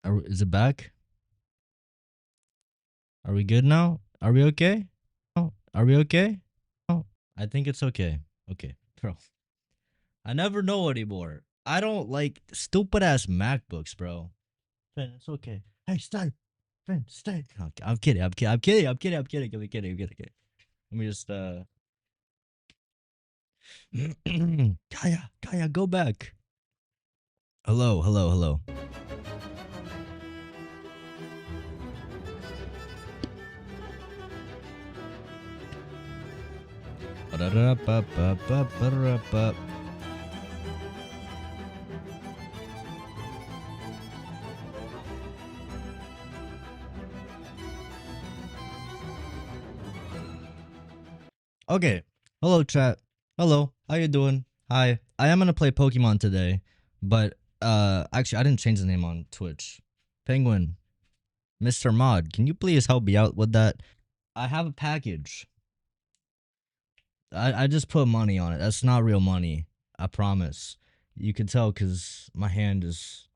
Is it back? Are we good now? Are we okay? Oh, are we okay? Oh, I think it's okay. Okay, bro. I never know anymore. I don't like stupid ass MacBooks, bro. Finn, it's okay. Hey, stay. Finn, stay. Okay, I'm kidding. I'm kidding. I'm kidding. I'm kidding. I'm kidding. I'm kidding. I'm kidding. Let me just Kaya, go back. Hello, hello, hello. Okay. Hello, chat. Hello. How you doing? Hi. I am gonna play Pokemon today, but actually I didn't change the name on Twitch. Penguin, Mr. Mod, can you please help me out with that? I have a package. I just put money on it. That's not real money. I promise. You can tell because my hand is.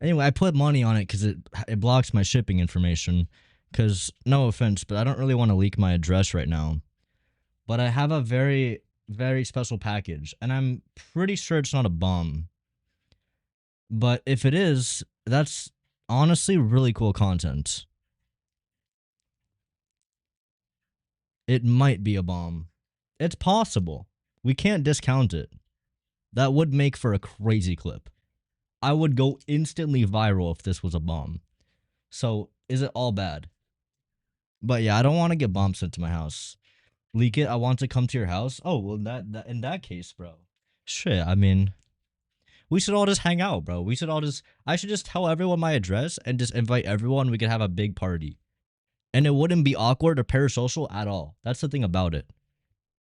Anyway, I put money on it because it blocks my shipping information. Because no offense, but I don't really want to leak my address right now. But I have a very special package, and I'm pretty sure it's not a bomb. But if it is, that's honestly really cool content. It might be a bomb. It's possible. We can't discount it. That would make for a crazy clip. I would go instantly viral if this was a bomb. So, is it all bad? But yeah, I don't want to get bombs sent to my house. Leak it. I want to come to your house. Oh, well, that in that case, bro. Shit, I mean, we should all just hang out, bro. We should all just. I should just tell everyone my address and just invite everyone. We could have a big party, and it wouldn't be awkward or parasocial at all. That's the thing about it.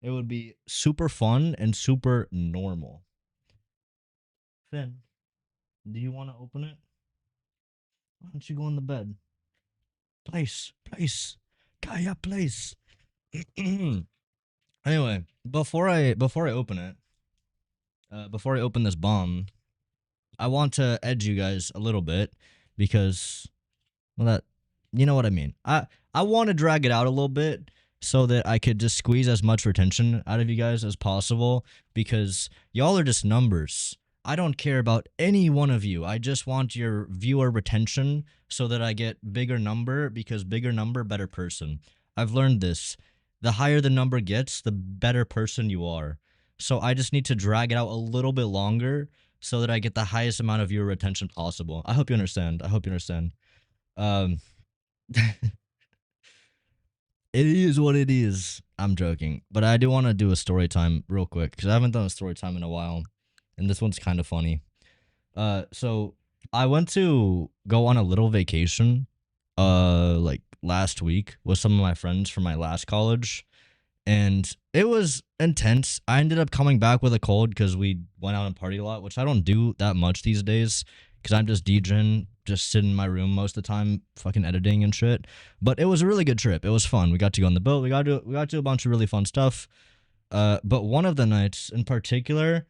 It would be super fun and super normal. Finn, do you want to open it? Why don't you go in the bed? Place, Gaia, place. Anyway, before I open it, before I open this bomb, I want to edge you guys a little bit because, well, that you know what I mean. I want to drag it out a little bit so that I could just squeeze as much retention out of you guys as possible because y'all are just numbers. I don't care about any one of you. I just want your viewer retention so that I get bigger number because bigger number, better person. I've learned this. The higher the number gets, the better person you are. So I just need to drag it out a little bit longer so that I get the highest amount of viewer retention possible. I hope you understand. I hope you understand. Um, it is what it is. I'm joking, but I do want to do a story time real quick because I haven't done a story time in a while, and this one's kind of funny. So I went to go on a little vacation, like last week with some of my friends from my last college, and it was intense. I ended up coming back with a cold because we went out and partied a lot, which I don't do that much these days because I'm just DJing, just sitting in my room most of the time, fucking editing and shit. But it was a really good trip. It was fun. We got to go on the boat. We got to do a bunch of really fun stuff. But one of the nights in particular,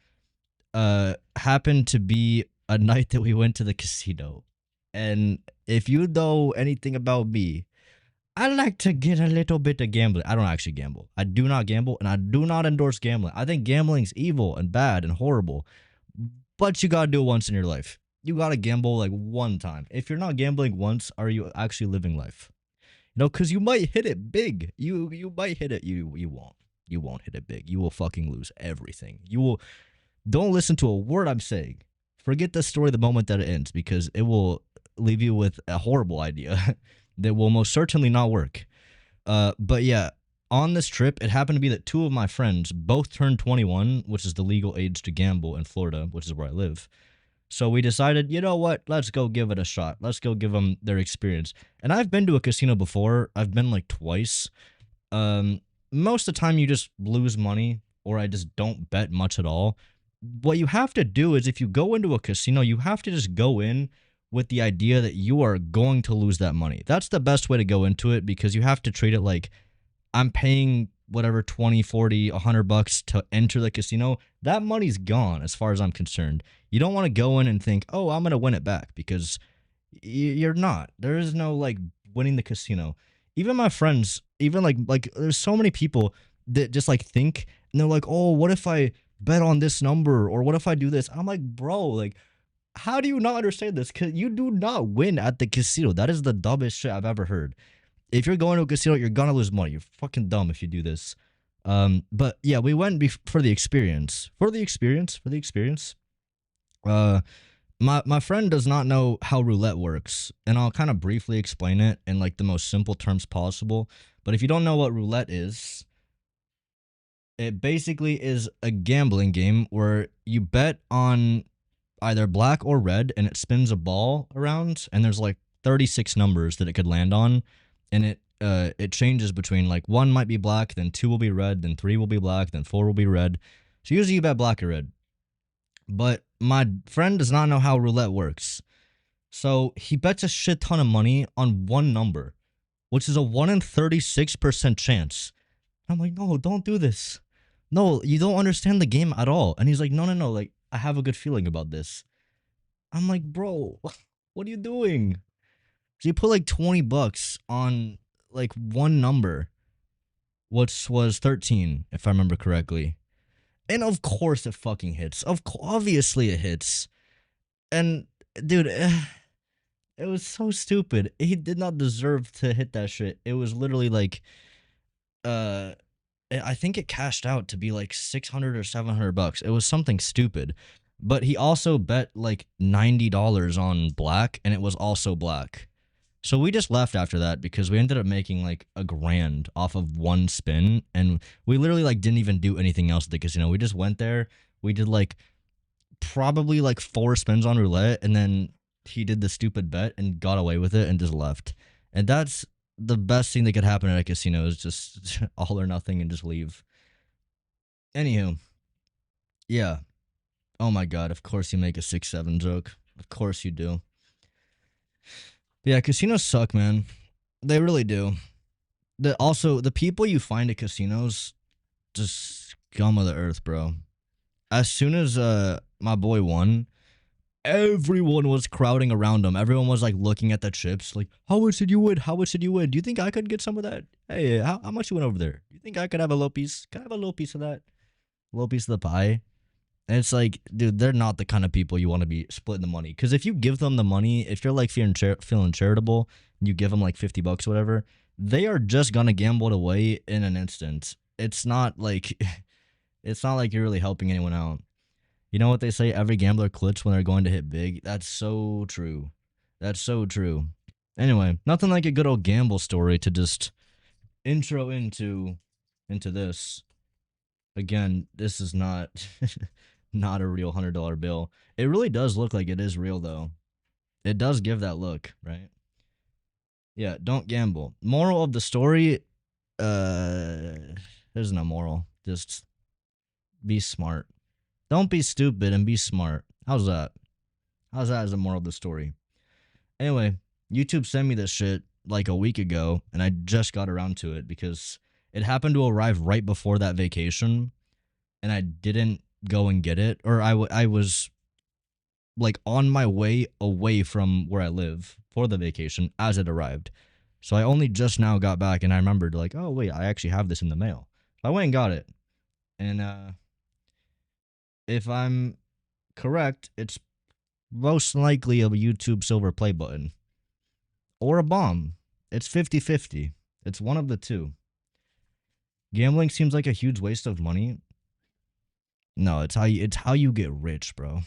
happened to be a night that we went to the casino. And if you know anything about me, I like to get a little bit of gambling. I don't actually gamble. I do not gamble, and I do not endorse gambling. I think gambling's evil and bad and horrible. But you gotta do it once in your life. You gotta gamble like one time. If you're not gambling once, are you actually living life? You know, because you might hit it big. You might hit it. You won't. You won't hit it big. You will fucking lose everything. You will. Don't listen to a word I'm saying. Forget the story the moment that it ends because it will leave you with a horrible idea that will most certainly not work. But yeah, on this trip, it happened to be that two of my friends both turned 21, which is the legal age to gamble in Florida, which is where I live. So we decided, you know what? Let's go give it a shot. Let's go give them their experience. And I've been to a casino before. I've been like twice. Um, Most of the time, you just lose money, or I just don't bet much at all. What you have to do is if you go into a casino, you have to just go in with the idea that you are going to lose that money. That's the best way to go into it because you have to treat it like I'm paying whatever 20, 40, $100 to enter the casino. That money's gone as far as I'm concerned. You don't want to go in and think, "Oh, I'm going to win it back" because You're not. There is no like winning the casino. Even my friends, even like there's so many people that just like think and they're like, "Oh, what if I bet on this number or what if I do this?" I'm like, "Bro, like how do you not understand this? Cuz you do not win at the casino. That is the dumbest shit I've ever heard. If you're going to a casino, you're going to lose money. You're fucking dumb if you do this." But yeah, we went for the experience. For the experience. Uh my friend does not know how roulette works, and I'll kind of briefly explain it in like the most simple terms possible. But if you don't know what roulette is, it basically is a gambling game where you bet on either black or red, and it spins a ball around, and there's like 36 numbers that it could land on, and it changes between like one might be black, then two will be red, then three will be black, then four will be red. So usually you bet black or red. But my friend does not know how roulette works. So he bets a shit ton of money on one number, which is a 1 in 36% chance. I'm like, no, don't do this. No, you don't understand the game at all. And he's like, no, no, no. Like, I have a good feeling about this. I'm like, bro, what are you doing? So you put like 20 bucks on like one number, which was 13, if I remember correctly. And of course it fucking hits. Obviously it hits. And dude, it was so stupid. He did not deserve to hit that shit. It was literally like, uh, I think it cashed out to be like 600 or 700 bucks. It was something stupid. But he also bet like $90 on black, and it was also black. So we just left after that because we ended up making like a grand off of one spin, and we literally like didn't even do anything else at the casino. We just went there. We did like probably like four spins on roulette, and then he did the stupid bet and got away with it and just left. And that's the best thing that could happen at a casino is just all or nothing and just leave. Anywho, yeah. Oh my god, of course you make a 6-7 joke. Of course you do. Yeah, casinos suck, man. They really do. Also the people you find at casinos just scum of the earth, bro. As soon as my boy won, everyone was crowding around him. Everyone was like looking at the chips, like, how much did you win? How much did you win? Do you think I could get some of that? Hey, how much you went over there? You think I could have a little piece? Can I have a little piece of that? A little piece of the pie? And it's like, dude, they're not the kind of people you want to be splitting the money. Because if you give them the money, if you're like feeling charitable, and you give them like 50 bucks or whatever, they are just gonna gamble it away in an instant. It's not like, it's not like you're really helping anyone out. You know what they say? Every gambler quits when they're going to hit big. That's so true. That's so true. Anyway, nothing like a good old gamble story to just intro into this. Again, this is not not a real $100 bill. It really does look like it is real though. It does give that look, right? Yeah, don't gamble. Moral of the story, there's no moral. Just be smart. Don't be stupid and be smart. How's that? How's that as a moral of the story? Anyway, YouTube sent me this shit like a week ago, and I just got around to it because it happened to arrive right before that vacation, and I didn't go and get it, or I was like on my way away from where I live for the vacation as it arrived. So I only just now got back, and I remembered like, oh wait, I actually have this in the mail. So I went and got it, and if I'm correct, it's most likely a YouTube silver play button or a bomb. It's 50-50. It's one of the two. Gambling seems like a huge waste of money. No, it's how you get rich, bro.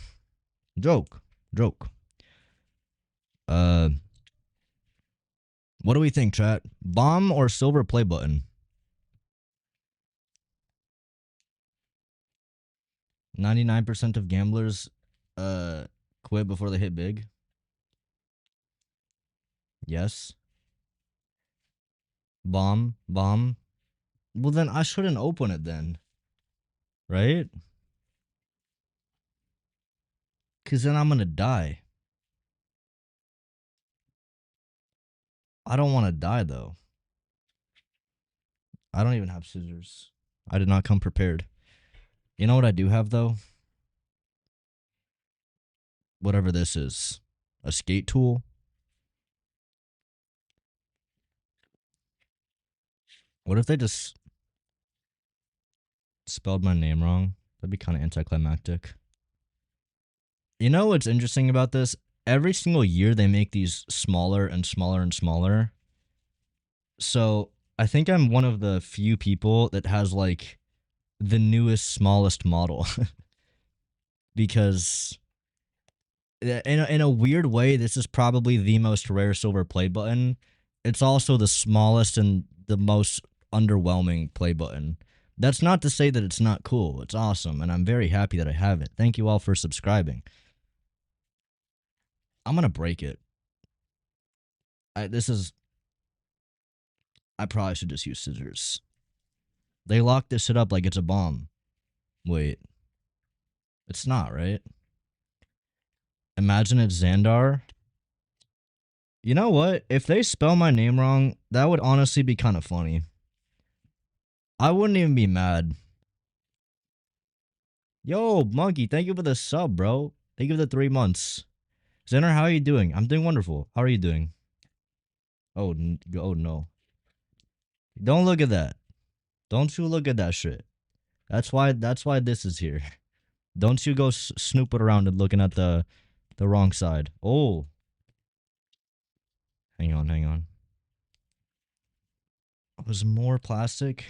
Joke. Joke. Uh what do we think, chat? Bomb or silver play button? 99% of gamblers uh quit before they hit big. Yes. Bomb, bomb. Well then I shouldn't open it then, right? Cuz then I'm going to die. I don't want to die though. I don't even have scissors. I did not come prepared. You know what I do have though? Whatever this is. A skate tool. What if they just spelled my name wrong? That'd be kind of anticlimactic. You know what's interesting about this? Every single year they make these smaller and smaller and smaller. So I think I'm one of the few people that has like the newest, smallest model because in a weird way, this is probably the most rare silver play button. It's also the smallest and the most underwhelming play button. That's not to say that it's not cool. It's awesome, and I'm very happy that I have it. Thank you all for subscribing. I'm gonna break it. This is. I probably should just use scissors. They locked this shit up like it's a bomb. Wait, it's not, right? Imagine it's Xandar. You know what? If they spell my name wrong, that would honestly be kind of funny. I wouldn't even be mad. Yo, Monkey, thank you for the sub, bro. Thank you for the 3 months. Xander, how are you doing? I'm doing wonderful. How are you doing? Oh, oh no. Don't look at that. Don't you look at that shit. That's why this is here. Don't you go snooping around and looking at the wrong side. Oh. Hang on, hang on. Was more plastic?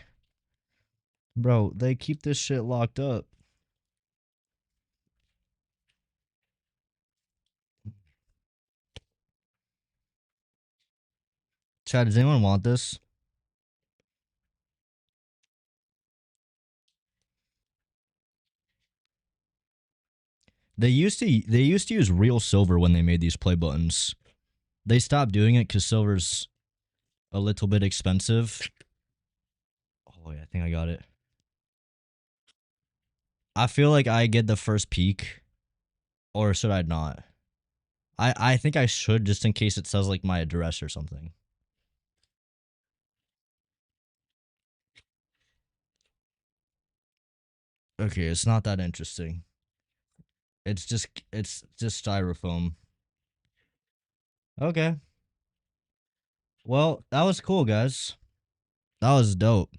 Bro, they keep this shit locked up. Chad, does anyone want this? They used to use real silver when they made these play buttons. They stopped doing it because silver's a little bit expensive. Oh yeah, I think I got it. I feel like I get the first peek, or should I not? I think I should, just in case it says like my address or something. Okay, it's not that interesting. It's just styrofoam. Okay. Well, that was cool, guys. That was dope.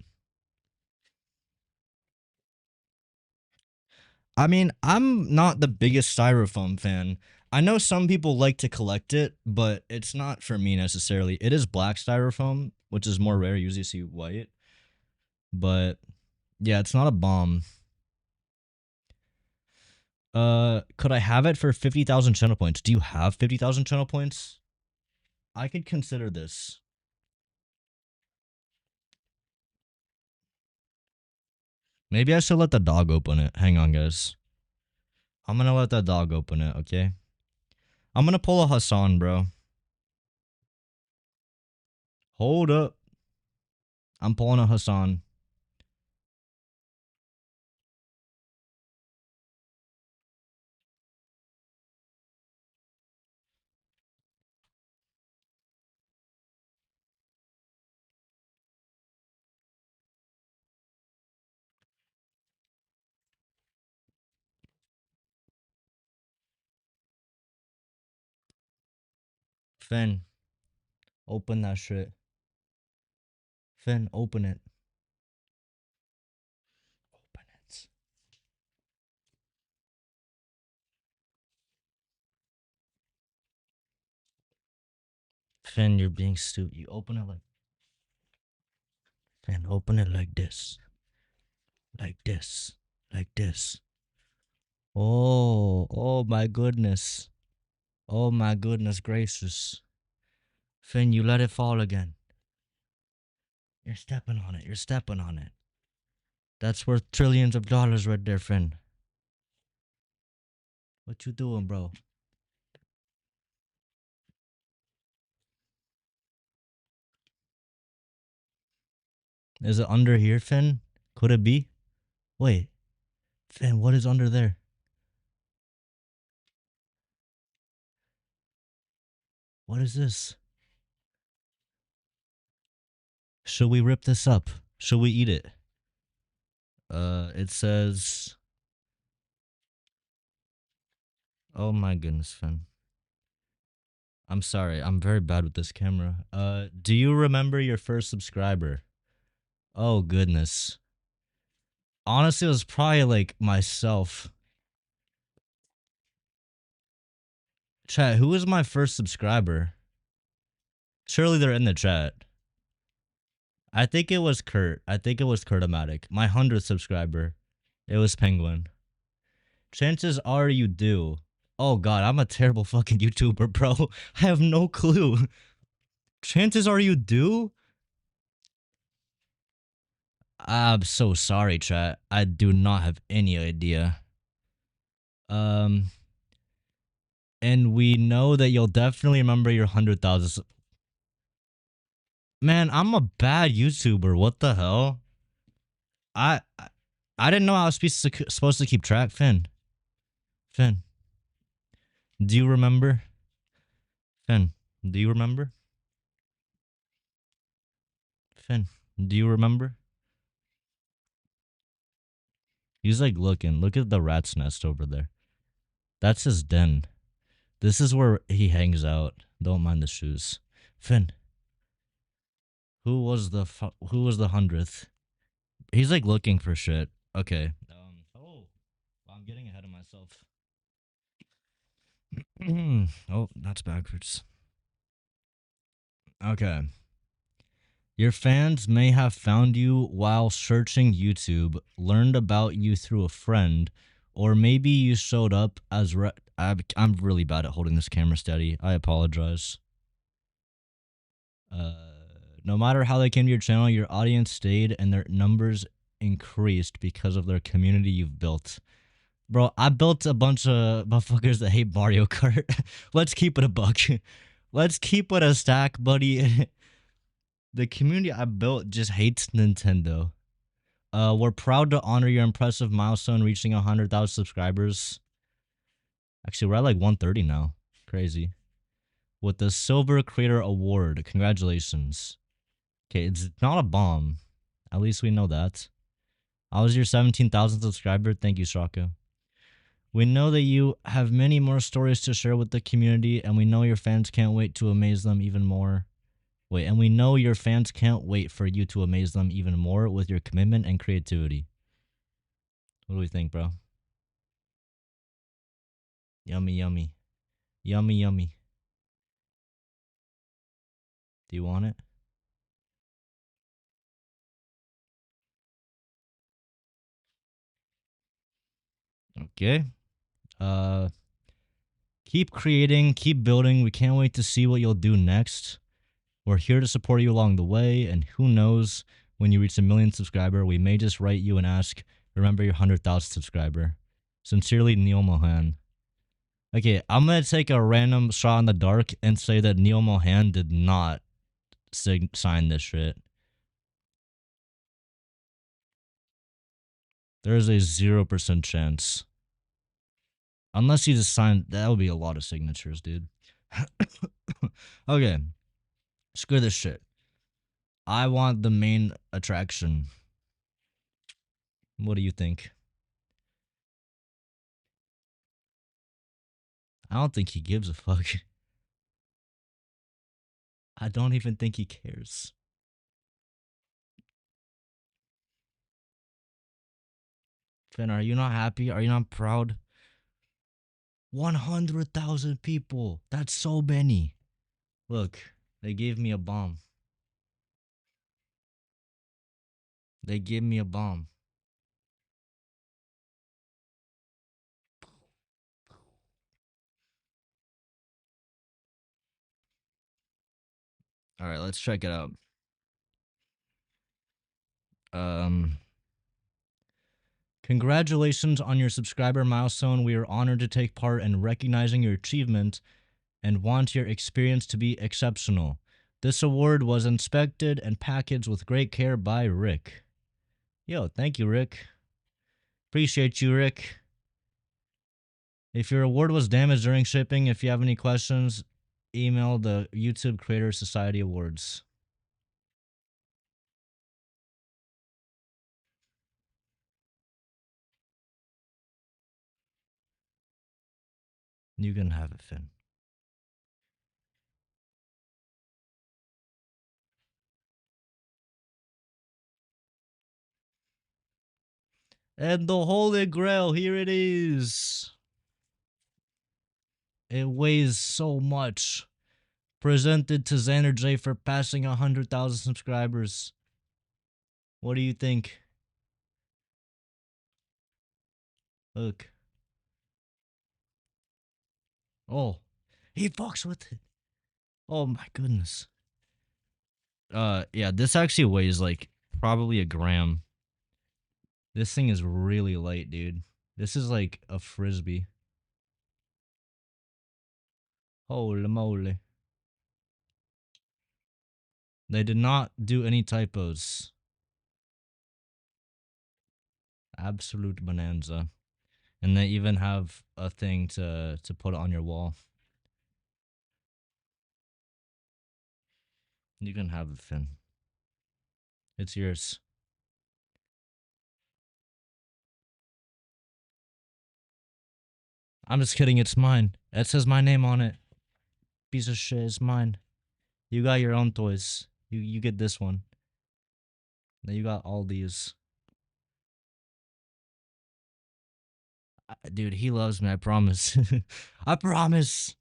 I mean, I'm not the biggest styrofoam fan. I know some people like to collect it, but it's not for me necessarily. It is black styrofoam, which is more rare. Usually see white. But yeah, it's not a bomb. Could I have it for 50,000 channel points? Do you have 50,000 channel points? I could consider this. Maybe I should let the dog open it. Hang on, guys. I'm gonna let the dog open it, okay? I'm gonna pull a Hassan, bro. Hold up. I'm pulling a Hassan. Finn, open that shit. Finn, open it. Open it. Finn, you're being stupid. You open it like. Finn, open it like this. Like this. Like this. Oh my goodness. Oh my goodness gracious. Finn, you let it fall again. You're stepping on it. You're stepping on it. That's worth trillions of dollars right there, Finn. What you doing, bro? Is it under here, Finn? Could it be? Wait. Finn, what is under there? What is this? Should we rip this up? Should we eat it? It says. Oh my goodness, Finn. I'm sorry. I'm very bad with this camera. Do you remember your first subscriber? Oh goodness. Honestly, it was probably like myself. Chat, who was my first subscriber? Surely they're in the chat. I think it was Kurt. I think it was Kurtomatic. My 100th subscriber. It was Penguin. Chances are you do. Oh god, I'm a terrible fucking YouTuber, bro. I have no clue. Chances are you do? I'm so sorry, chat. I do not have any idea. Um, and we know that you'll definitely remember your 100,000. Man, I'm a bad YouTuber. What the hell? I didn't know I was supposed to keep track. Finn, do you remember? Finn, do you remember? Finn, do you remember? He's like looking. Look at the rat's nest over there. That's his den. This is where he hangs out. Don't mind the shoes. Finn, who was the 100th? He's like looking for shit. Okay. Oh, I'm getting ahead of myself. Oh, that's backwards. Okay. Your fans may have found you while searching YouTube, learned about you through a friend, or maybe you showed up as I'm really bad at holding this camera steady. I apologize. Uh, no matter how they came to your channel, your audience stayed and their numbers increased because of their community you've built. Bro, I built a bunch of motherfuckers that hate Mario Kart. Let's keep it a buck. Let's keep it a stack, buddy. The community I built just hates Nintendo. We're proud to honor your impressive milestone reaching 100,000 subscribers. Actually, we're at like 130 now. Crazy. With the Silver Creator Award. Congratulations. Okay, it's not a bomb. At least we know that. I was your 17,000 subscriber. Thank you, Shaka. We know that you have many more stories to share with the community, and we know your fans can't wait to amaze them even more. Wait, and we know your fans can't wait for you to amaze them even more with your commitment and creativity. What do we think, bro? Yummy, yummy. Yummy, yummy. Do you want it? Okay. Uh keep creating, keep building. We can't wait to see what you'll do next. We're here to support you along the way, and who knows, when you reach 1 million subscriber, we may just write you and ask, remember your 100,000 subscriber. Sincerely, Neil Mohan. Okay, I'm gonna take a random shot in the dark and say that Neil Mohan did not sign this shit. There's a 0% chance. Unless he just signed, that would be a lot of signatures, dude. Okay, screw this shit. I want the main attraction. What do you think? I don't think he gives a fuck. I don't even think he cares. Finn, are you not happy? Are you not proud? 100,000 people. That's so many. Look, they gave me a bomb. They gave me a bomb. All right, let's check it out. Um, Congratulations on your subscriber milestone. We are honored to take part in recognizing your achievement and want your experience to be exceptional. This award was inspected and packaged with great care by Rick. Yo, thank you, Rick. Appreciate you, Rick. If your award was damaged during shipping, if you have any questions, email the YouTube Creator Society Awards. You can have it, Finn. And the Holy Grail, here it is. It weighs so much. Presented to Xander J for passing 100,000 subscribers. What do you think? Look. Oh, he fucks with it. Oh my goodness. Yeah, this actually weighs like probably a gram. This thing is really light, dude. This is like a frisbee. Holy moly. They did not do any typos. Absolute bonanza. And they even have a thing to put on your wall. You can have it, Finn. It's yours. I'm just kidding, it's mine. It says my name on it. Piece of shit, it's mine. You got your own toys. You get this one. Now you got all these. Dude, he loves me, I promise. I promise.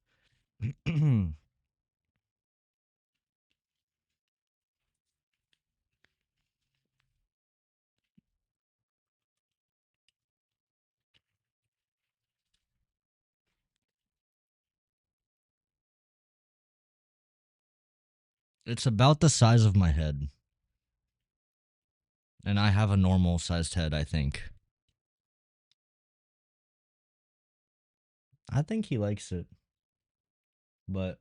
It's about the size of my head. And I have a normal sized head, I think. I think he likes it. But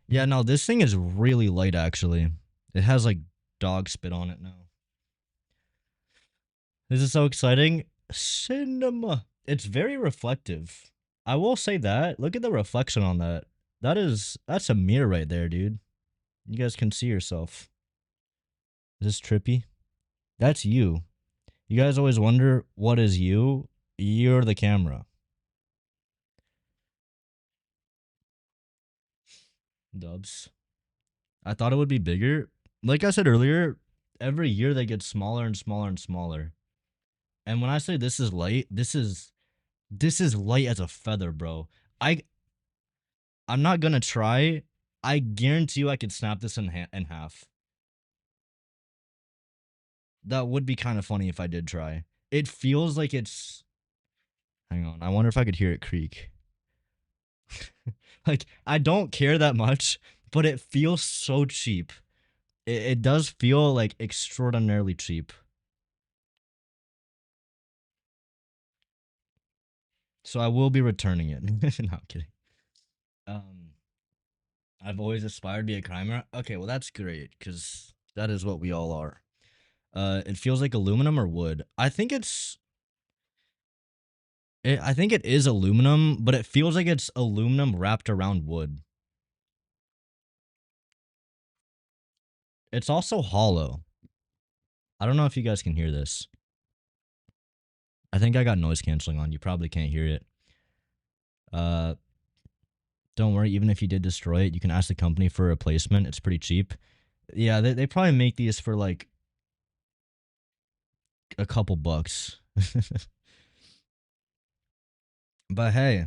yeah, no, this thing is really light actually. It has like dog spit on it now. This is so exciting. Cinema. It's very reflective. I will say that. Look at the reflection on that. That's a mirror right there, dude. You guys can see yourself. Is this trippy? That's you. You guys always wonder what is you? You're the camera. Dubs. I thought it would be bigger. Like I said earlier, every year they get smaller and smaller and smaller. And when I say this is light, this is light as a feather, bro. I I'm not gonna try. I guarantee you I could snap this in half. That would be kind of funny if I did try. It feels like it's. Hang on. I wonder if I could hear it creak. Like, I don't care that much, but it feels so cheap. It does feel like extraordinarily cheap. So I will be returning it. No, I'm kidding. Um, I've always aspired to be a climber. Okay, well that's great because that is what we all are. It feels like aluminum or wood. I think it is aluminum, but it feels like it's aluminum wrapped around wood. It's also hollow. I don't know if you guys can hear this. I think I got noise canceling on. You probably can't hear it. Uh, don't worry. Even if you did destroy it, you can ask the company for a replacement. It's pretty cheap. Yeah, they probably make these for like a couple bucks. But hey,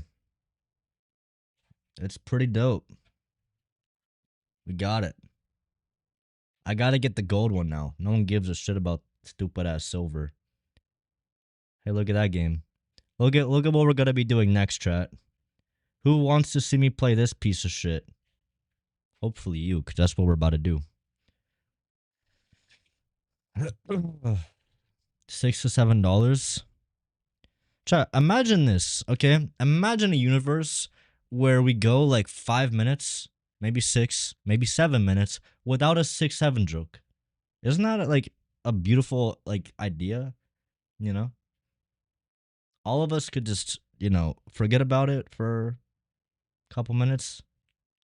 it's pretty dope. We got it. I gotta get the gold one now. No one gives a shit about stupid ass silver. Hey, look at that game. Look at what we're gonna be doing next, chat. Who wants to see me play this piece of shit? Hopefully you, because that's what we're about to do. $6 to $7. Chat, imagine this, okay? Imagine a universe where we go like 5 minutes, maybe 6, maybe 7 minutes without a 6-7 joke. Isn't that like a beautiful like idea? You know? All of us could just, forget about it for a couple minutes.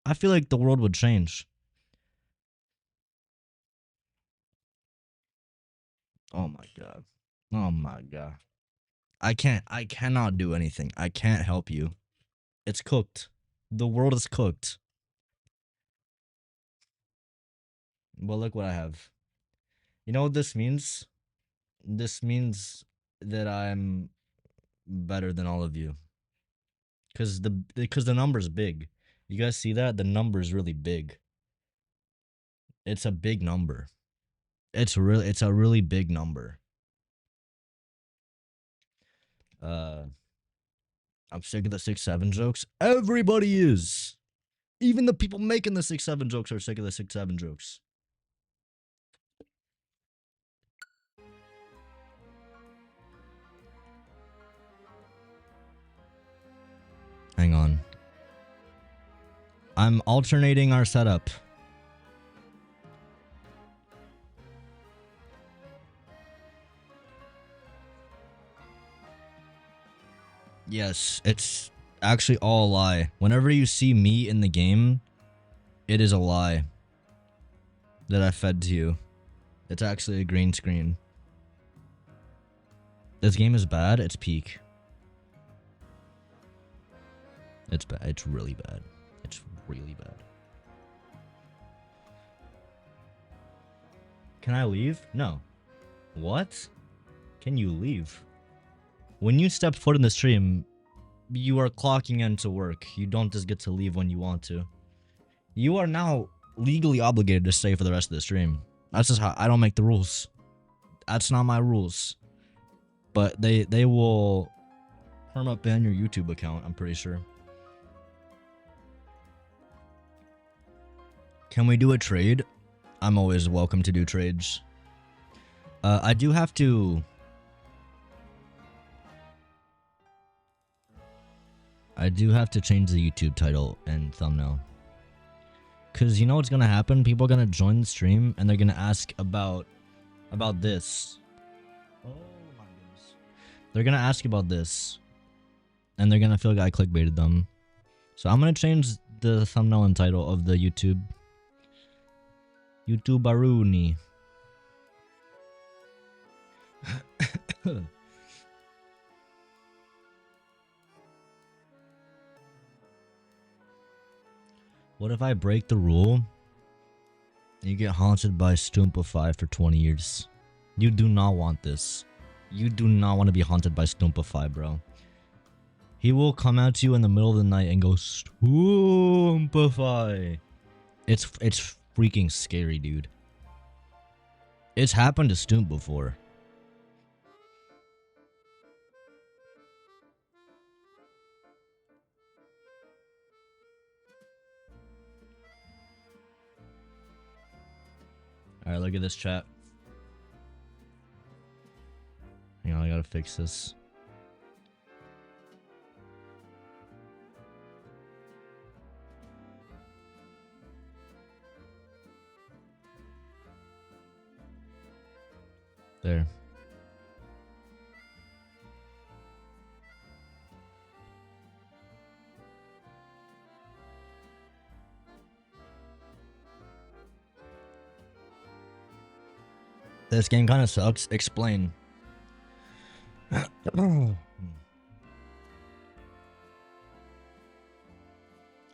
I feel like the world would change. Oh my god. Oh my god. I cannot do anything. I can't help you. It's cooked. The world is cooked. Well, look what I have. You know what this means? this means that I'm better than all of you. Because the number's big. You guys see that? The number's really big. It's a big number. It's a really big number. I'm sick of the 6-7 jokes. Everybody is. Even the people making the 6-7 jokes are sick of the 6-7 jokes. Hang on. I'm alternating our setup. Yes, it's actually all a lie. Whenever you see me in the game, it is a lie that I fed to you. It's actually a green screen. This game is bad. It's peak. It's bad. It's really bad. It's really bad. Can I leave? No. What? Can you leave? When you step foot in the stream, you are clocking into work. You don't just get to leave when you want to. You are now legally obligated to stay for the rest of the stream. That's just how I don't make the rules. That's not my rules. But they will perma ban your YouTube account, I'm pretty sure. Can we do a trade? I'm always welcome to do trades. I do have to... I do have to change the YouTube title and thumbnail. Because you know what's going to happen? People are going to join the stream and they're going to ask about this. Oh my goodness. They're going to ask about this. And they're going to feel like I clickbaited them. So I'm going to change the thumbnail and title of the YouTube. YouTuberuni. What if I break the rule and you get haunted by Stoompify for 20 years? You do not want this. You do not want to be haunted by Stoompify, bro. He will come at you in the middle of the night and go Stoompify. It's freaking scary, dude. It's happened to Stoomp before. Alright, look at this chat. Hang on, I gotta fix this. There. This game kind of sucks. Explain. I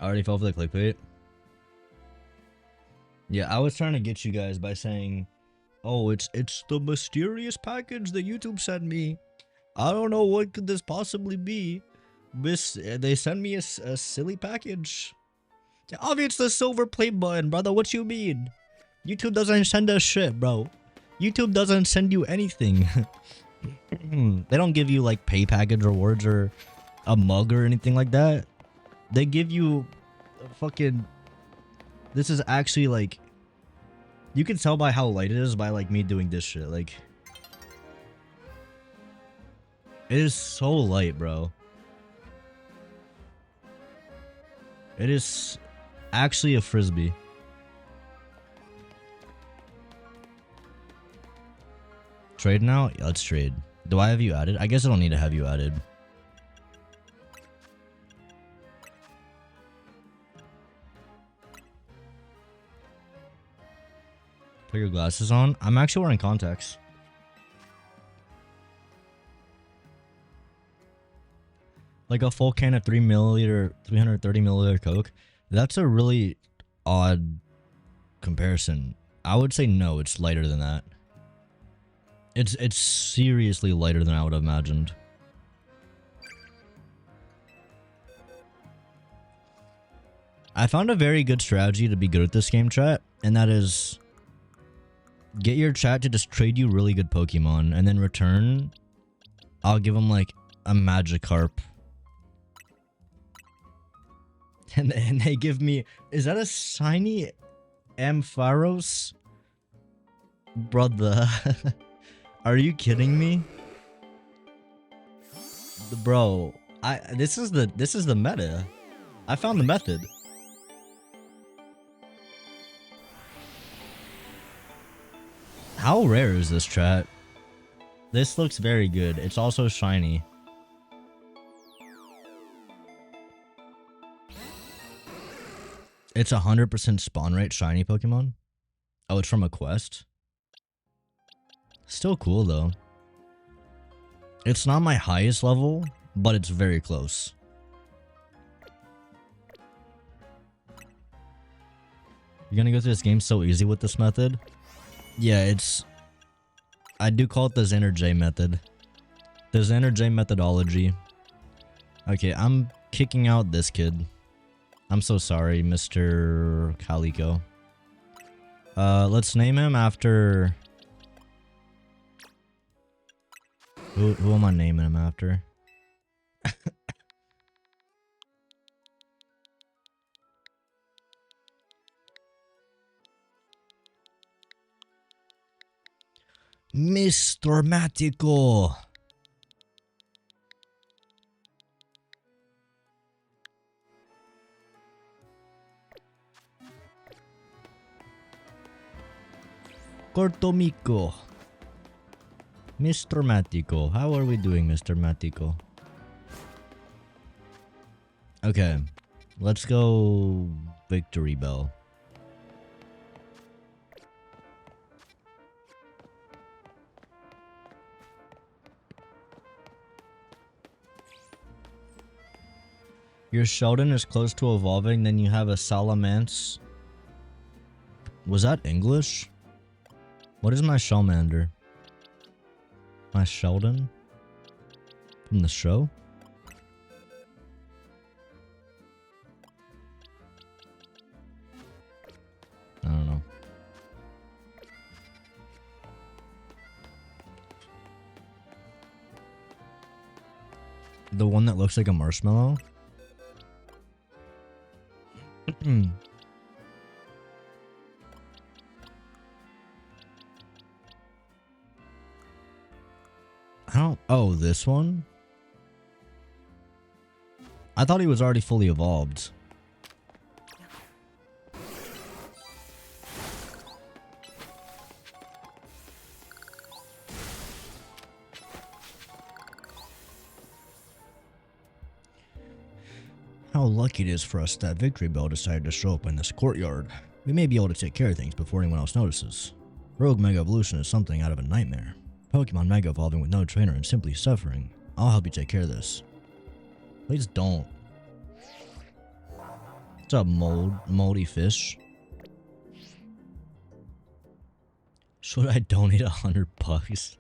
already fell for the clickbait. Yeah, I was trying to get you guys by saying, oh, it's the mysterious package that YouTube sent me. I don't know what could this possibly be. They sent me a silly package. Obviously, it's the silver play button, brother. What you mean? YouTube doesn't send us shit, bro. YouTube doesn't send you anything. They don't give you like pay package rewards or a mug or anything like that. They give you a fucking... This is actually like... You can tell by how light it is by like me doing this shit. Like... It is so light, bro. It is actually a frisbee. Trade now? Yeah, let's trade. Do I have you added? I guess I don't need to have you added. Put your glasses on. I'm actually wearing contacts. Like a full can of 330 milliliter Coke. That's a really odd comparison. I would say no, it's lighter than that. It's seriously lighter than I would have imagined. I found a very good strategy to be good at this game, chat, and that is get your chat to just trade you really good Pokemon, and then return, I'll give them like a Magikarp. And they give me, is that a shiny Ampharos? Brother. Are you kidding me? Bro, this is the meta. I found the method. How rare is this, chat? This looks very good. It's also shiny. It's 100% spawn rate shiny Pokemon. Oh, it's from a quest. Still cool though. It's not my highest level, but it's very close. You're gonna go through this game so easy with this method? Yeah, it's... I do call it the Xander J method. The Xander J methodology. Okay, I'm kicking out this kid. I'm so sorry, Mr. Calico. Let's name him after... Who am I naming him after? Mr. Matico. Cortomico. Mr. Matico. How are we doing, Mr. Matico? Okay. Let's go Victory Bell. Your Sheldon is close to evolving, then you have a Salamence. Was that English? What is my Charmander? My Sheldon? From the show? I don't know. The one that looks like a marshmallow? Oh, this one? I thought he was already fully evolved. How lucky it is for us that Victory Bell decided to show up in this courtyard. We may be able to take care of things before anyone else notices. Rogue Mega Evolution is something out of a nightmare. Pokemon Mega Evolving with no trainer and simply suffering. I'll help you take care of this. Please don't. What's up, moldy fish? Should I donate $100?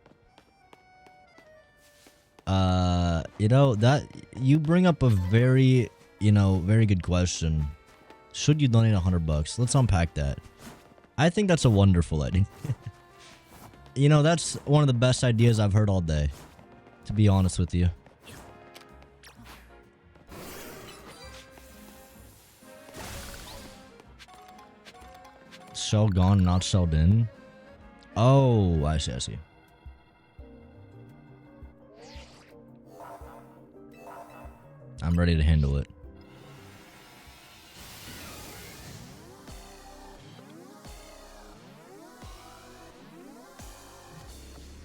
You know, that you bring up a very, very good question. Should you donate $100? Let's unpack that. I think that's a wonderful idea. That's one of the best ideas I've heard all day, to be honest with you. Shell gone, not shelled in. Oh, I see, I see. I'm ready to handle it.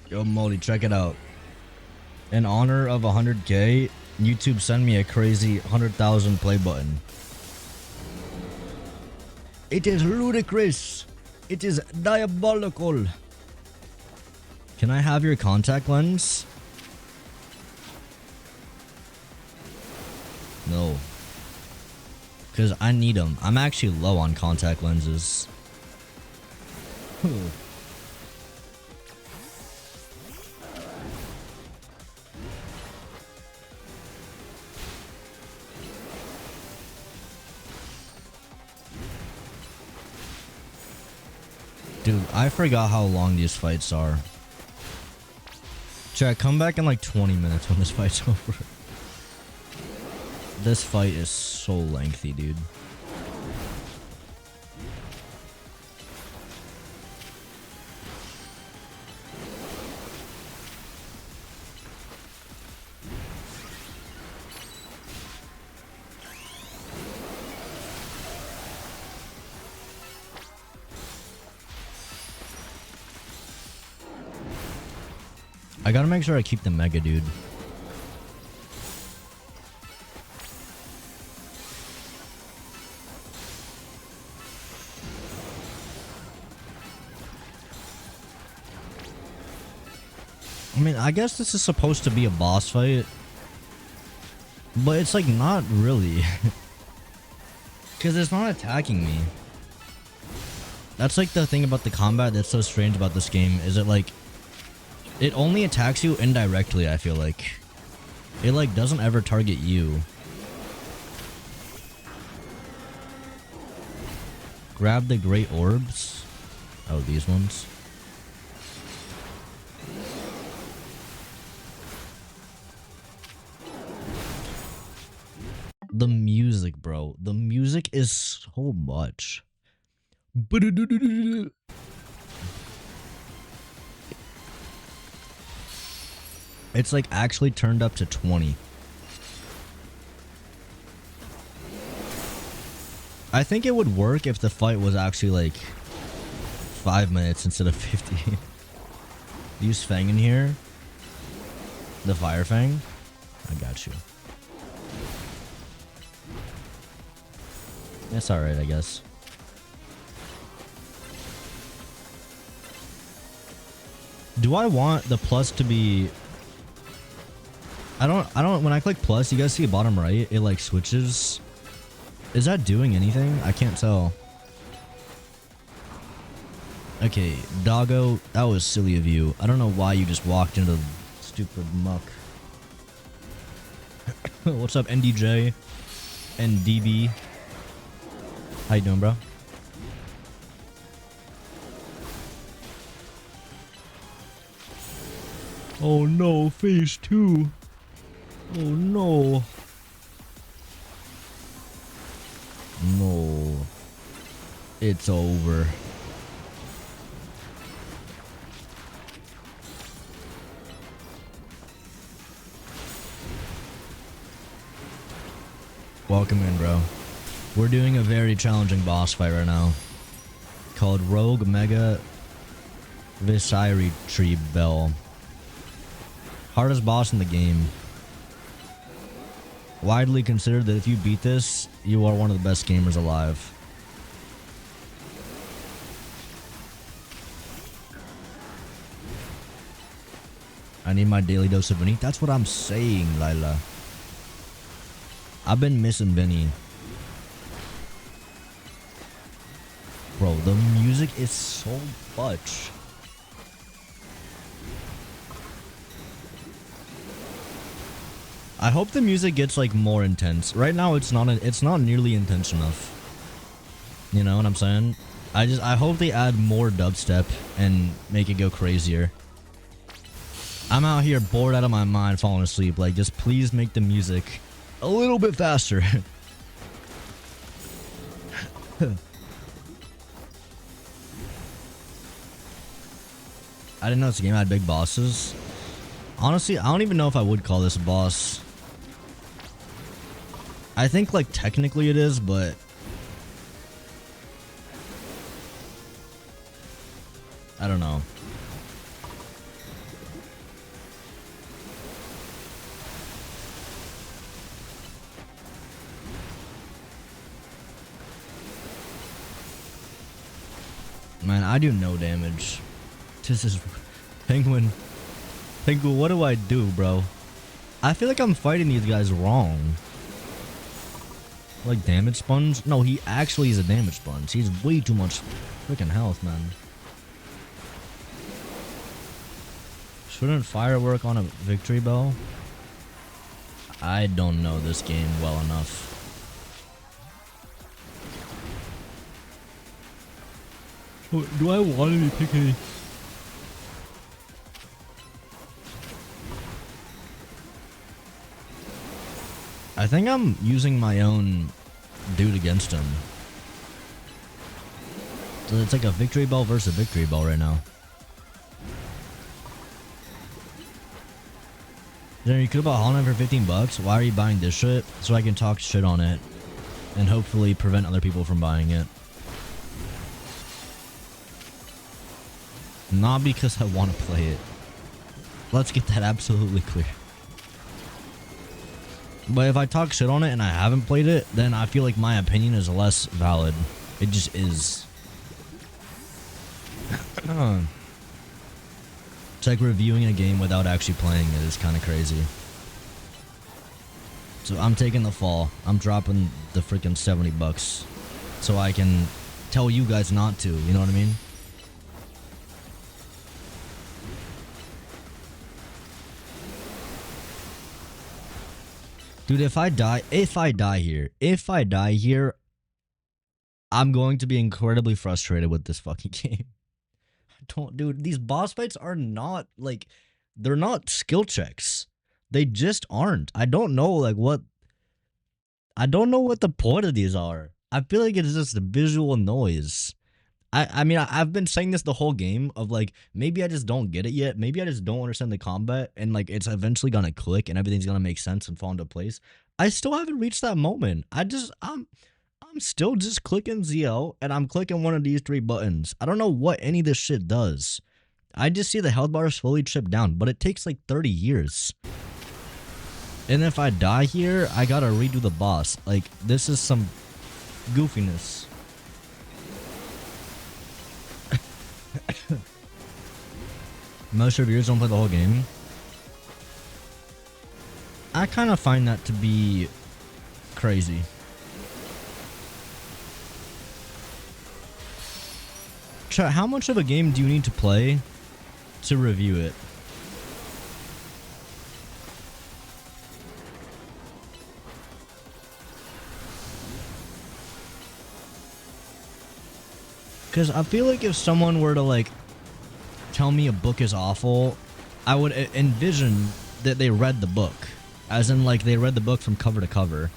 Yo, Moldy, check it out. In honor of 100K, YouTube send me a crazy 100,000 play button. It is ludicrous. It is diabolical. Can I have your contact lens? No. Because I need them. I'm actually low on contact lenses. Dude, I forgot how long these fights are. Chat, come back in like 20 minutes when this fight's over. This fight is so lengthy, dude. I gotta make sure I keep the mega, dude. I mean, I guess this is supposed to be a boss fight, but it's like not really. Because it's not attacking me. That's like the thing about the combat that's so strange about this game, is it like, it only attacks you indirectly, I feel like. It like doesn't ever target you. Grab the great orbs. Oh, these ones. The music, bro. The music is so much. It's like actually turned up to 20. I think it would work if the fight was actually like 5 minutes instead of 50. Use Fang in here. The Fire Fang. I got you. That's alright, I guess. Do I want the plus to be... I don't, when I click plus, you guys see bottom right, it like switches. Is that doing anything? I can't tell. Okay, doggo, that was silly of you. I don't know why you just walked into the stupid muck. What's up, NDJ? NDB? How you doing, bro? Oh no, phase 2. Oh no. No. It's over. Welcome in, bro. We're doing a very challenging boss fight right now, called Rogue Mega Visiri Tree Bell. Hardest boss in the game. Widely considered that if you beat this, you are one of the best gamers alive. I need my daily dose of Vinny. That's what I'm saying, Lila. I've been missing Vinny. Bro, the music is so much. I hope the music gets like more intense. Right now it's not nearly intense enough. You know what I'm saying? I hope they add more dubstep and make it go crazier. I'm out here bored out of my mind falling asleep. Like, just please make the music a little bit faster. I didn't know this game had big bosses. Honestly, I don't even know if I would call this a boss. I think, like, technically it is, but... I don't know. Man, I do no damage. This is... Penguin, what do I do, bro? I feel like I'm fighting these guys wrong. Like damage sponge? No, he actually is a damage sponge. He's way too much freaking health, man. Shouldn't firework on a victory bell? I don't know this game well enough. Do I want to be picking? I think I'm using my own dude against him. So it's like a victory bell versus a victory bell right now. Then you could have bought Hollow Knight for 15 bucks. Why are you buying this shit? So I can talk shit on it and hopefully prevent other people from buying it. Not because I want to play it. Let's get that absolutely clear. But if I talk shit on it and I haven't played it, then I feel like my opinion is less valid. It just is. It's like reviewing a game without actually playing it is kind of crazy. So I'm taking the fall. I'm dropping the freaking 70 bucks so I can tell you guys not to, you know what I mean? Dude, if I die here, I'm going to be incredibly frustrated with this fucking game. Dude, these boss fights are not, like, they're not skill checks. They just aren't. I don't know what the point of these are. I feel like it's just a visual noise. I mean, I've been saying this the whole game of like, maybe I just don't get it yet. Maybe I just don't understand the combat and like it's eventually gonna click and everything's gonna make sense and fall into place. I still haven't reached that moment. I'm still just clicking ZL and I'm clicking one of these 3 buttons. I don't know what any of this shit does. I just see the health bar slowly chip down, but it takes like 30 years. And if I die here, I gotta redo the boss. Like, this is some goofiness. Most reviewers don't play the whole game. I kind of find that to be crazy. Chat, how much of a game do you need to play to review it? Because I feel like if someone were to like tell me a book is awful, I would envision that they read the book. As in like they read the book from cover to cover.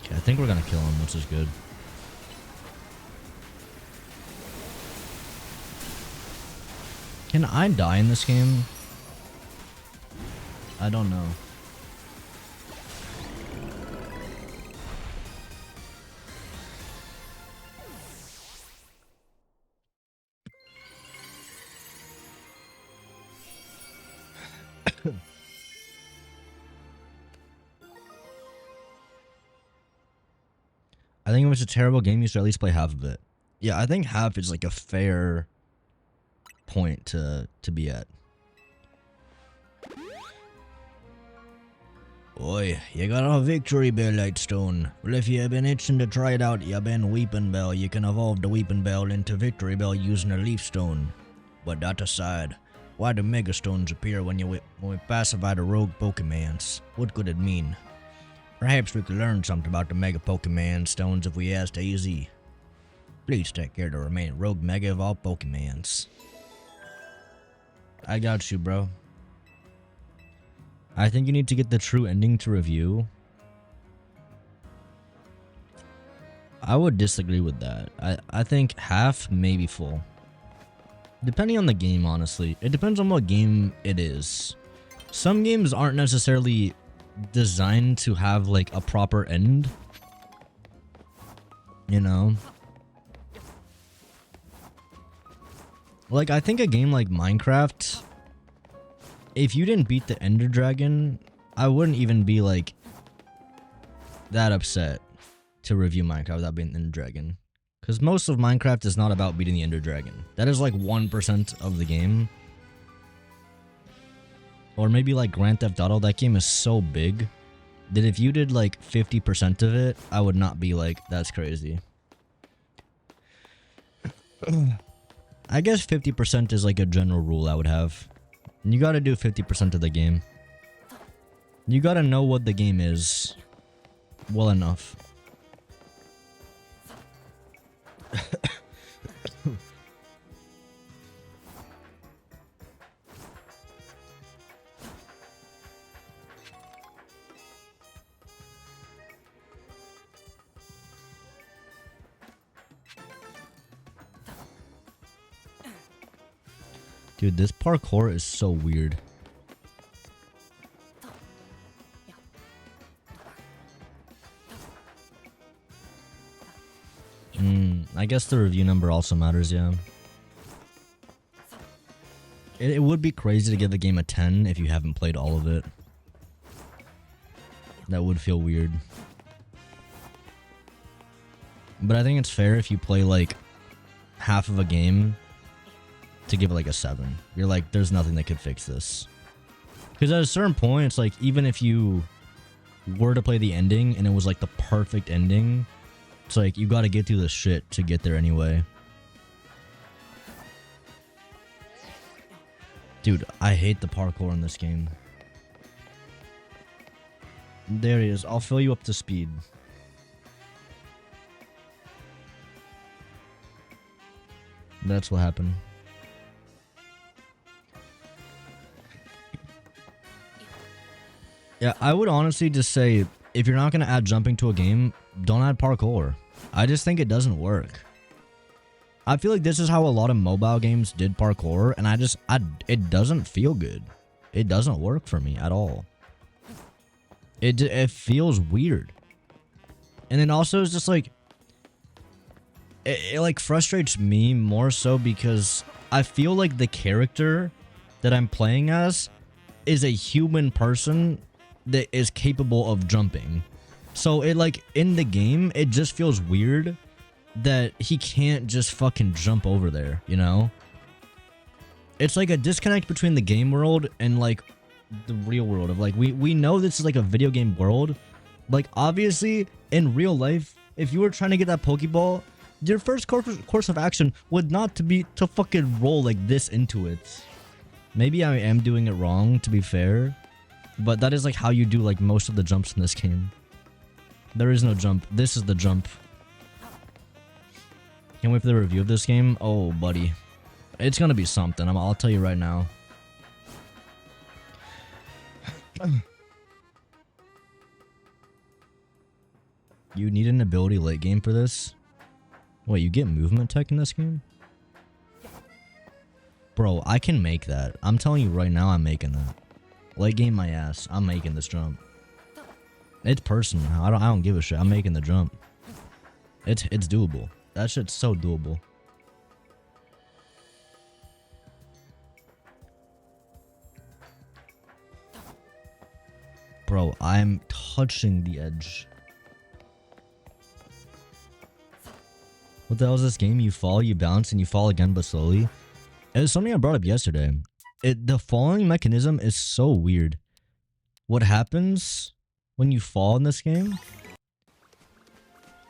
Okay, I think we're gonna kill him, which is good. Can I die in this game? I don't know. I think if it's a terrible game, you should at least play half of it. Yeah, I think half is like a fair point to be at. Oi, you got a victory bell, Lightstone. Well, if you have been itching to try it out, you been Weeping Bell, you can evolve the Weeping Bell into Victory Bell using a Leaf Stone. But that aside, why do Mega Stones appear when we pacify the rogue Pokemons? What could it mean? Perhaps we could learn something about the Mega Pokemon Stones if we asked AZ. Please take care to remain rogue Mega of all Pokemons. I got you, bro. I think you need to get the true ending to review. I would disagree with that. I think half, maybe full. Depending on the game, honestly. It depends on what game it is. Some games aren't necessarily designed to have like a proper end, you know. Like I think a game like Minecraft, if you didn't beat the Ender Dragon, I wouldn't even be like that upset to review Minecraft without beating the Ender Dragon, because most of Minecraft is not about beating the Ender Dragon. That is like 1% of the game. Or maybe like Grand Theft Auto, that game is so big that if you did like 50% of it, I would not be like, that's crazy. I guess 50% is like a general rule I would have. You gotta do 50% of the game. You gotta know what the game is. well enough. Dude, this parkour is so weird. I guess the review number also matters, yeah. It would be crazy to give the game a 10 if you haven't played all of it. That would feel weird. But I think it's fair if you play like half of a game to give it like a 7. You're like, there's nothing that could fix this. Because at a certain point, it's like, even if you were to play the ending and it was like the perfect ending, it's like, you gotta get through the shit to get there anyway. Dude, I hate the parkour in this game. There he is. I'll fill you up to speed. That's what happened. Yeah, I would honestly just say, if you're not going to add jumping to a game, don't add parkour. I just think it doesn't work. I feel like this is how a lot of mobile games did parkour, and it doesn't feel good. It doesn't work for me at all. It feels weird. And then also it's just like, it like frustrates me more so because I feel like the character that I'm playing as is a human person that is capable of jumping. So it like, in the game, it just feels weird that he can't just fucking jump over there, you know? It's like a disconnect between the game world and like the real world of like, we know this is like a video game world. Like obviously in real life, if you were trying to get that Pokeball, your first course of action would not to be to fucking roll like this into it. Maybe I am doing it wrong, to be fair, but that is like how you do like most of the jumps in this game. There is no jump. This is the jump. Can't wait for the review of this game. Oh, buddy. It's gonna be something. I'll tell you right now. You need an ability late game for this? Wait, you get movement tech in this game? Bro, I can make that. I'm telling you right now, I'm making that. Late game my ass. I'm making this jump. It's personal. I don't give a shit. I'm making the jump. It's doable. That shit's so doable. Bro, I'm touching the edge. What the hell is this game? You fall, you bounce, and you fall again, but slowly. It was something I brought up yesterday. The falling mechanism is so weird. What happens when you fall in this game?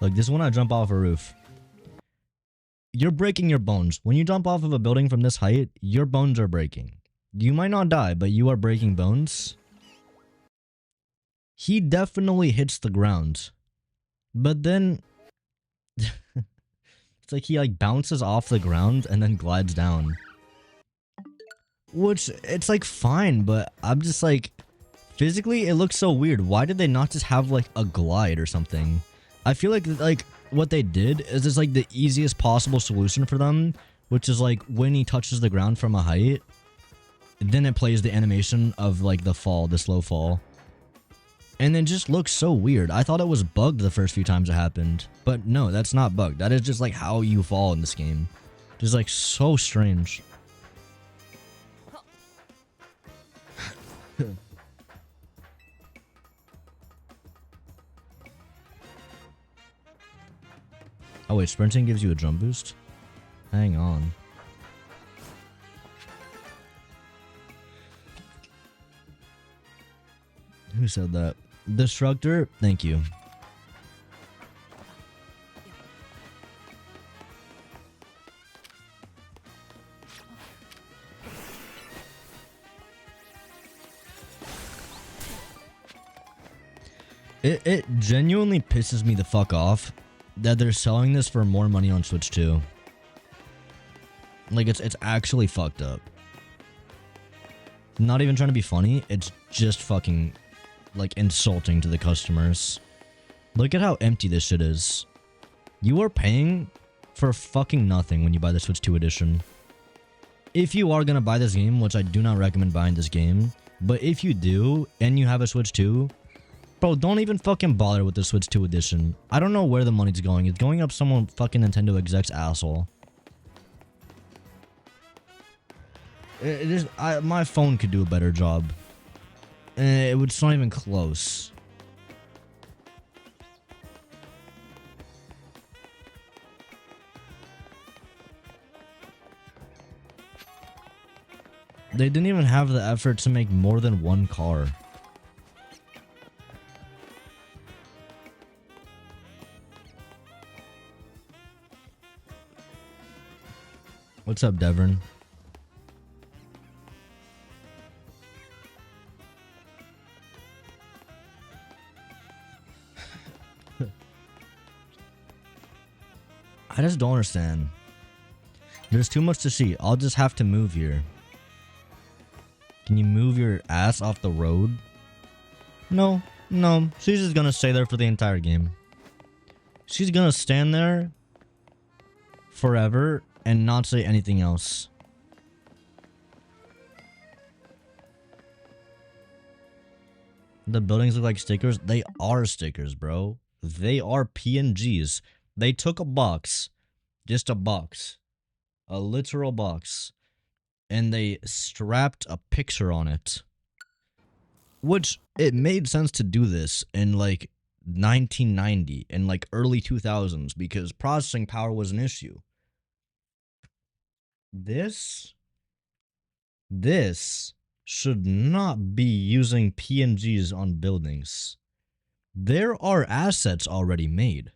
Like, this is when I jump off a roof. You're breaking your bones. When you jump off of a building from this height, your bones are breaking. You might not die, but you are breaking bones. He definitely hits the ground. But then... it's like he like bounces off the ground and then glides down. Which, it's like fine, but I'm just like... physically, it looks so weird. Why did they not just have like a glide or something? I feel like what they did is just like the easiest possible solution for them, which is like when he touches the ground from a height, then it plays the animation of like the fall, the slow fall. And it just looks so weird. I thought it was bugged the first few times it happened. But no, that's not bugged. That is just like how you fall in this game. Just like so strange. Oh wait, sprinting gives you a jump boost? Hang on. Who said that? Destructor? Thank you. It genuinely pisses me the fuck off that they're selling this for more money on Switch 2. Like, it's actually fucked up. Not even trying to be funny, it's just fucking, like, insulting to the customers. Look at how empty this shit is. You are paying for fucking nothing when you buy the Switch 2 edition. If you are gonna buy this game, which I do not recommend buying this game, but if you do, and you have a Switch 2, bro, don't even fucking bother with the Switch 2 edition. I don't know where the money's going. It's going up someone fucking Nintendo exec's asshole. It is. My phone could do a better job. It's not even close. They didn't even have the effort to make more than one car. What's up, Devon? I just don't understand. There's too much to see. I'll just have to move here. Can you move your ass off the road? No, no. She's just gonna stay there for the entire game. She's gonna stand there forever and not say anything else. The buildings look like stickers. They are stickers, bro. They are PNGs. They took a box, just a box, a literal box, and they strapped a picture on it. Which, it made sense to do this in like 1990 and like early 2000s because processing power was an issue. This should not be using PNGs on buildings. There are assets already made.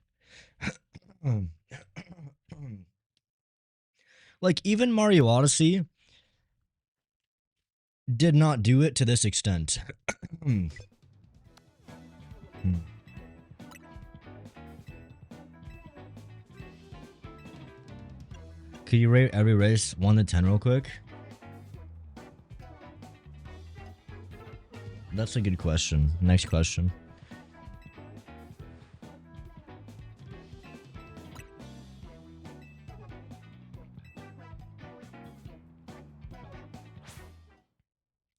Like, even Mario Odyssey did not do it to this extent. Could you rate every race 1 to 10 real quick? That's a good question. Next question.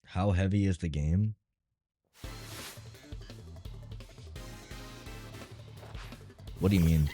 How heavy is the game? What do you mean?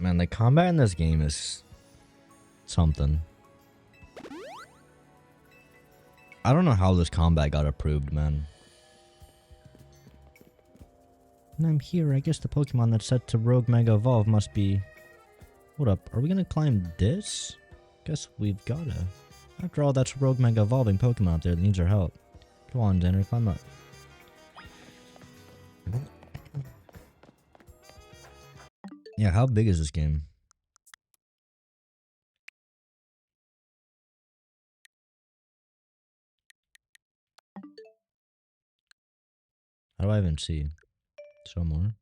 Man, the combat in this game is something. I don't know how this combat got approved, man. And I'm here. I guess the Pokemon that's set to Rogue Mega Evolve must be... Hold up. Are we gonna climb this? Guess we've gotta. After all, that's Rogue Mega Evolving Pokemon up there that needs our help. Go on, Dinner. Climb up. Yeah, how big is this game? How do I even see? Show more.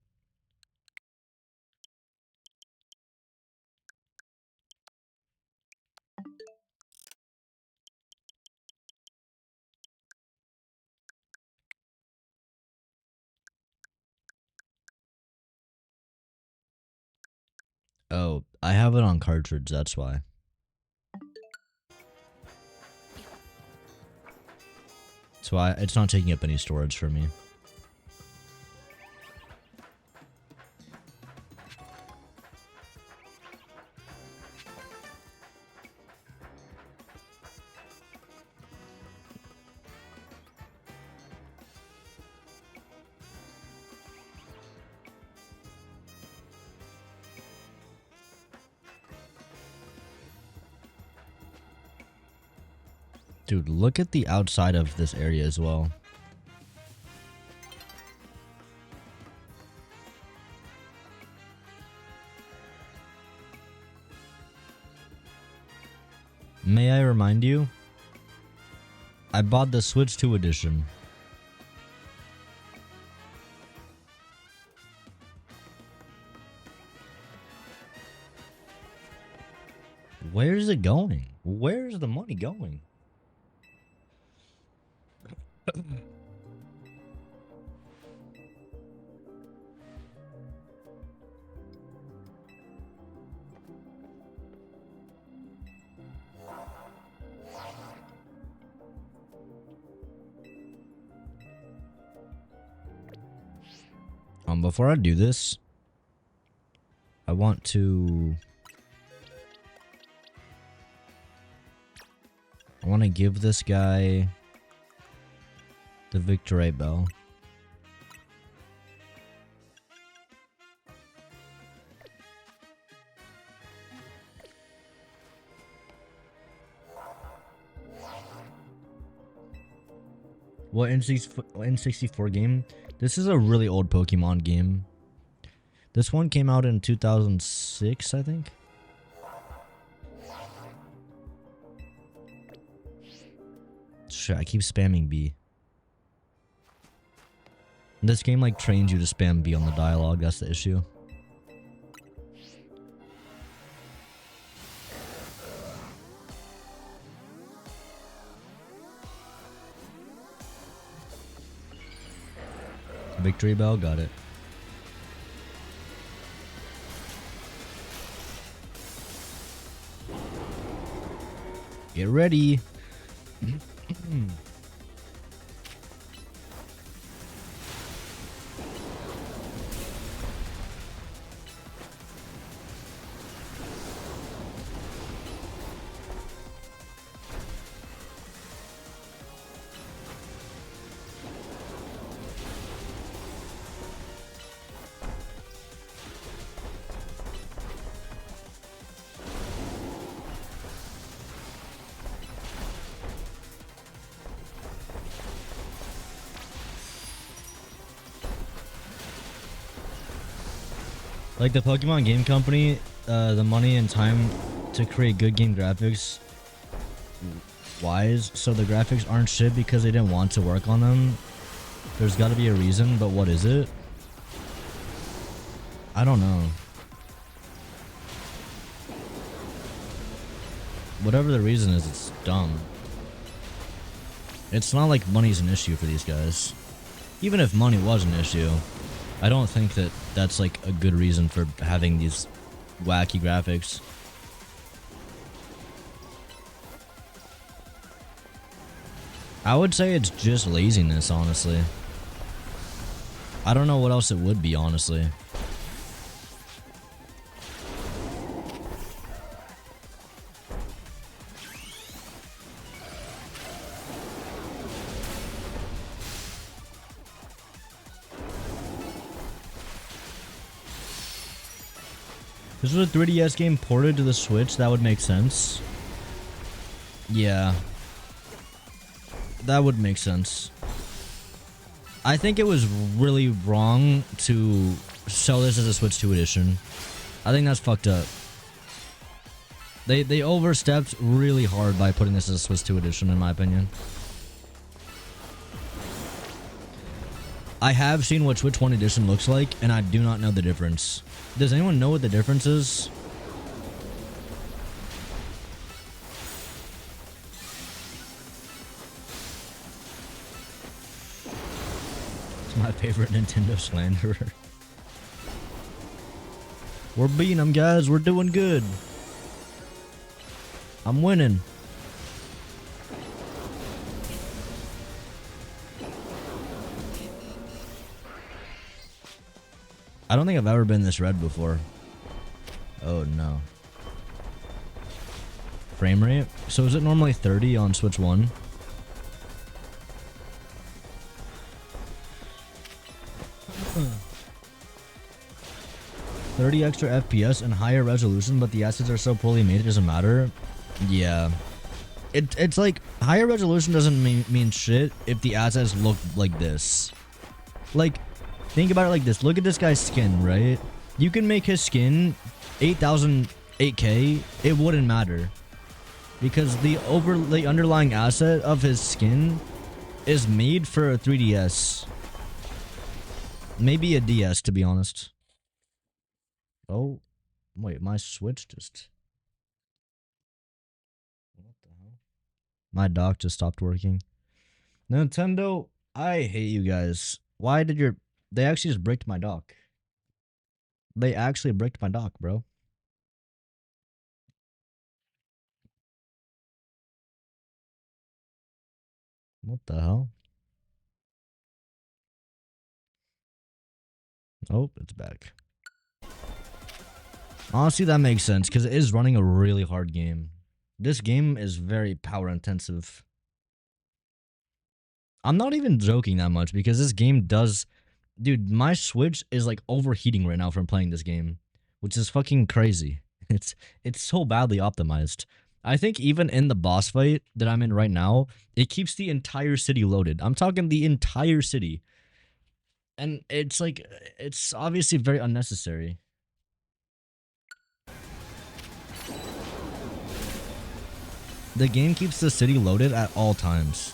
Oh, I have it on cartridge, that's why. So it's not taking up any storage for me. Dude, look at the outside of this area as well. May I remind you? I bought the Switch 2 edition. Where's it going? Where's the money going? Before I do this, I want to give this guy the Victory Bell. What N64 game? This is a really old Pokemon game. This one came out in 2006, I think. Shit, I keep spamming B. This game like trains you to spam B on the dialogue, that's the issue. Victory Bell, got it. Get ready. Like the Pokemon game company, the money and time to create good game graphics wise, so the graphics aren't shit because they didn't want to work on them. There's got to be a reason, but what is it? I don't know. Whatever the reason is, it's dumb. It's not like money's an issue for these guys. Even if money was an issue, I don't think that that's like a good reason for having these wacky graphics. I would say it's just laziness, honestly. I don't know what else it would be, honestly. This was a 3DS game ported to the Switch, that would make sense. Yeah. That would make sense. I think it was really wrong to sell this as a Switch 2 edition. I think that's fucked up. They overstepped really hard by putting this as a Switch 2 edition, in my opinion. I have seen what Switch 1 edition looks like, and I do not know the difference. Does anyone know what the difference is? It's my favorite Nintendo slanderer. We're beating them, guys. We're doing good. I'm winning. I don't think I've ever been this red before. Oh no. Frame rate? So is it normally 30 on Switch 1? $30 extra FPS and higher resolution, but the assets are so poorly made it doesn't matter. Yeah. It's like higher resolution doesn't mean shit if the assets look like this. Like, think about it like this. Look at this guy's skin, right? You can make his skin 8,000 8K. It wouldn't matter because the underlying asset of his skin is made for a 3DS. Maybe a DS, to be honest. Oh, wait, my Switch just... What the hell? My dock just stopped working. Nintendo, I hate you guys. Why did your... They actually just bricked my dock. They actually bricked my dock, bro. What the hell? Oh, it's back. Honestly, that makes sense because it is running a really hard game. This game is very power intensive. I'm not even joking that much because this game does... Dude, my Switch is like overheating right now from playing this game, which is fucking crazy. It's so badly optimized. I think even in the boss fight that I'm in right now, it keeps the entire city loaded. I'm talking the entire city. And it's like, it's obviously very unnecessary. The game keeps the city loaded at all times.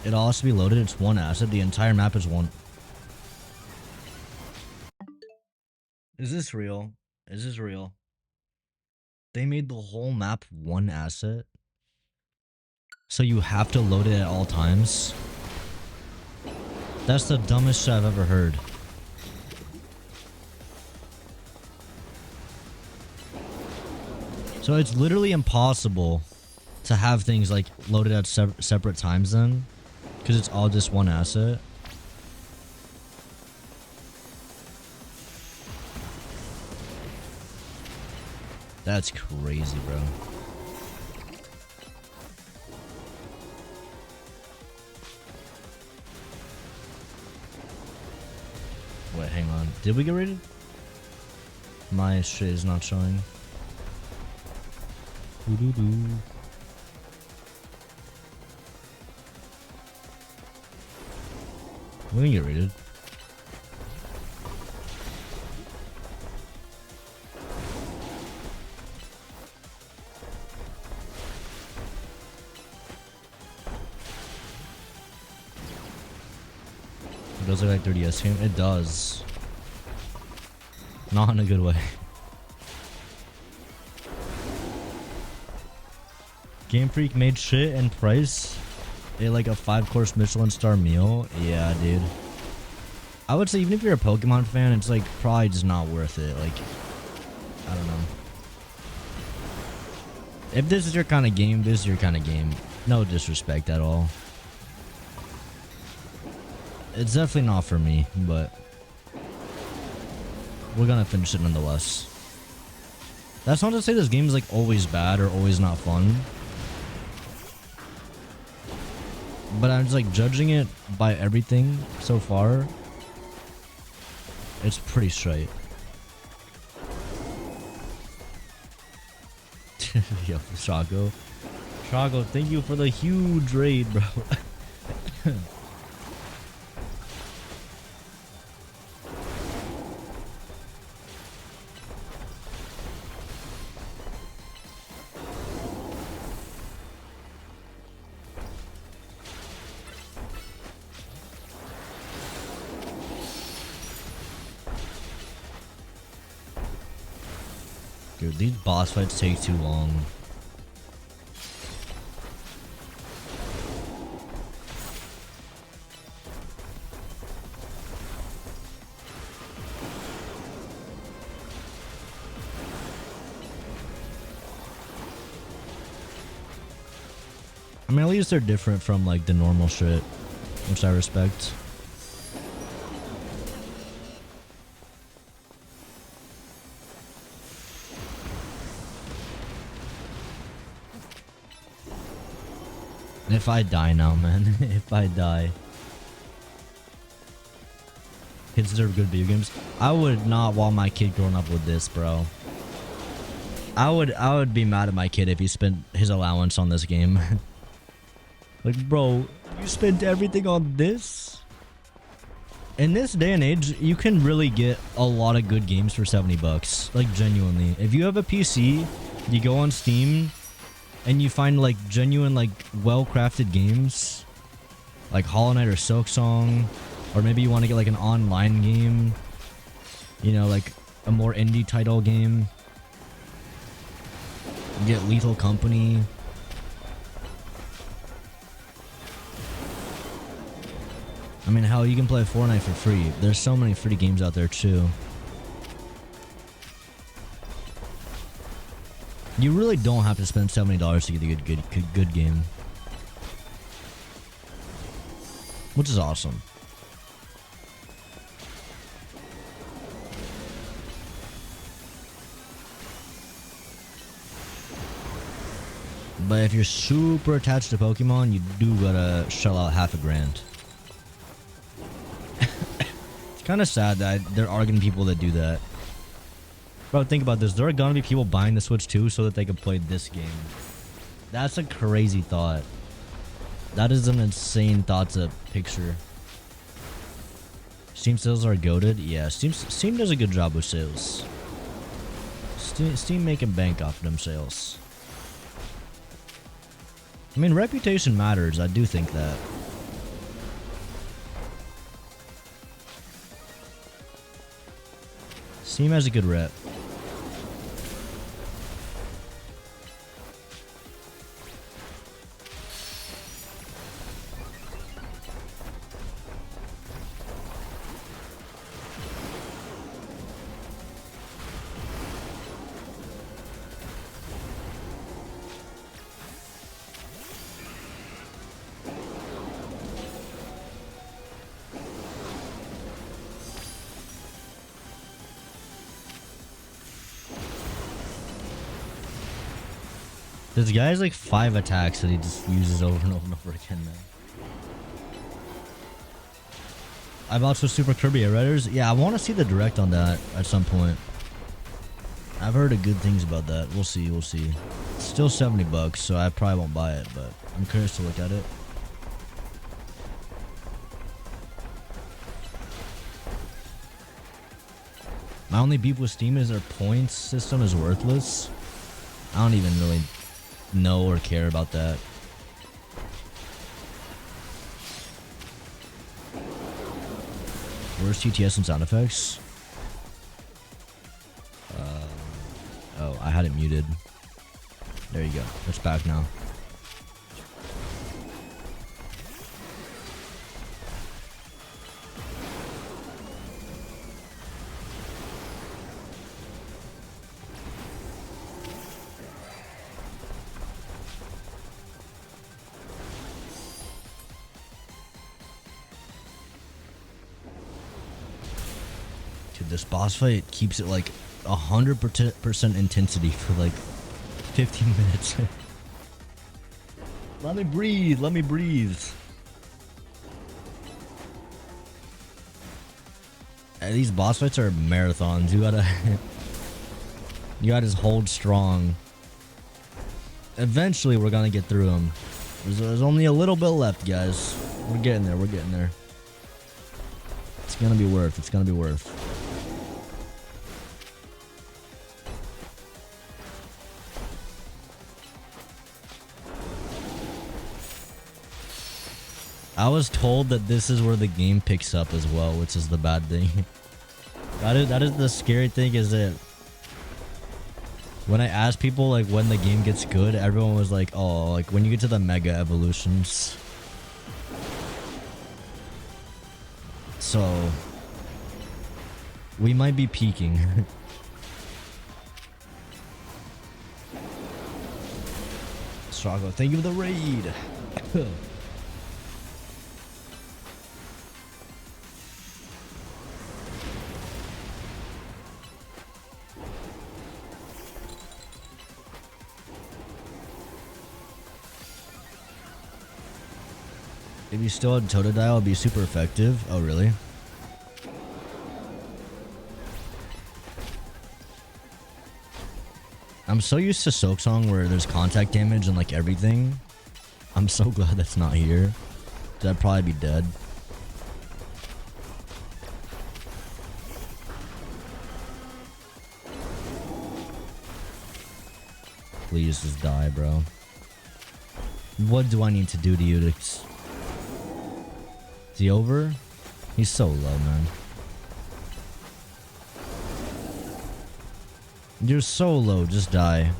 It all has to be loaded. It's one asset. The entire map is one. Is this real? Is this real? They made the whole map one asset? So you have to load it at all times? That's the dumbest shit I've ever heard. So it's literally impossible to have things like loaded at separate times then? Because it's all just one asset? That's crazy, bro. Wait, hang on. Did we get rated? My shit is not showing. Doo-doo-doo. We didn't get rated. It does look like 3DS game. It does. Not in a good way. Game Freak made shit and price it like a 5-course Michelin star meal. Yeah, dude. I would say even if you're a Pokemon fan, it's like probably just not worth it. Like, I don't know. If this is your kind of game, this is your kind of game. No disrespect at all. It's definitely not for me, but we're gonna finish it nonetheless. That's not to say this game is like always bad or always not fun. But I'm just like judging it by everything so far. It's pretty straight. Yo, Shago. Shago, thank you for the huge raid, bro. Dude, these boss fights take too long. I mean, at least they're different from like the normal shit, which I respect. If I die now, man. If I die. Kids deserve good video games. I would not want my kid growing up with this, bro. I would be mad at my kid if he spent his allowance on this game. Like, bro, you spent everything on this? In this day and age, you can really get a lot of good games for 70 bucks. Like, genuinely. If you have a PC, you go on Steam, and you find, like, genuine, like, well-crafted games. Like Hollow Knight or Silksong. Or maybe you want to get, like, an online game. You know, like, a more indie title game. You get Lethal Company. I mean, hell, you can play Fortnite for free. There's so many free games out there, too. You really don't have to spend $70 to get a good game. Which is awesome. But if you're super attached to Pokemon, you do gotta shell out half a grand. It's kind of sad that there are gonna be people that do that. Bro, think about this. There are gonna be people buying the Switch 2 so that they can play this game. That's a crazy thought. That is an insane thought to picture. Steam sales are goated. Yeah, Steam does a good job with sales. Steam making bank off of them sales. I mean, reputation matters. I do think that. Steam has a good rep. This guy has like 5 attacks that he just uses over and over and over again, man. I bought some Super Kirby Redders. Yeah, I want to see the direct on that at some point. I've heard good things about that. We'll see, we'll see. It's still 70 bucks, so I probably won't buy it, but I'm curious to look at it. My only beef with Steam is their points system is worthless. I don't even really know or care about that. Where's TTS and sound effects? Oh, I had it muted. There you go. It's back now. This boss fight keeps it like 100% intensity for like 15 minutes. Let me breathe. Let me breathe. And these boss fights are marathons. You gotta just hold strong. Eventually, we're gonna get through them. There's only a little bit left, guys. We're getting there. We're getting there. It's gonna be worth. It's gonna be worth. I was told that this is where the game picks up as well, which is the bad thing. That is the scary thing, is that when I asked people like when the game gets good, everyone was like, oh, like when you get to the mega evolutions. So we might be peaking. Strago, thank you for the raid. If you still had Totodile, it'd be super effective. Oh, really? I'm so used to Soak Song where there's contact damage and like everything. I'm so glad that's not here. I'd probably be dead. Please just die, bro. What do I need to do to you to... Is he over? He's so low, man. You're so low, just die.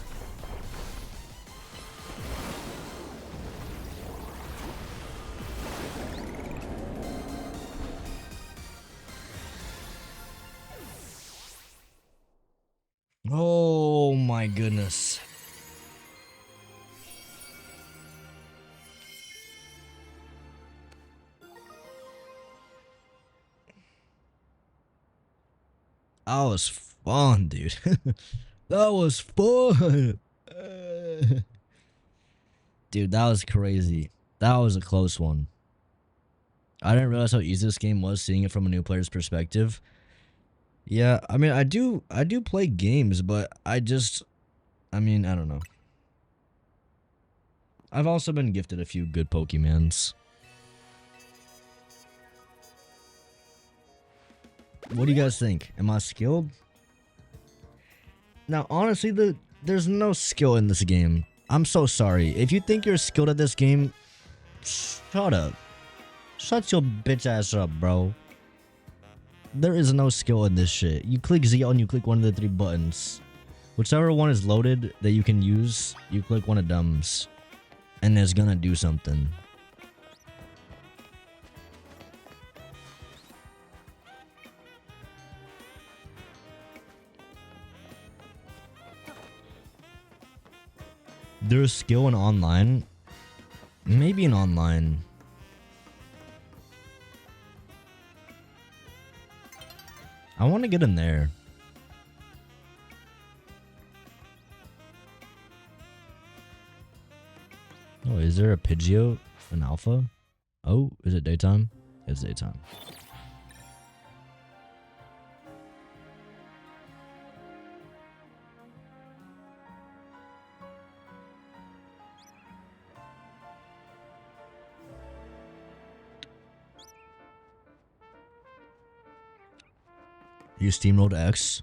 Oh my goodness. That was fun, dude. That was fun. Dude, that was crazy. That was a close one. I didn't realize how easy this game was, seeing it from a new player's perspective. Yeah, I mean, I do play games, but I mean, I don't know. I've also been gifted a few good Pokemons. What do you guys think? Am I skilled? Now, honestly, there's no skill in this game. I'm so sorry. If you think you're skilled at this game, shut up. Shut your bitch ass up, bro. There is no skill in this shit. You click Z and you click one of the 3 buttons. Whichever one is loaded that you can use, you click one of them. And it's gonna do something. There's skill in online. Maybe in online. I want to get in there. Oh, is there a Pidgeot in alpha? Oh, is it daytime? It's daytime. You steamrolled X.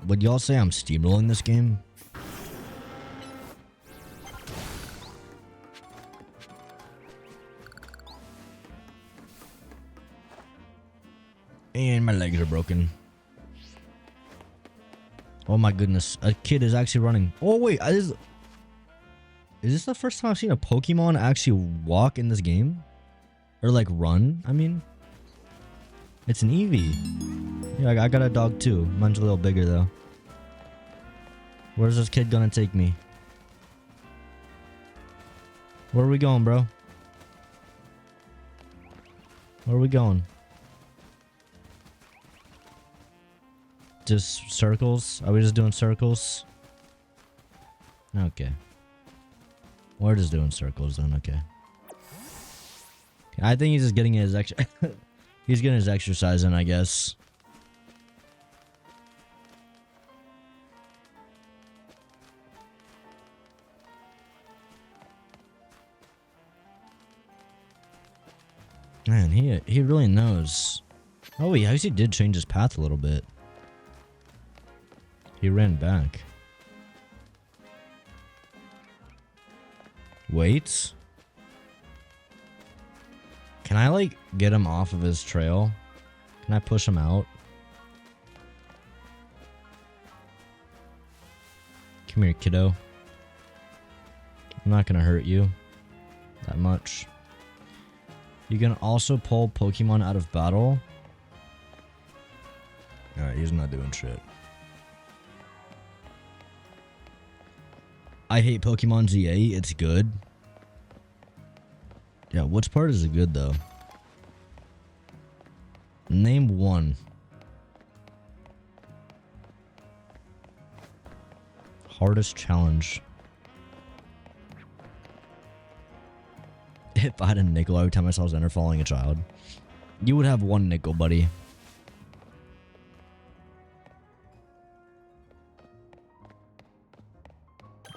Would y'all say I'm steamrolling this game? And my legs are broken. Oh my goodness. A kid is actually running. Oh wait, is this the first time I've seen a Pokemon actually walk in this game? Or like run, I mean? It's an Eevee. Yeah, I got a dog too. Mine's a little bigger though. Where's this kid gonna take me? Where are we going, bro? Where are we going? Just circles? Are we just doing circles? Okay. We're just doing circles then, okay. I think he's just getting his he's getting his exercise in, I guess. Man, he really knows. Oh, he actually did change his path a little bit. He ran back. Wait. Can I like get him off of his trail? Can I push him out? Come here, kiddo. I'm not gonna hurt you that much. You can also pull Pokemon out of battle. Alright, he's not doing shit. I hate Pokemon ZA. It's good. Yeah, which part is it good though? Name one. Hardest challenge. If I had a nickel every time I saw Xander following a child, you would have one nickel, buddy.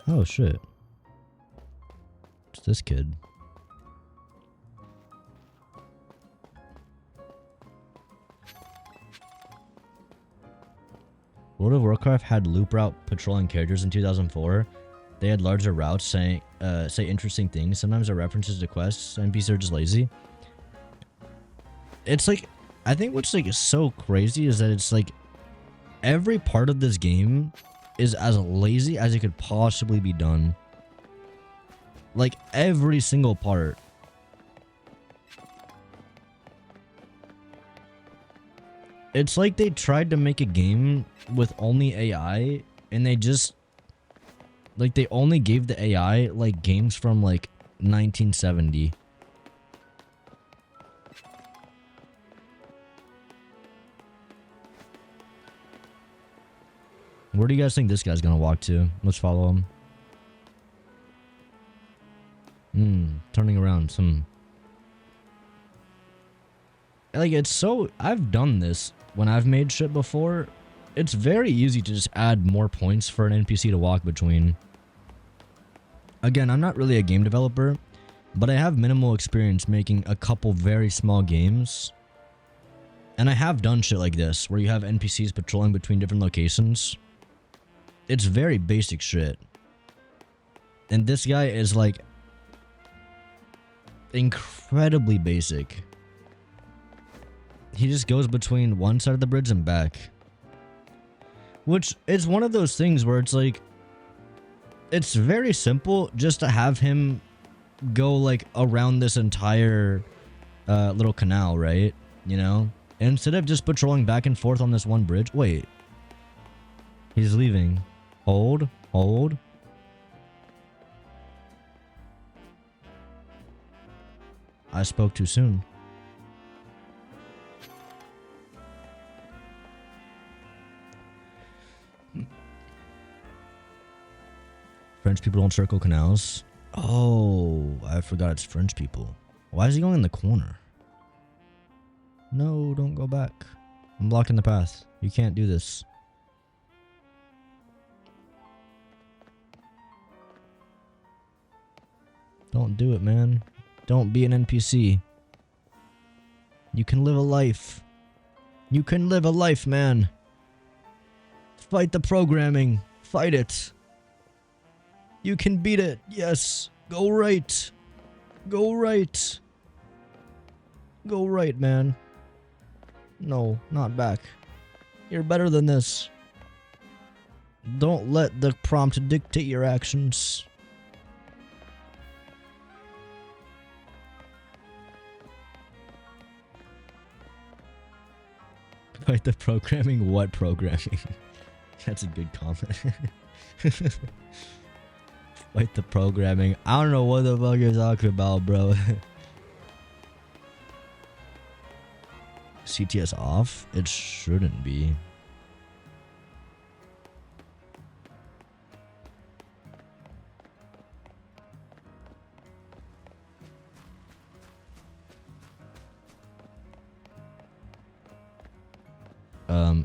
Oh shit. It's this kid. World of Warcraft had loop route patrolling characters in 2004. They had larger routes say interesting things. Sometimes there are references to quests. NPCs are just lazy. It's like, I think what's like so crazy is that it's like every part of this game is as lazy as it could possibly be done. Like every single part. It's like they tried to make a game with only AI and they just like they only gave the AI like games from like 1970. Where do you guys think this guy's gonna walk to? Let's follow him. Turning around some. Like, it's so. I've done this when I've made shit before. It's very easy to just add more points for an NPC to walk between. Again, I'm not really a game developer, but I have minimal experience making a couple very small games. And I have done shit like this, where you have NPCs patrolling between different locations. It's very basic shit. And this guy is like incredibly basic. He just goes between one side of the bridge and back. Which is one of those things where it's like, it's very simple just to have him go like around this entire little canal, right? You know? Instead of just patrolling back and forth on this one bridge. Wait. He's leaving. Hold. Hold. I spoke too soon. French people don't circle canals. Oh, I forgot it's French people. Why is he going in the corner? No, don't go back. I'm blocking the path. You can't do this. Don't do it, man. Don't be an NPC. You can live a life. You can live a life, man. Fight the programming. Fight it. You can beat it. Yes. Go right. Go right. Go right, man. No, not back. You're better than this. Don't let the prompt dictate your actions. Fight the programming? What programming? That's a good comment. Fight the programming. I don't know what the fuck you're talking about, bro. CTS off? It shouldn't be.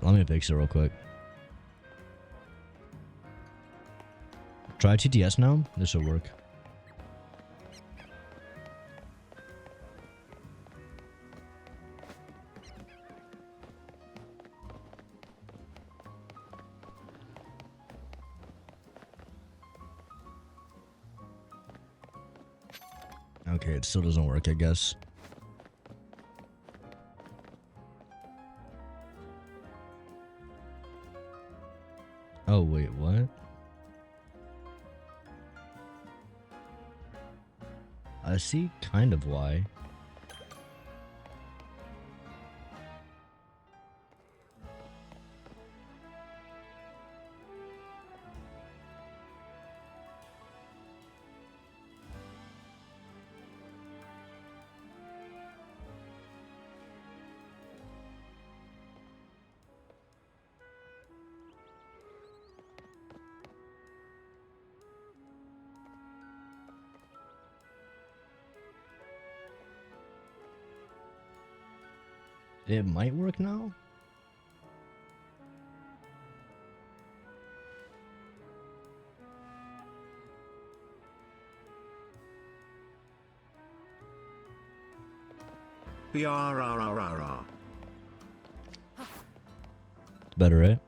Let me fix it real quick. Try TTS now. This will work. Okay, it still doesn't work, I guess. Oh, wait, what? I see kind of why. It might work now. BRRRRR. Better, right?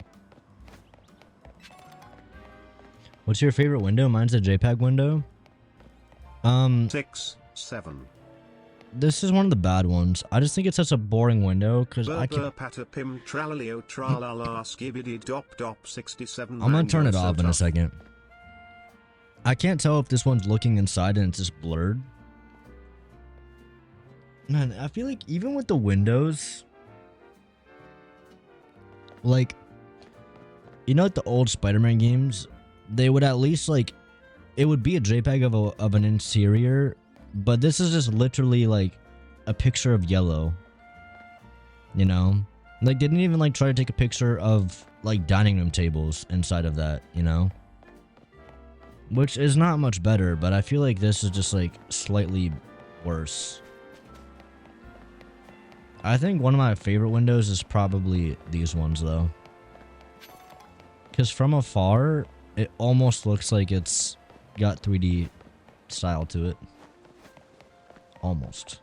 What's your favorite window? Mine's a JPEG window. 6, 7. This is one of the bad ones. I just think it's such a boring window because I can. Patapim tralalio tralala skibidi dop dop 67. I'm gonna turn it off in a second. I can't tell if this one's looking inside and it's just blurred. Man, I feel like even with the windows, like, you know, like the old Spider-Man games, they would at least like, it would be a JPEG of an interior, but this is just literally like a picture of yellow. You know, like they didn't even like try to take a picture of like dining room tables inside of that. You know, which is not much better, but I feel like this is just like slightly worse. I think one of my favorite windows is probably these ones though. Because from afar, it almost looks like it's got 3D style to it. Almost.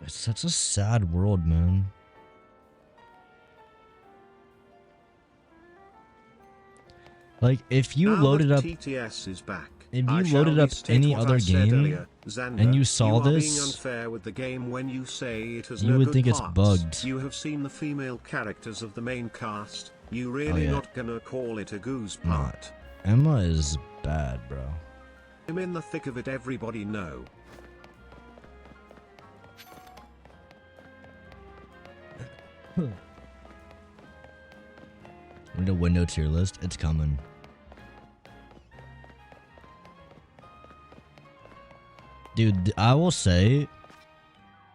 It's such a sad world, man. Like, if you loaded up, TTS is back. if you loaded up any other game earlier, Xander, and you saw you are this, being unfair with the game when you say it has you no would good think it's parts. bugged. You have seen the female characters of the main cast. You really not gonna call it a goose part? Emma is bad, bro. I'm in the thick of it. Everybody know. Read a window tier list. It's coming. Dude, I will say,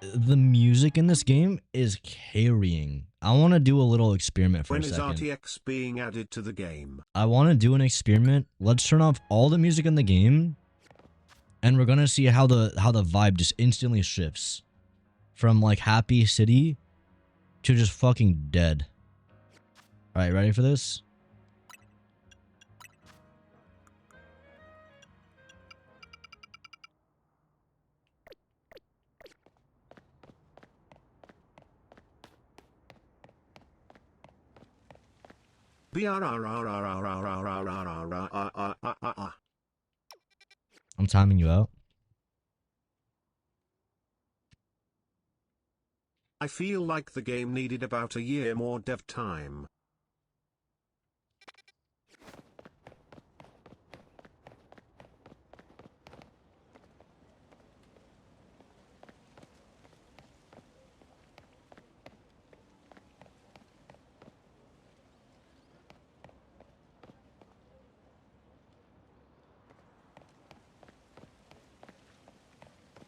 the music in this game is carrying. I want to do a little experiment for a second. When is RTX being added to the game? I want to do an experiment. Let's turn off all the music in the game, and we're gonna see how the vibe just instantly shifts from like happy city to just fucking dead. All right, ready for this? I'm timing you out. I feel like the game needed about a year more dev time.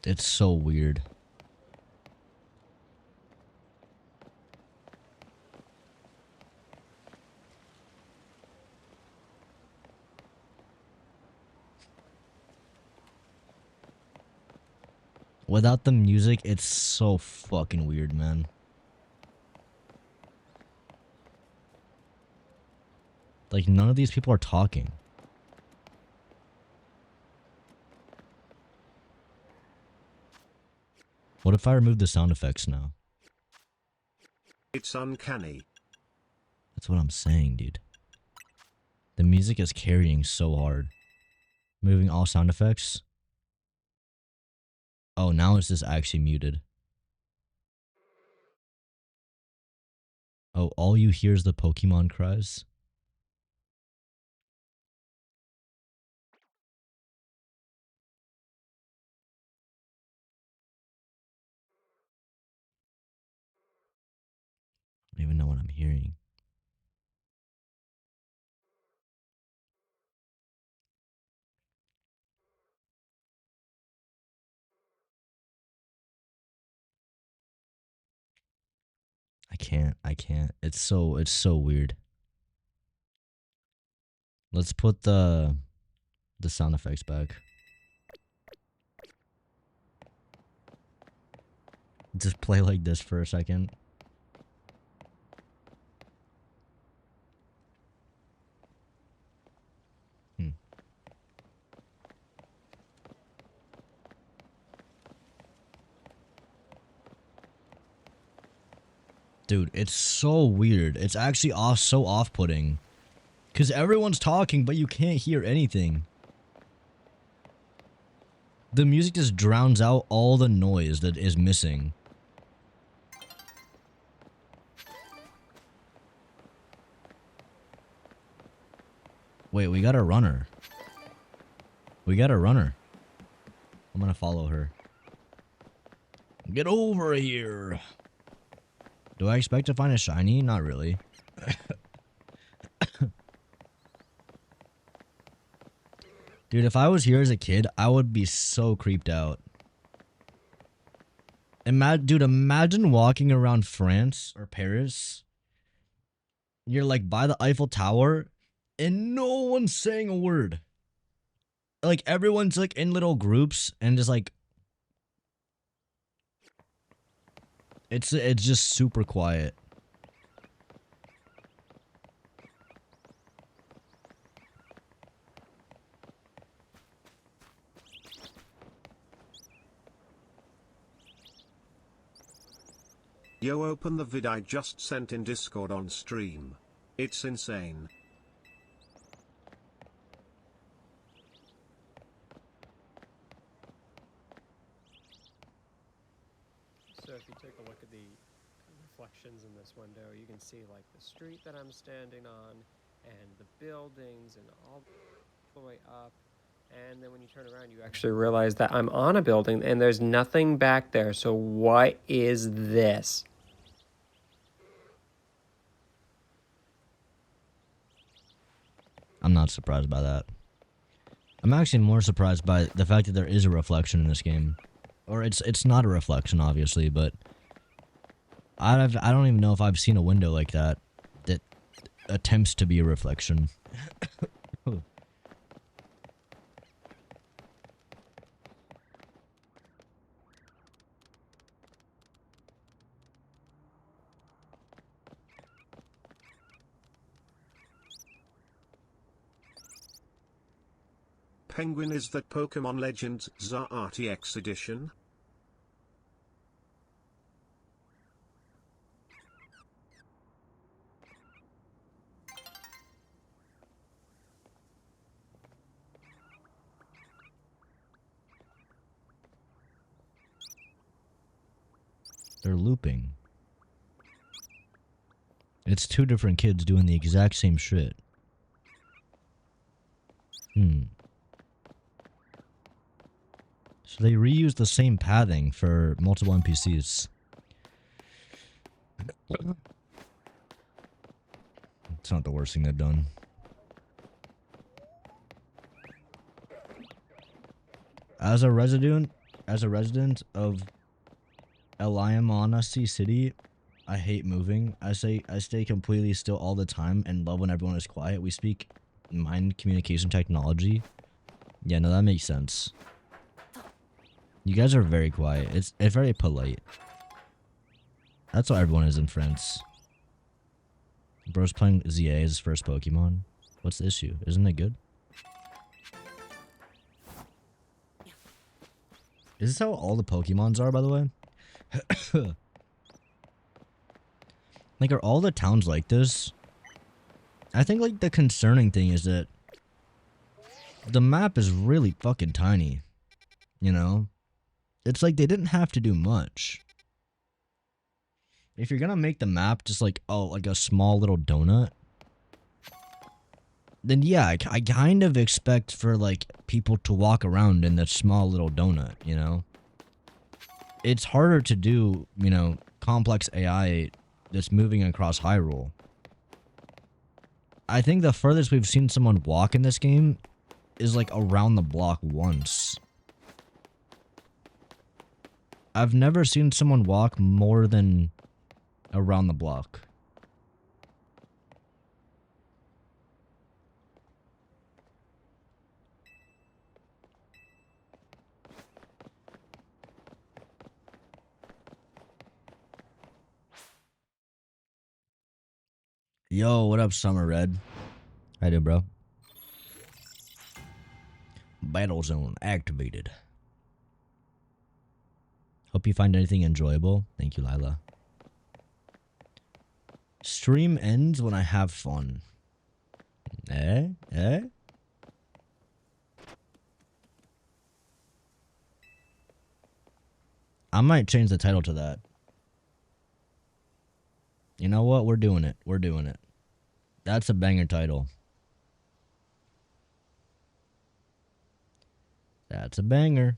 It's so weird. Without the music, it's so fucking weird, man. Like, none of these people are talking. What if I remove the sound effects now? It's uncanny. That's what I'm saying, dude. The music is carrying so hard. Moving all sound effects. Oh, now it's just actually muted. Oh, all you hear is the Pokemon cries. I don't even know what I'm hearing. can't. It's so weird. Let's put the sound effects back. Just play like this for a second. Dude, it's so weird. It's actually so off-putting. Because everyone's talking, but you can't hear anything. The music just drowns out all the noise that is missing. Wait, we got a runner. We got a runner. I'm gonna follow her. Get over here. Do I expect to find a shiny? Not really. Dude, if I was here as a kid, I would be so creeped out. Dude, imagine walking around France or Paris. You're like by the Eiffel Tower and no one's saying a word. Like everyone's like in little groups and just like it's just super quiet. Yo, open the vid I just sent in Discord on stream. It's insane. So if you take a look at the reflections in this window, you can see like the street that I'm standing on and the buildings and all the way up. And then when you turn around, you actually realize that I'm on a building and there's nothing back there. So what is this? I'm not surprised by that. I'm actually more surprised by the fact that there is a reflection in this game. Or it's not a reflection, obviously, but I don't even know if I've seen a window like that that attempts to be a reflection. Penguin, is that Pokemon Legends ZA RTX edition? They're looping. It's two different kids doing the exact same shit. So they reuse the same pathing for multiple NPCs. It's not the worst thing they've done. As a resident of Eliamonasi City, I hate moving. I stay completely still all the time and love when everyone is quiet. We speak mind communication technology. Yeah, no, that makes sense. You guys are very quiet. It's very polite. That's what everyone is in France. Bro's playing ZA as his first Pokemon. What's the issue? Isn't it good? Is this how all the Pokemons are, by the way? Like, are all the towns like this? I think, like, the concerning thing is that the map is really fucking tiny. You know? It's like they didn't have to do much. If you're gonna make the map just like, oh, like a small little donut, then yeah, I kind of expect for like people to walk around in that small little donut, you know? It's harder to do, you know, complex AI that's moving across Hyrule. I think the furthest we've seen someone walk in this game is like around the block once. I've never seen someone walk more than around the block. Yo, what up, Summer Red? How you doing, bro? Battle zone activated. Hope you find anything enjoyable. Thank you, Lila. Stream ends when I have fun. Eh? I might change the title to that. You know what? We're doing it. We're doing it. That's a banger title. That's a banger.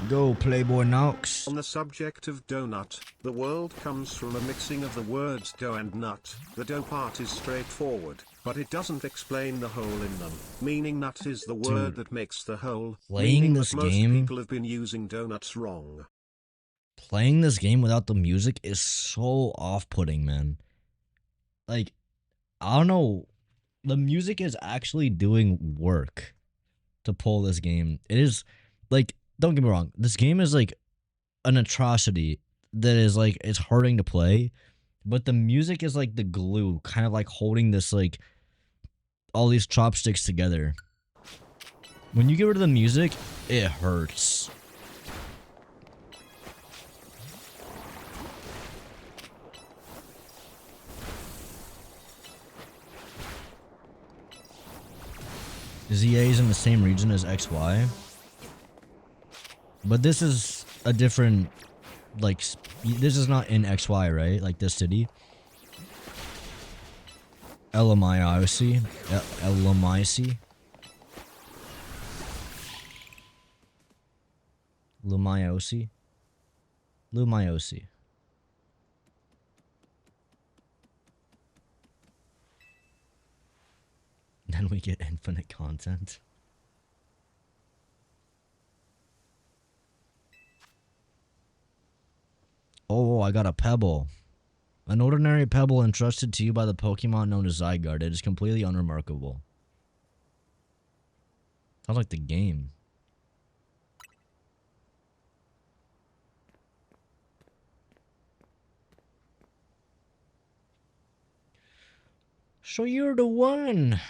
Go, Playboy Knox. On the subject of donut, the world comes from a mixing of the words dough and nut. The dough part is straightforward, but it doesn't explain the hole in them. Meaning nut is the word that makes the hole. Playing Meaning this that most game, people have been using donuts wrong. playing this game without the music is so off-putting, man. Like, I don't know. The music is actually doing work to pull this game. It is, like, don't get me wrong. This game is, like, an atrocity that is, like, it's hurting to play. But the music is, like, the glue, kind of, like, holding this, like, all these chopsticks together. When you get rid of the music, it hurts. ZA is in the same region as XY. But this is a different, like, this is not in XY, right? Like this city. Elamiaosi. Elamiaosi. Lumiosi. Lumiosi. Then we get infinite content. Oh, I got a pebble. An ordinary pebble entrusted to you by the Pokemon known as Zygarde. It is completely unremarkable. Sounds like the game. So you're the one.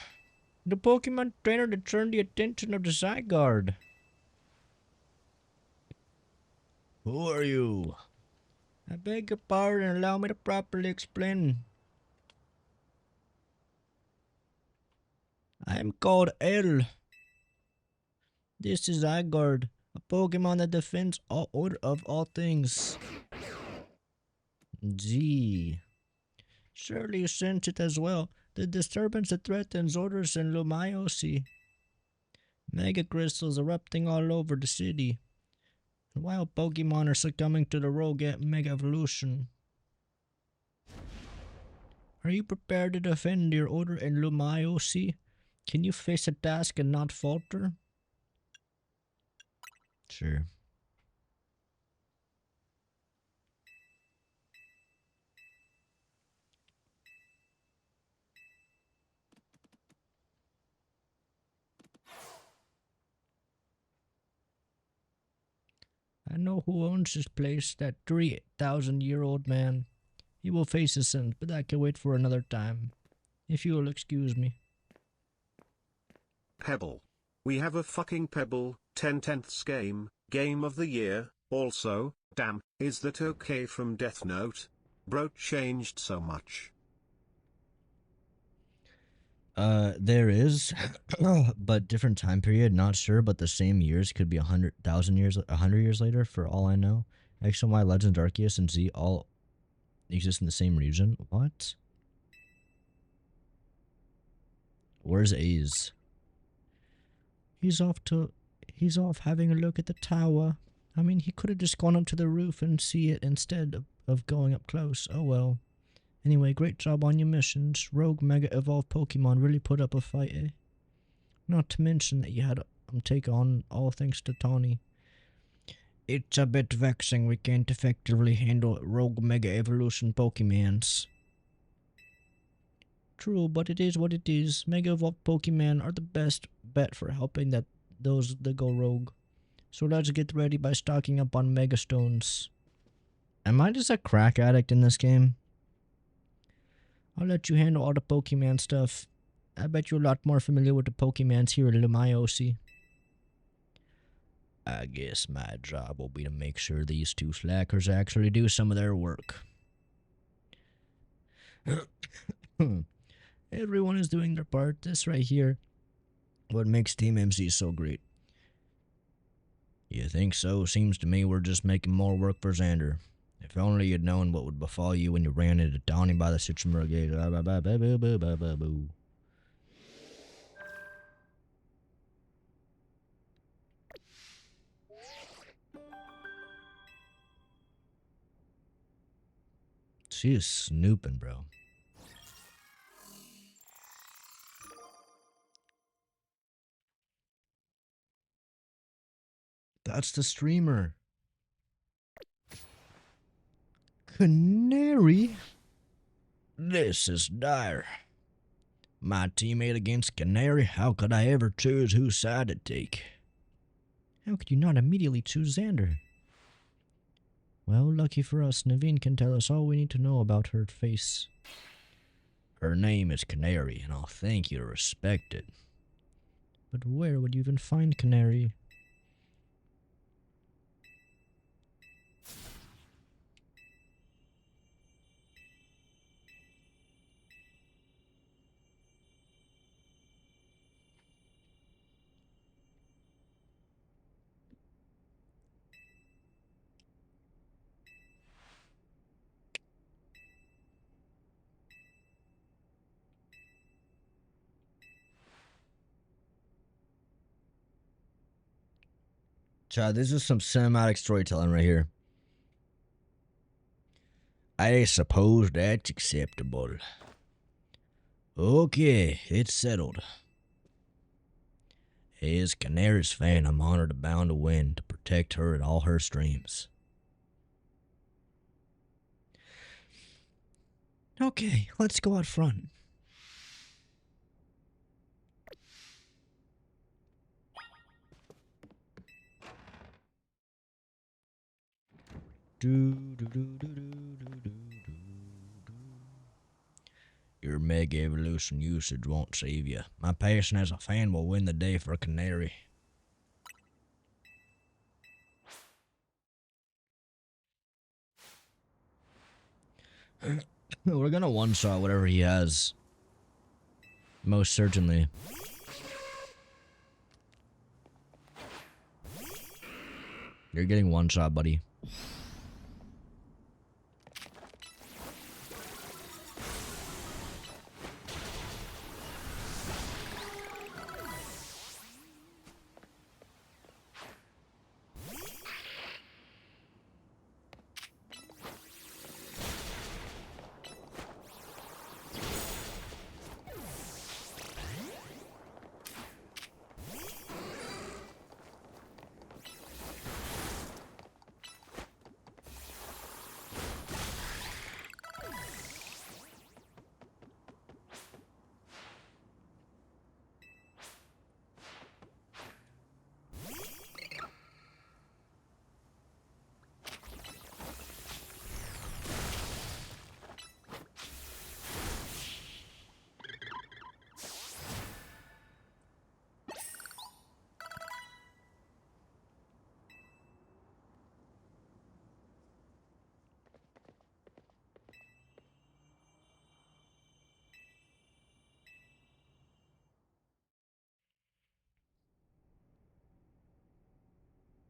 The Pokemon trainer that turned the attention of the Zygarde. Who are you? I beg your pardon, allow me to properly explain. I am called L. This is Zygarde, a Pokemon that defends all order of all things. G. Surely you sense it as well. The disturbance that threatens orders in Lumiosi. Mega crystals erupting all over the city. Wild Pokemon are succumbing to the rogue Mega Evolution. Are you prepared to defend your order in Lumiosi? Can you face a task and not falter? Sure. I know who owns this place, that 3,000-year-old man. He will face his sins, but that can wait for another time. If you will excuse me. Pebble. We have a fucking Pebble, 10/10ths game of the year. Also, damn, is that okay from Death Note? Bro changed so much. There is, but different time period. Not sure, but the same years could be 100,000 years, 100 years later, for all I know. XY, Legends, Arceus, and Z all exist in the same region. What? Where's A's? He's off having a look at the tower. I mean, he could have just gone up to the roof and see it instead of going up close. Oh well. Anyway, great job on your missions. Rogue Mega Evolved Pokemon really put up a fight, eh? Not to mention that you had take on all thanks to Tawny. It's a bit vexing we can't effectively handle Rogue Mega Evolution Pokemons. True, but it is what it is. Mega Evolved Pokemon are the best bet for helping those that go rogue. So let's get ready by stocking up on Mega Stones. Am I just a crack addict in this game? I'll let you handle all the Pokemon stuff. I bet you're a lot more familiar with the Pokemons here at Limiosi. I guess my job will be to make sure these two slackers actually do some of their work. Everyone is doing their part. This right here, what makes Team MC so great. You think so? Seems to me we're just making more work for Xander. If only you'd known what would befall you when you ran into Donnie by the Citromura Gate. She is snooping, bro. That's the streamer. Canary? This is dire. My teammate against Canary? How could I ever choose whose side to take? How could you not immediately choose Xander? Well, lucky for us, Naveen can tell us all we need to know about her face. Her name is Canary, and I'll thank you to respect it. But where would you even find Canary? Chad, this is some cinematic storytelling right here. I suppose that's acceptable. Okay, it's settled. As Canary's fan, I'm honored and bound to win to protect her and all her streams. Okay, let's go out front. Your Mega Evolution usage won't save you. My passion as a fan will win the day for Canary. We're gonna one-shot whatever he has. Most certainly. You're getting one-shot, buddy.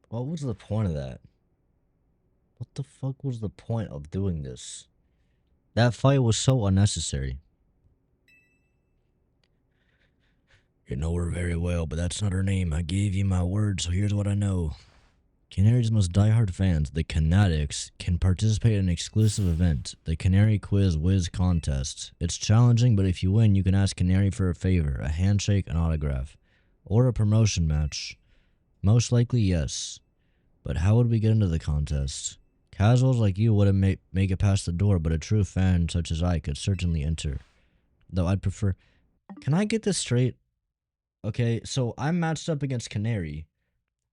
What was the point of that? What the fuck was the point of doing this? That fight was so unnecessary. You know her very well, but that's not her name. I gave you my word, so here's what I know. Canary's most diehard fans, the Canatics, can participate in an exclusive event, the Canary Quiz Whiz Contest. It's challenging, but if you win, you can ask Canary for a favor, a handshake, an autograph, or a promotion match. Most likely, yes. But how would we get into the contest? Casuals like you wouldn't make it past the door, but a true fan such as I could certainly enter. Though I'd prefer... Can I get this straight? Okay, so I'm matched up against Canary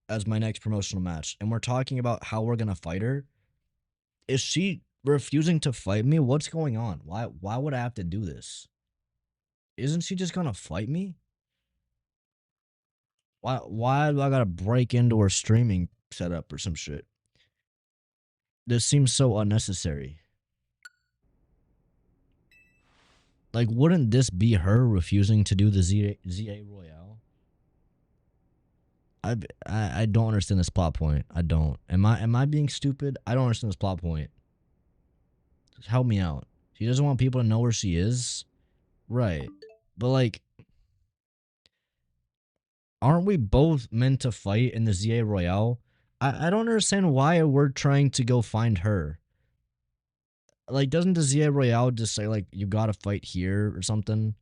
as my next promotional match, and we're talking about how we're gonna fight her. Is she refusing to fight me? What's going on? Why would I have to do this? Isn't she just gonna fight me? Why do I gotta break into her streaming setup or some shit? This seems so unnecessary. Like, wouldn't this be her refusing to do the ZA Royale? I don't understand this plot point. I don't. Am I being stupid? I don't understand this plot point. Just help me out. She doesn't want people to know where she is? Right. But like, aren't we both meant to fight in the ZA Royale? I don't understand why we're trying to go find her. Like, doesn't the ZA Royale just say, like, you gotta fight here or something?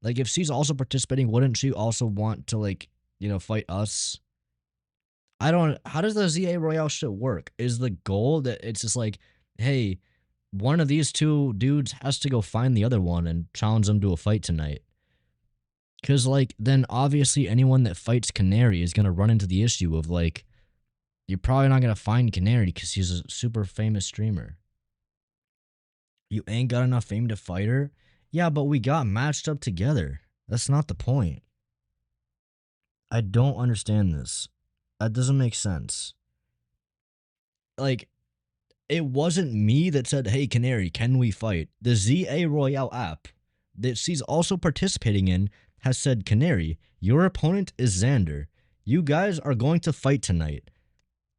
Like, if she's also participating, wouldn't she also want to, like, you know, fight us? I don't... How does the ZA Royale shit work? Is the goal that it's just like, hey, one of these two dudes has to go find the other one and challenge them to a fight tonight? Because, like, then obviously anyone that fights Canary is going to run into the issue of, like, you're probably not going to find Canary because he's a super famous streamer. You ain't got enough fame to fight her? Yeah, but we got matched up together. That's not the point. I don't understand this. That doesn't make sense. Like, it wasn't me that said, hey, Canary, can we fight? The ZA Royale app that she's also participating in has said, Canary, your opponent is Xander. You guys are going to fight tonight.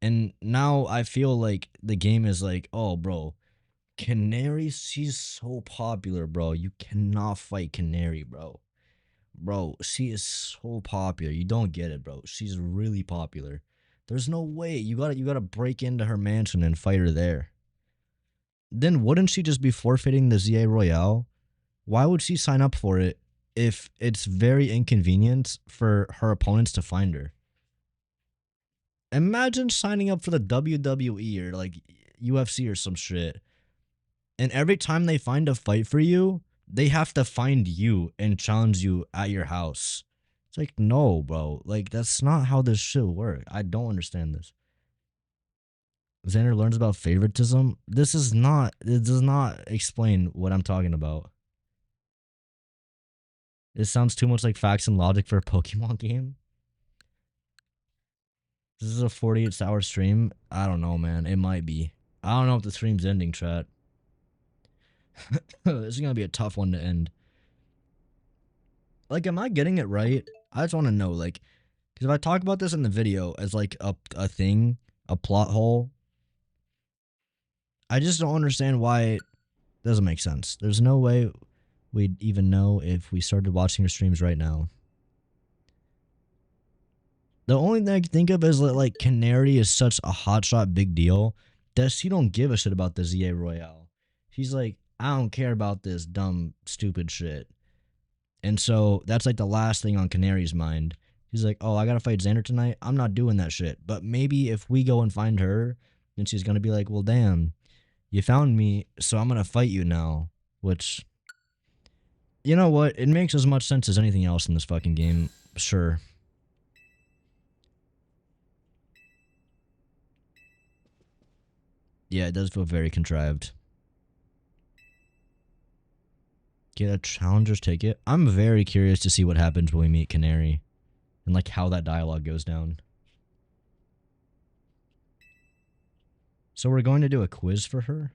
And now I feel like the game is like, oh, bro, Canary, she's so popular, bro. You cannot fight Canary, bro. Bro, she is so popular. You don't get it, bro. She's really popular. There's no way. You gotta break into her mansion and fight her there. Then wouldn't she just be forfeiting the ZA Royale? Why would she sign up for it if it's very inconvenient for her opponents to find her? Imagine signing up for the WWE or like UFC or some shit, and every time they find a fight for you, they have to find you and challenge you at your house. It's like, no, bro. Like, that's not how this shit works. I don't understand this. Xander learns about favoritism. It does not explain what I'm talking about. It sounds too much like facts and logic for a Pokemon game. This is a 48-hour stream. I don't know, man. It might be. I don't know if the stream's ending, chat. This is gonna be a tough one to end. Like, am I getting it right? I just want to know, like, because if I talk about this in the video as like a thing, a plot hole, I just don't understand why it doesn't make sense. There's no way we'd even know if we started watching her streams right now. The only thing I can think of is that, like, Canary is such a hotshot big deal that she don't give a shit about the ZA Royale. She's like, I don't care about this dumb, stupid shit. And so that's like the last thing on Canary's mind. She's like, oh, I gotta fight Xander tonight? I'm not doing that shit. But maybe if we go and find her, then she's gonna be like, well, damn, you found me, so I'm gonna fight you now. Which, you know what? It makes as much sense as anything else in this fucking game. Sure. Yeah, it does feel very contrived. Get a challenger's ticket. I'm very curious to see what happens when we meet Canary and like how that dialogue goes down. So we're going to do a quiz for her.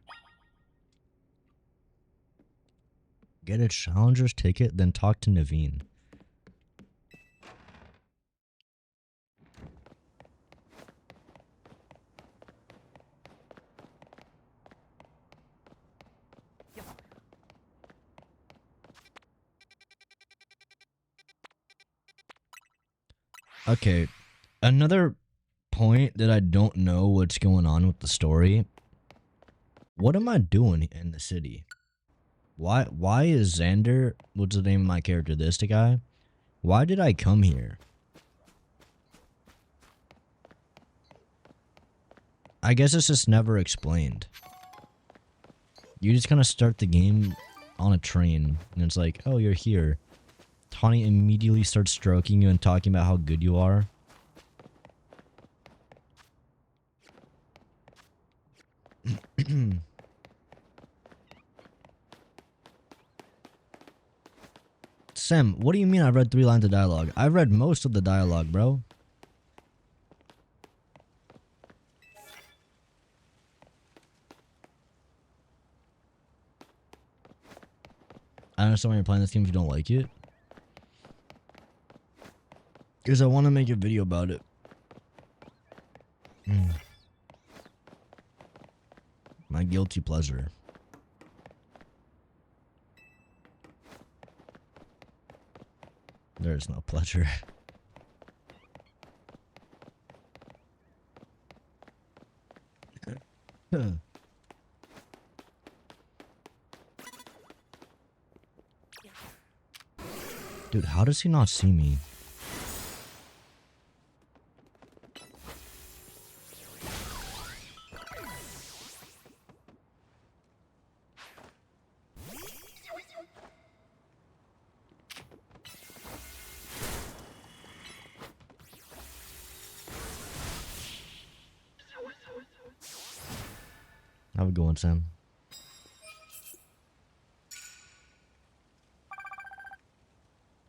Get a challenger's ticket, then talk to Naveen. Okay, another point that I don't know what's going on with the story. What am I doing in the city? Why is Xander, what's the name of my character, this the guy? Why did I come here? I guess it's just never explained. You just kind of start the game on a train, and it's like, oh, you're here. Tawny immediately starts stroking you and talking about how good you are. Sam, what do you mean I read 3 lines of dialogue? I read most of the dialogue, bro. I understand why you're playing this game if you don't like it. Because I want to make a video about it. My guilty pleasure. There is no pleasure. Dude, how does he not see me? Have a good one, Sam.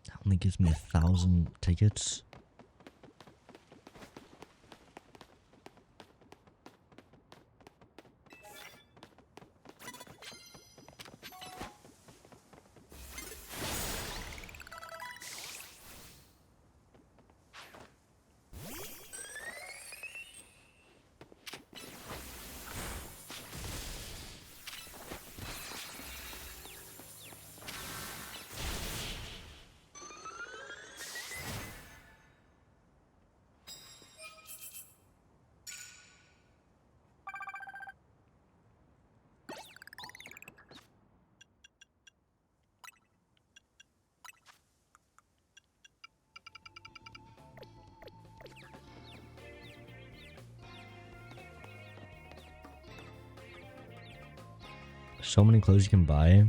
That only gives me 1,000 tickets. So many clothes you can buy,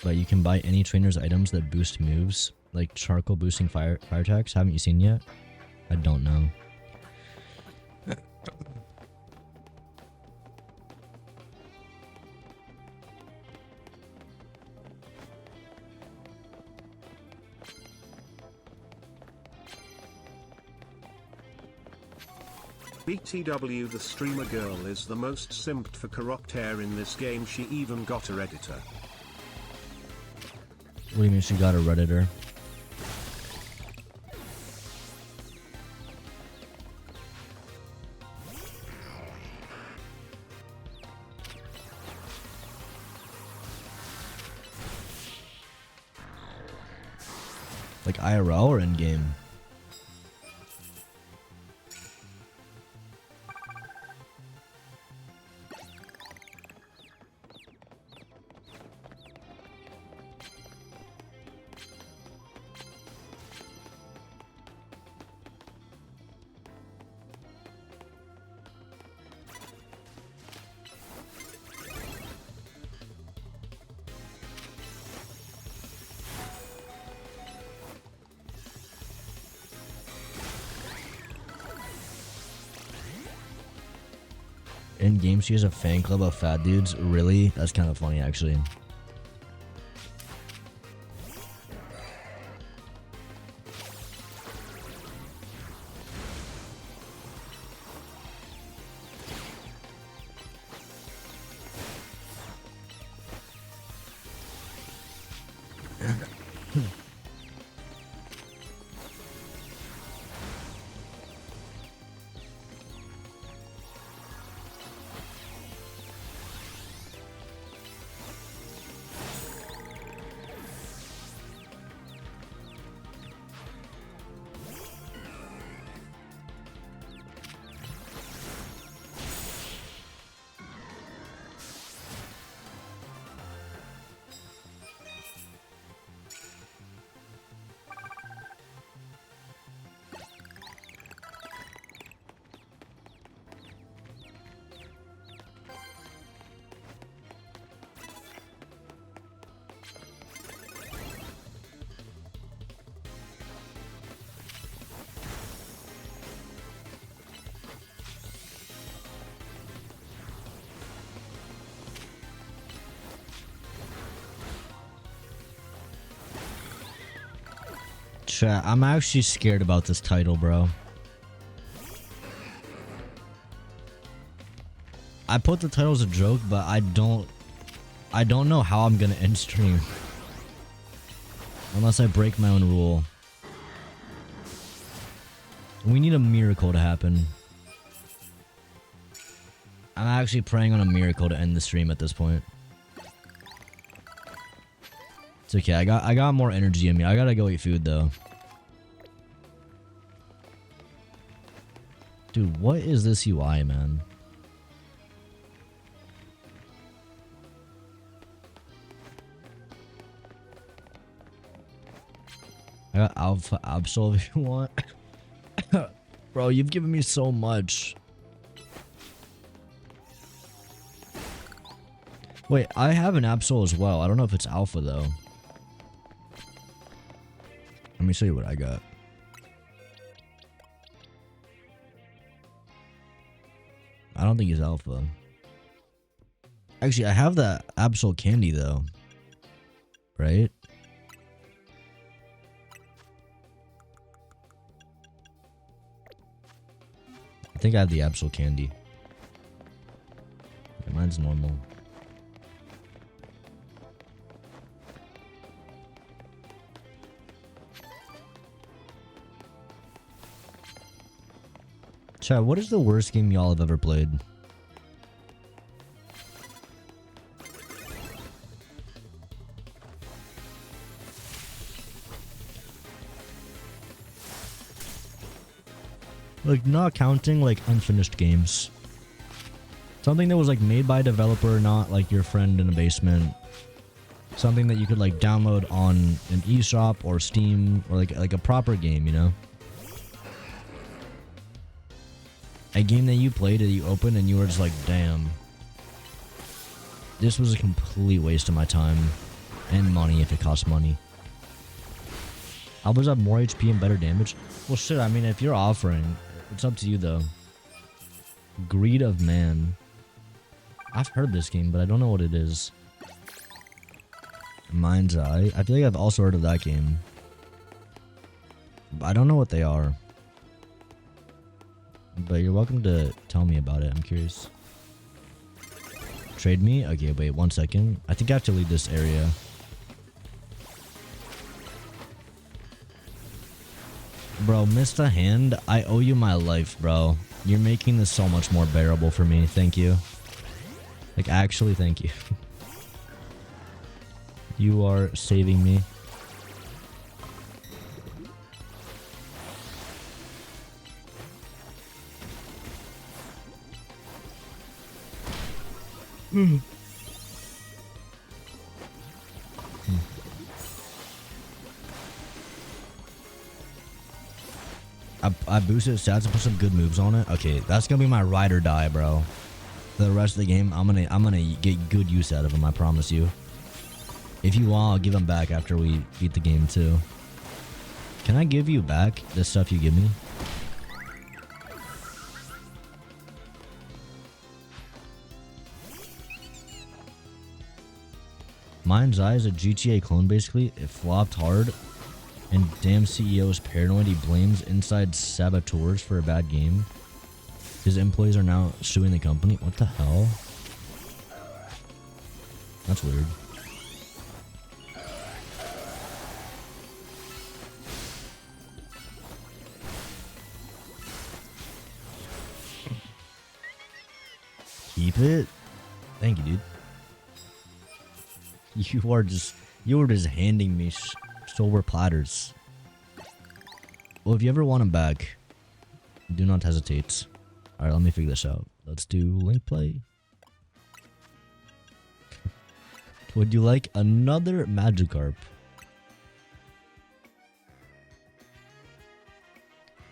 but you can buy any trainer's items that boost moves, like charcoal boosting fire attacks. Haven't you seen yet? I don't know. BTW, the streamer girl is the most simped for corrupt hair in this game. She even got a redditor. What do you mean she got a redditor? Like IRL or in game? In game, she has a fan club of fat dudes. Really? That's kind of funny, actually. Chat, I'm actually scared about this title, bro. I put the title as a joke, but I don't know how I'm gonna end stream. Unless I break my own rule. We need a miracle to happen. I'm actually praying on a miracle to end the stream at this point. It's okay, I got more energy in me. I gotta go eat food though. Dude, what is this UI, man? I got Alpha Absol if you want. Bro, you've given me so much. Wait, I have an Absol as well. I don't know if it's Alpha though. Let me show you what I got. I don't think it's Alpha. Actually, I have the Absol candy though. Right? I think I have the Absol candy. Okay, mine's normal. Chat, what is the worst game y'all have ever played? Like, not counting, like, unfinished games. Something that was, like, made by a developer, not, like, your friend in a basement. Something that you could, like, download on an eShop or Steam, or, like a proper game, you know? A game that you played that you opened and you were just like, damn. This was a complete waste of my time. And money if it costs money. Albers have more HP and better damage? Well, shit, I mean, if you're offering, it's up to you, though. Greed of Man. I've heard this game, but I don't know what it is. Mind's Eye. I feel like I've also heard of that game. But I don't know what they are. But you're welcome to tell me about it. I'm curious. Trade me? Okay, wait 1 second. I think I have to leave this area. Bro, missed a hand. I owe you my life, bro. You're making this so much more bearable for me. Thank you. Like, actually, thank you. You are saving me. I boosted stats and put some good moves on it. Okay, that's gonna be my ride or die, bro. For the rest of the game, I'm gonna get good use out of them. I promise you. If you want, I'll give them back after we beat the game too. Can I give you back the stuff you give me? Mind's Eye is a GTA clone, basically. It flopped hard, and damn CEO is paranoid. He blames inside saboteurs for a bad game. His employees are now suing the company. What the hell? That's weird. Keep it. Thank you, dude. You were just handing me silver platters. Well, if you ever want them back, do not hesitate. Alright, let me figure this out. Let's do link play. Would you like another Magikarp?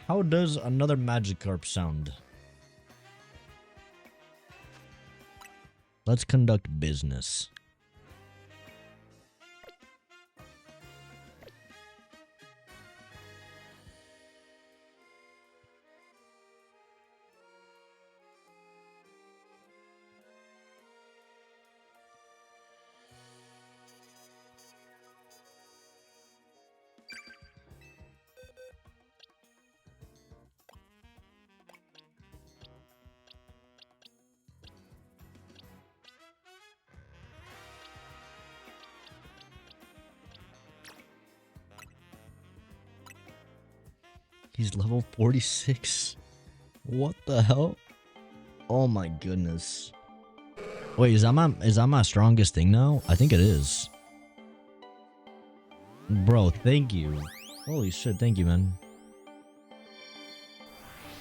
How does another Magikarp sound? Let's conduct business. He's level 46. What the hell? Oh my goodness. Wait, is that my strongest thing now? I think it is. Bro, thank you. Holy shit, thank you, man.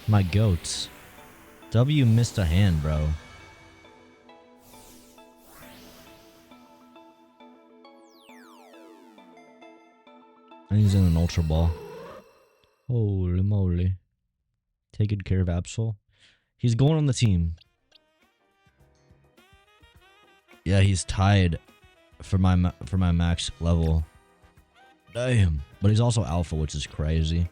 My goats. W missed a hand, bro. And he's in an Ultra Ball. Holy moly. Taking care of Absol. He's going on the team. Yeah, he's tied for my max level. Damn. But he's also alpha, which is crazy.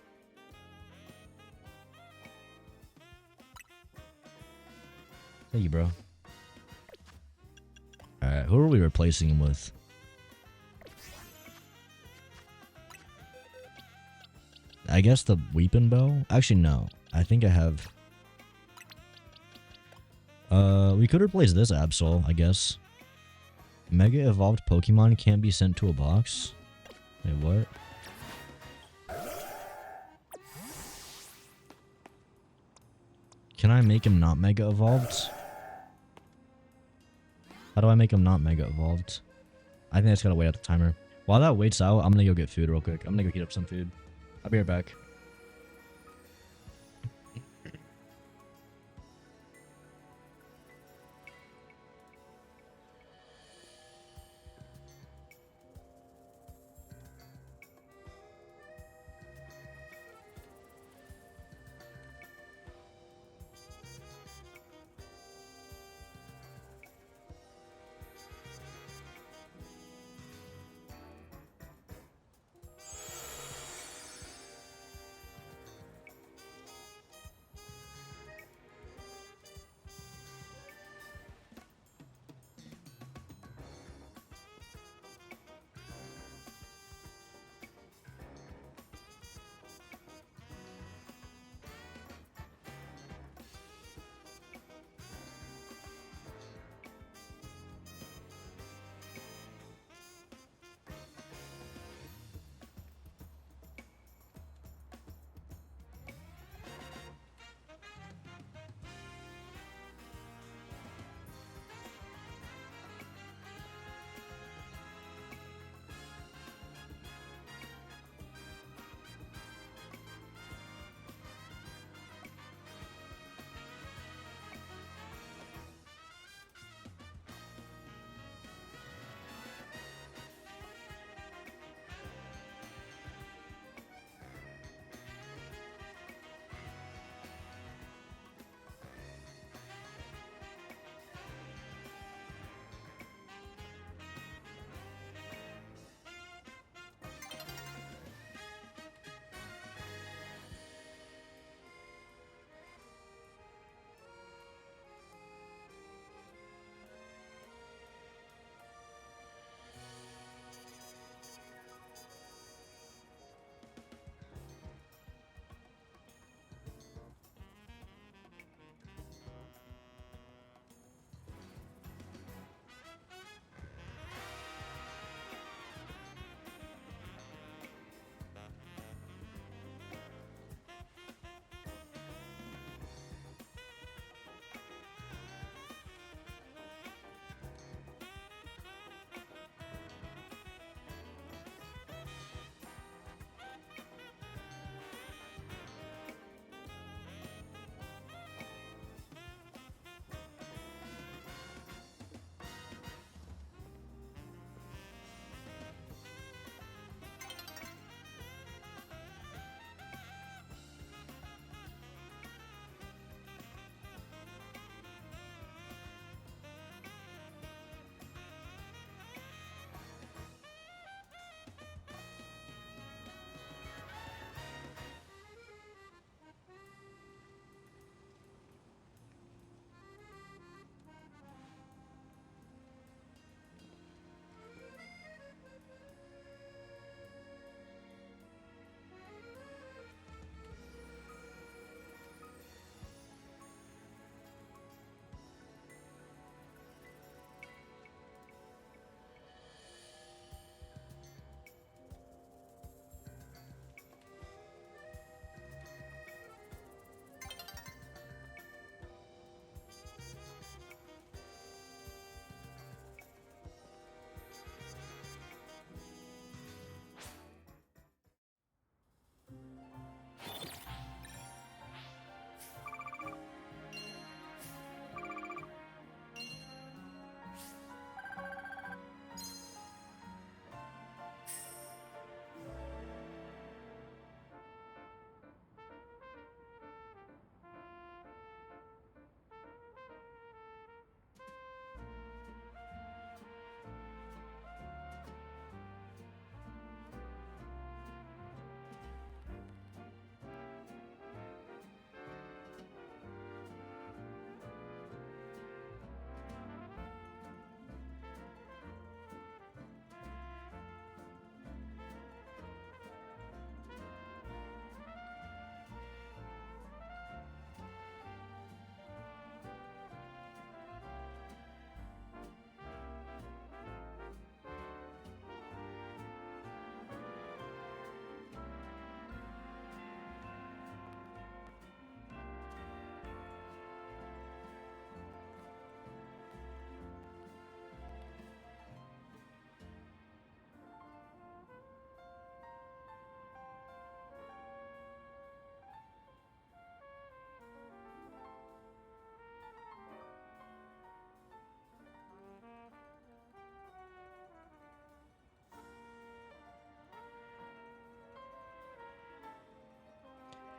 Thank you, bro. Alright, who are we replacing him with? I guess the Weeping Bow? Actually, no. I think I have... we could replace this Absol, I guess. Mega Evolved Pokemon can't be sent to a box? Wait, what? Can I make him not Mega Evolved? How do I make him not Mega Evolved? I think I just gotta wait out the timer. While that waits out, I'm gonna go get food real quick. I'm gonna go heat up some food. I'll be right back.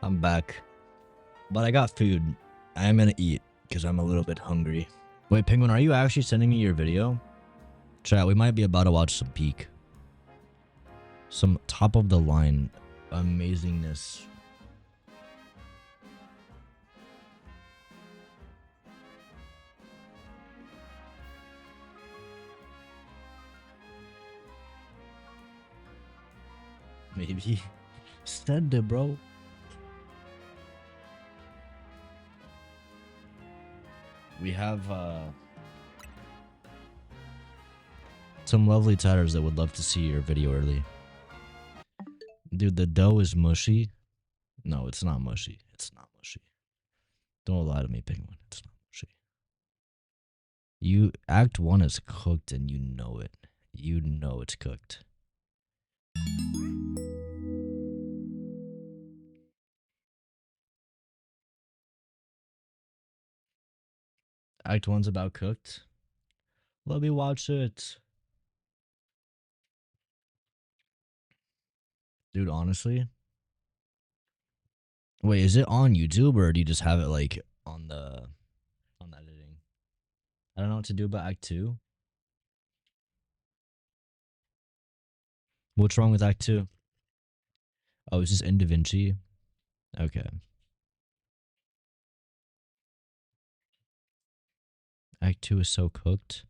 I'm back. But I got food. I am gonna eat because I'm a little bit hungry. Wait, Penguin, are you actually sending me your video? Chat, we might be about to watch some peak. Some top of the line amazingness. Maybe. Send it, bro. We have some lovely chatters that would love to see your video early. Dude, the dough is mushy. No, it's not mushy. It's not mushy. Don't lie to me, Penguin. It's not mushy. You Act 1 is cooked and you know it. You know it's cooked. Act 1's about cooked. Let me watch it. Dude, honestly. Wait, is it on YouTube or do you just have it like on editing? I don't know what to do about Act 2. What's wrong with Act 2? Oh, it's just in DaVinci? Okay. Act 2 is so cooked.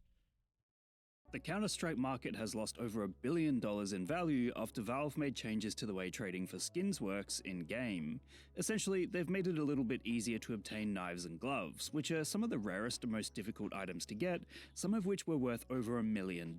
The Counter-Strike market has lost over $1 billion in value after Valve made changes to the way trading for skins works in-game. Essentially, they've made it a little bit easier to obtain knives and gloves, which are some of the rarest and most difficult items to get, some of which were worth over $1 million.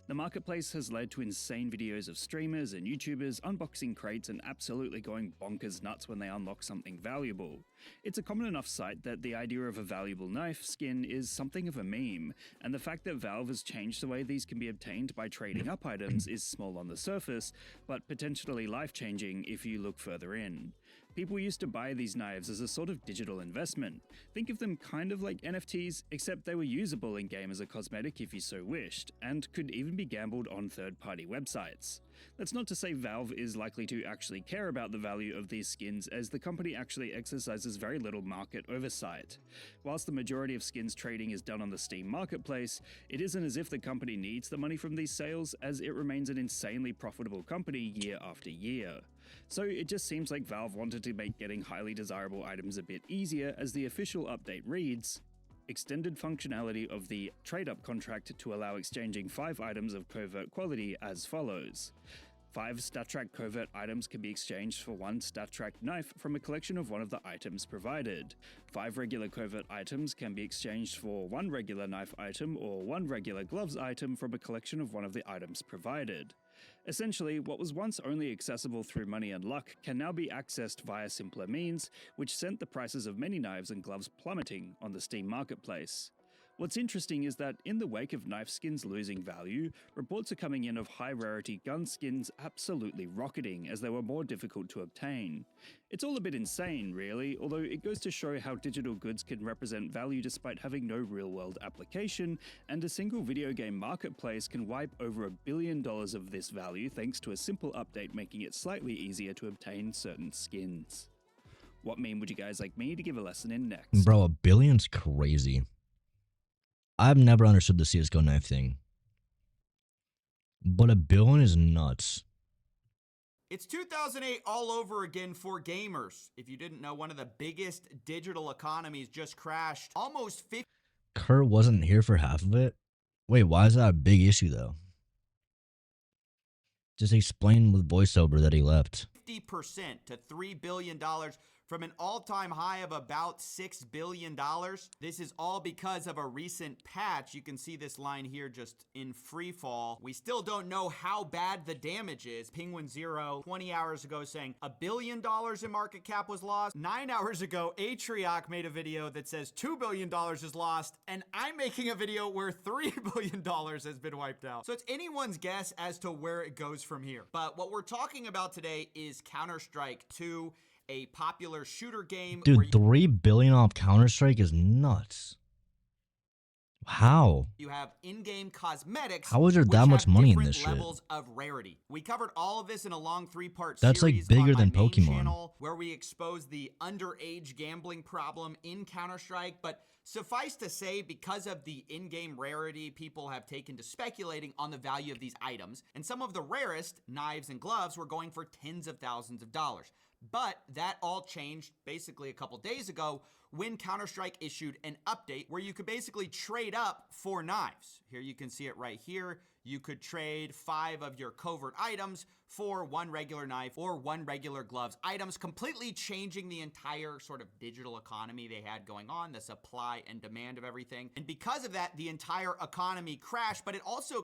The marketplace has led to insane videos of streamers and YouTubers unboxing crates and absolutely going bonkers nuts when they unlock something valuable. It's a common enough sight that the idea of a valuable knife skin is something of a meme, and the fact that Valve has changed the way these can be obtained by trading up items is small on the surface, but potentially life-changing if you look further in. People used to buy these knives as a sort of digital investment. Think of them kind of like NFTs, except they were usable in-game as a cosmetic if you so wished, and could even be gambled on third-party websites. That's not to say Valve is likely to actually care about the value of these skins, as the company actually exercises very little market oversight. Whilst the majority of skins trading is done on the Steam marketplace, it isn't as if the company needs the money from these sales, as it remains an insanely profitable company year after year. So it just seems like Valve wanted to make getting highly desirable items a bit easier, as the official update reads, extended functionality of the trade-up contract to allow exchanging 5 items of covert quality as follows. 5 StatTrak covert items can be exchanged for 1 StatTrak knife from a collection of one of the items provided. 5 regular covert items can be exchanged for 1 regular knife item or 1 regular gloves item from a collection of one of the items provided. Essentially, what was once only accessible through money and luck can now be accessed via simpler means, which sent the prices of many knives and gloves plummeting on the Steam marketplace. What's interesting is that in the wake of knife skins losing value, reports are coming in of high-rarity gun skins absolutely rocketing as they were more difficult to obtain. It's all a bit insane, really, although it goes to show how digital goods can represent value despite having no real-world application, and a single video game marketplace can wipe over $1 billion of this value thanks to a simple update making it slightly easier to obtain certain skins. What meme would you guys like me to give a lesson in next? Bro, $1 billion's crazy. I've never understood the CSGO knife thing. But $1 billion is nuts. It's 2008 all over again for gamers. If you didn't know, one of the biggest digital economies just crashed. Almost 50% Kurt wasn't here for half of it? Wait, why is that a big issue though? Just explain with voiceover that he left. to $3 billion from an all-time high of about $6 billion. This is all because of a recent patch. You can see this line here just in free fall. We still don't know how bad the damage is. Penguin Zero 20 hours ago saying $1 billion in market cap was lost. 9 hours ago, Atrioc made a video that says $2 billion is lost, and I'm making a video where $3 billion has been wiped out. So it's anyone's guess as to where it goes from here. But what we're talking about today is Counter-Strike 2, a popular shooter game. Dude, $3 billion off Counter-Strike is nuts. How? You have in-game cosmetics. How is there that much money in this shit? Levels of rarity. We covered all of this in a long 3-part series. That's like bigger on my than main Pokemon. Channel. where we expose the underage gambling problem in Counter-Strike, but suffice to say, because of the in-game rarity, people have taken to speculating on the value of these items, and some of the rarest, knives and gloves, were going for tens of thousands of dollars. But that all changed basically a couple days ago when Counter-Strike issued an update where you could basically trade up for knives. Here you can see it right here. You could trade 5 of your covert items for 1 regular knife or 1 regular gloves items, completely changing the entire sort of digital economy they had going on, the supply and demand of everything. And because of that, the entire economy crashed, but it also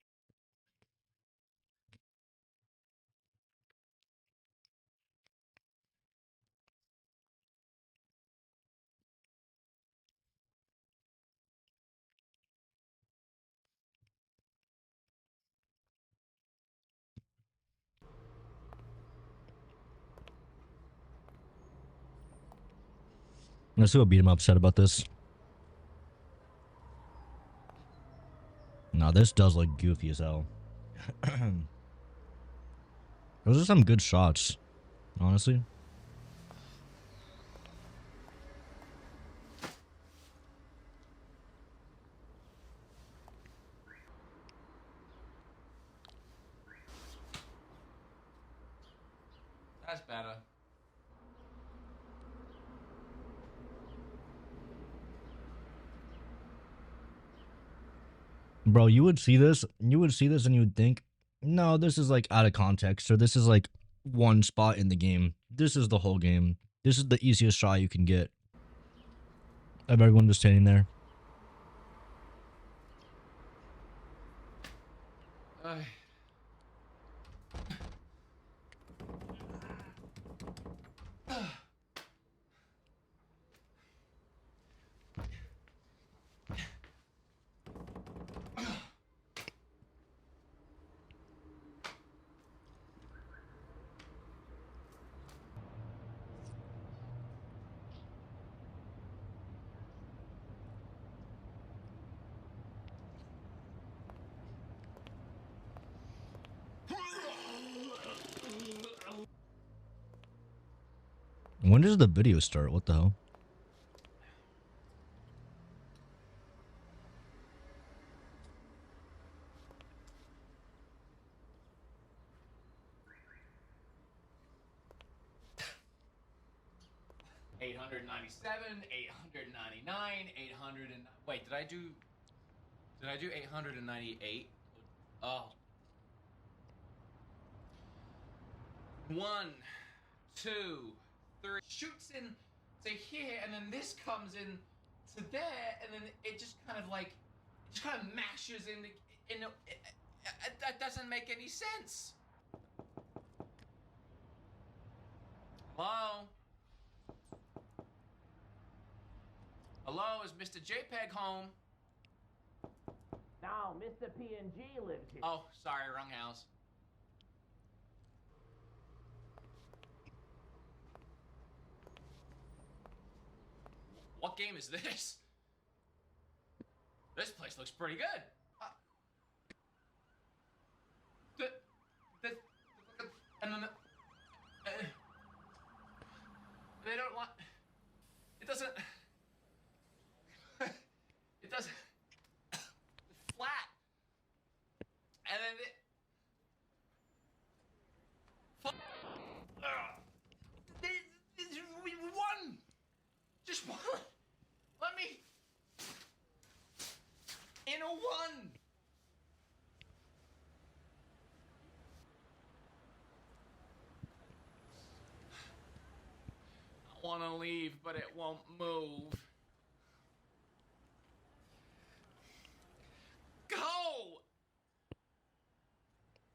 Let's see what beat him up said about this. No, this does look goofy as hell. Those are some good shots, honestly. That's better. Bro, you would see this and you would think, no, this is like out of context, or this is like one spot in the game. This is the whole game. This is the easiest shot you can get. Of everyone just standing there. When does the video start? What the hell? $897, $899, 800 and wait, did I do 898? Oh. 1, 2, 3 shoots in to here, and then this comes in to there, and then it just kind of like mashes in that doesn't make any sense. Hello? Hello, is Mr. JPEG home? No, Mr. PNG lives here. Oh, sorry, wrong house. What game is this? This place looks pretty good. And then they don't want. It doesn't. It doesn't. Flat. And then it. We won. Just one. Let me. In a one. I want to leave, but it won't move. Go!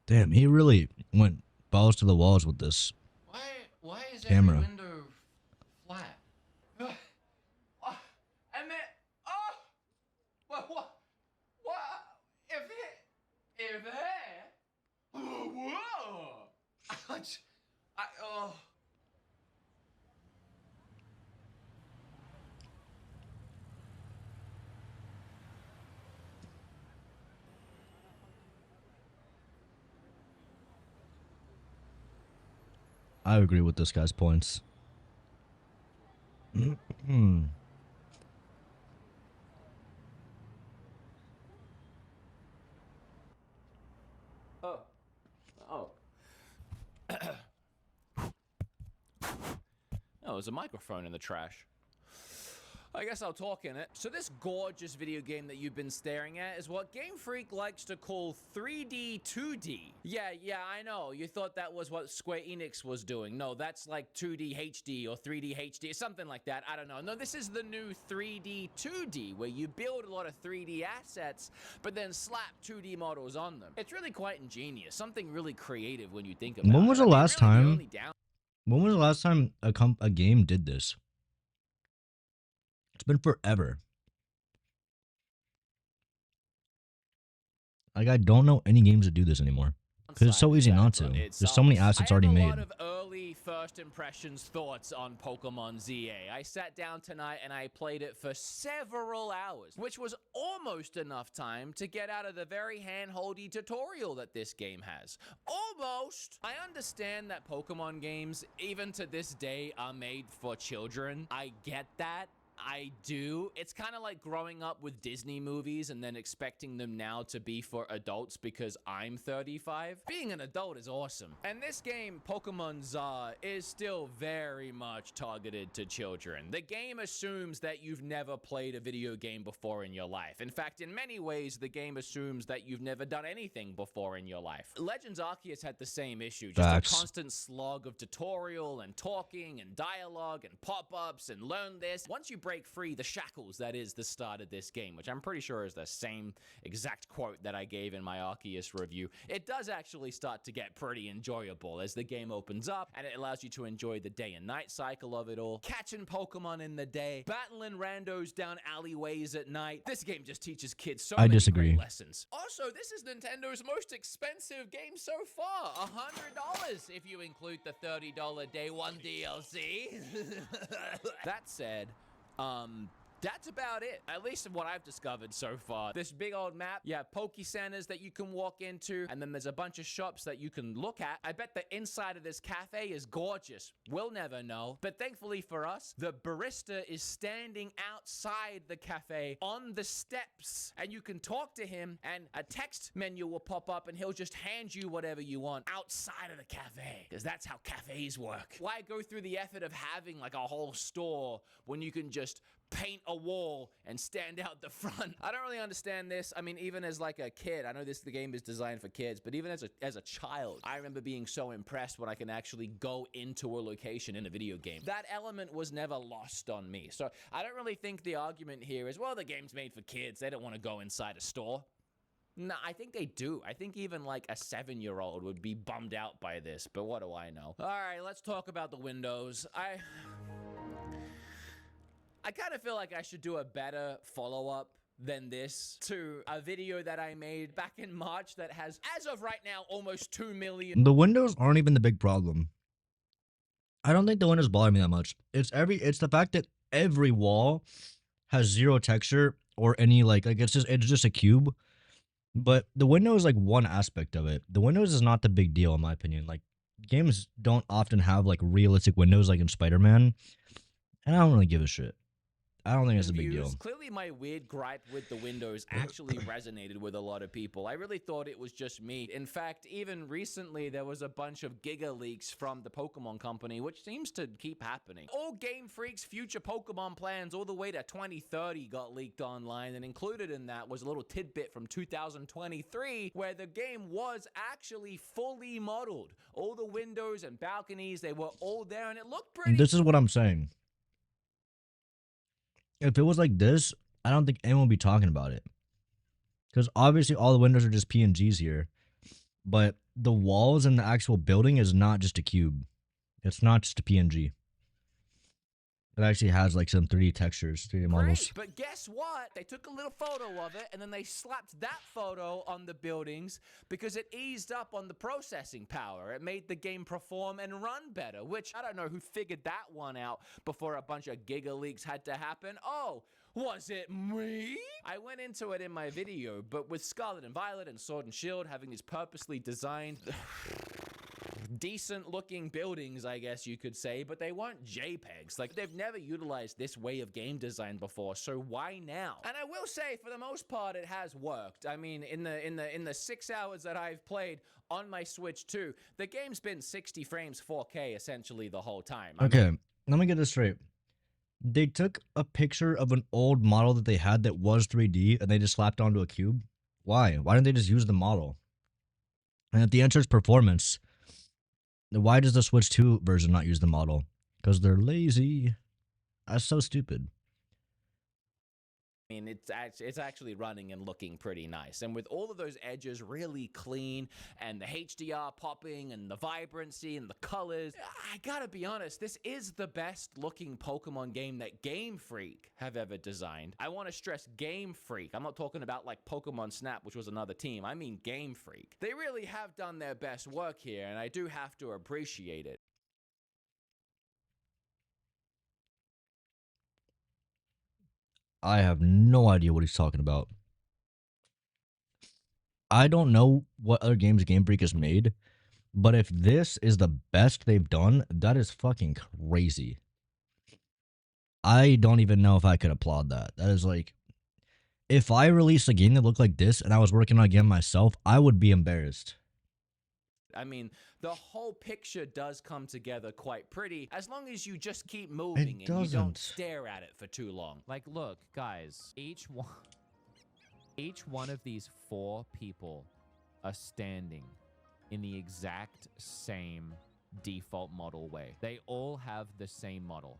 Damn, he really went balls to the walls with this. Why is camera. every window flat? And then, what? If it, whoa! Oh. I agree with this guy's points. Oh. Oh. Oh, there's a microphone in the trash. I guess I'll talk in it. So this gorgeous video game that you've been staring at is what Game Freak likes to call 3D 2D. Yeah, I know. You thought that was what Square Enix was doing. No, that's like 2D HD or 3D HD, something like that. I don't know. No, this is the new 3D 2D, where you build a lot of 3D assets, but then slap 2D models on them. It's really quite ingenious. Something really creative when you think about it. When was the I mean, last really, the time? only down- When was the last time a game did this? It's been forever. Like, I don't know any games that do this anymore. Because it's so easy not to. There's so many assets already made. I have a lot of early first impressions thoughts on Pokemon ZA. I sat down tonight and I played it for several hours, which was almost enough time to get out of the very hand-holdy tutorial that this game has. Almost! I understand that Pokemon games, even to this day, are made for children. I get that. I do. It's kind of like growing up with Disney movies and then expecting them now to be for adults because I'm 35. Being an adult is awesome. And this game, Pokemon ZA, is still very much targeted to children. The game assumes that you've never played a video game before in your life. In fact, in many ways, the game assumes that you've never done anything before in your life. Legends Arceus had the same issue. Just Facts. a constant slog of tutorial and talking and dialogue and pop-ups and learn this. Once you break free the shackles that is the start of this game, which I'm pretty sure is the same exact quote that I gave in my Arceus review, it does actually start to get pretty enjoyable as the game opens up and it allows you to enjoy the day and night cycle of it all, catching Pokemon in the day, battling randos down alleyways at night. This game just teaches kids so I many disagree. great lessons. Also, this is Nintendo's most expensive game so far, $100 if you include the $30 day one DLC. That said, that's about it. At least what I've discovered so far. This big old map, you have Poke Centers that you can walk into, and then there's a bunch of shops that you can look at. I bet the inside of this cafe is gorgeous. We'll never know. But thankfully for us, the barista is standing outside the cafe on the steps, and you can talk to him, and a text menu will pop up, and he'll just hand you whatever you want outside of the cafe, because that's how cafes work. Why go through the effort of having like a whole store when you can just paint a wall and stand out the front? I don't really understand this. I mean, even as like a kid, I know the game is designed for kids, but even as a child, I remember being so impressed when I can actually go into a location in a video game. That element was never lost on me. So I don't really think the argument here is, well, the game's made for kids, they don't want to go inside a store. No, I think they do. I think even like a 7-year-old would be bummed out by this, but what do I know? All right, let's talk about the windows. I kind of feel like I should do a better follow-up than this to a video that I made back in March that has, as of right now, almost 2 million. The windows aren't even the big problem. I don't think the windows bother me that much. It's the fact that every wall has zero texture or any like it's just a cube. But the window is like one aspect of it. The windows is not the big deal in my opinion. Like games don't often have like realistic windows like in Spider-Man, and I don't really give a shit. I don't think it's a big deal. Clearly, my weird gripe with the windows actually resonated with a lot of people. I really thought it was just me. In fact, even recently, there was a bunch of Giga leaks from the Pokemon Company, which seems to keep happening. All Game Freak's future Pokemon plans all the way to 2030 got leaked online, and included in that was a little tidbit from 2023, where the game was actually fully modeled. All the windows and balconies, they were all there, and it looked pretty. This is what I'm saying. If it was like this, I don't think anyone would be talking about it. Because obviously all the windows are just PNGs here. But the walls in the actual building is not just a cube. It's not just a PNG. It actually has like some 3D textures, 3D models. Great, but guess what? They took a little photo of it, and then they slapped that photo on the buildings because it eased up on the processing power. It made the game perform and run better, which I don't know who figured that one out before a bunch of Giga leaks had to happen. Oh, was it me? I went into it in my video, but with Scarlet and Violet and Sword and Shield having these purposely designed decent looking buildings, I guess you could say, but they weren't JPEGs. Like, they've never utilized this way of game design before, so why now? And I will say, for the most part, it has worked. I mean, in the 6 hours that I've played on my Switch 2, the game's been 60 frames 4K essentially the whole time. Okay, let me get this straight. They took a picture of an old model that they had that was 3D and they just slapped onto a cube. Why? Why didn't they just use the model? And if the answer is performance, then why does the Switch 2 version not use the model? Because they're lazy. That's so stupid. I mean, it's actually running and looking pretty nice. And with all of those edges really clean and the HDR popping and the vibrancy and the colors, I gotta be honest, this is the best looking Pokemon game that Game Freak have ever designed. I want to stress Game Freak. I'm not talking about like Pokemon Snap, which was another team. I mean Game Freak. They really have done their best work here, and I do have to appreciate it. I have no idea what he's talking about. I don't know what other games Game Freak has made, but if this is the best they've done, that is fucking crazy. I don't even know if I could applaud that. That is like, if I released a game that looked like this and I was working on a game myself, I would be embarrassed. I mean, the whole picture does come together quite pretty as long as you just keep moving and you don't stare at it for too long. Like, look, guys, each one of these 4 people are standing in the exact same default model way. They all have the same model.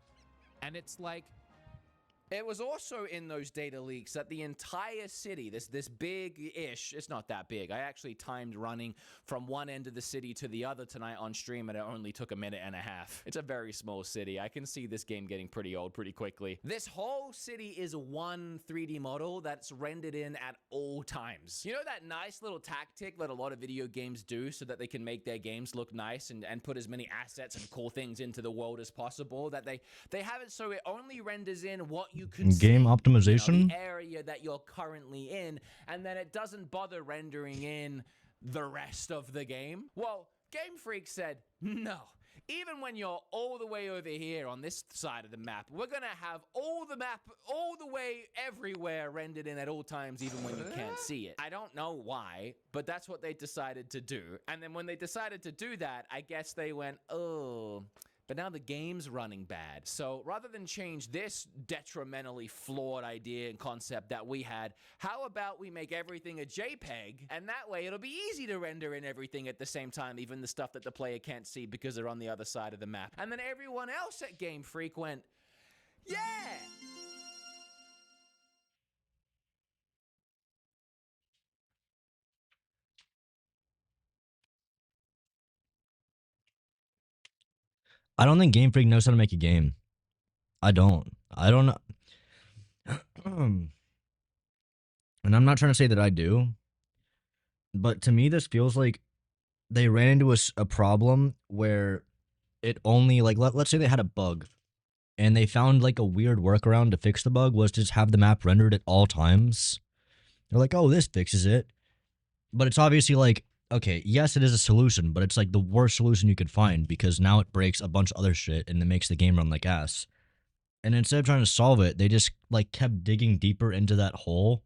And it's like, it was also in those data leaks that the entire city, this big-ish, it's not that big. I actually timed running from one end of the city to the other tonight on stream, and it only took a minute and a half. It's a very small city. I can see this game getting pretty old pretty quickly. This whole city is one 3D model that's rendered in at all times. You know that nice little tactic that a lot of video games do so that they can make their games look nice and put as many assets and cool things into the world as possible? That they have it so it only renders in what you can game see, optimization, you know, the area that you're currently in, and then it doesn't bother rendering in the rest of the game. Well, Game Freak said, no. Even when you're all the way over here on this side of the map, we're gonna have all the map all the way everywhere rendered in at all times, even when you can't see it. I don't know why, but that's what they decided to do. And then when they decided to do that, I guess they went, oh, but now the game's running bad. So rather than change this detrimentally flawed idea and concept that we had, how about we make everything a JPEG, and that way it'll be easy to render in everything at the same time, even the stuff that the player can't see because they're on the other side of the map. And then everyone else at Game Freak went, yeah! I don't think Game Freak knows how to make a game. I don't know. And I'm not trying to say that I do, but to me this feels like they ran into a problem where it only, like, let's say they had a bug and they found like a weird workaround to fix the bug was to just have the map rendered at all times. They're like, oh, this fixes it. But it's obviously like, okay, yes, it is a solution, but it's like the worst solution you could find because now it breaks a bunch of other shit and it makes the game run like ass. And instead of trying to solve it, they just like kept digging deeper into that hole.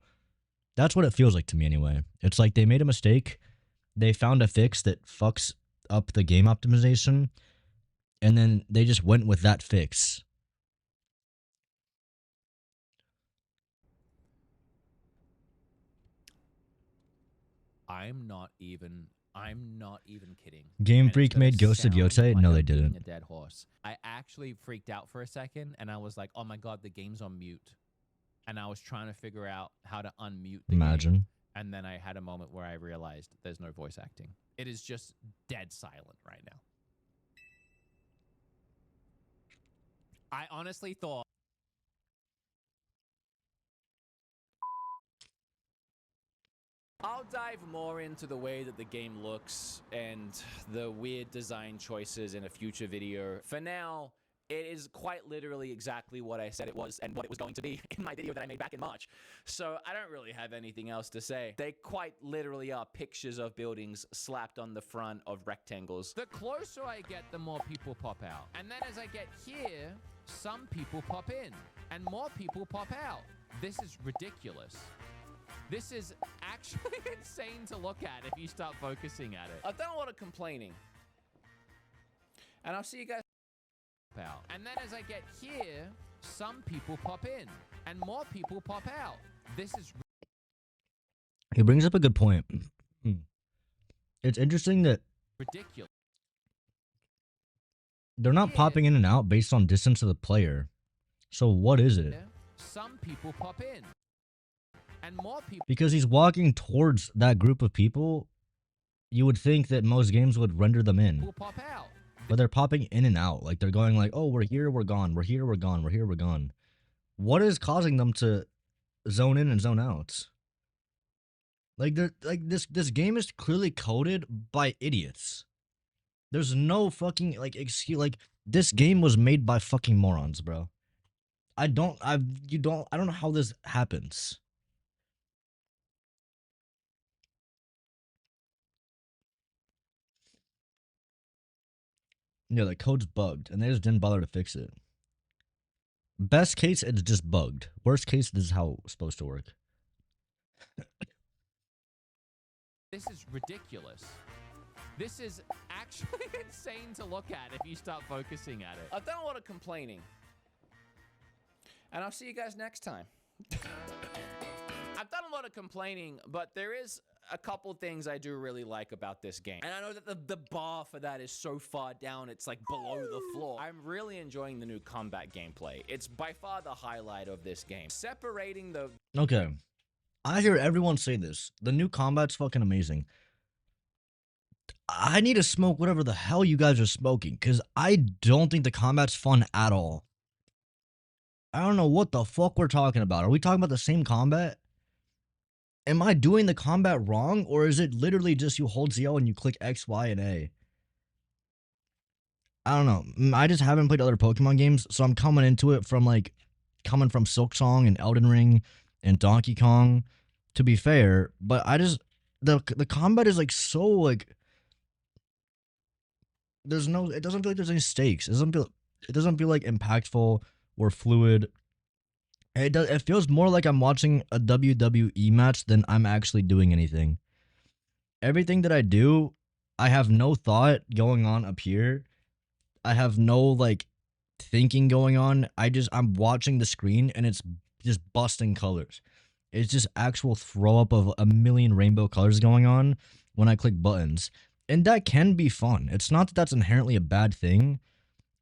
That's what it feels like to me anyway. It's like they made a mistake, they found a fix that fucks up the game optimization, and then they just went with that fix. I'm not even kidding. Game Freak made Ghost of Yotei? No, they didn't. A dead horse. I actually freaked out for a second, and I was like, "Oh my god, the game's on mute," and I was trying to figure out how to unmute the game. And then I had a moment where I realized there's no voice acting. It is just dead silent right now. I honestly thought. I'll dive more into the way that the game looks and the weird design choices in a future video. For now, It is quite literally exactly what I said it was and what it was going to be in my video that I made back in March. So I don't really have anything else to say. They quite literally are pictures of buildings slapped on the front of rectangles. The closer I get, the more people pop out. And then as I get here, some people pop in and more people pop out. This is ridiculous. This is actually insane to look at if you start focusing at it. I've done a lot of complaining. And I'll see you guys Out. And then as I get here, some people pop in and more people pop out. This is He brings up a good point. It's interesting that ridiculous. they're not popping in and out based on distance of the player. So what is it? Some people pop in and more people Because he's walking towards that group of people, you would think that most games would render them in. pop out. But they're popping in and out. Like they're going like, oh, we're here, we're gone. We're here, we're gone. We're here, we're gone. What is causing them to zone in and zone out? Like this game is clearly coded by idiots. There's no fucking like excuse. Like this game was made by fucking morons, bro. I don't know how this happens. Yeah, the code's bugged, and they just didn't bother to fix it. Best case, it's just bugged. Worst case, this is how it's supposed to work. This is ridiculous. This is actually insane to look at if you start focusing at it. I've done a lot of complaining. And I'll see you guys next time. I've done a lot of complaining, but there is a couple things I do really like about this game. And I know that the bar for that is so far down, it's like below the floor. I'm really enjoying the new combat gameplay. It's by far the highlight of this game. Separating the... Okay. I hear everyone say this. The new combat's fucking amazing. I need to smoke whatever the hell you guys are smoking, because I don't think the combat's fun at all. I don't know what the fuck we're talking about. Are we talking about the same combat? Am I doing the combat wrong, or is it literally just you hold ZL and you click X, Y, and A? I don't know. I just haven't played other Pokemon games, so I'm coming into it from coming from Silksong and Elden Ring and Donkey Kong, to be fair. But I just the combat is so there's no. It doesn't feel like there's any stakes. It doesn't feel like impactful or fluid. It feels more like I'm watching a WWE match than I'm actually doing anything. Everything that I do, I have no thought going on up here. I have no thinking going on. I'm watching the screen and it's just busting colors. It's just actual throw up of a million rainbow colors going on when I click buttons. And that can be fun. It's not that that's inherently a bad thing,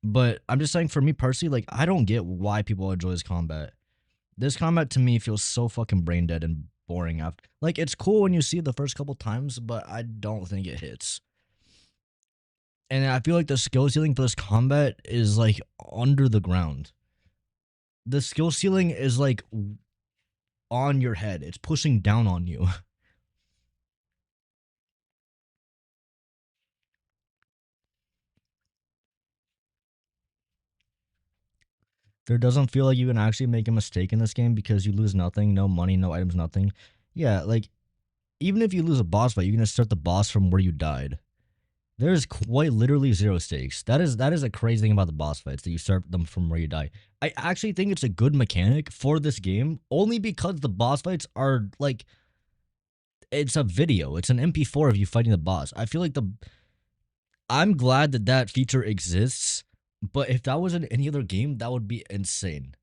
but I'm just saying for me personally, I don't get why people enjoy this combat. This combat to me feels so fucking brain dead and boring after. It's cool when you see it the first couple times, but I don't think it hits. And I feel like the skill ceiling for this combat is under the ground. The skill ceiling is on your head. It's pushing down on you. There doesn't feel like you can actually make a mistake in this game because you lose nothing, no money, no items, nothing. Yeah, even if you lose a boss fight, you can start the boss from where you died. There's quite literally zero stakes. That is a crazy thing about the boss fights, that you start them from where you die. I actually think it's a good mechanic for this game, only because the boss fights are it's a video. It's an MP4 of you fighting the boss. I feel like I'm glad that feature exists. But if that was in any other game, that would be insane.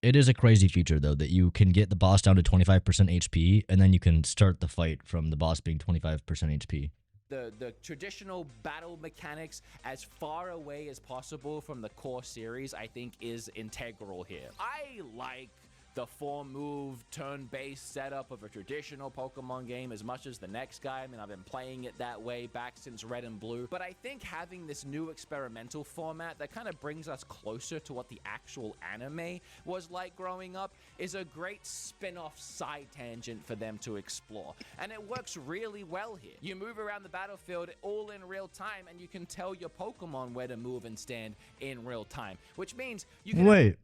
It is a crazy feature, though, that you can get the boss down to 25% HP, and then you can start the fight from the boss being 25% HP. The traditional battle mechanics as far away as possible from the core series, I think, is integral here. I like the 4-move turn-based setup of a traditional Pokemon game as much as the next guy. I mean, I've been playing it that way back since Red and Blue, but I think having this new experimental format that kind of brings us closer to what the actual anime was like growing up is a great spin-off side tangent for them to explore. And it works really well here. You move around the battlefield all in real time, and you can tell your Pokemon where to move and stand in real time, which means you can... Wait,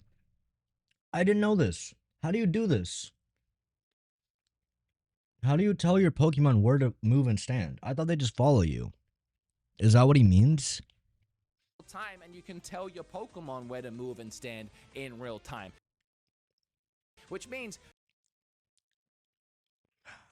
I didn't know this. How do you do this? How do you tell your Pokemon where to move and stand? I thought they just follow you. Is that what he means? Time, and you can tell your Pokemon where to move and stand in real time, which means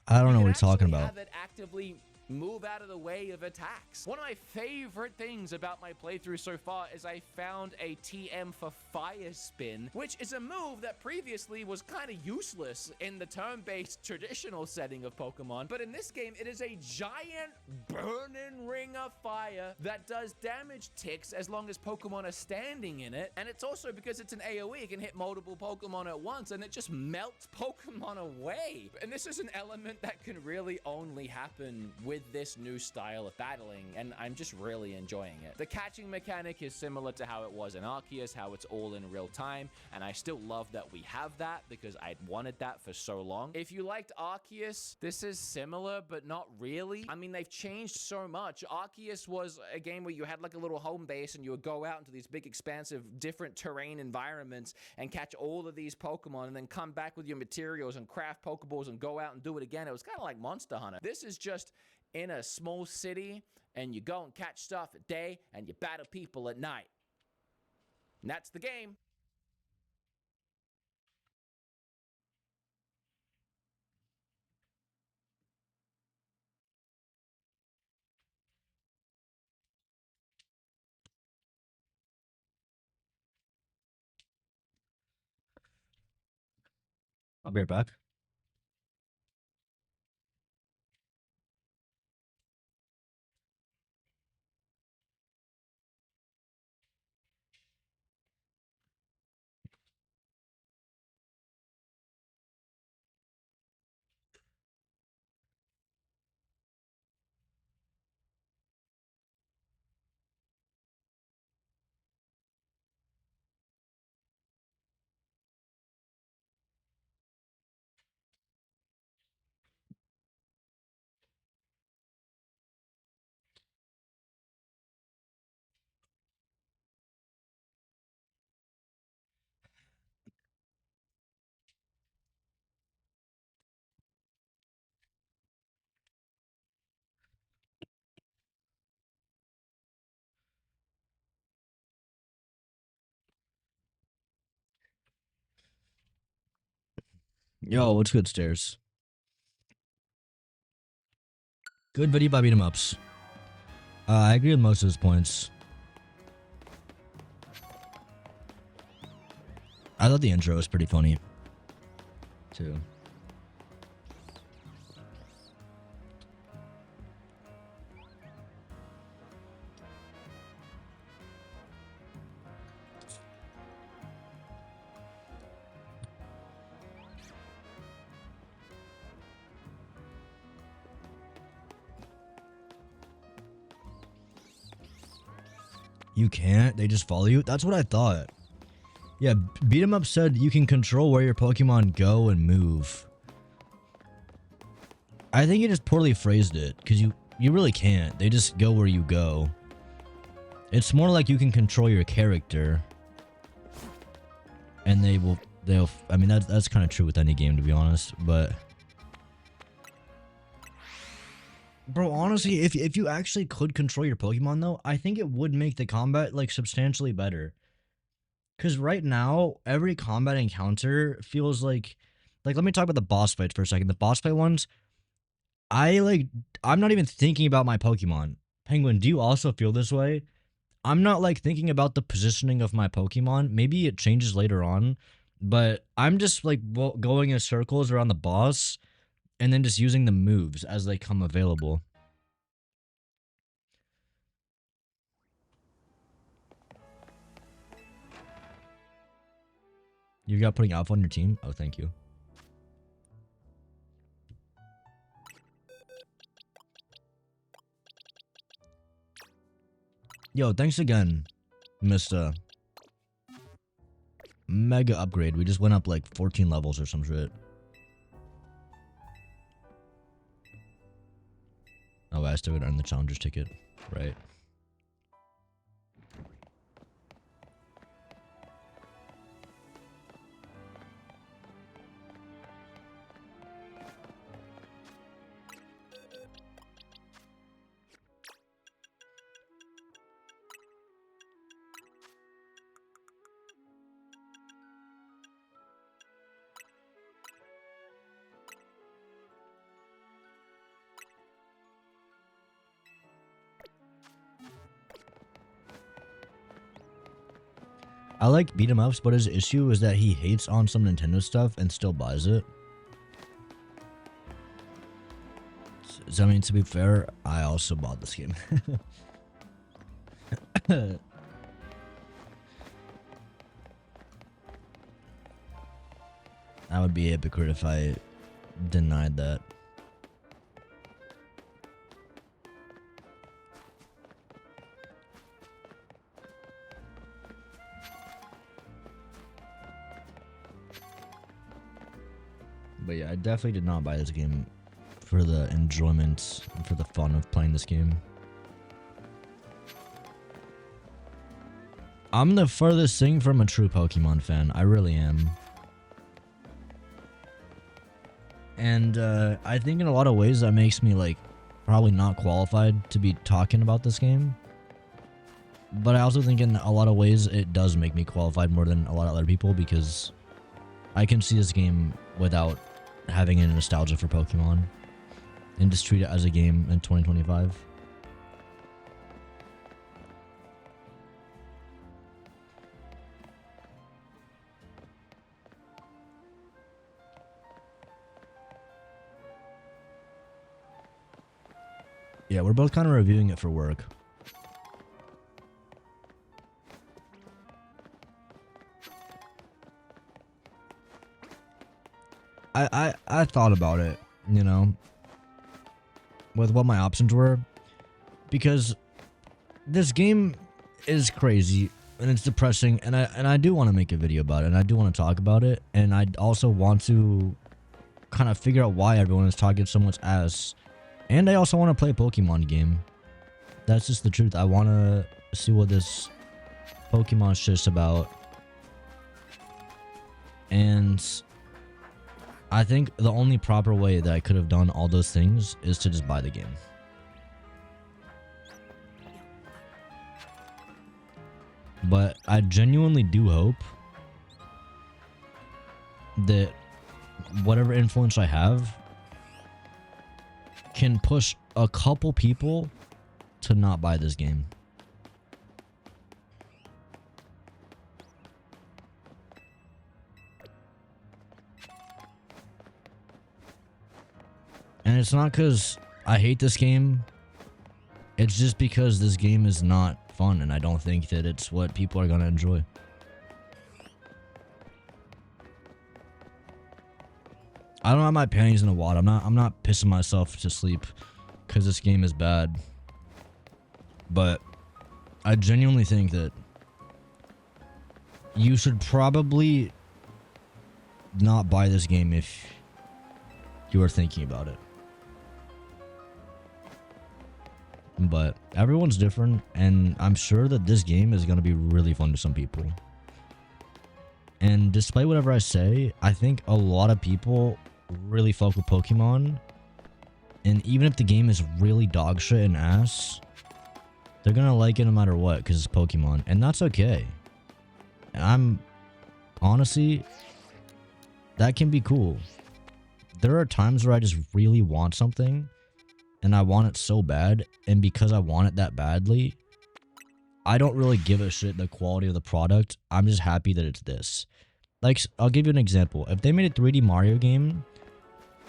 I don't know what you you're can talking actually about. have it actively move out of the way of attacks. One of my favorite things about my playthrough so far is I found a TM for Fire Spin, which is a move that previously was kind of useless in the turn-based traditional setting of Pokemon, but in this game it is a giant burning ring of fire that does damage ticks as long as Pokemon are standing in it, and it's also, because it's an AoE, it can hit multiple Pokemon at once and it just melts Pokemon away. And this is an element that can really only happen with this new style of battling, and I'm just really enjoying it. The catching mechanic is similar to how it was in Arceus, how it's all in real time, and I still love that we have that because I'd wanted that for so long. If you liked Arceus, this is similar, but not really. I mean, they've changed so much. Arceus was a game where you had like a little home base and you would go out into these big, expansive, different terrain environments and catch all of these Pokemon and then come back with your materials and craft Pokeballs and go out and do it again. It was kind of like Monster Hunter. This is just in a small city, and you go and catch stuff at day, and you battle people at night. And that's the game. I'll be right back. Yo, what's good, Stairs? Good video by Beat 'em Ups. I agree with most of his points. I thought the intro was pretty funny, too. You can't? They just follow you? That's what I thought. Yeah, Beat 'em Up said you can control where your Pokemon go and move. I think you just poorly phrased it, because you really can't. They just go where you go. It's more like you can control your character. And they'll I mean that's kind of true with any game, to be honest, but bro, honestly, if you actually could control your Pokemon though, I think it would make the combat like substantially better. Cause right now, every combat encounter feels like let me talk about the boss fights for a second. The boss fight ones, I'm not even thinking about my Pokemon. Penguin, do you also feel this way? I'm not like thinking about the positioning of my Pokemon. Maybe it changes later on, but I'm just like going in circles around the boss and then just using the moves as they come available. You got putting Alpha on your team? Oh, thank you. Yo, thanks again, Mr. Mega upgrade. We just went up like 14 levels or some shit. Oh, I still gotta earn the challenger's ticket. Right. I like beat 'em ups, but his issue is that he hates on some Nintendo stuff and still buys it. So, I mean, to be fair, I also bought this game. I would be a hypocrite if I denied that. But yeah, I definitely did not buy this game for the enjoyment and for the fun of playing this game. I'm the furthest thing from a true Pokemon fan. I really am. And I think in a lot of ways that makes me like probably not qualified to be talking about this game. But I also think in a lot of ways it does make me qualified more than a lot of other people, because I can see this game without having a nostalgia for Pokemon and just treat it as a game in 2025. Yeah, we're both kind of reviewing it for work. I thought about it, you know, with what my options were, because this game is crazy and it's depressing, and I do want to make a video about it, and I do want to talk about it, and I also want to kind of figure out why everyone is talking so much ass, and I also want to play a Pokemon game. That's just the truth. I want to see what this Pokemon shit's about, and I think the only proper way that I could have done all those things is to just buy the game. But I genuinely do hope that whatever influence I have can push a couple people to not buy this game. And it's not because I hate this game. It's just because this game is not fun, and I don't think that it's what people are going to enjoy. I don't have my panties in a wad. I'm not pissing myself to sleep because this game is bad. But I genuinely think that you should probably not buy this game if you are thinking about it. But everyone's different, and I'm sure that this game is going to be really fun to some people. And despite whatever I say, I think a lot of people really fuck with Pokemon. And even if the game is really dog shit and ass, they're going to like it no matter what, because it's Pokemon. And that's okay. And honestly, that can be cool. There are times where I just really want something, and I want it so bad, and because I want it that badly, I don't really give a shit the quality of the product. I'm just happy that it's this. Like, I'll give you an example. If they made a 3D Mario game,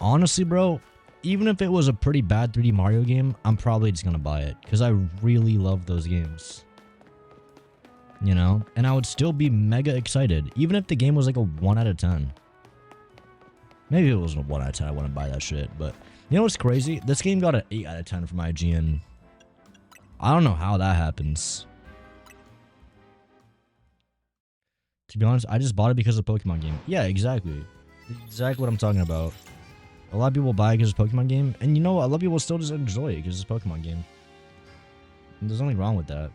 honestly, bro, even if it was a pretty bad 3D Mario game, I'm probably just gonna buy it, because I really love those games. you know, and I would still be mega excited, even if the game was like a 1 out of 10. Maybe it was a 1 out of 10, I wouldn't buy that shit, but you know what's crazy? This game got an 8 out of 10 from IGN. I don't know how that happens. To be honest, I just bought it because of the Pokemon game. Yeah, exactly. Exactly what I'm talking about. A lot of people buy it because it's a Pokemon game, and you know what? A lot of people still just enjoy it because it's a Pokemon game. And there's nothing wrong with that.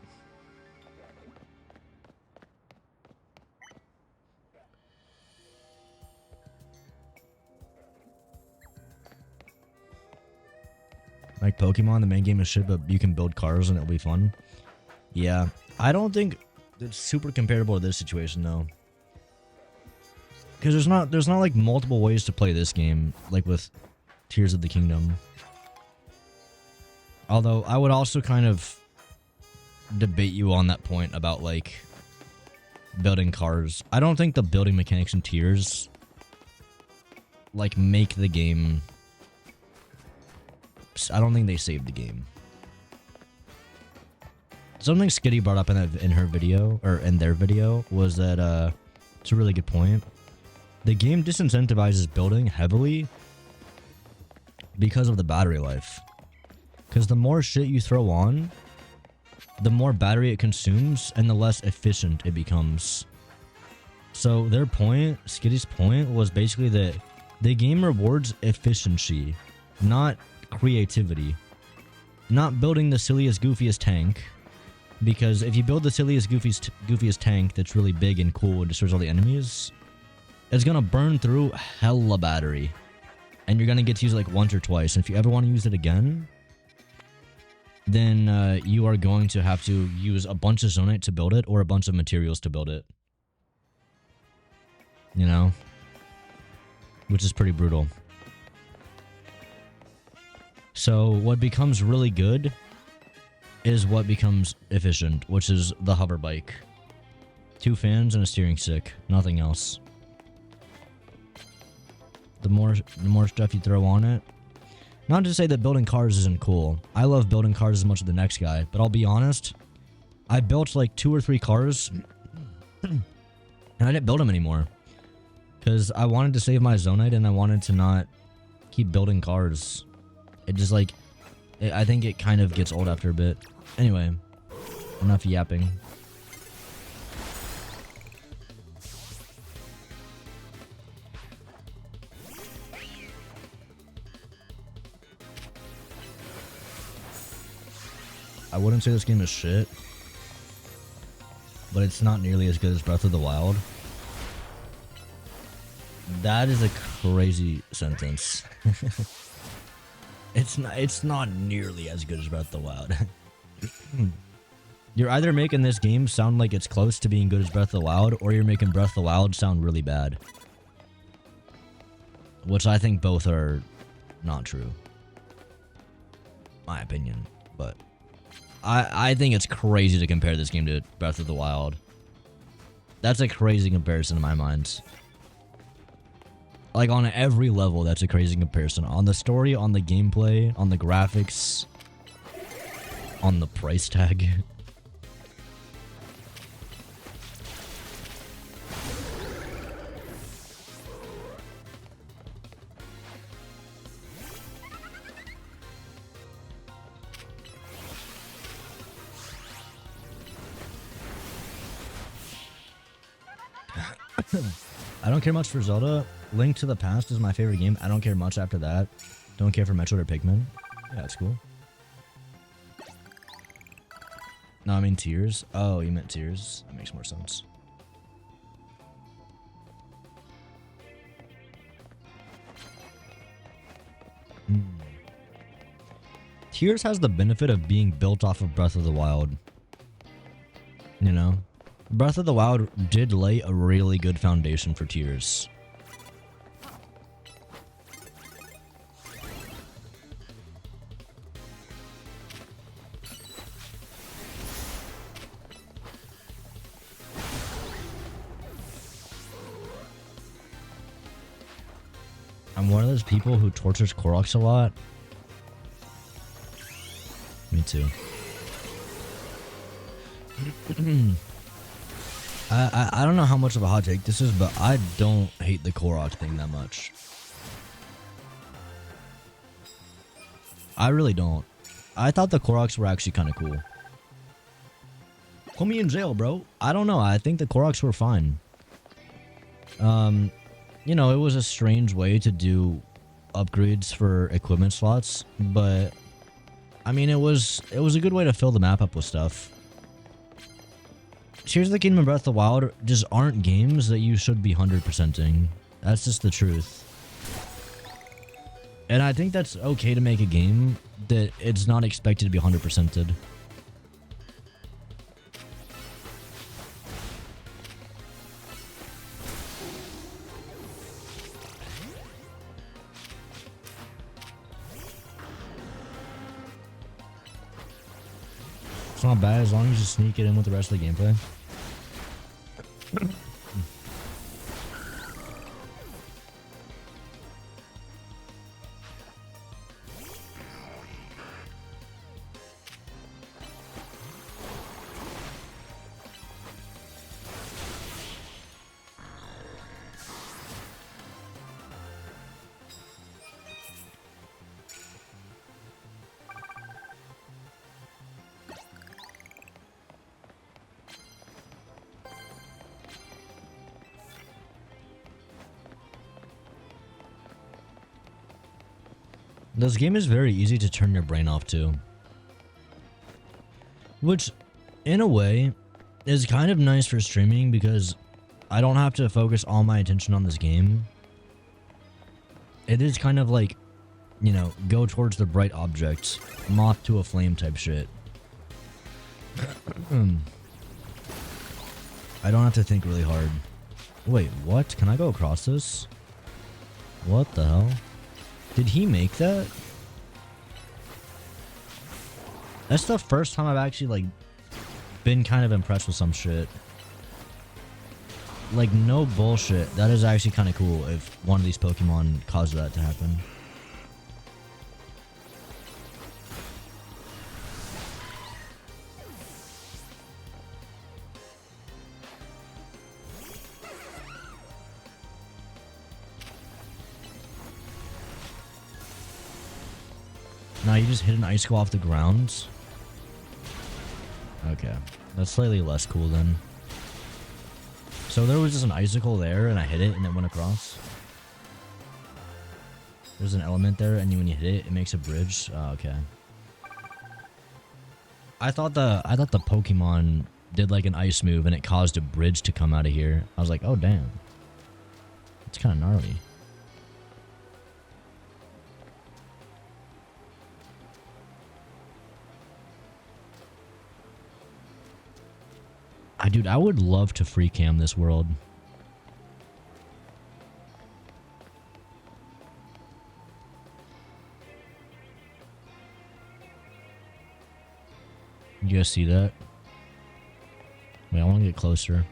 Like Pokemon, the main game is shit, but you can build cars and it'll be fun. Yeah, I don't think it's super comparable to this situation though, because there's not like multiple ways to play this game like with Tears of the Kingdom. Although I would also kind of debate you on that point about like building cars. I don't think the building mechanics in Tears like make the game. I don't think they saved the game. Something Skitty brought up in her video, or in their video, was that it's a really good point. The game disincentivizes building heavily because of the battery life. Because the more shit you throw on, the more battery it consumes, and the less efficient it becomes. So their point, Skitty's point, was basically that the game rewards efficiency, not creativity. Not building the silliest, goofiest tank. Because if you build the silliest, goofiest tank that's really big and cool and destroys all the enemies, it's gonna burn through hella battery. And you're gonna get to use it like once or twice. And if you ever want to use it again, then you are going to have to use a bunch of Zonite to build it or a bunch of materials to build it. You know? Which is pretty brutal. So what becomes really good is what becomes efficient, which is the hover bike. 2 fans and a steering stick, nothing else. The more stuff you throw on it. Not to say that building cars isn't cool. I love building cars as much as the next guy, but I'll be honest, I built like 2 or 3 cars and I didn't build them anymore. Because I wanted to save my Zonite and I wanted to not keep building cars. It just like, I think it kind of gets old after a bit. Anyway, enough yapping. I wouldn't say this game is shit, but it's not nearly as good as Breath of the Wild. That is a crazy sentence. It's not nearly as good as Breath of the Wild. You're either making this game sound like it's close to being good as Breath of the Wild, or you're making Breath of the Wild sound really bad. Which I think both are not true. My opinion. But I think it's crazy to compare this game to Breath of the Wild. That's a crazy comparison in my mind. Like, on every level, that's a crazy comparison. On the story, on the gameplay, on the graphics, on the price tag. I don't care much for Zelda. Link to the Past is my favorite game. I don't care much after that. Don't care for Metroid or Pikmin. Yeah, that's cool. No, I mean Tears. Oh, you meant Tears. That makes more sense. Tears has the benefit of being built off of Breath of the Wild. You know? Breath of the Wild did lay a really good foundation for Tears. I'm one of those people who tortures Koroks a lot. Me too. I don't know how much of a hot take this is, but I don't hate the Korok thing that much. I really don't. I thought the Koroks were actually kind of cool. Put me in jail, bro. I don't know. I think the Koroks were fine. You know, it was a strange way to do upgrades for equipment slots, but I mean, it was a good way to fill the map up with stuff. Tears of the Kingdom and Breath of the Wild just aren't games that you should be 100%ing. That's just the truth. And I think that's okay to make a game that it's not expected to be 100%ed. It's not bad as long as you sneak it in with the rest of the gameplay. This game is very easy to turn your brain off to. Which, in a way, is kind of nice for streaming because I don't have to focus all my attention on this game. It is kind of like, you know, go towards the bright object, moth to a flame type shit. I don't have to think really hard. Wait, what? Can I go across this? What the hell? Did he make that? That's the first time I've actually, like, been kind of impressed with some shit. Like, no bullshit. That is actually kind of cool if one of these Pokemon caused that to happen. Now you just hit an icicle off the ground. Okay, that's slightly less cool then. So there was just an icicle there and I hit it and it went across. There's an element there and when you hit it, it makes a bridge. Oh, okay. I thought the Pokemon did like an ice move and it caused a bridge to come out of here. I was like, oh damn. It's kind of gnarly. Dude, I would love to free cam this world. You guys see that? Wait, I want to get closer.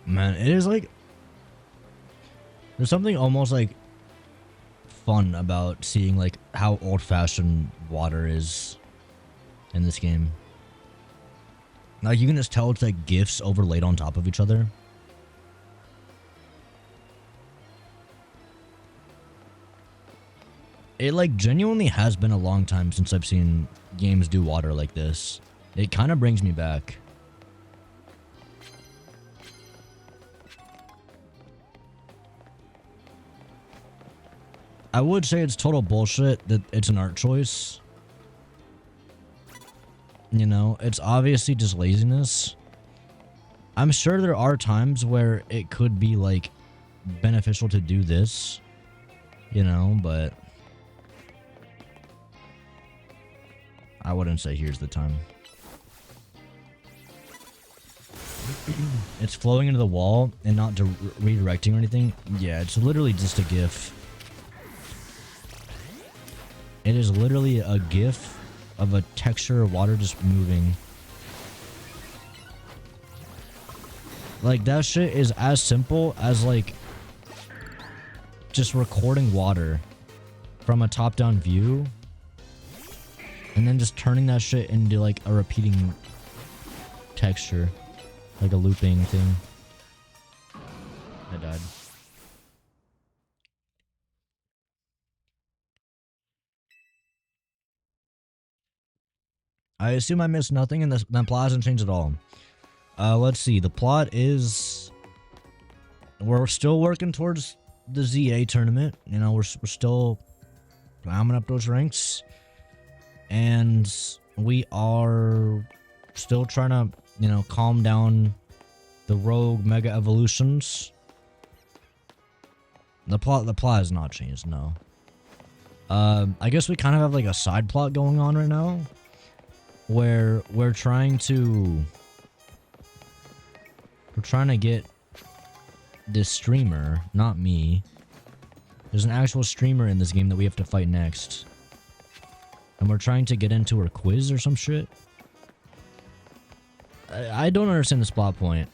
Man, it is like, there's something almost like fun about seeing like how old-fashioned water is in this game. Like you can just tell it's like GIFs overlaid on top of each other. It like genuinely has been a long time since I've seen games do water like this. It kind of brings me back. I would say it's total bullshit that it's an art choice. You know, it's obviously just laziness. I'm sure there are times where it could be like beneficial to do this, you know, but I wouldn't say here's the time. It's flowing into the wall and not redirecting or anything. Yeah, it's literally just a GIF. It is literally a GIF of a texture of water just moving. Like that shit is as simple as like just recording water from a top-down view and then just turning that shit into like a repeating texture, like a looping thing. I died. I assume I missed nothing and the plot hasn't changed at all. Let's see. The plot is we're still working towards the ZA tournament. You know, we're still climbing up those ranks, and we are still trying to, you know, calm down the rogue mega evolutions. The plot has not changed. No. I guess we kind of have like a side plot going on right now, where we're trying to get this streamer, not me. There's an actual streamer in this game that we have to fight next. And we're trying to get into her quiz or some shit. I don't understand this plot point.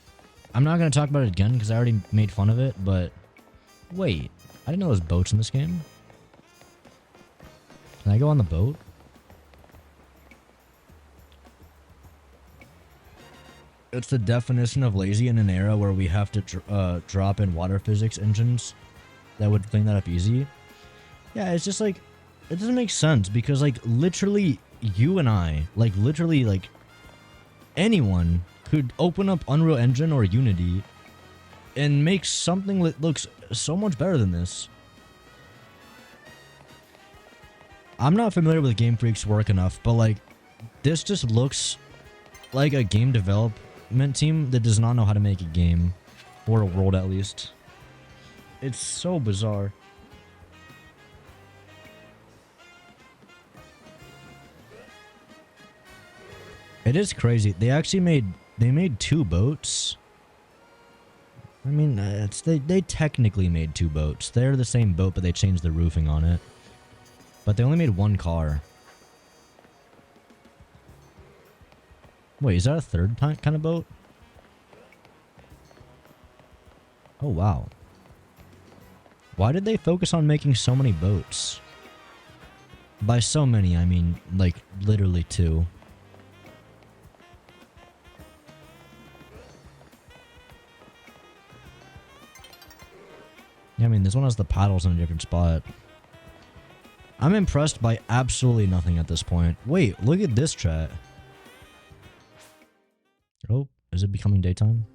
I'm not going to talk about it again because I already made fun of it, but wait, I didn't know there's boats in this game. Can I go on the boat? It's the definition of lazy in an era where we have to drop in water physics engines that would clean that up easy. Yeah, it's just like, it doesn't make sense because like literally you and I, like literally like anyone could open up Unreal Engine or Unity and make something that looks so much better than this. I'm not familiar with Game Freak's work enough, but like this just looks like a game development team that does not know how to make a game, or a world at least. It's so bizarre. It is crazy. They actually made 2 boats. I mean, they technically made 2 boats. They're the same boat, but they changed the roofing on it. But they only made 1 car. Wait, is that a third kind of boat? Oh, wow. Why did they focus on making so many boats? By so many, I mean, like, literally 2. Yeah, I mean, this one has the paddles in a different spot. I'm impressed by absolutely nothing at this point. Wait, look at this chat. Oh, is it becoming daytime?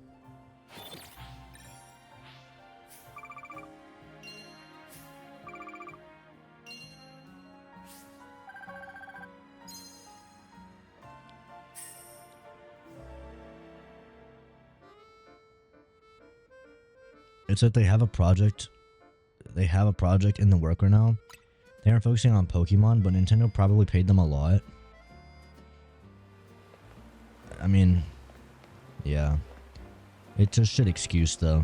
It's that they have a project. They have a project in the work right now. They aren't focusing on Pokemon, but Nintendo probably paid them a lot. I mean, yeah. It's a shit excuse, though.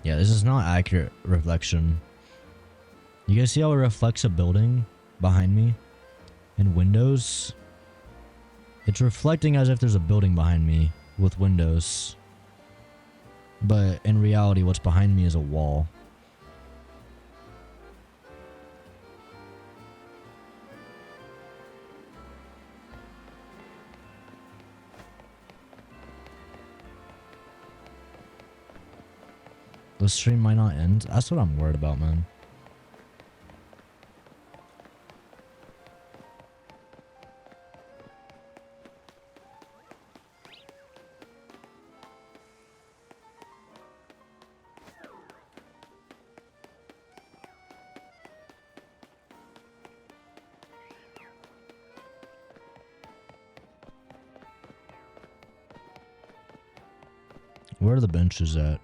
Yeah, this is not accurate reflection. You guys see how it reflects a building behind me? In windows? It's reflecting as if there's a building behind me with windows. But in reality, what's behind me is a wall. The stream might not end. That's what I'm worried about, man. Where are the benches at?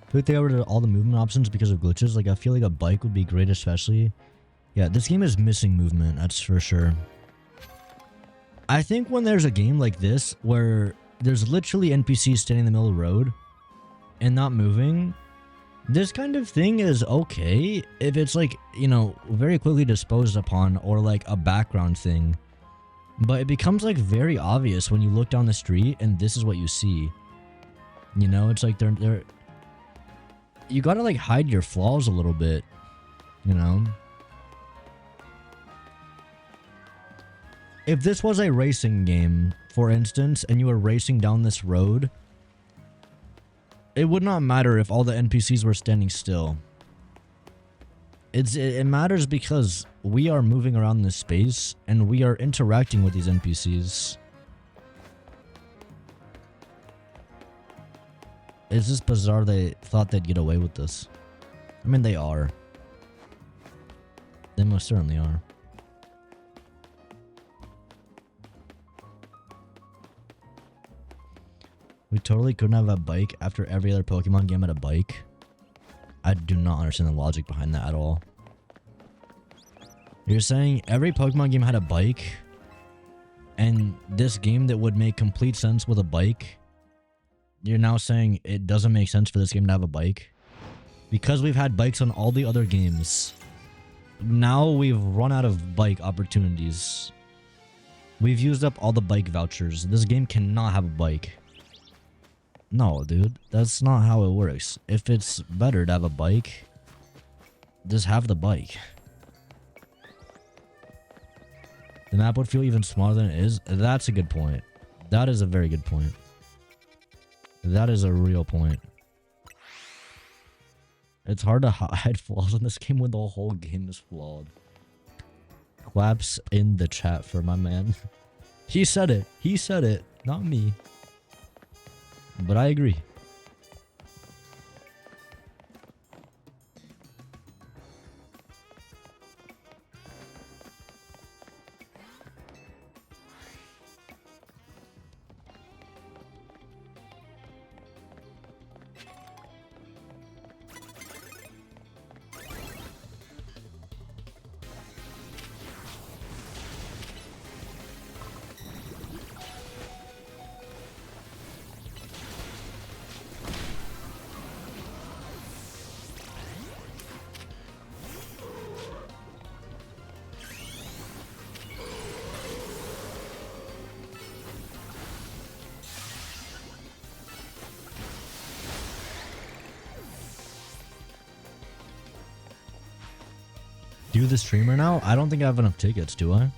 I feel like they got rid of all the movement options because of glitches. Like, I feel like a bike would be great, especially. Yeah, this game is missing movement, that's for sure. I think when there's a game like this, where there's literally NPCs standing in the middle of the road and not moving, this kind of thing is okay if it's like, you know, very quickly disposed upon, or like a background thing. But it becomes like very obvious when you look down the street and this is what you see. You know, it's like they're you gotta like hide your flaws a little bit, you know? If this was a racing game, for instance, and you were racing down this road, it would not matter if all the NPCs were standing still. It matters because we are moving around this space and we are interacting with these NPCs. It's just bizarre they thought they'd get away with this. I mean, they are. They most certainly are. We totally couldn't have a bike after every other Pokemon game had a bike. I do not understand the logic behind that at all. You're saying every Pokemon game had a bike, and this game that would make complete sense with a bike, you're now saying it doesn't make sense for this game to have a bike? Because we've had bikes on all the other games. Now we've run out of bike opportunities. We've used up all the bike vouchers. This game cannot have a bike. No, dude. That's not how it works. If it's better to have a bike, just have the bike. The map would feel even smaller than it is. That's a good point. That is a very good point. That is a real point. It's hard to hide flaws in this game when the whole game is flawed. Claps in the chat for my man. He said it. He said it. Not me. But I agree. Do the streamer now? I don't think I have enough tickets, do I?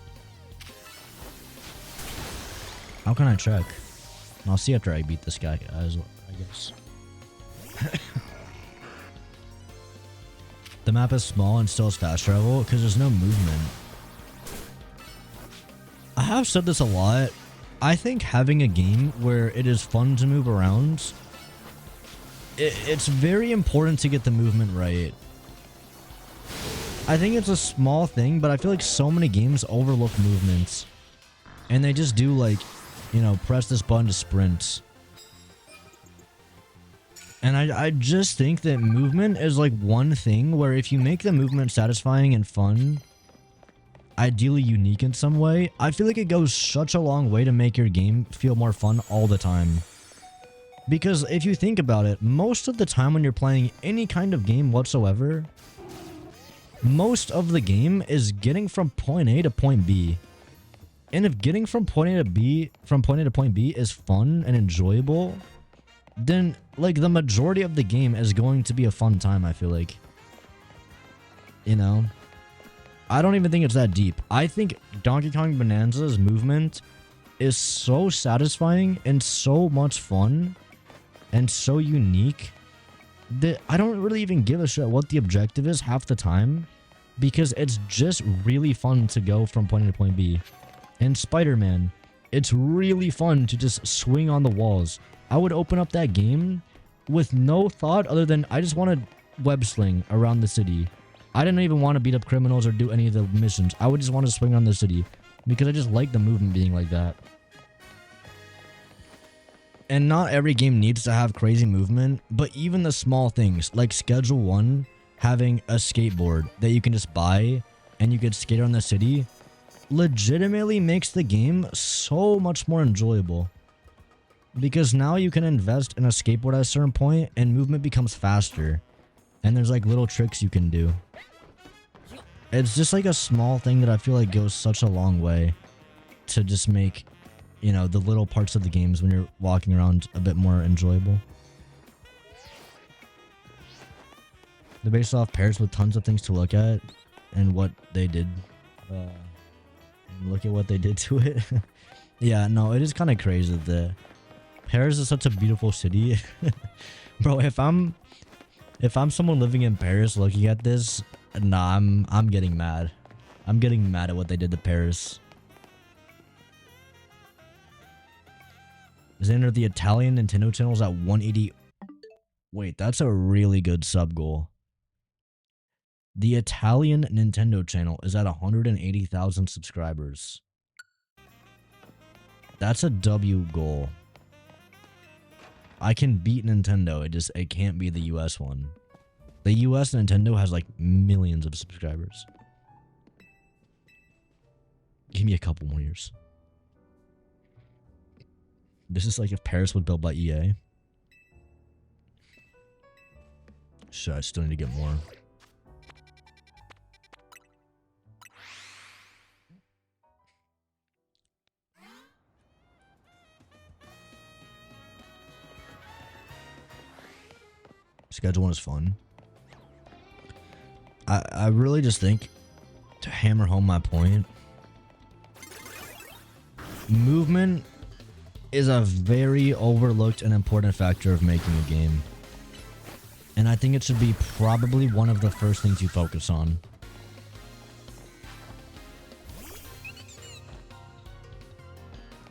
How can I check? I'll see after I beat this guy, as well, I guess. The map is small and still has fast travel because there's no movement. I have said this a lot. I think having a game where it is fun to move around, it's very important to get the movement right. I think it's a small thing, but I feel like so many games overlook movements. And they just do like, you know, press this button to sprint. And I just think that movement is like one thing where if you make the movement satisfying and fun, ideally unique in some way, I feel like it goes such a long way to make your game feel more fun all the time. Because if you think about it, most of the time when you're playing any kind of game whatsoever, most of the game is getting from point A to point B. And if getting from point A to point B is fun and enjoyable, then like the majority of the game is going to be a fun time, I feel like. You know? I don't even think it's that deep. I think Donkey Kong Bonanza's movement is so satisfying and so much fun and so unique that I don't really even give a shit what the objective is half the time, because it's just really fun to go from point A to point B. And Spider-Man, it's really fun to just swing on the walls. I would open up that game with no thought other than I just want to web sling around the city. I didn't even want to beat up criminals or do any of the missions. I would just want to swing around the city because I just like the movement being like that. And not every game needs to have crazy movement, but even the small things, like Schedule 1 having a skateboard that you can just buy and you can skate around the city, legitimately makes the game so much more enjoyable. Because now you can invest in a skateboard at a certain point and movement becomes faster. And there's like little tricks you can do. It's just like a small thing that I feel like goes such a long way to just make, you know, the little parts of the games when you're walking around a bit more enjoyable. They're based off Paris with tons of things to look at and what they did. And look at what they did to it. Yeah, no, it is kind of crazy that Paris is such a beautiful city. Bro, if I'm someone living in Paris looking at this, nah, I'm getting mad. I'm getting mad at what they did to Paris. Xander, the Italian Nintendo channel is at 180. Wait, that's a really good sub goal. The Italian Nintendo channel is at 180,000 subscribers. That's a W goal. I can beat Nintendo. It can't be the US one. The US Nintendo has like millions of subscribers. Give me a couple more years. This is like if Paris was built by EA. Shit, I still need to get more. Scheduling is fun. I really just think, to hammer home my point, movement is a very overlooked and important factor of making a game. And I think it should be probably one of the first things you focus on.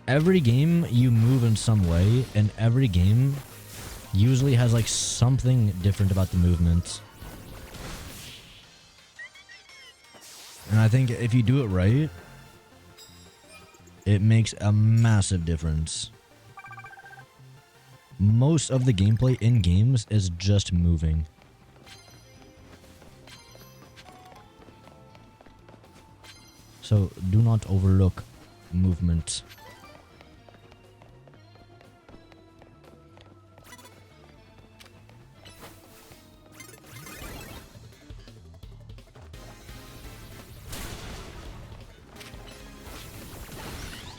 Every game you move in some way, and every game usually has like something different about the movement. And I think if you do it right, it makes a massive difference. Most of the gameplay in games is just moving. So do not overlook movement.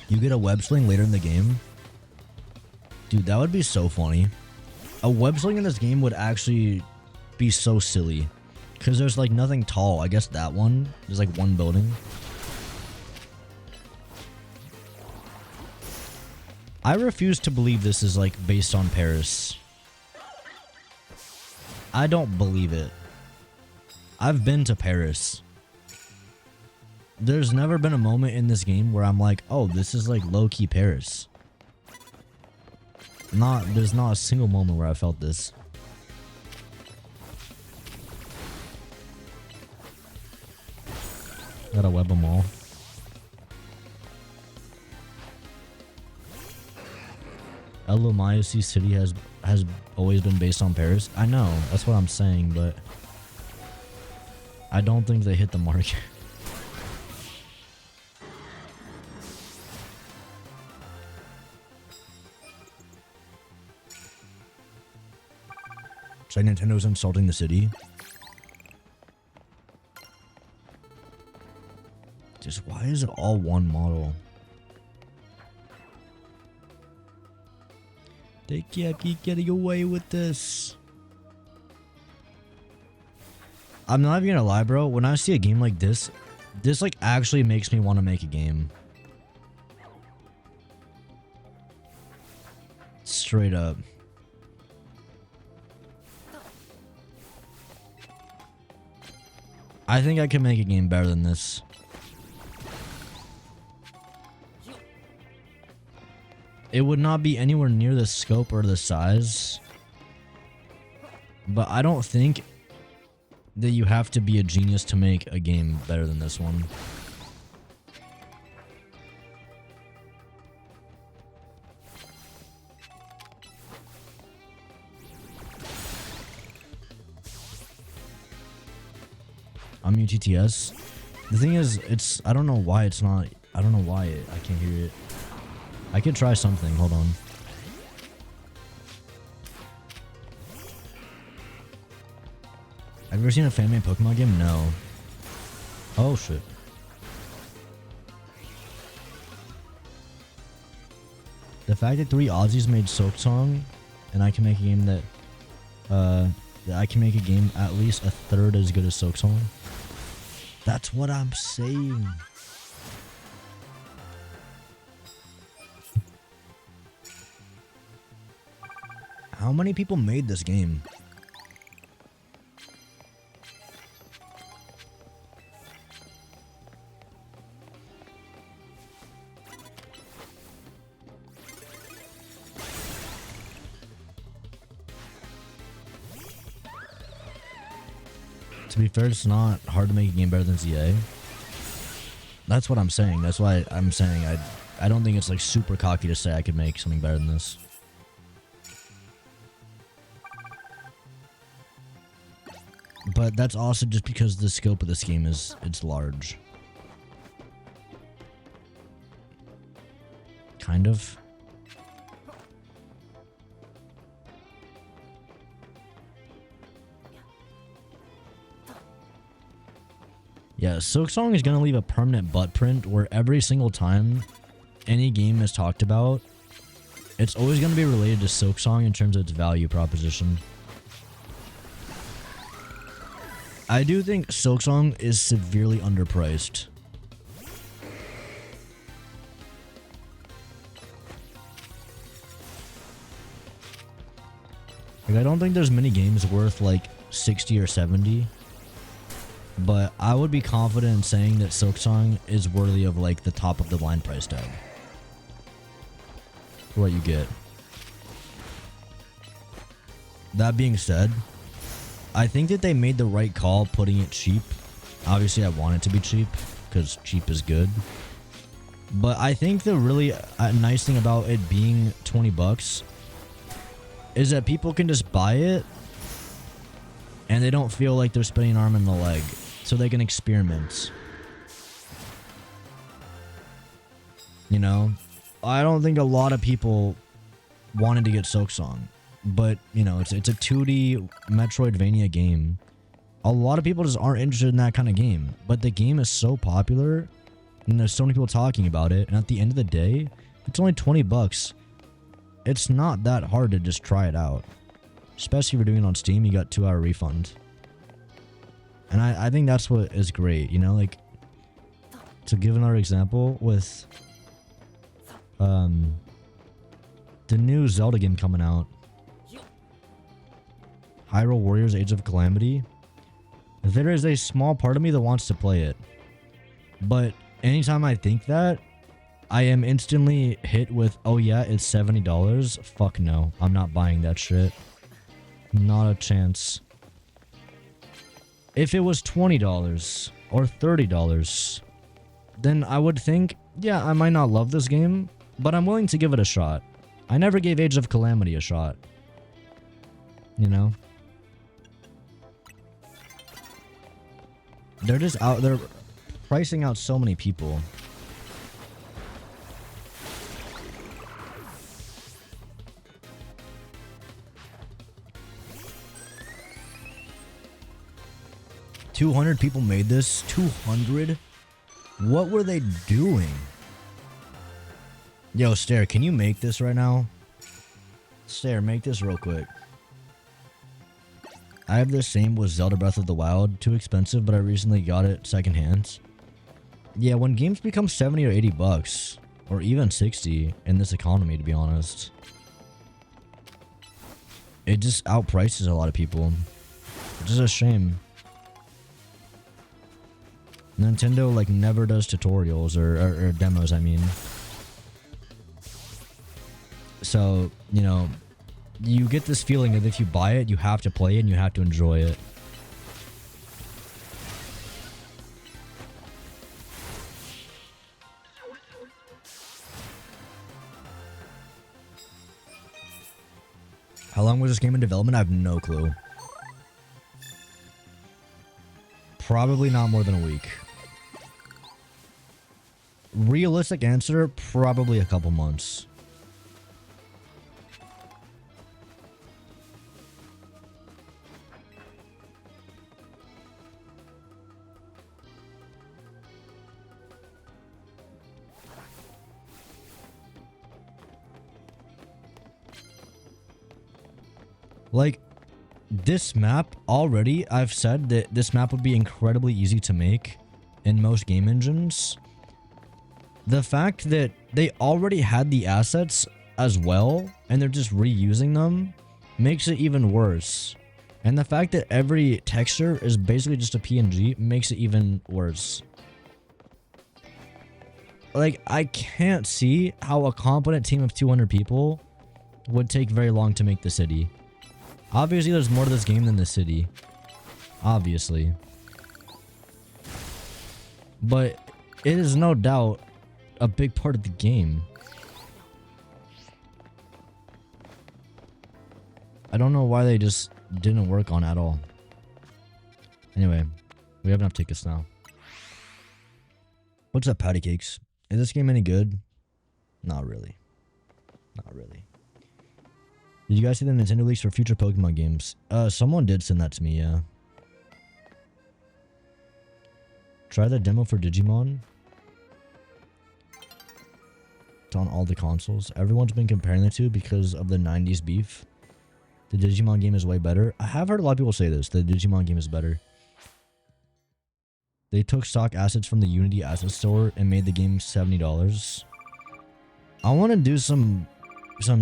You get a web sling later in the game? Dude, that would be so funny. A web sling in this game would actually be so silly. Because there's like nothing tall. I guess that one. There's like one building. I refuse to believe this is like based on Paris. I don't believe it. I've been to Paris. There's never been a moment in this game where I'm like, oh, this is like low-key Paris. There's not a single moment where I felt this. Gotta web them all. Elomayacy City has always been based on Paris. I know, that's what I'm saying, but I don't think they hit the mark. Say Nintendo's insulting the city. Just why is it all one model? They can't keep getting away with this. I'm not even gonna lie, bro. When I see a game like this like actually makes me want to make a game. Straight up. I think I can make a game better than this. It would not be anywhere near the scope or the size. But I don't think that you have to be a genius to make a game better than this one. I'm UTTS. The thing is, I don't know why it's not, I don't know why I can't hear it. I could try something, hold on. Have you ever seen a fan-made Pokemon game? No. Oh shit. The fact that 3 Aussies made Silk Song, and I can make a game that that I can make a game at least a third as good as Silksong? That's what I'm saying. How many people made this game? To be fair, it's not hard to make a game better than ZA. That's what I'm saying. That's why I'm saying I don't think it's like super cocky to say I could make something better than this. But that's also just because the scope of this game it's large. Kind of. Yeah, Silksong is going to leave a permanent butt print where every single time any game is talked about, it's always going to be related to Silksong in terms of its value proposition. I do think Silksong is severely underpriced. Like, I don't think there's many games worth like 60 or 70. But I would be confident in saying that Silksong is worthy of like the top of the line price tag. For what you get. That being said, I think that they made the right call putting it cheap. Obviously, I want it to be cheap because cheap is good. But I think the really nice thing about it being 20 bucks is that people can just buy it and they don't feel like they're spending an arm and a leg. So they can experiment. You know? I don't think a lot of people wanted to get Silksong. But, you know, it's a 2D Metroidvania game. A lot of people just aren't interested in that kind of game. But the game is so popular. And there's so many people talking about it. And at the end of the day, it's only 20 bucks. It's not that hard to just try it out. Especially if you're doing it on Steam, you got 2-hour refund. And I think that's what is great, you know, like, to give another example with, the new Zelda game coming out, Hyrule Warriors Age of Calamity, there is a small part of me that wants to play it, but anytime I think that, I am instantly hit with, oh yeah, it's $70, fuck no, I'm not buying that shit, not a chance. If it was $20 or $30, then I would think, yeah, I might not love this game, but I'm willing to give it a shot. I never gave Age of Calamity a shot. You know? They're just out there pricing out so many people. $200 people made this? 200? What were they doing? Yo, Stare, can you make this right now? Stare, make this real quick. I have the same with Zelda Breath of the Wild. Too expensive, but I recently got it secondhand. Yeah, when games become 70 or 80 bucks, or even 60 in this economy, to be honest, it just outprices a lot of people. Which is a shame. Nintendo like never does tutorials or demos, I mean. So, you know, you get this feeling that if you buy it, you have to play it and you have to enjoy it. How long was this game in development? I have no clue. Probably not more than a week. Realistic answer, probably a couple months. Like, this map already, I've said that this map would be incredibly easy to make in most game engines. The fact that they already had the assets as well and they're just reusing them makes it even worse. And the fact that every texture is basically just a PNG makes it even worse. Like, I can't see how a competent team of 200 people would take very long to make the city. Obviously, there's more to this game than the city. Obviously. But it is no doubt a big part of the game. I don't know why they just didn't work on it at all. Anyway, we have enough tickets now. What's up, patty cakes? Is this game any good? Not really. Not really. Did you guys see the Nintendo leaks for future Pokemon games? Someone did send that to me, yeah. Try the demo for Digimon. It's on all the consoles. Everyone's been comparing the two because of the 90s beef. The Digimon game is way better. I have heard a lot of people say this. The Digimon game is better. They took stock assets from the Unity asset store and made the game $70. I want to do some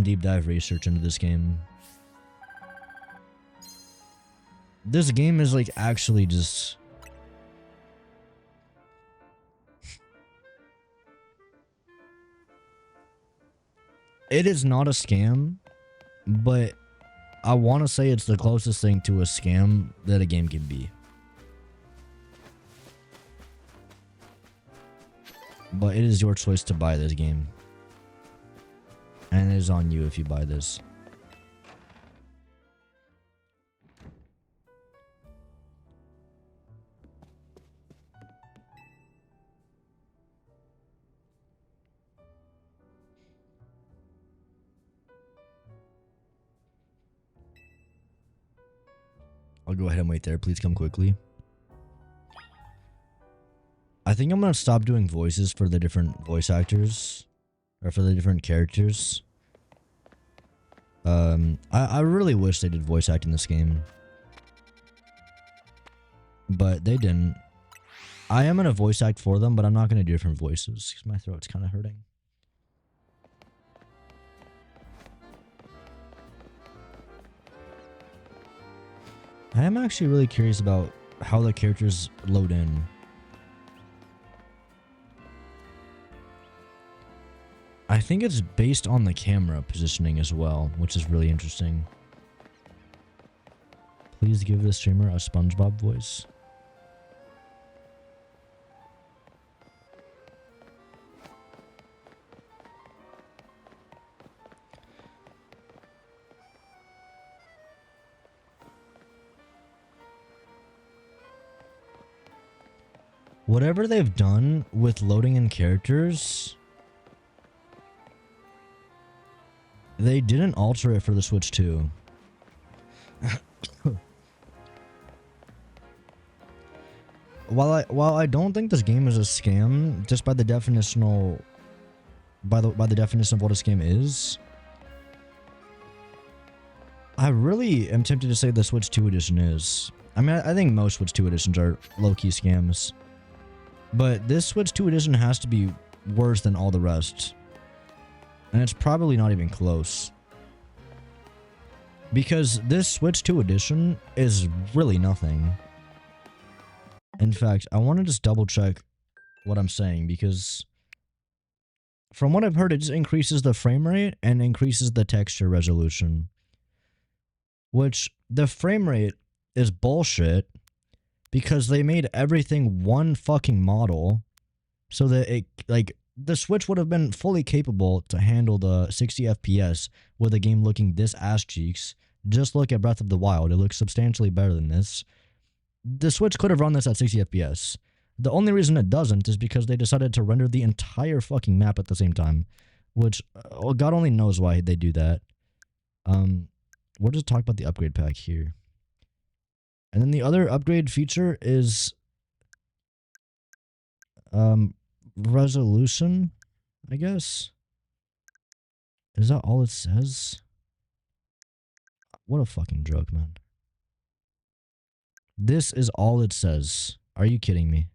deep dive research into this game. This game is like actually just... It is not a scam, but I want to say it's the closest thing to a scam that a game can be. But it is your choice to buy this game. And it is on you if you buy this. I'll go ahead and wait there. Please come quickly. I think I'm going to stop doing voices for the different voice actors. Or for the different characters. I really wish they did voice act in this game. But they didn't. I am going to voice act for them, but I'm not going to do different voices. Because my throat's kind of hurting. I am actually really curious about how the characters load in. I think it's based on the camera positioning as well, which is really interesting. Please give the streamer a SpongeBob voice. Whatever they've done with loading in characters, they didn't alter it for the Switch 2. While I don't think this game is a scam, just by the definitional by the definition of what a scam is, I really am tempted to say the Switch 2 edition is. I mean, I think most Switch 2 editions are low-key scams. But this Switch 2 edition has to be worse than all the rest. And it's probably not even close. Because this Switch 2 edition is really nothing. In fact, I want to just double check what I'm saying, because from what I've heard, it just increases the frame rate and increases the texture resolution. Which, the frame rate is bullshit, because they made everything one fucking model, so that it, like, the Switch would have been fully capable to handle the 60 FPS with a game looking this ass cheeks. Just look at Breath of the Wild. It looks substantially better than this. The Switch could have run this at 60 FPS. The only reason it doesn't is because they decided to render the entire fucking map at the same time. Which, God only knows why they do that. We'll just talk about the upgrade pack here. And then the other upgrade feature is resolution, I guess. Is that all it says? What a fucking joke, man. This is all it says. Are you kidding me?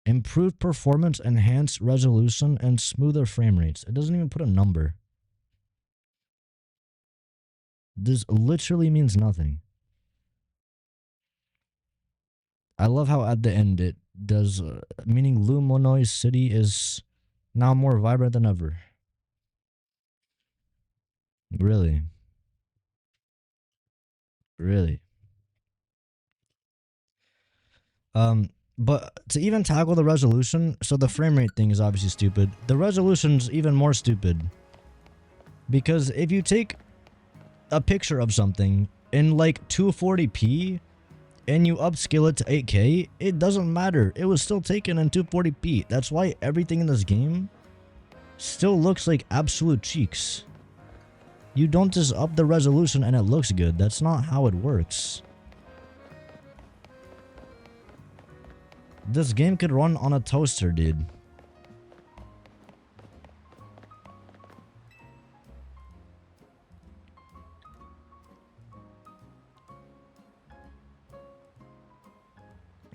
Improved performance, enhanced resolution, and smoother frame rates. It doesn't even put a number. This literally means nothing. I love how at the end it does, meaning Luminois City is now more vibrant than ever. Really? Really? But to even tackle the resolution, so the frame rate thing is obviously stupid. The resolution's even more stupid. Because if you take a picture of something in like 240p and you upscale it to 8K, it doesn't matter. It was still taken in 240p. That's why everything in this game still looks like absolute cheeks. You don't just up the resolution and it looks good. That's not how it works. This game could run on a toaster, dude.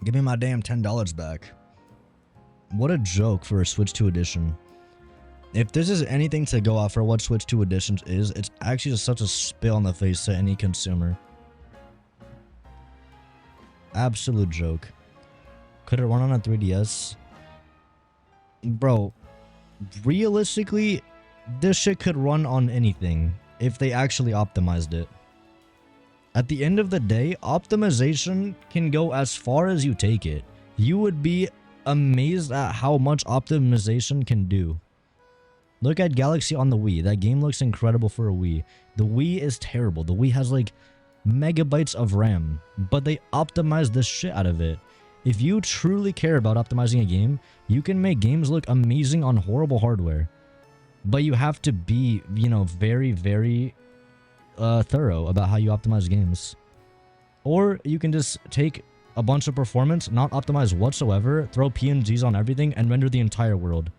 Give me my damn $10 back. What a joke for a Switch 2 edition. If this is anything to go off for what Switch 2 editions is, it's actually just such a spit on the face to any consumer. Absolute joke. Could it run on a 3DS? Bro, realistically, this shit could run on anything if they actually optimized it. At the end of the day, optimization can go as far as you take it. You would be amazed at how much optimization can do. Look at Galaxy on the Wii. That game looks incredible for a Wii. The Wii is terrible. The Wii has like megabytes of RAM, but they optimized the shit out of it. If you truly care about optimizing a game, you can make games look amazing on horrible hardware. But you have to be, you know, very, very thorough about how you optimize games. Or you can just take a bunch of performance, not optimize whatsoever, throw PNGs on everything, and render the entire world.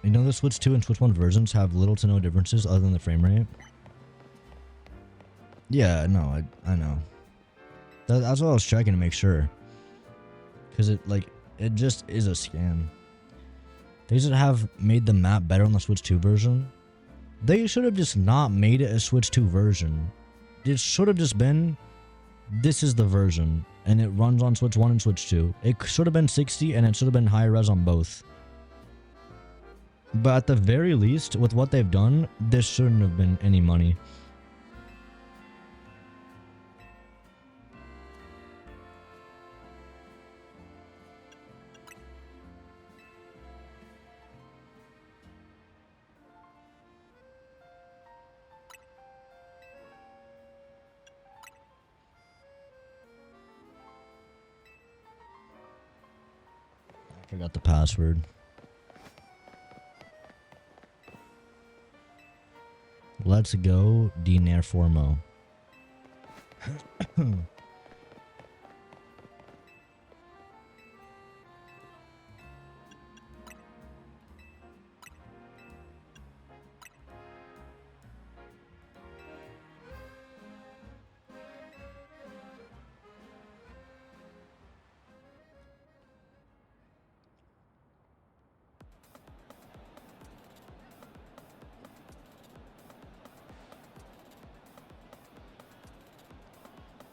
You know the Switch 2 and Switch 1 versions have little to no differences other than the frame rate? Yeah, no, I know. That's what I was checking to make sure. Because it just is a scam. They should have made the map better on the Switch 2 version. They should have just not made it a Switch 2 version. It should have just been, this is the version, and it runs on Switch 1 and Switch 2. It should have been 60, and it should have been high res on both. But at the very least, with what they've done, this shouldn't have been any money. I forgot the password. Let's go, Diner Formo.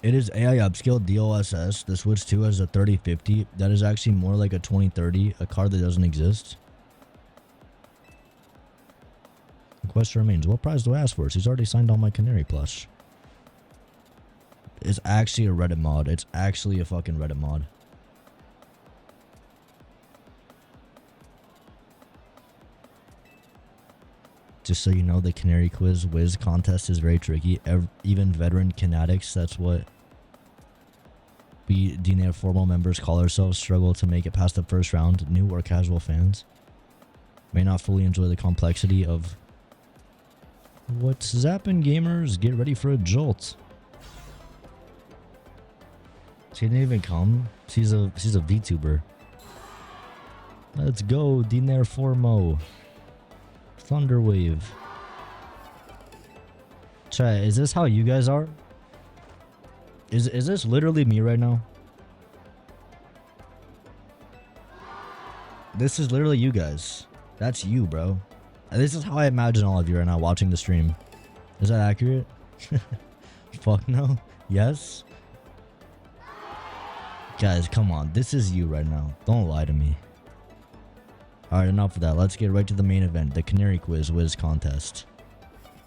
It is AI upscaled DLSS. The Switch 2 has a 3050. That is actually more like a 2030, a card that doesn't exist. The question remains, what price do I ask for? She's already signed on my Canary plush. It's actually a Reddit mod. It's actually a fucking Reddit mod. Just so you know, the Canary Quiz Wiz contest is very tricky. Even veteran Canatics, that's what we DNA formal members call ourselves, struggle to make it past the first round. New or casual fans may not fully enjoy the complexity of What's zapping, gamers? Get ready for a jolt. She didn't even come. She's a VTuber. Let's go, Diner Formo. Thunderwave. Chat, is this how you guys are? Is this literally me right now? This is literally you guys. That's you, bro. This is how I imagine all of you right now watching the stream. Is that accurate? Fuck no. Yes? Guys, come on. This is you right now. Don't lie to me. Alright, enough of that. Let's get right to the main event. The Canary Quiz Wiz contest.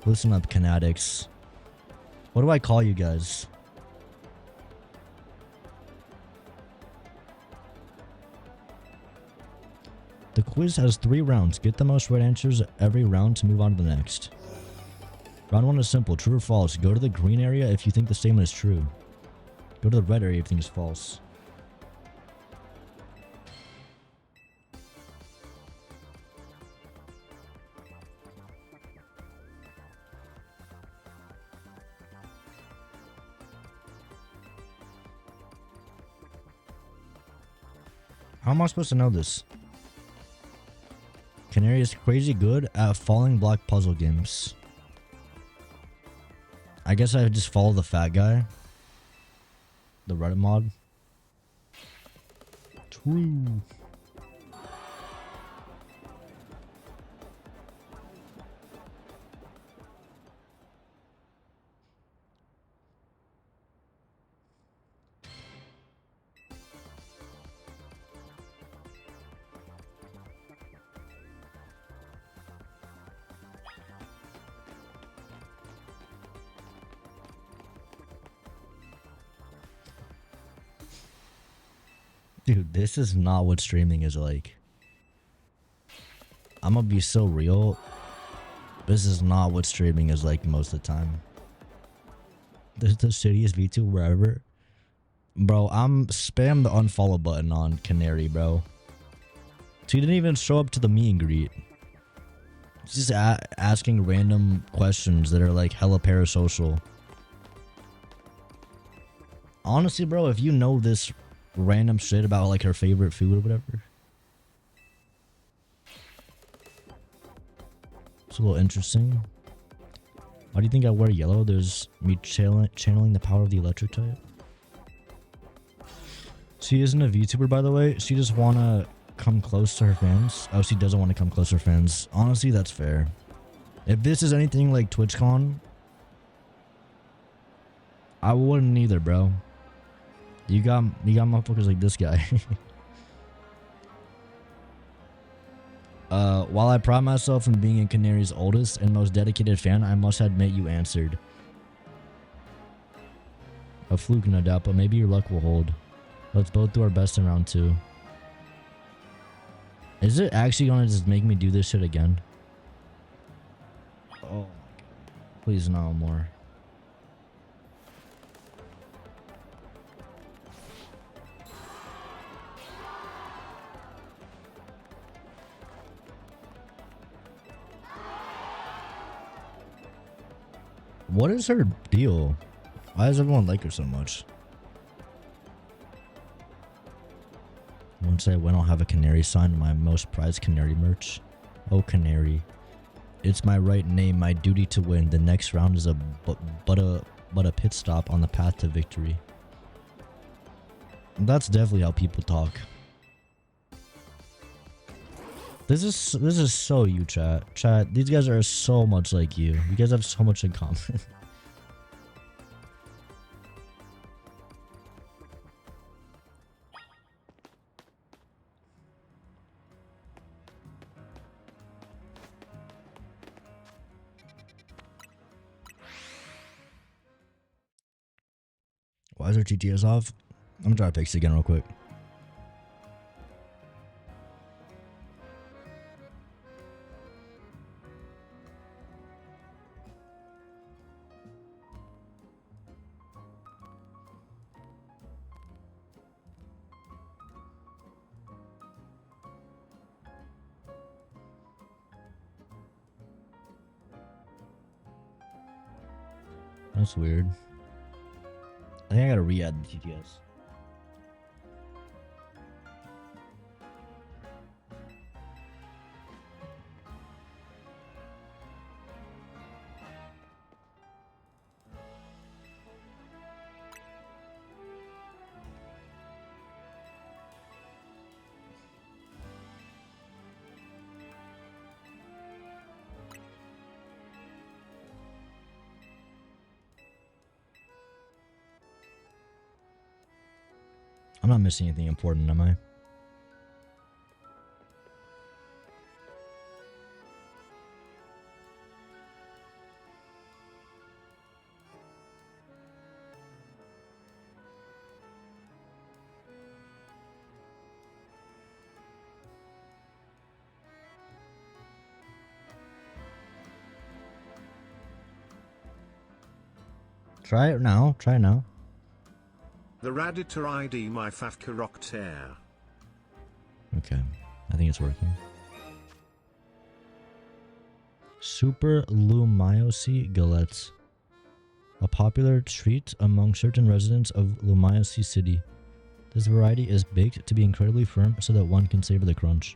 Listen up, Canadics. What do I call you guys? The quiz has 3 rounds. Get the most right answers every round to move on to the next. Round 1 is simple. True or false. Go to the green area if you think the statement is true. Go to the red area if you think it's false. How am I supposed to know this? Canary is crazy good at falling block puzzle games. I guess I just follow the fat guy. The Reddit mod. True. Dude, this is not what streaming is like. I'm gonna be so real. This is not what streaming is like most of the time. This is the shittiest VTuber ever. Bro, I'm spam the unfollow button on Canary, bro. She didn't even show up to the meet and greet. She's just asking random questions that are like hella parasocial. Honestly, bro, if you know this random shit about like her favorite food or whatever, it's a little interesting. Why do you think I wear yellow? There's me channeling the power of the electric type. She isn't a VTuber, by the way. She just wanna come close to her fans. Oh, she doesn't want to come close to her fans. Honestly, that's fair. If this is anything like TwitchCon, I wouldn't either, bro. You got motherfuckers like this guy. While I pride myself in being a Canary's oldest and most dedicated fan, I must admit you answered. A fluke, no doubt, but maybe your luck will hold. Let's both do our best in round 2. Is it actually gonna just make me do this shit again? Oh my god. Please no more. What is her deal? Why does everyone like her so much? Once I win, I'll have a canary sign my most prized canary merch. Oh, Canary. It's my right name, my duty to win. The next round is but a pit stop on the path to victory. That's definitely how people talk. This is so you, chat. Chat, these guys are so much like you. You guys have so much in common. Why is our GTS off? I'm gonna try to fix it again real quick. That's weird. I think I gotta re-add the TTS. I'm not missing anything important, am I? Try it now. Try it now. The Raditor ID my fav character. Okay. I think it's working. Super Lumiosi Galettes. A popular treat among certain residents of Lumiosi City. This variety is baked to be incredibly firm so that one can savor the crunch.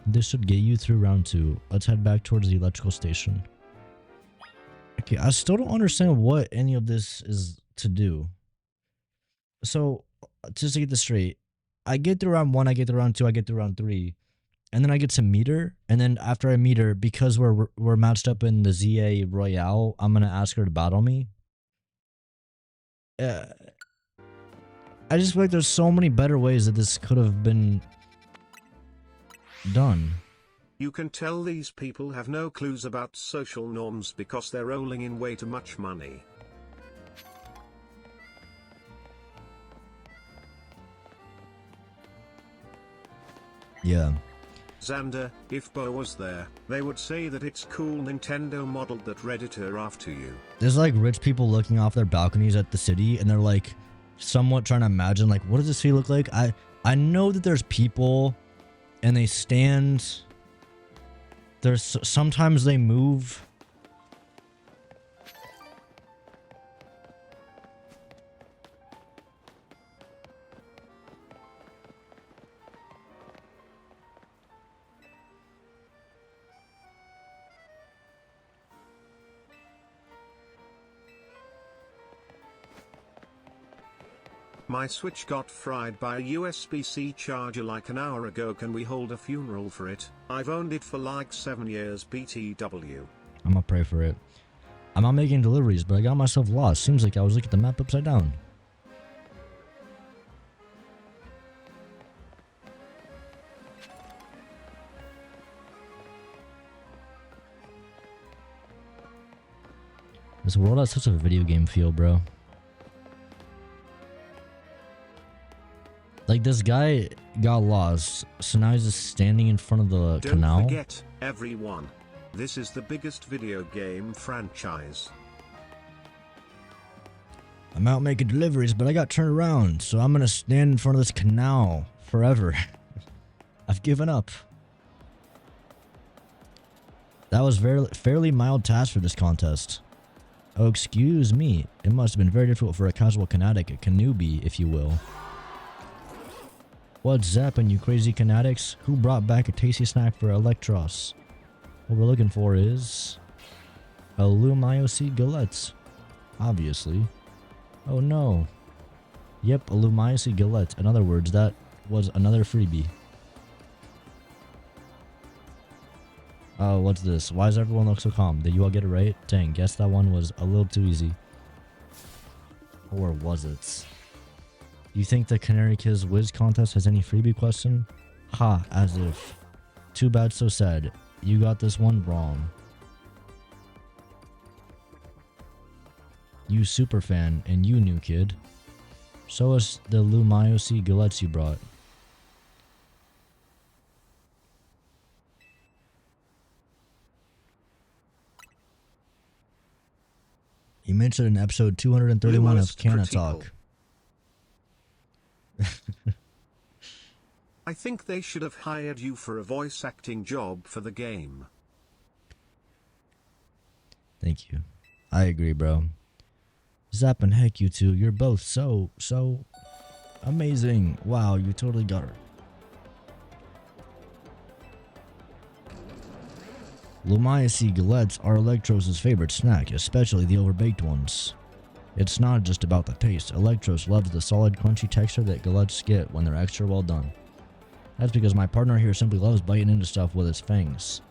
This should get you through round 2. Let's head back towards the electrical station. Okay, I still don't understand what any of this is to do. So, just to get this straight, I get through round 1, I get through round 2, I get through round 3, and then I get to meter, and then after I meter, because we're matched up in the ZA Royale, I'm gonna ask her to battle me. I just feel like there's so many better ways that this could have been done. You can tell these people have no clues about social norms because they're rolling in way too much money. Yeah. Xander, if Bo was there, they would say that it's cool Nintendo modeled that Redditor after you. There's like rich people looking off their balconies at the city, and they're like somewhat trying to imagine like, what does this city look like? I know that there's people and they stand. There's sometimes they move. My Switch got fried by a USB-C charger like an hour ago. Can we hold a funeral for it? I've owned it for like 7 years BTW. I'm gonna pray for it. I'm not making deliveries, but I got myself lost. Seems like I was looking at the map upside down. This world has such a video game feel, bro. Like, this guy got lost, so now he's just standing in front of the canal. Don't forget, everyone. This is the biggest video game franchise. I'm out making deliveries, but I got turned around, so I'm gonna stand in front of this canal forever. I've given up. That was fairly mild task for this contest. Oh, excuse me. It must have been very difficult for a casual Kinetic, a newbie, if you will. What's zappin', you crazy Kinetics? Who brought back a tasty snack for Electros? What we're looking for is a Lumiosi Galette. Obviously. Oh no. Yep, a Lumiosi Galette. In other words, that was another freebie. Oh, what's this? Why does everyone look so calm? Did you all get it right? Dang, guess that one was a little too easy. Or was it? You think the Canary Kids Wiz contest has any freebie question? Ha, as if. Too bad, so sad. You got this one wrong. You super fan, and you new kid. Show us the Lumiosi Galettes you brought. You mentioned in episode 231 of Canna Talk. I think they should have hired you for a voice acting job for the game. Thank you. I agree, bro. Zap and Heck, you two, you're both so amazing. Wow, you totally got her. Lumiacy galettes are Electros' favorite snack, especially the overbaked ones. It's not just about the taste. Electros loves the solid, crunchy texture that galettes get when they're extra well done. That's because my partner here simply loves biting into stuff with his fangs.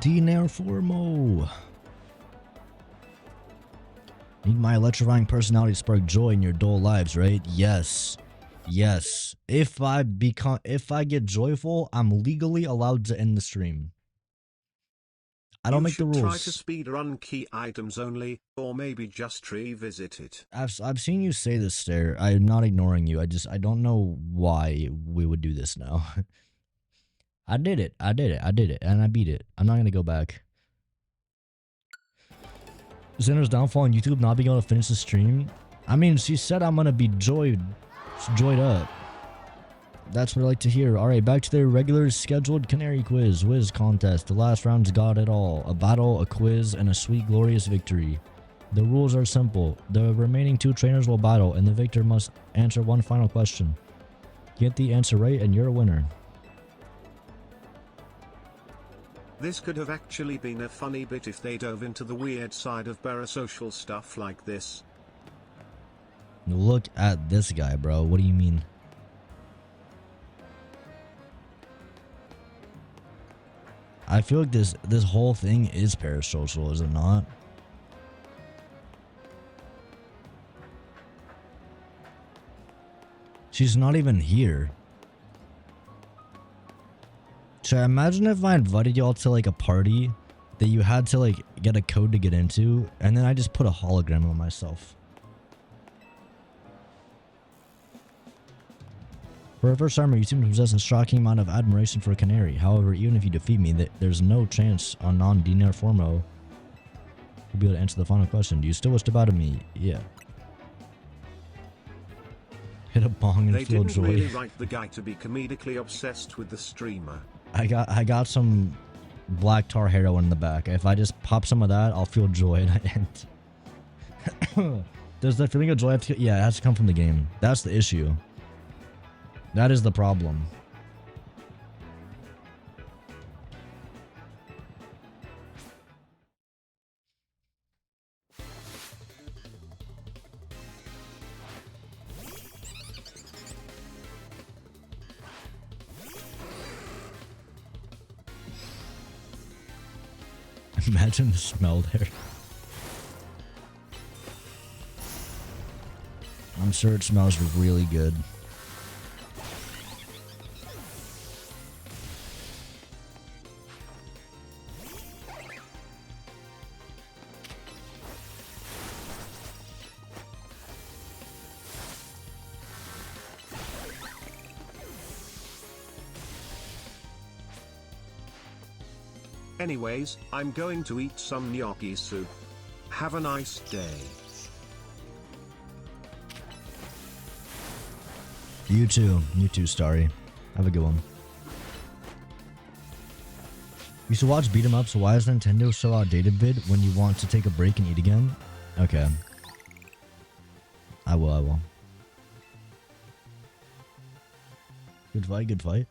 Dinerformo. Need my electrifying personality to spark joy in your dull lives, right? Yes. Yes. If I get joyful, I'm legally allowed to end the stream. I don't make the rules. You should try to speedrun key items only, or maybe just revisit it. I've seen you say this, Stare. I'm not ignoring you. I don't know why we would do this now. I did it, and I beat it. I'm not gonna go back. Xander's downfall on YouTube, not being able to finish the stream. I mean, she said I'm gonna be joyed up. That's what I like to hear. Alright, back to the regular scheduled Canary quiz. Whiz contest. The last round's got it all. A battle, a quiz, and a sweet, glorious victory. The rules are simple. The remaining 2 trainers will battle, and the victor must answer one final question. Get the answer right, and you're a winner. This could have actually been a funny bit if they dove into the weird side of parasocial stuff like this. Look at this guy, bro. What do you mean? I feel like this whole thing is parasocial, is it not? She's not even here. So imagine if I invited y'all to like a party that you had to like get a code to get into, and then I just put a hologram on myself. For a first timer, you seem to possess a shocking amount of admiration for a canary. However, even if you defeat me, there's no chance on non-Dinerformo will be able to answer the final question. Do you still wish to battle me? Yeah. Hit a bong and feel joy. They didn't really write the guy to be comedically obsessed with the streamer. I got some black tar heroin in the back. If I just pop some of that, I'll feel joy and I end. Does the feeling of joy have to? Yeah, it has to come from the game. That's the issue. That is the problem. Imagine the smell there. I'm sure it smells really good. Anyways, I'm going to eat some gnocchi soup. Have a nice day. You too, Starry. Have a good one. You should watch beat 'em ups. Why is Nintendo so outdated vid when you want to take a break and eat again? Okay. I will. Good fight.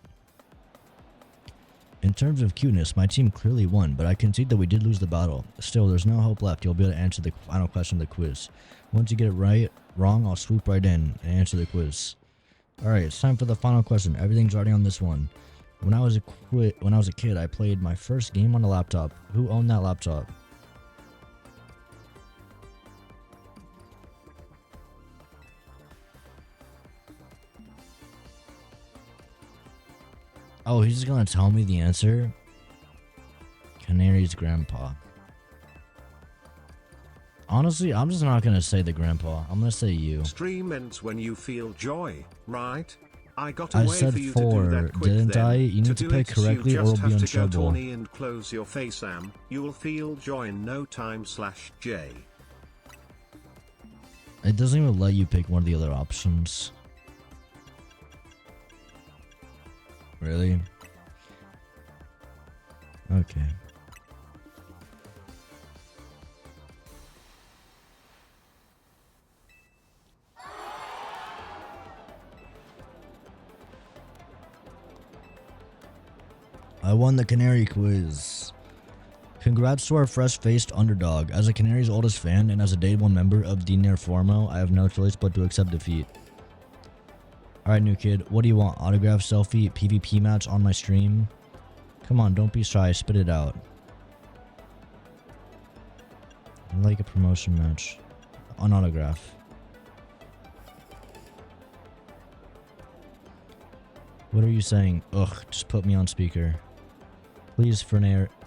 In terms of cuteness, my team clearly won, but I concede that we did lose the battle. Still, there's no hope left. You'll be able to answer the final question of the quiz. Once you get it wrong, I'll swoop right in and answer the quiz. Alright, it's time for the final question. Everything's already on this one. When I was a kid, I played my first game on a laptop. Who owned that laptop? Oh, he's just gonna tell me the answer? Canary's grandpa. Honestly, I'm just not gonna say the grandpa. I'm gonna say you. Stream ends when you feel joy, right? I got a way said for you 4, to do that quick didn't then. I? You need to do pick it, correctly you or just we'll be have in to go trouble. Tawny and close your face, You'll feel joy in no time /J. It doesn't even let you pick one of the other options. Really? Okay. I won the Canary quiz. Congrats to our fresh-faced underdog. As a Canary's oldest fan and as a day one member of the Nerformo, I have no choice but to accept defeat. Alright, new kid. What do you want? Autograph, selfie, PvP match on my stream? Come on, don't be shy. Spit it out. I like a promotion match. On autograph. What are you saying? Ugh, just put me on speaker. Please,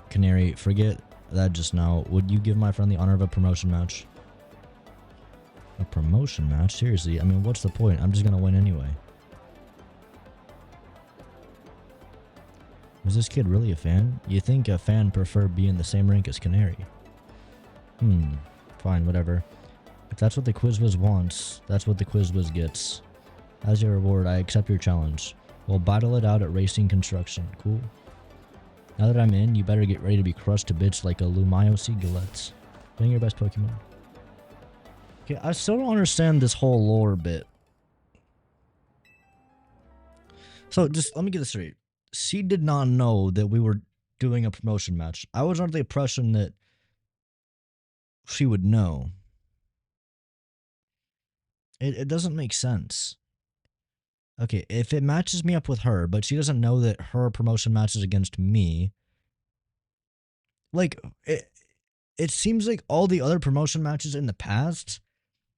Canary, forget that just now. Would you give my friend the honor of a promotion match? A promotion match? Seriously, I mean, what's the point? I'm just gonna win anyway. Is this kid really a fan? You think a fan prefer being in the same rank as Canary? Fine, whatever. If that's what the Quiz Wiz wants, that's what the Quiz Wiz gets. As your reward, I accept your challenge. We'll battle it out at Racing Construction. Cool. Now that I'm in, you better get ready to be crushed to bits like a Lumayo Gillette. Bring your best Pokemon. Okay, I still don't understand this whole lore bit. So, just let me get this straight. She did not know that we were doing a promotion match. I was under the impression that she would know. It doesn't make sense. Okay, if it matches me up with her, but she doesn't know that her promotion match is against me, like, it seems like all the other promotion matches in the past,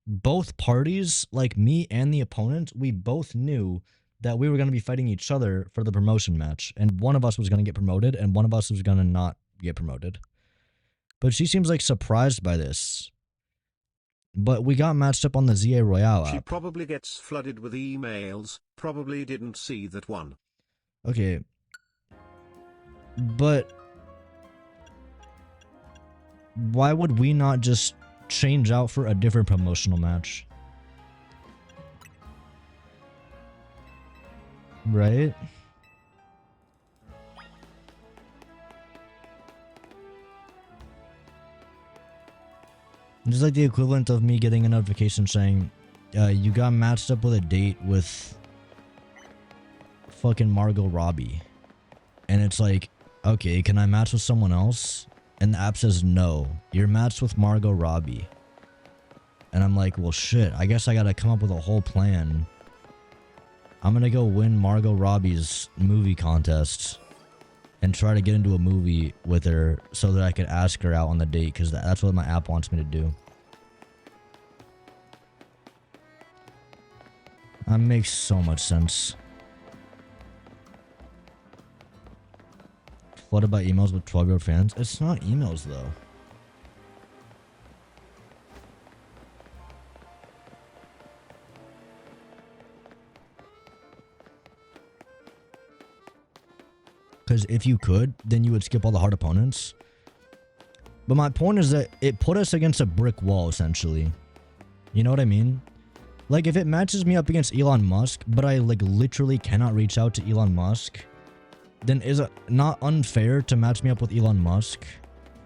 both parties, like me and the opponent, we both knew that we were going to be fighting each other for the promotion match, and one of us was going to get promoted, and one of us was going to not get promoted. But she seems like surprised by this. But we got matched up on the ZA Royale app. She probably gets flooded with emails, probably didn't see that one. Okay. But why would we not just change out for a different promotional match? Right? Just like the equivalent of me getting a notification saying, you got matched up with a date with fucking Margot Robbie. And it's like, okay, can I match with someone else? And the app says, no, you're matched with Margot Robbie. And I'm like, well, shit, I guess I gotta come up with a whole plan. I'm gonna go win Margot Robbie's movie contest and try to get into a movie with her so that I could ask her out on the date, because that's what my app wants me to do. That makes so much sense. What about emails with 12-year-old fans? It's not emails, though. Because if you could, then you would skip all the hard opponents. But my point is that it put us against a brick wall, essentially. You know what I mean? Like, if it matches me up against Elon Musk, but I, like, literally cannot reach out to Elon Musk, then is it not unfair to match me up with Elon Musk?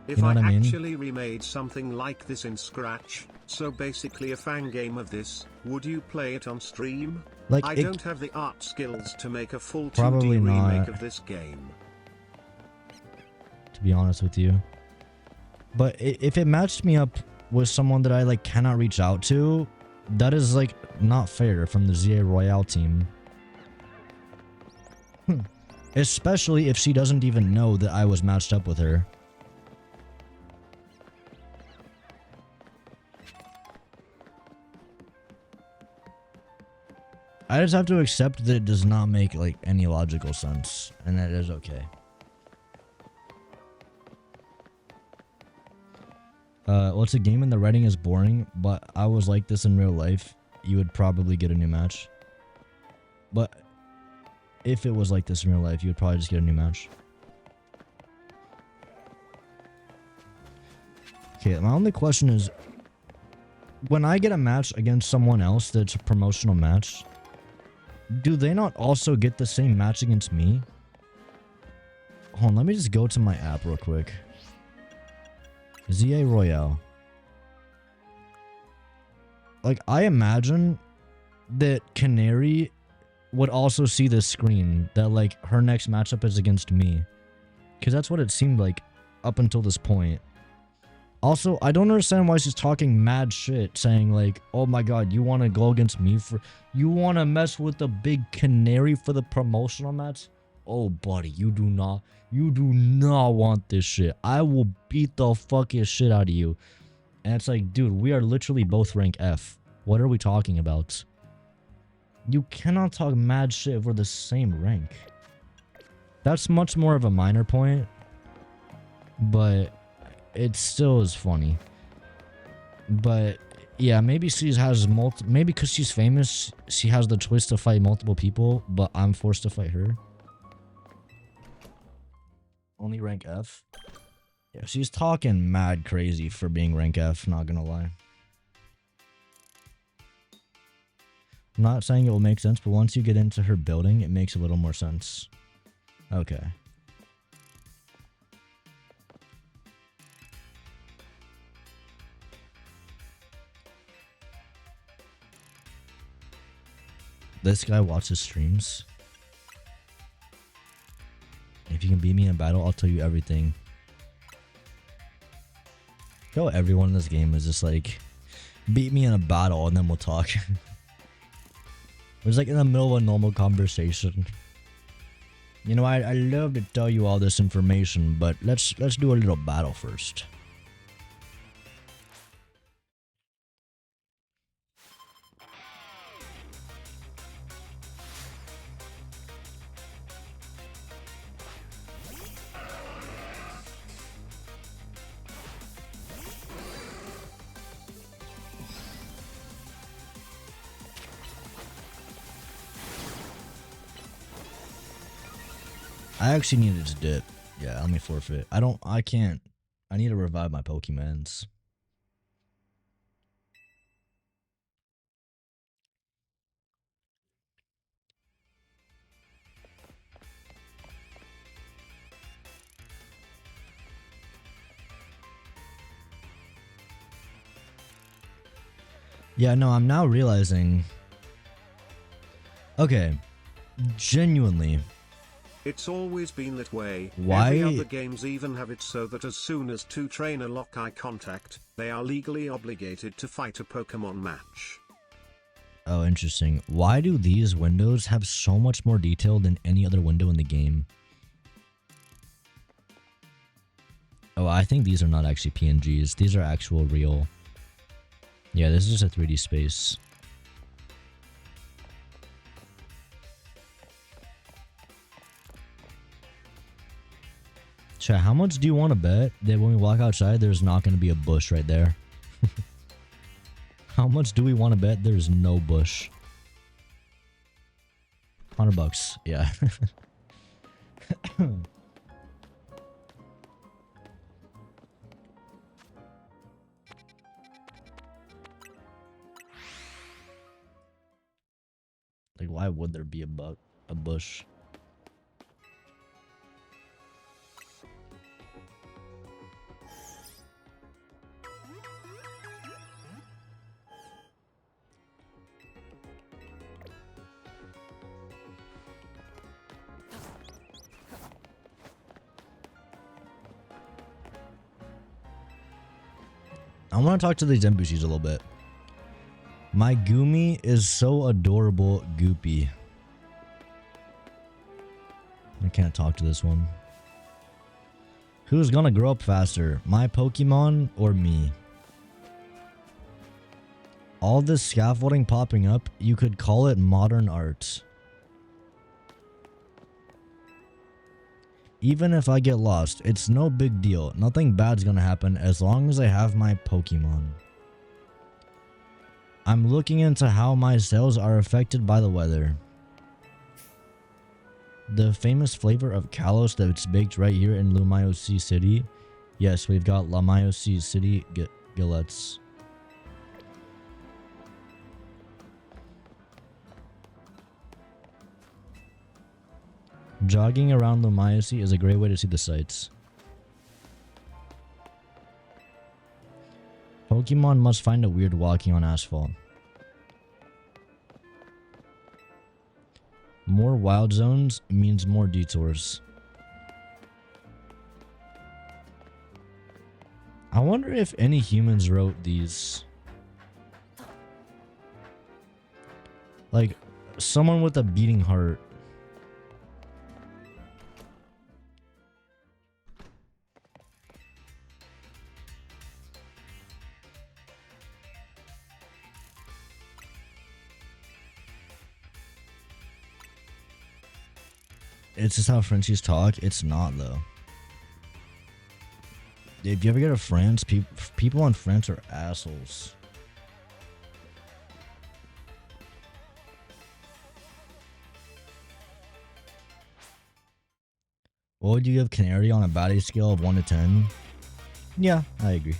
If you know what I mean? actually remade something like this in Scratch, so basically a fan game of this, would you play it on stream? Like, I don't have the art skills to make a full 2D Probably remake not. of this game. To be honest with you. But if it matched me up with someone that I, like, cannot reach out to, that is, like, not fair from the ZA Royale team. Especially if she doesn't even know that I was matched up with her. I just have to accept that it does not make, like, any logical sense, and that is okay. What's a game and the writing is boring, but I was like this in real life, you would probably get a new match. But if it was like this in real life, you would probably just get a new match. Okay, my only question is, when I get a match against someone else that's a promotional match, do they not also get the same match against me? Hold on, let me just go to my app real quick. ZA Royale. Like, I imagine that Canary would also see this screen that, like, her next matchup is against me. Because that's what it seemed like up until this point. Also, I don't understand why she's talking mad shit, saying like, oh my god, you want to go against me for... You want to mess with the big Canary for the promotional match? Oh, buddy, you do not want this shit. I will beat the fucking shit out of you. And it's like, dude, we are literally both rank F. What are we talking about? You cannot talk mad shit if we're the same rank. That's much more of a minor point. But it still is funny. But yeah, maybe she has maybe because she's famous, she has the choice to fight multiple people, but I'm forced to fight her. Only rank F. Yeah, she's talking mad crazy for being rank F, not gonna lie. I'm not saying it will make sense, but once you get into her building, it makes a little more sense. Okay. This guy watches streams. If you can beat me in a battle, I'll tell you everything. Yo, everyone in this game is just like, beat me in a battle and then we'll talk. It's like in the middle of a normal conversation. You know, I love to tell you all this information, but let's do a little battle first. I actually needed to dip. Yeah, let me forfeit. I can't. I need to revive my Pokemons. Yeah, no, I'm now realizing. Okay. Genuinely. It's always been that way. Why? Every other games even have it so that as soon as two trainer lock eye contact, they are legally obligated to fight a Pokemon match. Oh, interesting. Why do these windows have so much more detail than any other window in the game? Oh, I think these are not actually PNGs. These are actual real. Yeah, this is a 3D space. Chat, how much do you want to bet that when we walk outside, there's not going to be a bush right there? How much do we want to bet there's no bush? $100, yeah. Like, why would there be a bush? I want to talk to these NPCs a little bit. My Goomy is so adorable, Goopy. I can't talk to this one. Who's gonna grow up faster, my Pokemon or me? All this scaffolding popping up, you could call it modern art. Even if I get lost, it's no big deal. Nothing bad's gonna happen as long as I have my Pokemon. I'm looking into how my cells are affected by the weather. The famous flavor of Kalos that's baked right here in Lumiose City. Yes, we've got Lumiose City Gillettes. Jogging around Lumiacy is a great way to see the sights. Pokemon must find it weird walking on asphalt. More wild zones means more detours. I wonder if any humans wrote these. Like, someone with a beating heart. It's just how Frenchies talk. It's not, though. If you ever go to France, people in France are assholes. What would you give Canary on a baddie scale of 1 to 10? Yeah, I agree.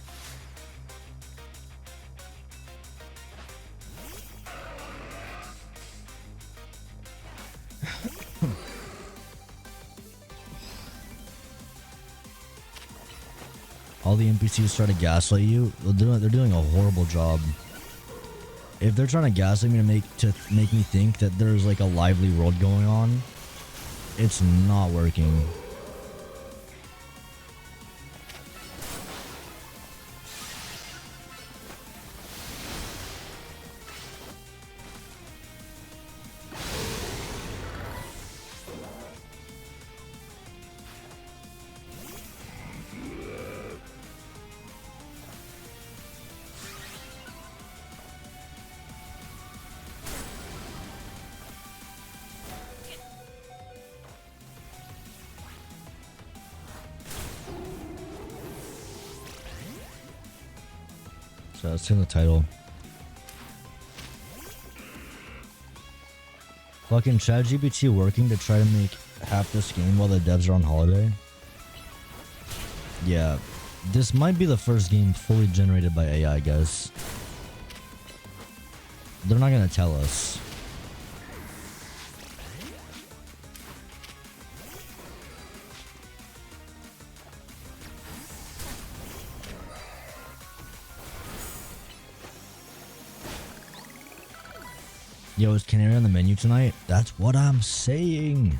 All the NPCs try to gaslight you. They're doing a horrible job. If they're trying to gaslight me to make me think that there's like a lively world going on, it's not working. So it's in the title. Fucking ChatGPT working to try to make half this game while the devs are on holiday. Yeah, this might be the first game fully generated by AI, guys. They're not gonna tell us. Yo, is Canary on the menu tonight? That's what I'm saying.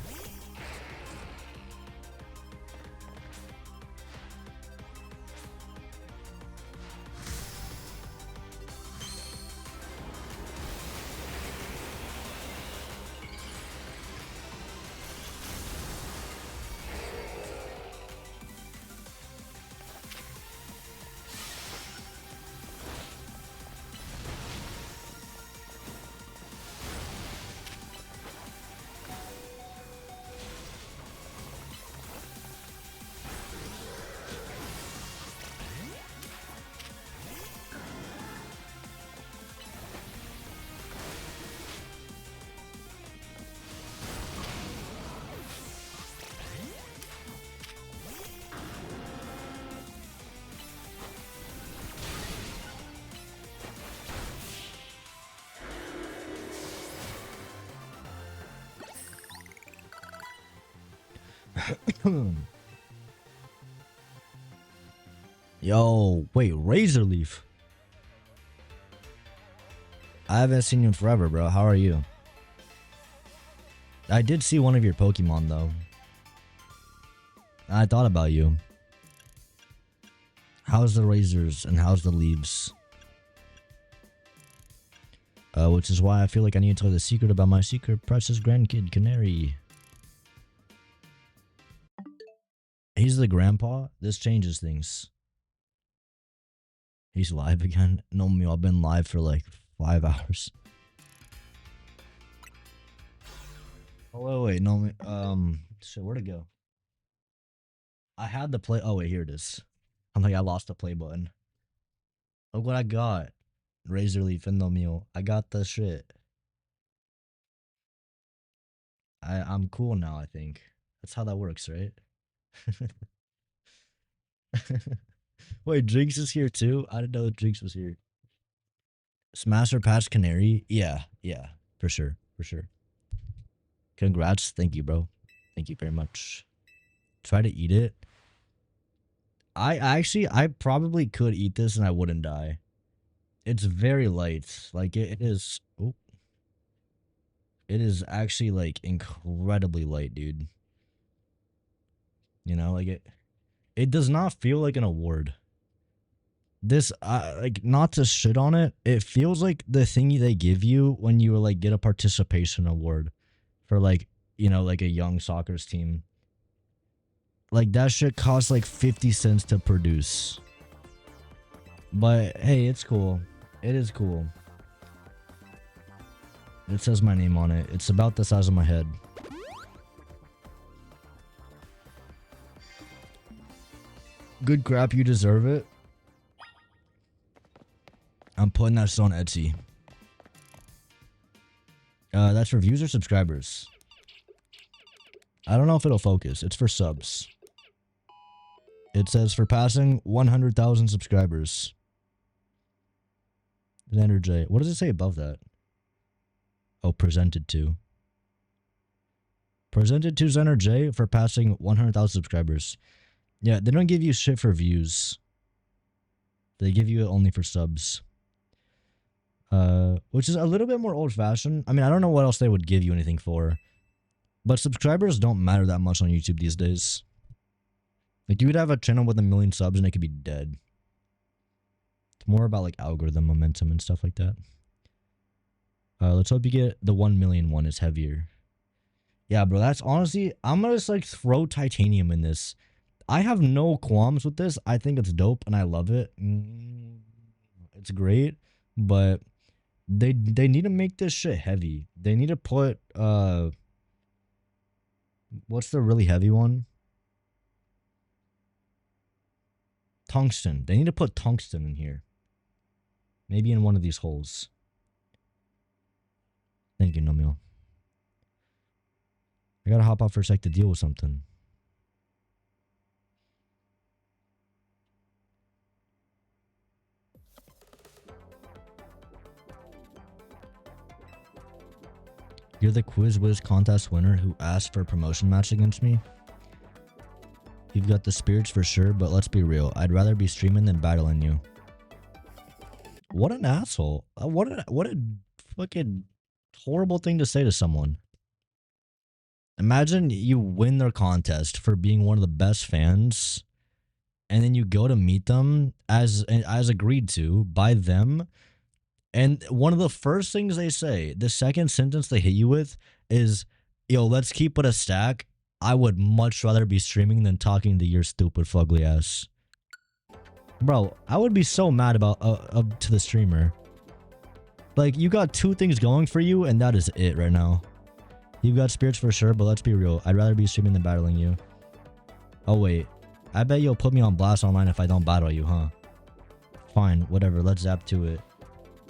Yo, wait, Razor Leaf. I haven't seen you in forever, bro. How are you? I did see one of your Pokemon, though. I thought about you. How's the Razors and how's the Leaves? Which is why I feel like I need to tell the secret about my secret precious grandkid, Canary. He's the grandpa. This changes things. He's live again. No, me. I've been live for like 5 hours. Oh wait, no me. Shit, where'd it go? I had the play. Oh wait, here it is. I'm like, I lost the play button. Look what I got. Razor Leaf and no meal. I got the shit. I'm cool now. I think that's how that works, right? Wait, Jinx is here too? I didn't know Jinx was here. Smasher Patch Canary? Yeah, for sure. Congrats. Thank you, bro. Thank you very much. Try to eat it. I probably could eat this and I wouldn't die. It's very light. Like it is. Oh, it is actually like incredibly light, dude. You know, like it does not feel like an award. This like, not to shit on it, it feels like the thing they give you when you like get a participation award for like, you know, like a young soccer's team. Like that shit costs like 50 cents to produce. But hey, it's cool. It is cool. It says my name on it. It's about the size of my head. Good crap, you deserve it. I'm putting that shit on Etsy. That's for views or subscribers? I don't know if it'll focus. It's for subs. It says for passing 100,000 subscribers. Xander J. What does it say above that? Oh, presented to. Presented to Xander J for passing 100,000 subscribers. Yeah, they don't give you shit for views. They give you it only for subs. Which is a little bit more old-fashioned. I mean, I don't know what else they would give you anything for. But subscribers don't matter that much on YouTube these days. Like, you could have a channel with 1 million subs and it could be dead. It's more about, like, algorithm momentum and stuff like that. Let's hope you get the 1 million one. It's heavier. Yeah, bro, that's honestly... I'm gonna just, like, throw titanium in this. I have no qualms with this. I think it's dope and I love it. It's great. But they need to make this shit heavy. They need to put... What's the really heavy one? Tungsten. They need to put tungsten in here. Maybe in one of these holes. Thank you, Nomio. I gotta hop out for a sec to deal with something. You're the Quiz Wiz contest winner who asked for a promotion match against me? You've got the spirits for sure, but let's be real. I'd rather be streaming than battling you. What an asshole. What a fucking horrible thing to say to someone. Imagine you win their contest for being one of the best fans, and then you go to meet them as agreed to by them. And one of the first things they say, the second sentence they hit you with is, yo, let's keep it a stack. I would much rather be streaming than talking to your stupid fugly ass. Bro, I would be so mad about to the streamer. Like, you got two things going for you, and that is it right now. You've got spirits for sure, but let's be real. I'd rather be streaming than battling you. Oh, wait. I bet you'll put me on blast online if I don't battle you, huh? Fine, whatever. Let's zap to it.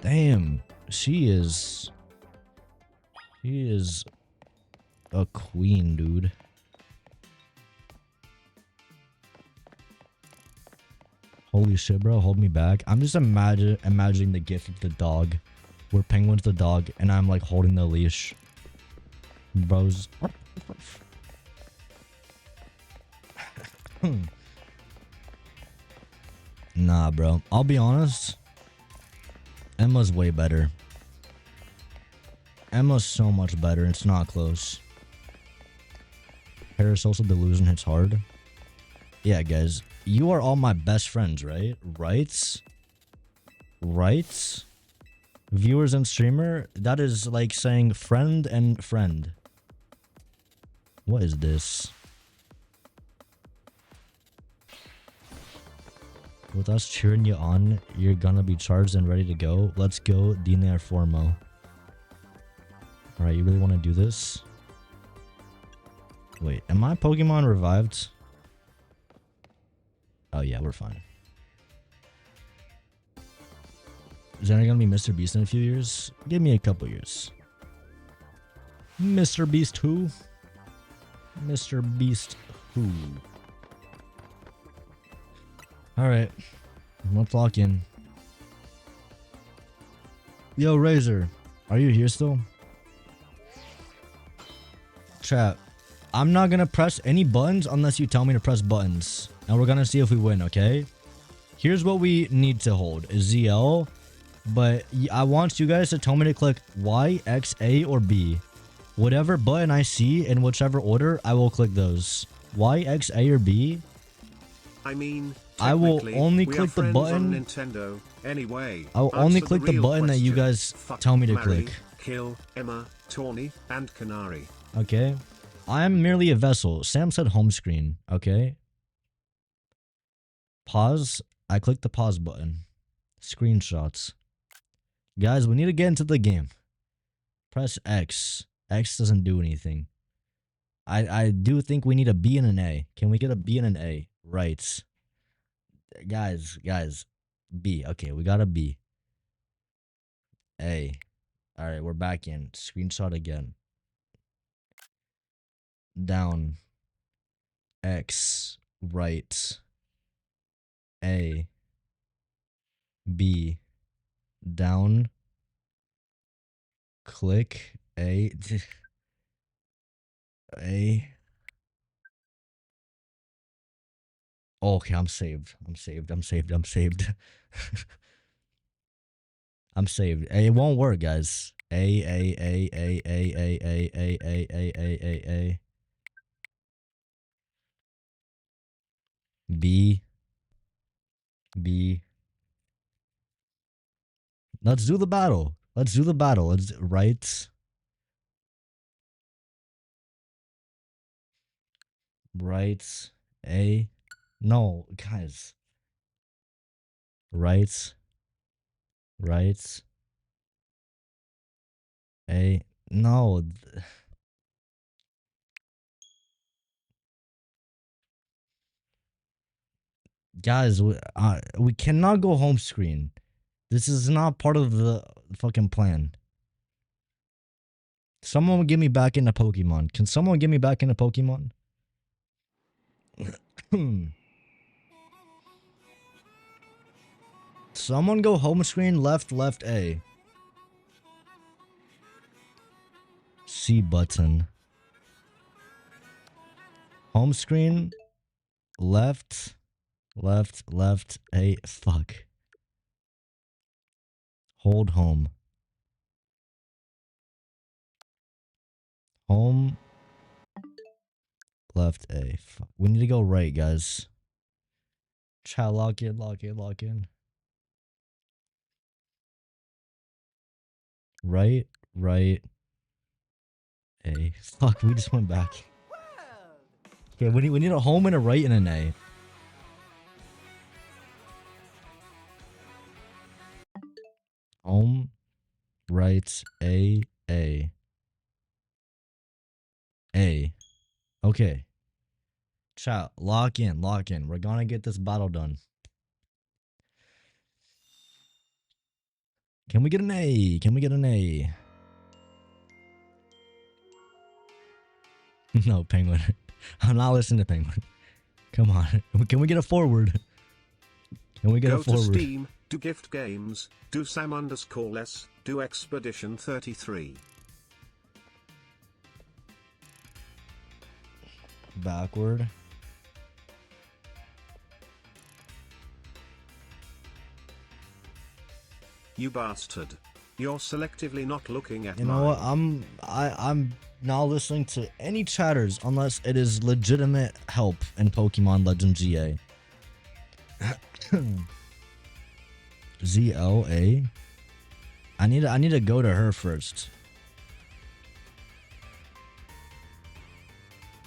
Damn, she is a queen, dude. Holy shit, bro, hold me back. I'm just imagining the gif of the dog, where Penguin's the dog, and I'm like holding the leash. Bros. Nah, bro. I'll be honest. Emma's way better. Emma's so much better. It's not close. Parasocial delusion hits hard. Yeah, guys. You are all my best friends, right? Right? Right? Viewers and streamer? That is like saying friend and friend. What is this? With us cheering you on, you're gonna be charged and ready to go. Let's go, Dine Formo. Alright, you really want to do this? Wait, am I Pokemon revived? Oh yeah, we're fine. Is there gonna be Mr. Beast in a few years? Give me a couple years. Mr. Beast who? Mr. Beast who? Alright. Let's lock in. Yo, Razor. Are you here still? Chat. I'm not gonna press any buttons unless you tell me to press buttons. And we're gonna see if we win, okay? Here's what we need to hold. ZL. But I want you guys to tell me to click Y, X, A, or B. Whatever button I see in whichever order, I will click those. Y, X, A, or B. I mean, I will technically, only we are click the friends button. on Nintendo. Anyway, I will only answer click the real button that you question. guys Fuck, tell me to marry, click. Kill Emma, Tawny, and Canary. Okay. I am merely a vessel. Sam said home screen. Okay. Pause. I click the pause button. Screenshots. Guys, we need to get into the game. Press X. X doesn't do anything. I do think we need a B and an A. Can we get a B and an A? Right. Guys. B. Okay, we got a B. A. Alright, we're back in. Screenshot again. Down. X. Right. A. B. Down. Click. A. A. Okay, I'm saved. I'm saved. I'm saved. I'm saved. It won't work, guys. A. B. B. Let's do the battle. Let's right. Right. A. No, guys. Right. A. No. Guys, we cannot go home screen. This is not part of the fucking plan. Someone get me back into Pokemon. Can someone get me back into Pokemon? Someone go home screen, left, A. C button. Home screen, left, A. Fuck. Hold home. Home, left, A. Fuck. We need to go right, guys. Chat, lock in. Right, A. Fuck, we just went back. Okay, we need a home and a right and an A. Home, right, A. Okay. Chat, lock in. We're gonna get this battle done. Can we get an A? No, Penguin. I'm not listening to Penguin. Come on. Can we get a forward? Go to Steam, do gift games, do Sam_less, do Expedition 33. Backward. You bastard. You're selectively not looking at You know what? I'm not listening to any chatters unless it is legitimate help in Pokemon Legends GA. ZLA. I need to go to her first.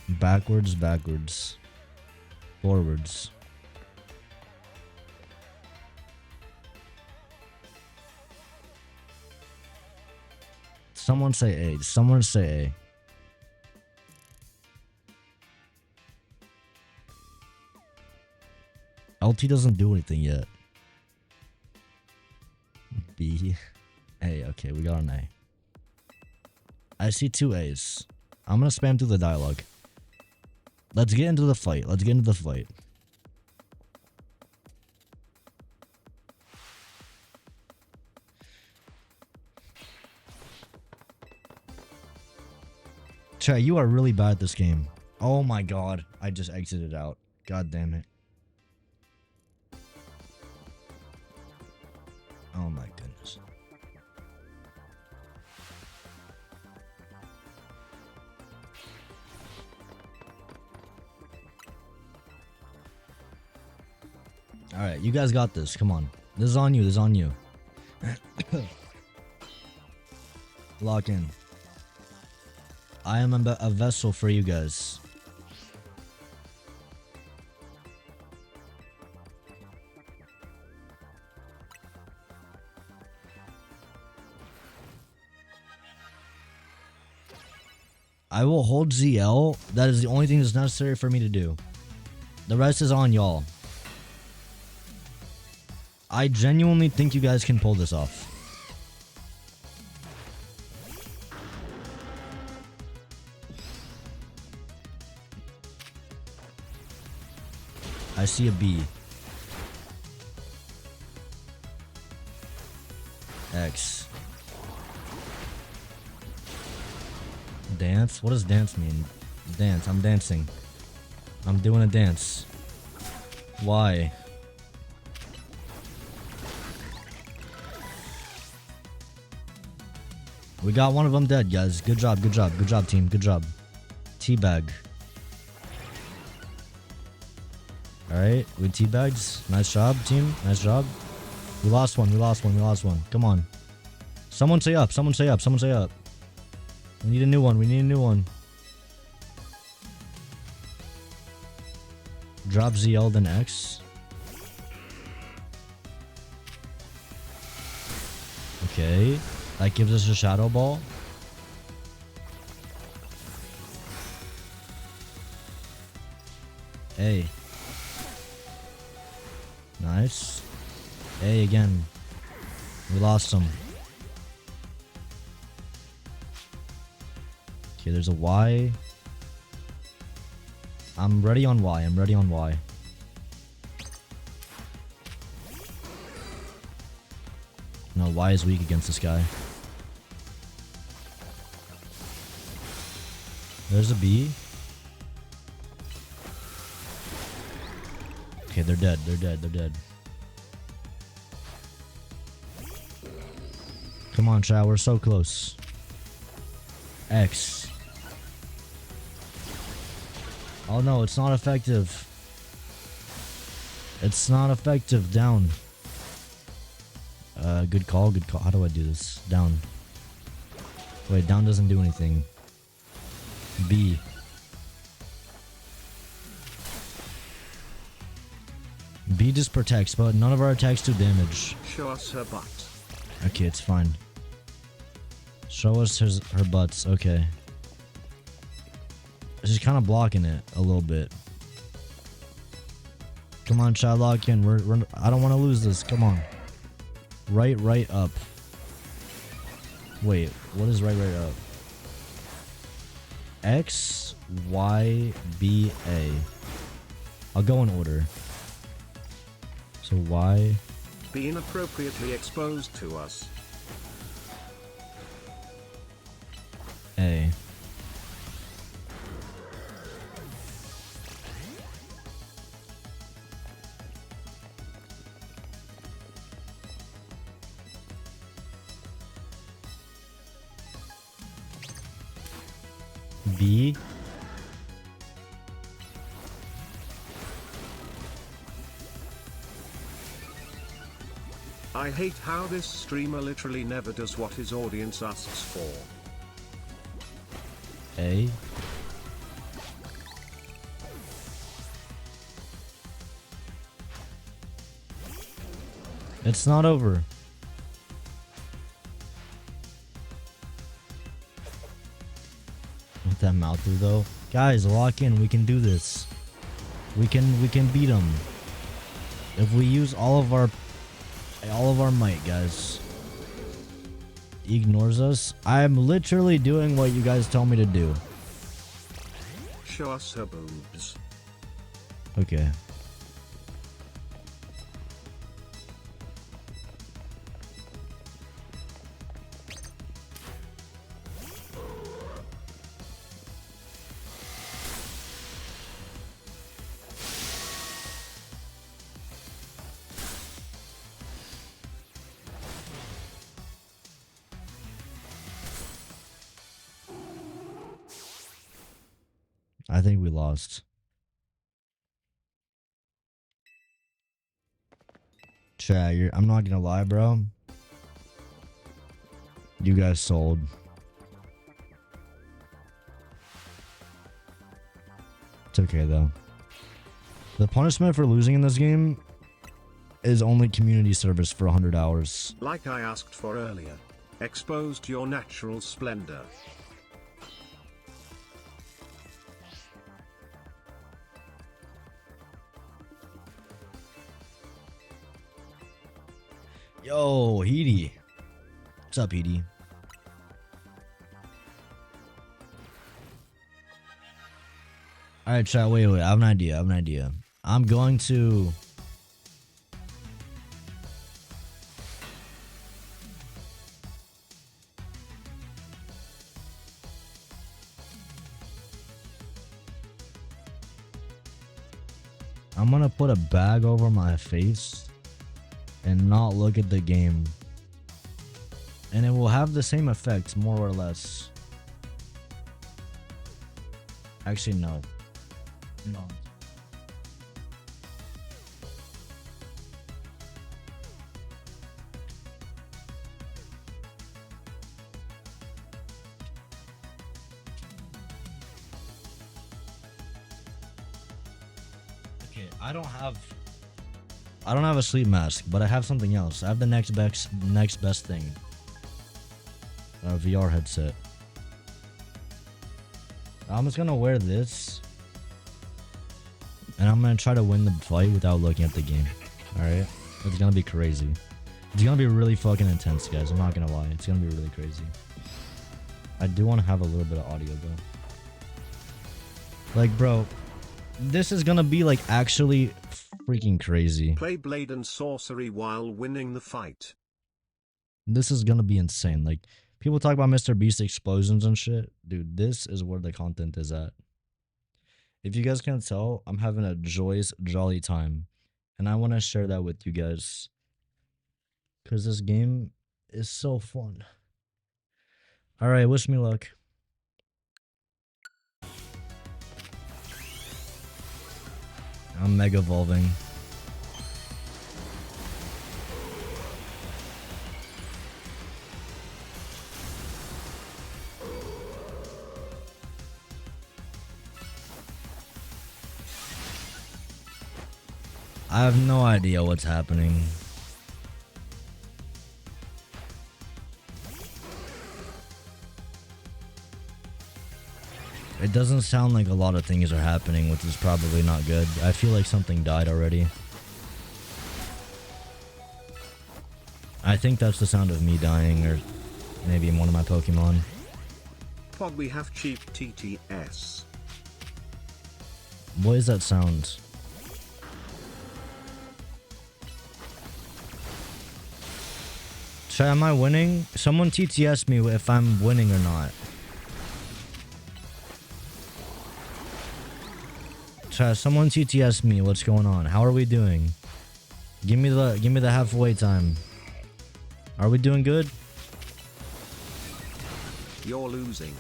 Backwards. Forwards. Someone say A. LT doesn't do anything yet. B. A. Okay, we got an A. I see 2 A's. I'm gonna spam through the dialogue. Let's get into the fight. Chat, you are really bad at this game. Oh my god. I just exited out. God damn it. Oh my goodness. Alright, you guys got this. Come on. This is on you. This is on you. Lock in. I am a vessel for you guys. I will hold ZL. That is the only thing that's necessary for me to do. The rest is on y'all. I genuinely think you guys can pull this off. I see a B. X. Dance? What does dance mean? Dance. I'm dancing. I'm doing a dance. Why? We got one of them dead, guys. Good job, good job, good job, team. Good job. Teabag. Alright, we teabags. Nice job, team. Nice job. We lost one, we lost one, we lost one. Come on. Someone say up, someone say up, someone say up. We need a new one, we need a new one. Drop ZL then X. Okay. That gives us a shadow ball. A. Nice. A again. We lost him. Okay, there's a Y. I'm ready on Y. I'm ready on Y. No, Y is weak against this guy. There's a B. Okay, they're dead. They're dead. They're dead. Come on, chat. We're so close. X. Oh no, it's not effective. It's not effective. Down. Good call. Good call. How do I do this? Down. Wait, down doesn't do anything. B. B just protects, but none of our attacks do damage. Show us her butt. Okay, it's fine. Show us her butts. Okay. She's kind of blocking it a little bit. Come on, chat, lock in. We're I don't want to lose this. Come on. Right up. Wait, what is right up? X, Y, B, A. I'll go in order. So Y. Be inappropriately exposed to us. A. B. I hate how this streamer literally never does what his audience asks for. A. It's not over. With that mouth through though. Guys, lock in. We can do this. We can beat him. If we use all of our might, guys. He ignores us. I'm literally doing what you guys tell me to do. Show us her boobs. Okay. I think we lost. Chat, I'm not gonna lie, bro. You guys sold. It's okay though. The punishment for losing in this game is only community service for 100 hours. Like I asked for earlier. Exposed your natural splendor. Yo, Heedy. What's up, Heedy? Alright, chat, wait. I have an idea. I'm going to... I'm gonna put a bag over my face and not look at the game. And it will have the same effect, more or less. Actually, no. No. Okay, I don't have a sleep mask, but I have something else. I have the next best thing. A VR headset. I'm just gonna wear this, and I'm gonna try to win the fight without looking at the game. Alright? It's gonna be crazy. It's gonna be really fucking intense, guys. I'm not gonna lie. It's gonna be really crazy. I do want to have a little bit of audio, though. Like, bro, this is gonna be, like, actually freaking crazy. Play Blade and Sorcery while winning the fight. This is gonna be insane. Like, people talk about Mr. Beast explosions and shit. Dude, this is where the content is at. If you guys can't tell, I'm having a joyous, jolly time. And I want to share that with you guys. Because this game is so fun. Alright, wish me luck. I'm mega evolving. I have no idea what's happening. It doesn't sound like a lot of things are happening, which is probably not good. I feel like something died already. I think that's the sound of me dying, or maybe one of my Pokemon. Pod, we have cheap TTS. What is that sound? Chat, am I winning? Someone TTS me if I'm winning or not. Chat, someone TTS me. What's going on? How are we doing? Give me the halfway time. Are we doing good? You're losing.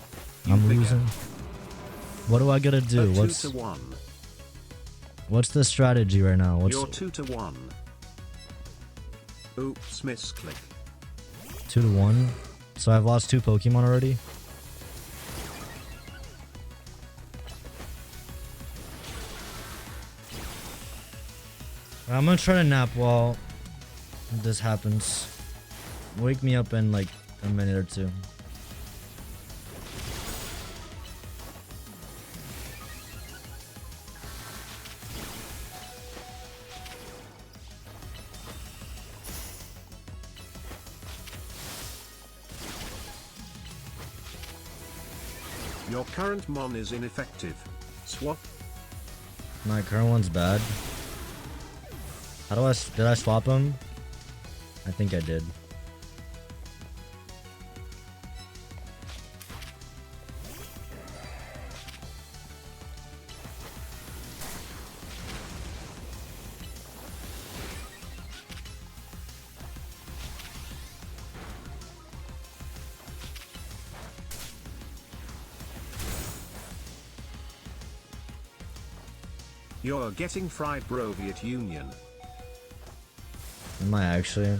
I'm losing. What do I gotta do? A 2 to 1. What's the strategy right now? You're 2 to 1. Oops, misclick. 2 to 1. So I've lost 2 Pokemon already. I'm gonna try to nap while this happens. Wake me up in like a minute or two. Your current mon is ineffective. Swap. My current one's bad. How do did I swap him? I think I did. You're getting fried, Broviet Union. Am I actually?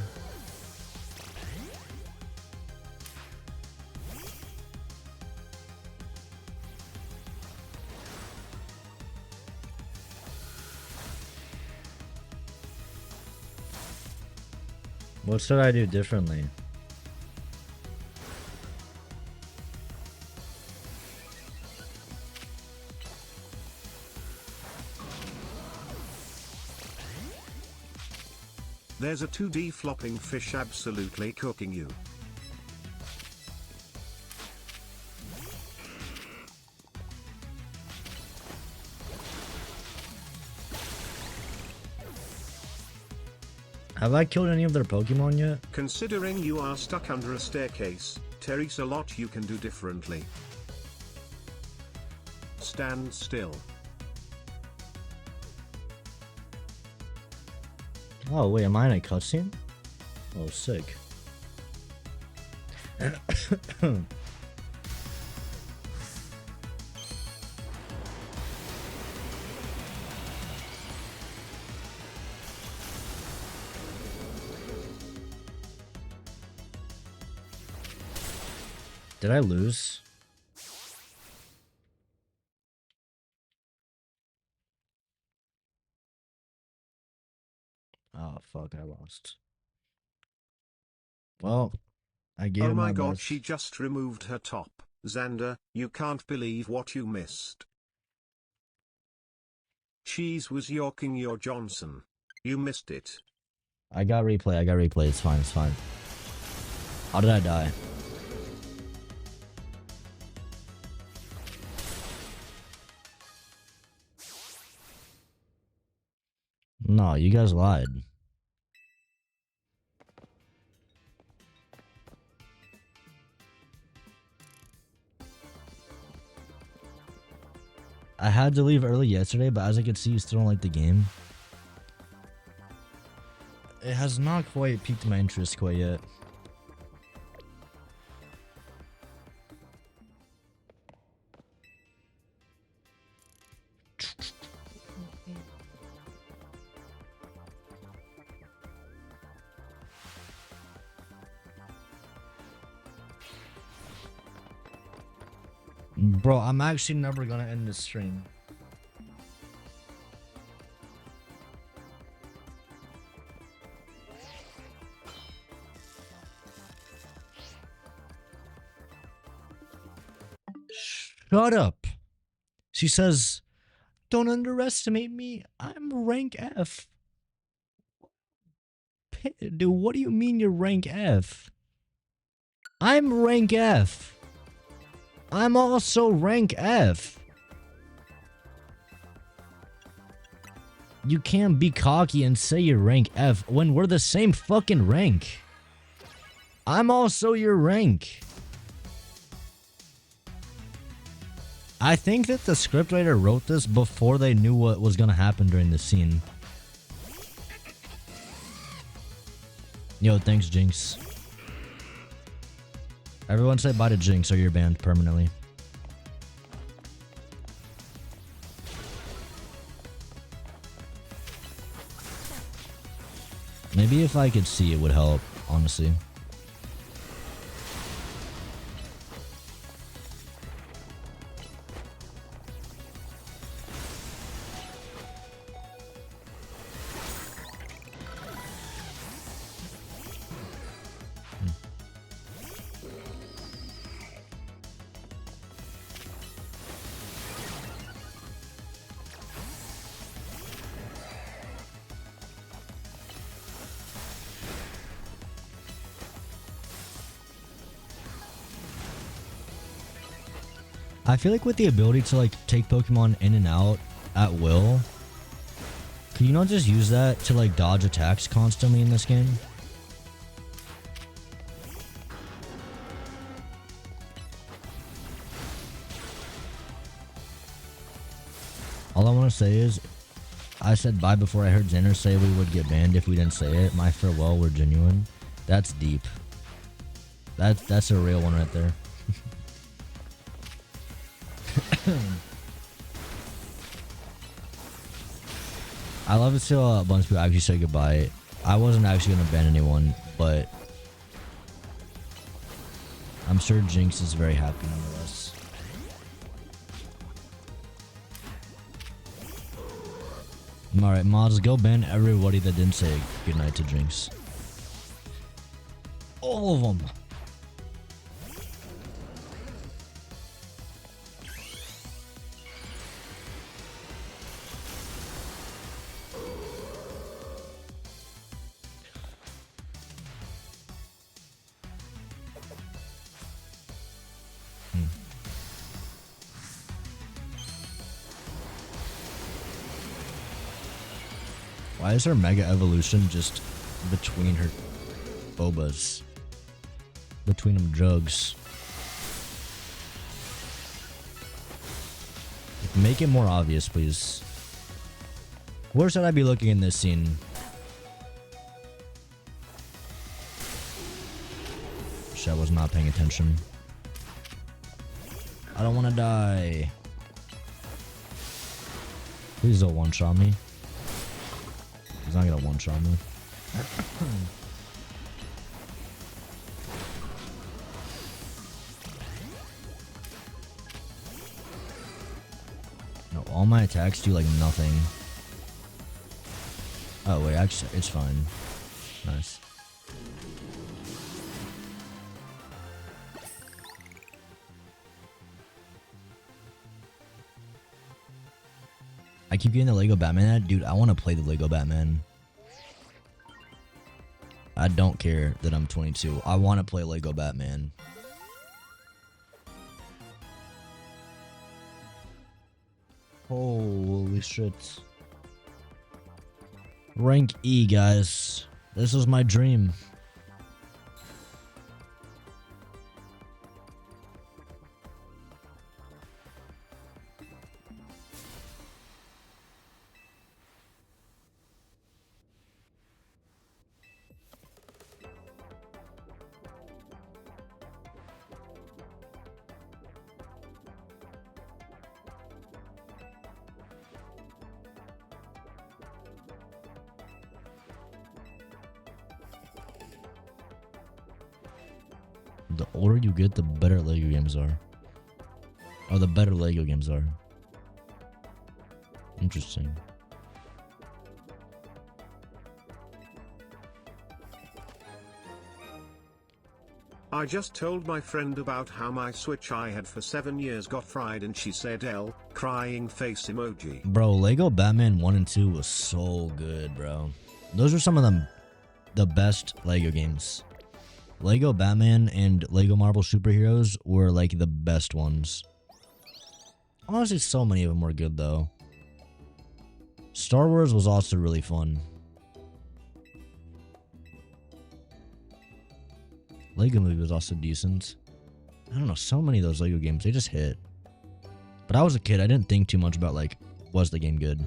What should I do differently? There's a 2D flopping fish absolutely cooking you. Have I killed any of their Pokemon yet? Considering you are stuck under a staircase, there's a lot you can do differently. Stand still. Oh wait, am I in a cutscene? Oh, sick. Did I lose? Oh fuck, I lost. Well, I gave Oh my my god, best. she just removed her top. Xander, you can't believe what you missed. Cheese was yorking your Johnson. You missed it. I got replay, it's fine, it's fine. How did I die? No, you guys lied. I had to leave early yesterday, but as I could see, you still don't like the game. It has not quite piqued my interest quite yet. Bro, I'm actually never gonna end this stream. Shut up. She says, don't underestimate me. I'm rank F. Dude, what do you mean you're rank F? I'm rank F. I'm also rank F. You can't be cocky and say you're rank F when we're the same fucking rank. I'm also your rank. I think that the scriptwriter wrote this before they knew what was gonna happen during the scene. Yo, thanks, Jinx. Everyone say bye to Jinx or you're banned permanently. Maybe if I could see it would help, honestly. I feel like with the ability to like take Pokemon in and out at will, could you not just use that to like dodge attacks constantly in this game? All I want to say is, I said bye before I heard Xander say we would get banned if we didn't say it. My farewell were genuine. That's deep. That's a real one right there. I love it till a bunch of people actually say goodbye. I wasn't actually gonna ban anyone, but I'm sure Jinx is very happy nonetheless. Alright, mods, go ban everybody that didn't say goodnight to Jinx. All of them. Why is her Mega Evolution just between her Bobas? Between them jugs. Make it more obvious, please. Where should I be looking in this scene? Shit, I was not paying attention. I don't want to die. Please don't one-shot me. He's not gonna one-shot me. No, all my attacks do like nothing. Oh wait, actually, it's fine. Nice. I keep getting the Lego Batman ad. Dude, I want to play the Lego Batman. I don't care that I'm 22. I want to play Lego Batman. Holy shit. Rank E, guys. This is my dream. The older you get, the better Lego games are. Or the better Lego games are. Interesting. I just told my friend about how my Switch I had for 7 years got fried and she said L, crying face emoji. Bro, Lego Batman 1 and 2 was so good, bro. Those are some of the best Lego games. Lego Batman and Lego Marvel Superheroes were like the best ones. Honestly, so many of them were good though. Star Wars was also really fun. Lego Movie was also decent. I don't know, so many of those Lego games, they just hit. But I was a kid, I didn't think too much about like, was the game good?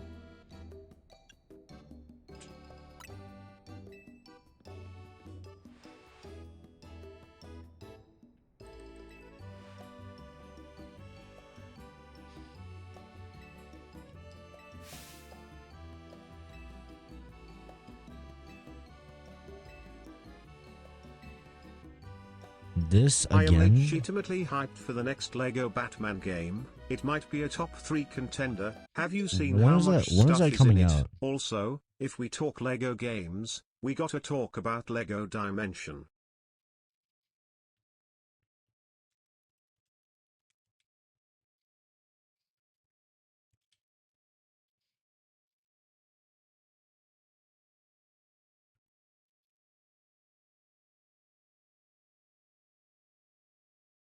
This I am again. legitimately hyped for the next Lego Batman game. It might be a top 3 contender. Have you seen When how is much that- when is stuff that is coming in it? out? Also, if we talk Lego games, we gotta talk about Lego Dimension.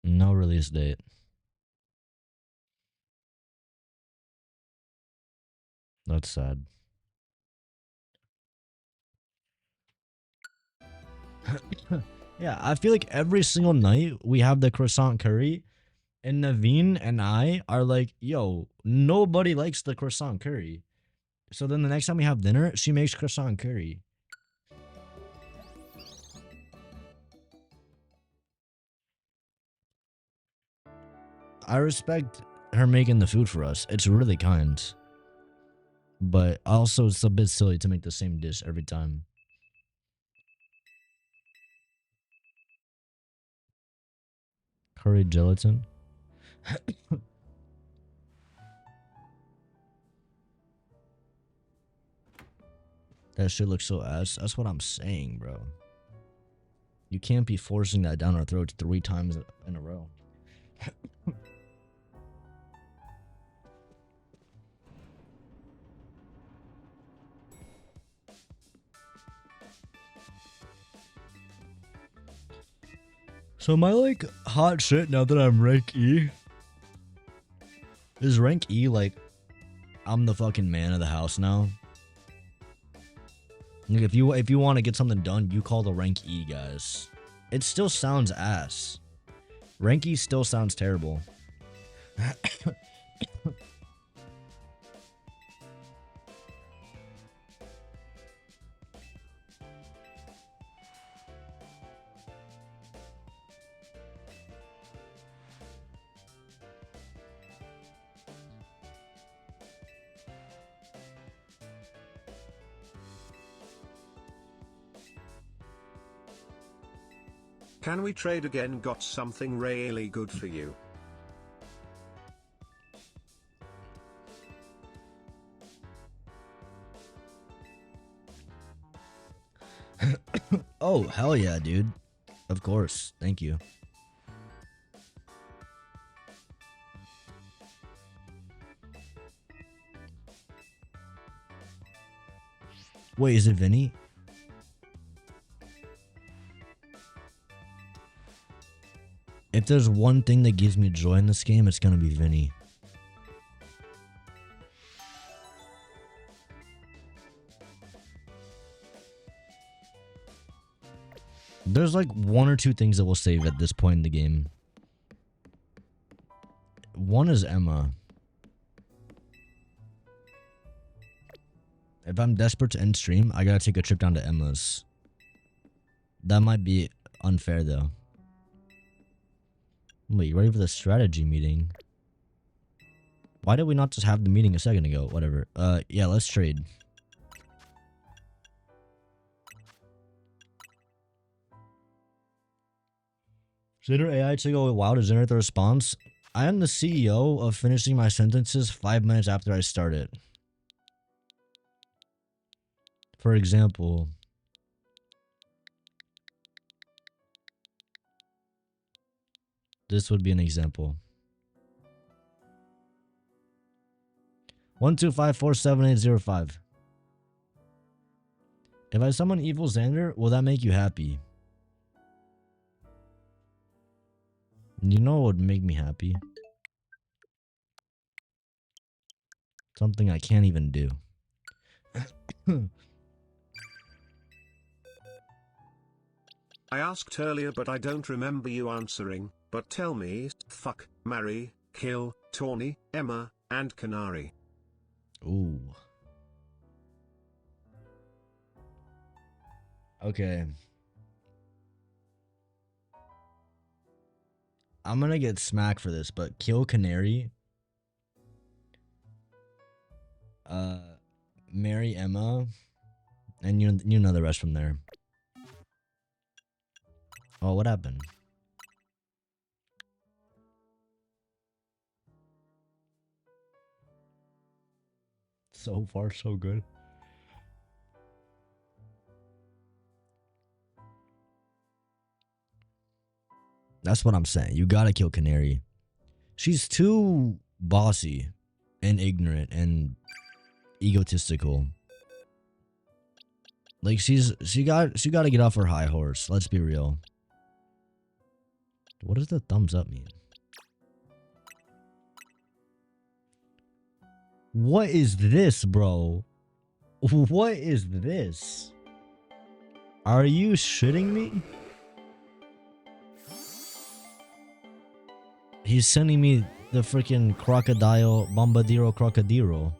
No release date. That's sad. Yeah, I feel like every single night we have the croissant curry, and Naveen and I are like, yo, nobody likes the croissant curry. So then the next time we have dinner, she makes croissant curry. I respect her making the food for us. It's really kind. But also, it's a bit silly to make the same dish every time. Curry gelatin. That shit looks so ass. That's what I'm saying, bro. You can't be forcing that down our throats 3 times in a row. So am I like hot shit now that I'm rank E? Is rank E like I'm the fucking man of the house now? Like if you want to get something done, you call the rank E guys. It still sounds ass. Rank E still sounds terrible. Can we trade again? Got something really good for you. Oh, hell yeah, dude. Of course. Thank you. Wait, is it Vinny? If there's one thing that gives me joy in this game, it's gonna be Vinny. There's like 1 or 2 things that we'll save at this point in the game. One is Emma. If I'm desperate to end stream, I gotta take a trip down to Emma's. That might be unfair though. Wait, you ready for the strategy meeting? Why did we not just have the meeting a second ago? Whatever. Yeah, let's trade. Zitter AI to go wow to generate the response. I am the CEO of finishing my sentences 5 minutes after I start it. For example, this would be an example. 125478805. If I summon Evil Xander, will that make you happy? You know what would make me happy? Something I can't even do. I asked earlier but I don't remember you answering, but tell me, fuck, marry, kill, Tawny, Emma, and Canary. Ooh. Okay. I'm gonna get smacked for this, but kill Canary. Marry Emma. And you know the rest from there. Oh, what happened? So far, so good. That's what I'm saying. You gotta kill Canary. She's too bossy and ignorant and egotistical. Like she gotta get off her high horse. Let's be real. What does the thumbs up mean? What is this, bro? What is this? Are you shitting me? He's sending me the freaking crocodile, Bombadiro crocodilo.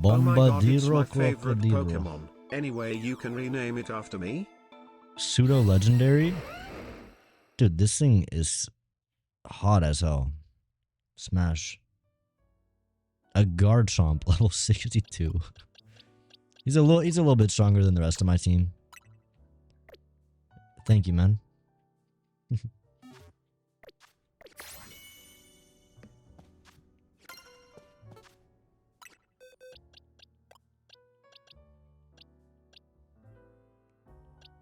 Oh my god, it's my Bombadiro favorite crocodilo. Pokemon. Anyway, you can rename it after me? Pseudo legendary? Dude, this thing is hot as hell. Smash. A Garchomp, level 62. He's a little bit stronger than the rest of my team. Thank you, man.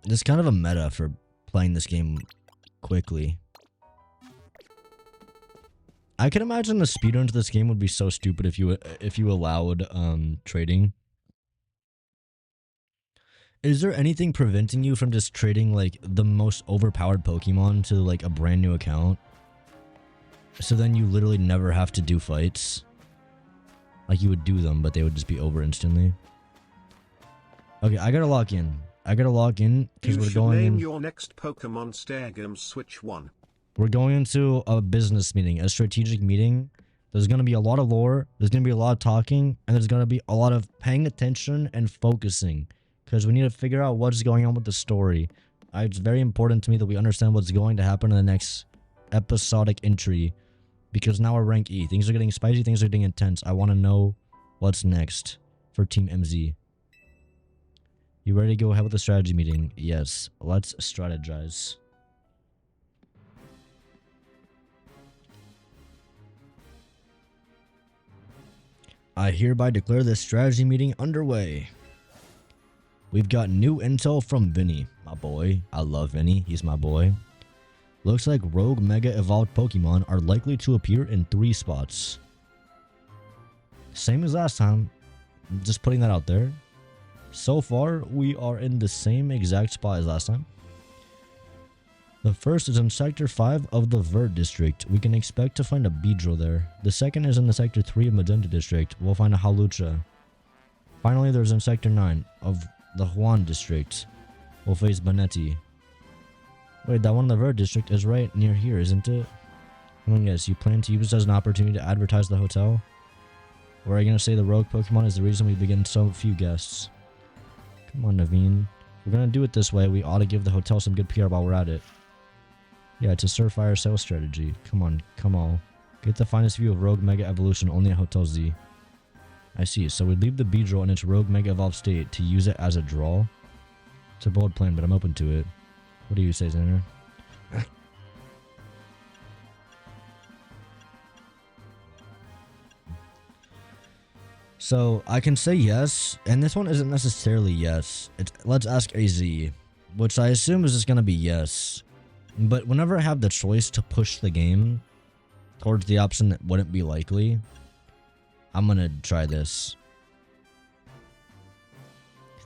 There's kind of a meta for playing this game quickly. I can imagine the speedrun to this game would be so stupid if you allowed trading. Is there anything preventing you from just trading like the most overpowered Pokemon to like a brand new account? So then you literally never have to do fights. Like you would do them, but they would just be over instantly. Okay, I gotta log in. Because we're going name in. Your next Pokemon Stadium Switch 1. We're going into a business meeting, a strategic meeting. There's going to be a lot of lore, there's going to be a lot of talking, and there's going to be a lot of paying attention and focusing. Because we need to figure out what's going on with the story. It's very important to me that we understand what's going to happen in the next episodic entry. Because now we're rank E. Things are getting spicy, things are getting intense. I want to know what's next for Team MZ. You ready to go ahead with the strategy meeting? Yes, let's strategize. I hereby declare this strategy meeting underway. We've got new intel from Vinny, my boy. I love Vinny, he's my boy. Looks like rogue mega evolved Pokemon are likely to appear in 3 spots. Same as last time, just putting that out there. So far, we are in the same exact spot as last time. The first is in Sector 5 of the Vert District. We can expect to find a Beedrill there. The second is in the Sector 3 of Magenta District. We'll find a Hawlucha. Finally, there's in Sector 9 of the Huan District. We'll face Banetti. Wait, that one in the Vert District is right near here, isn't it? Come on, guys. You plan to use this as an opportunity to advertise the hotel? Or are you going to say the rogue Pokemon is the reason we begin so few guests? Come on, Naveen. If we're going to do it this way, we ought to give the hotel some good PR while we're at it. Yeah, it's a Surefire sales strategy. Come on, come on. Get the finest view of Rogue Mega Evolution only at Hotel Z. I see, so we leave the Beedrill in its Rogue Mega Evolved state to use it as a draw. It's a bold plan, but I'm open to it. What do you say, Xander? So, I can say yes, and this one isn't necessarily yes. It's let's ask AZ, which I assume is just going to be yes. But whenever I have the choice to push the game towards the option that wouldn't be likely, I'm going to try this.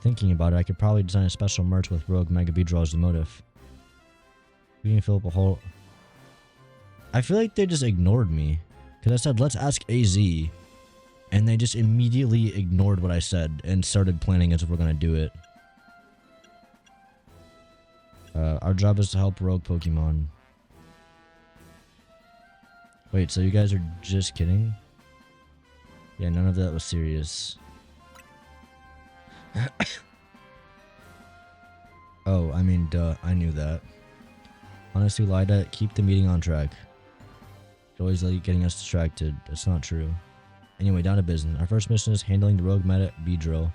Thinking about it, I could probably design a special merch with Rogue Mega Beedrill as the motive. We can fill up a whole... I feel like they just ignored me. Because I said, let's ask AZ. And they just immediately ignored what I said and started planning as if we're going to do it. Our job is to help rogue Pokemon. Wait, so you guys are just kidding? Yeah, none of that was serious. Oh, I mean, duh, I knew that. Honestly, Lida, keep the meeting on track. You're always like getting us distracted. That's not true. Anyway, down to business. Our first mission is handling the rogue meta Beedrill.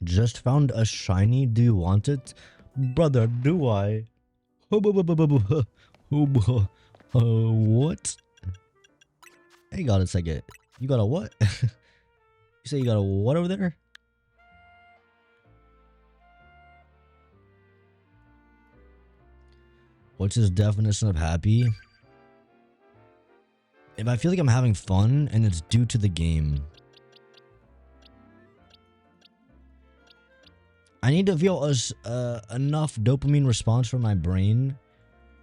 Just found a shiny. Do you want it? Brother, do I? What? Hey, got a second. You got a what? say you got a what over there? What's his definition of happy? If I feel like I'm having fun and it's due to the game. I need to feel enough dopamine response from my brain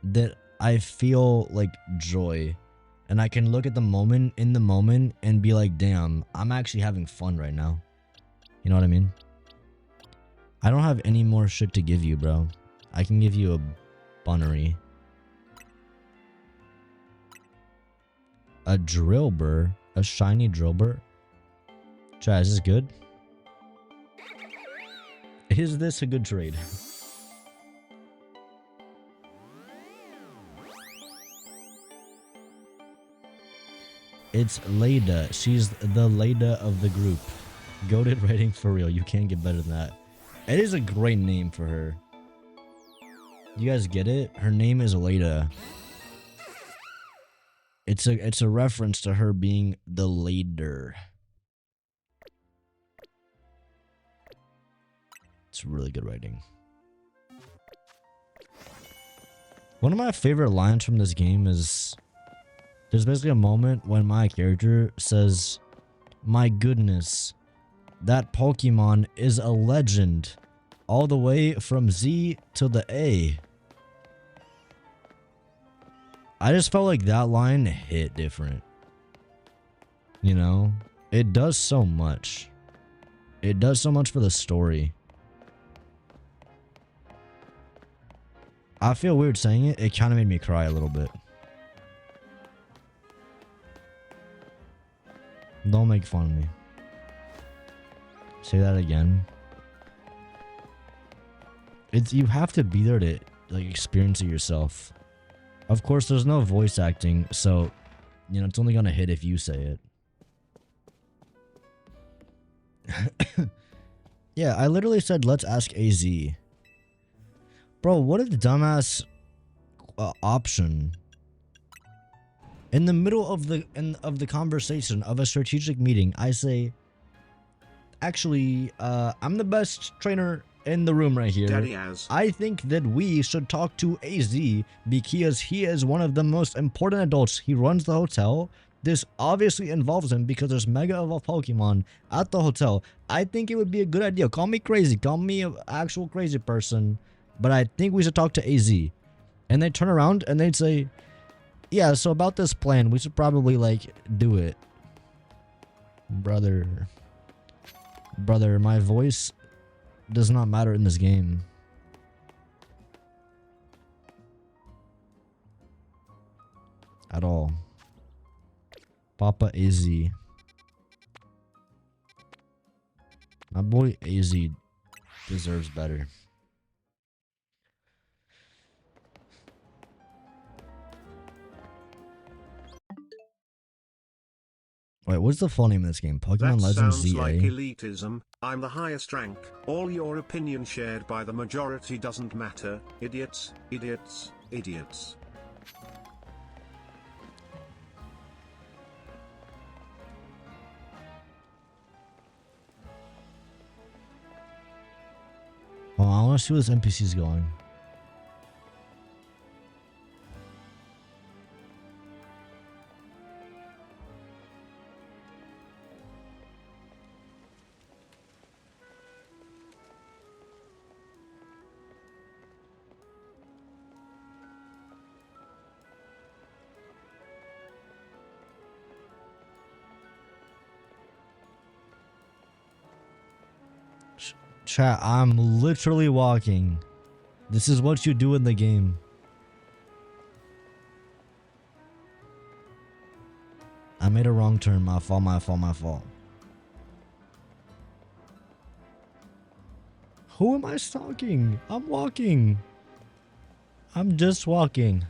that I feel like joy. And I can look at the moment in the moment and be like, damn, I'm actually having fun right now. You know what I mean? I don't have any more shit to give you, bro. I can give you a bunnery. A drill burr? A shiny drill burr? Try, is this good? Is this a good trade? It's Leda. She's the Leda of the group. Goated rating for real. You can't get better than that. It is a great name for her. You guys get it? Her name is Leda. It's a reference to her being the leader. It's really good writing. One of my favorite lines from this game is there's basically a moment when my character says, "My goodness, that Pokemon is a legend all the way from Z to the A." I just felt like that line hit different. You know? It does so much. It does so much for the story. I feel weird saying it. It kind of made me cry a little bit. Don't make fun of me. Say that again. You have to be there to like experience it yourself. Of course, there's no voice acting, so you know it's only gonna hit if you say it. Yeah, I literally said, "Let's ask AZ." Bro, what a dumbass option. In the middle of the conversation of a strategic meeting, I say, "Actually, I'm the best trainer in the room right here. Daddy Az. I think that we should talk to AZ because he is one of the most important adults. He runs the hotel. This obviously involves him because there's mega evolved Pokemon at the hotel. I think it would be a good idea. Call me crazy. Call me an actual crazy person. But I think we should talk to AZ." And they turn around and they'd say, "Yeah, so about this plan, we should probably like do it." Brother, my voice does not matter in this game. At all. Papa AZ. My boy AZ deserves better. Wait, what's the full name of this game? Pokemon That Legends sounds ZA? like elitism. I'm the highest rank. All your opinion shared by the majority doesn't matter. Idiots, idiots, idiots. Oh, I want to see where this NPC's going. Chat, I'm literally walking. This is what you do in the game. I made a wrong turn. My fault, my fault, my fault. Who am I stalking? I'm walking. I'm just walking.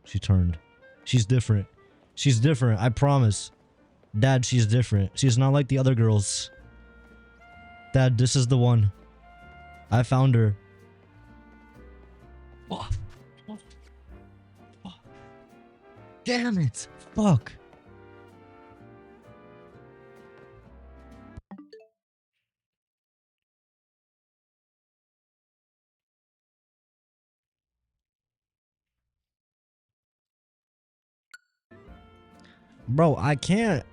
She turned. She's different. She's different, I promise. Dad, she's different. She's not like the other girls. Dad, this is the one. I found her. Oh. Damn it. fuck? Bro, I can't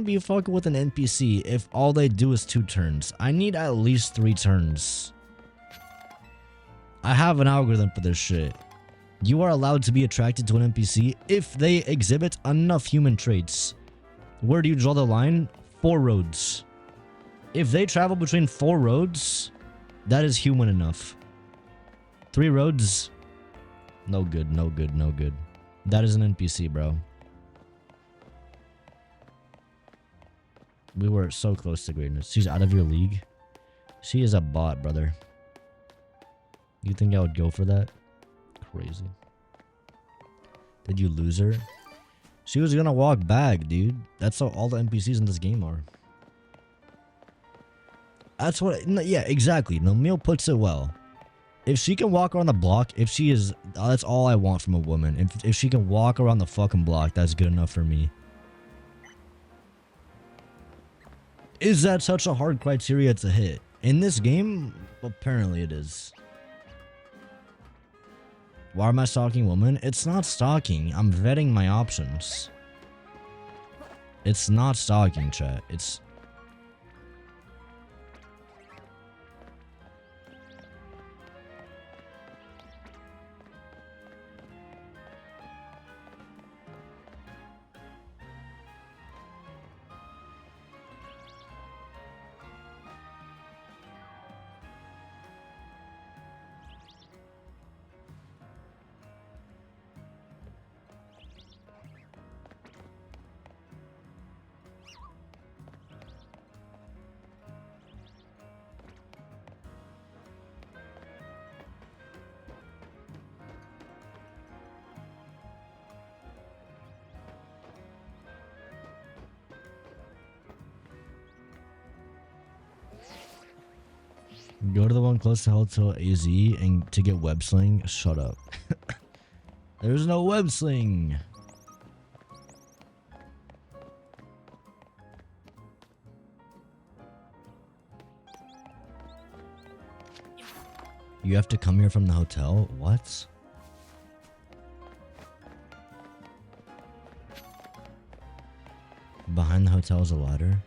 be fucking with an NPC if all they do is 2 turns. I need at least 3 turns. I have an algorithm for this shit. You are allowed to be attracted to an NPC if they exhibit enough human traits. Where do you draw the line? 4 roads. If they travel between 4 roads, that is human enough. 3 roads, no good, no good, no good. That is an NPC, bro. We were so close to greatness. She's out of your league. She is a bot, brother. You think I would go for that? Crazy. Did you lose her? She was gonna walk back, dude. That's how all the NPCs in this game are. That's what... No, yeah, exactly. Noemil puts it well. If she can walk around the block, if she is... That's all I want from a woman. If she can walk around the fucking block, that's good enough for me. Is that such a hard criteria to hit? In this game, apparently it is. Why am I stalking women? It's not stalking. I'm vetting my options. It's not stalking, chat. It's... Go to the one close to Hotel AZ and to get web sling. Shut up. There's no web sling. You have to come here from the hotel? What? Behind the hotel is a ladder.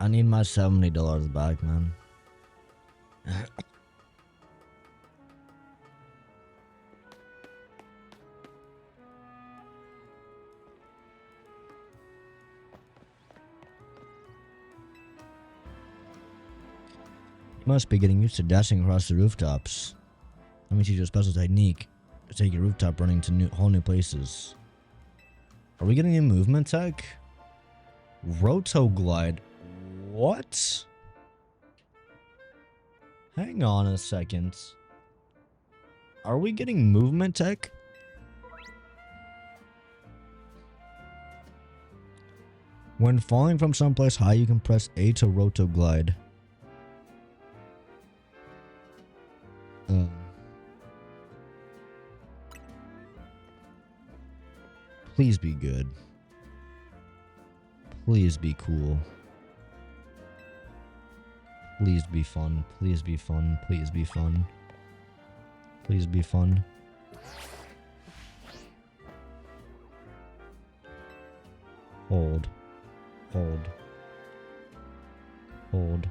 I need my $70 back, man. You must be getting used to dashing across the rooftops. Let me teach you a special technique to take your rooftop running to whole new places. Are we getting a movement tech? Rotoglide. What? Hang on a second. Are we getting movement tech? When falling from someplace high, you can press A to rotoglide. Please be good. Please be cool. Please be fun. Please be fun. Please be fun. Please be fun. Hold. Hold. Hold.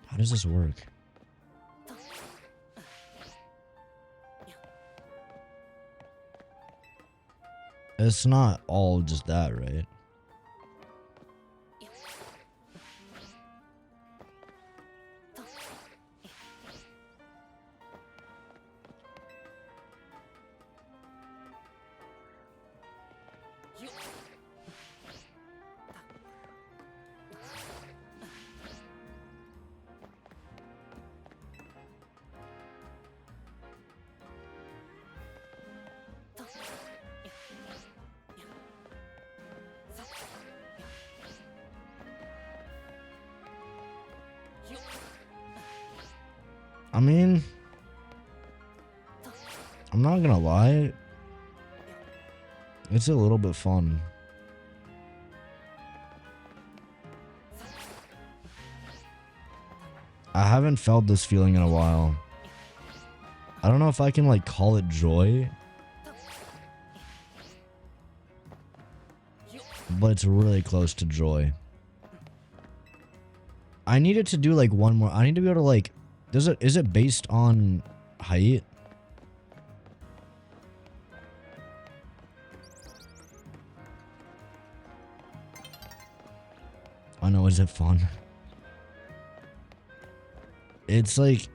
How does this work? It's not all just that, right? I mean, I'm not gonna lie. It's a little bit fun. I haven't felt this feeling in a while. I don't know if I can like call it joy, but it's really close to joy. I needed to do like one more. I need to be able to like, is it based on height? I know, is it fun? It's like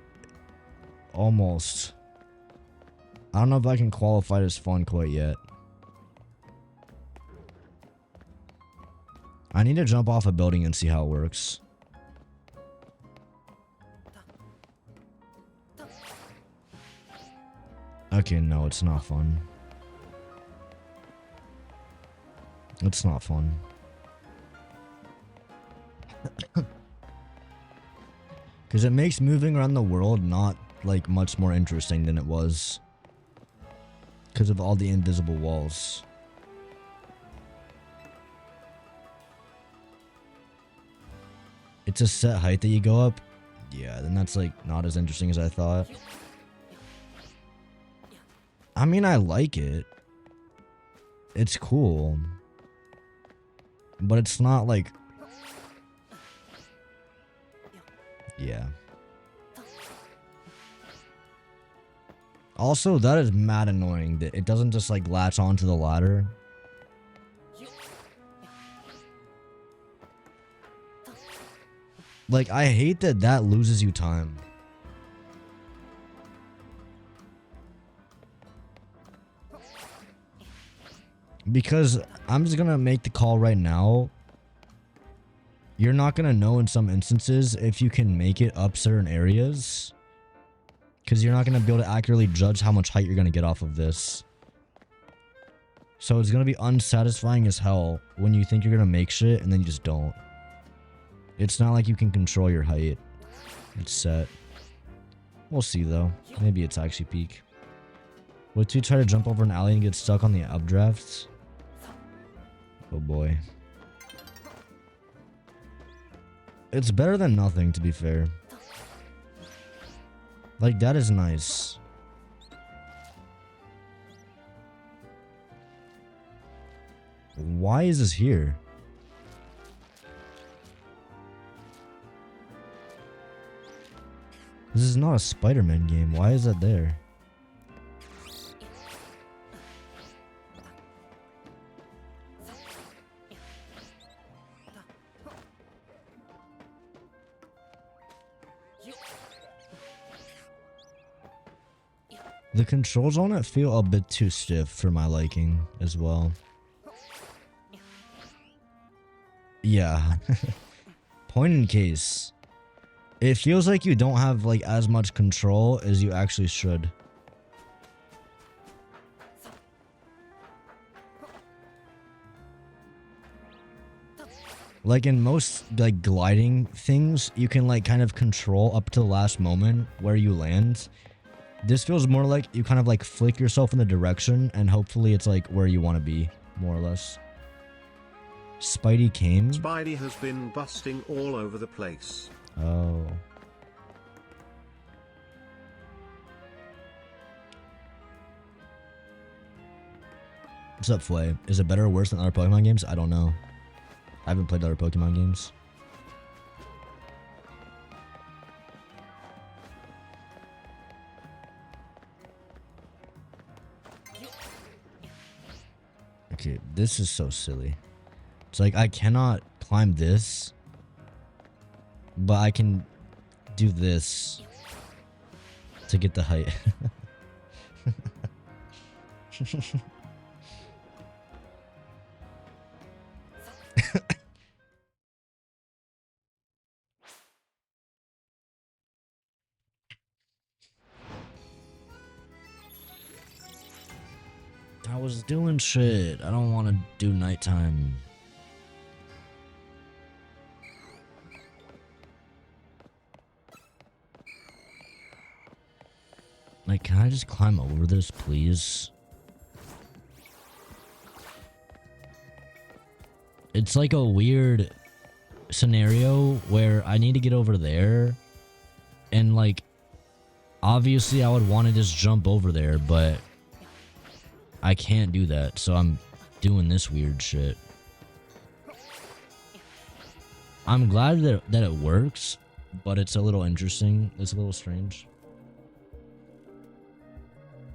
almost. I don't know if I can qualify it as fun quite yet. I need to jump off a building and see how it works. Okay, no, it's not fun. It's not fun. Because it makes moving around the world not like much more interesting than it was. Because of all the invisible walls. It's a set height that you go up? Yeah, then that's like not as interesting as I thought. I mean, I like it. It's cool. But it's not like... Yeah. Also, that is mad annoying that it doesn't just like latch onto the ladder. Like, I hate that that loses you time. Because I'm just gonna make the call right now. You're not gonna know in some instances if you can make it up certain areas. Because you're not gonna be able to accurately judge how much height you're gonna get off of this. So it's gonna be unsatisfying as hell when you think you're gonna make shit and then you just don't. It's not like you can control your height. It's set. We'll see though. Maybe it's actually peak. Would you try to jump over an alley and get stuck on the updrafts? Oh boy. It's better than nothing, to be fair. Like, that is nice. Why is this here? This is not a Spider-Man game. Why is that there? The controls on it feel a bit too stiff for my liking as well. Yeah. Point in case. It feels like you don't have like as much control as you actually should. Like in most like gliding things, you can like kind of control up to the last moment where you land. This feels more like you kind of like flick yourself in the direction and hopefully it's like where you want to be, more or less. Spidey came? Spidey has been busting all over the place. Oh. What's up, Flay? Is it better or worse than other Pokemon games? I don't know. I haven't played other Pokemon games. Okay, this is so silly. It's like I cannot climb this, but I can do this to get the height. I was doing shit. I don't want to do nighttime. Like, can I just climb over this, please? It's like a weird scenario where I need to get over there. And, like, obviously I would want to just jump over there, but I can't do that. So I'm doing this weird shit. I'm glad that it works, but it's a little interesting. It's a little strange.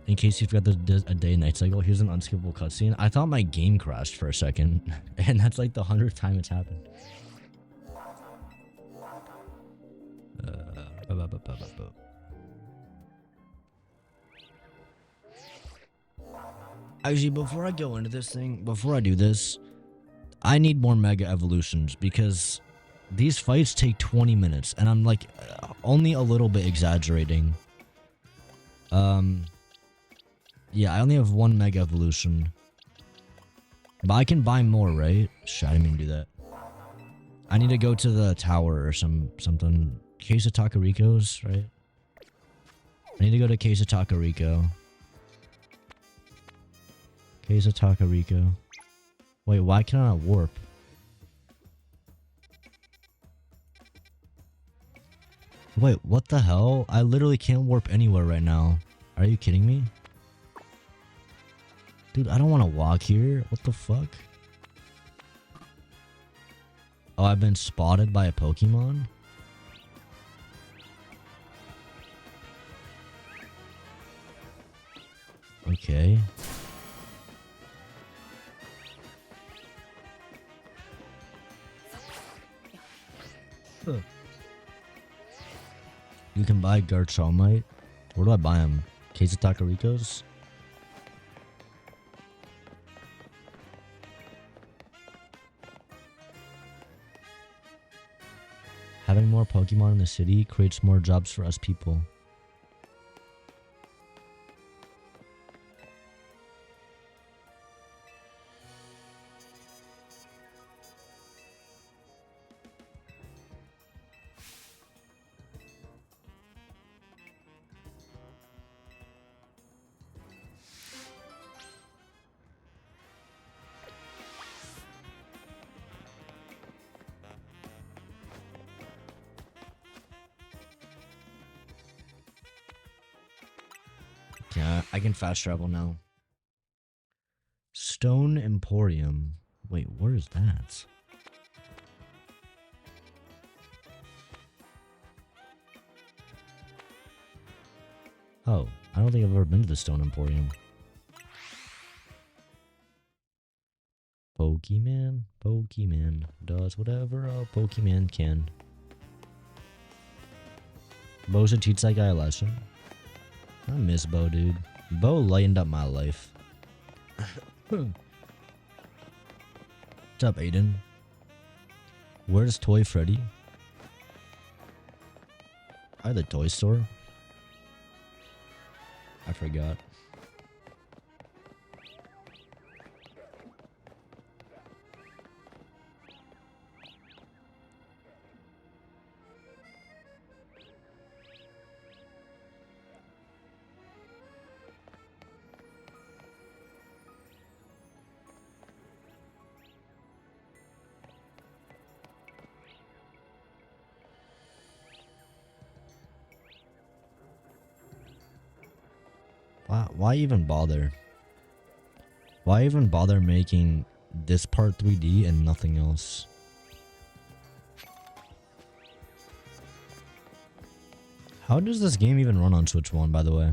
In case you forgot a day and night cycle, here's an unskippable cutscene. I thought my game crashed for a second, and that's like the 100th time it's happened. Actually, before I go into this thing, before I do this, I need more Mega Evolutions because these fights take 20 minutes, and I'm like only a little bit exaggerating. Yeah, I only have one Mega Evolution. But I can buy more, right? Shit, I didn't mean to do that. I need to go to the tower or something. Case of Takariko's, right? I need to go to Case of Takariko. Case of Takariko. Wait, why can't I warp? Wait, what the hell? I literally can't warp anywhere right now. Are you kidding me? Dude, I don't want to walk here. What the fuck? Oh, I've been spotted by a Pokemon? Okay. You can buy Garchomite. Where do I buy them? Case of Takariko's? Having more Pokemon in the city creates more jobs for us people. Yeah, I can fast travel now. Stone Emporium. Wait, where is that? Oh, I don't think I've ever been to the Stone Emporium. Pokemon does whatever a Pokemon can. Bo should teach that guy a lesson. I miss Bo, dude. Bo lightened up my life. What's up, Aiden? Where's Toy Freddy? At the toy store? I forgot. Why even bother? Why even bother making this part 3D and nothing else? How does this game even run on Switch 1, by the way?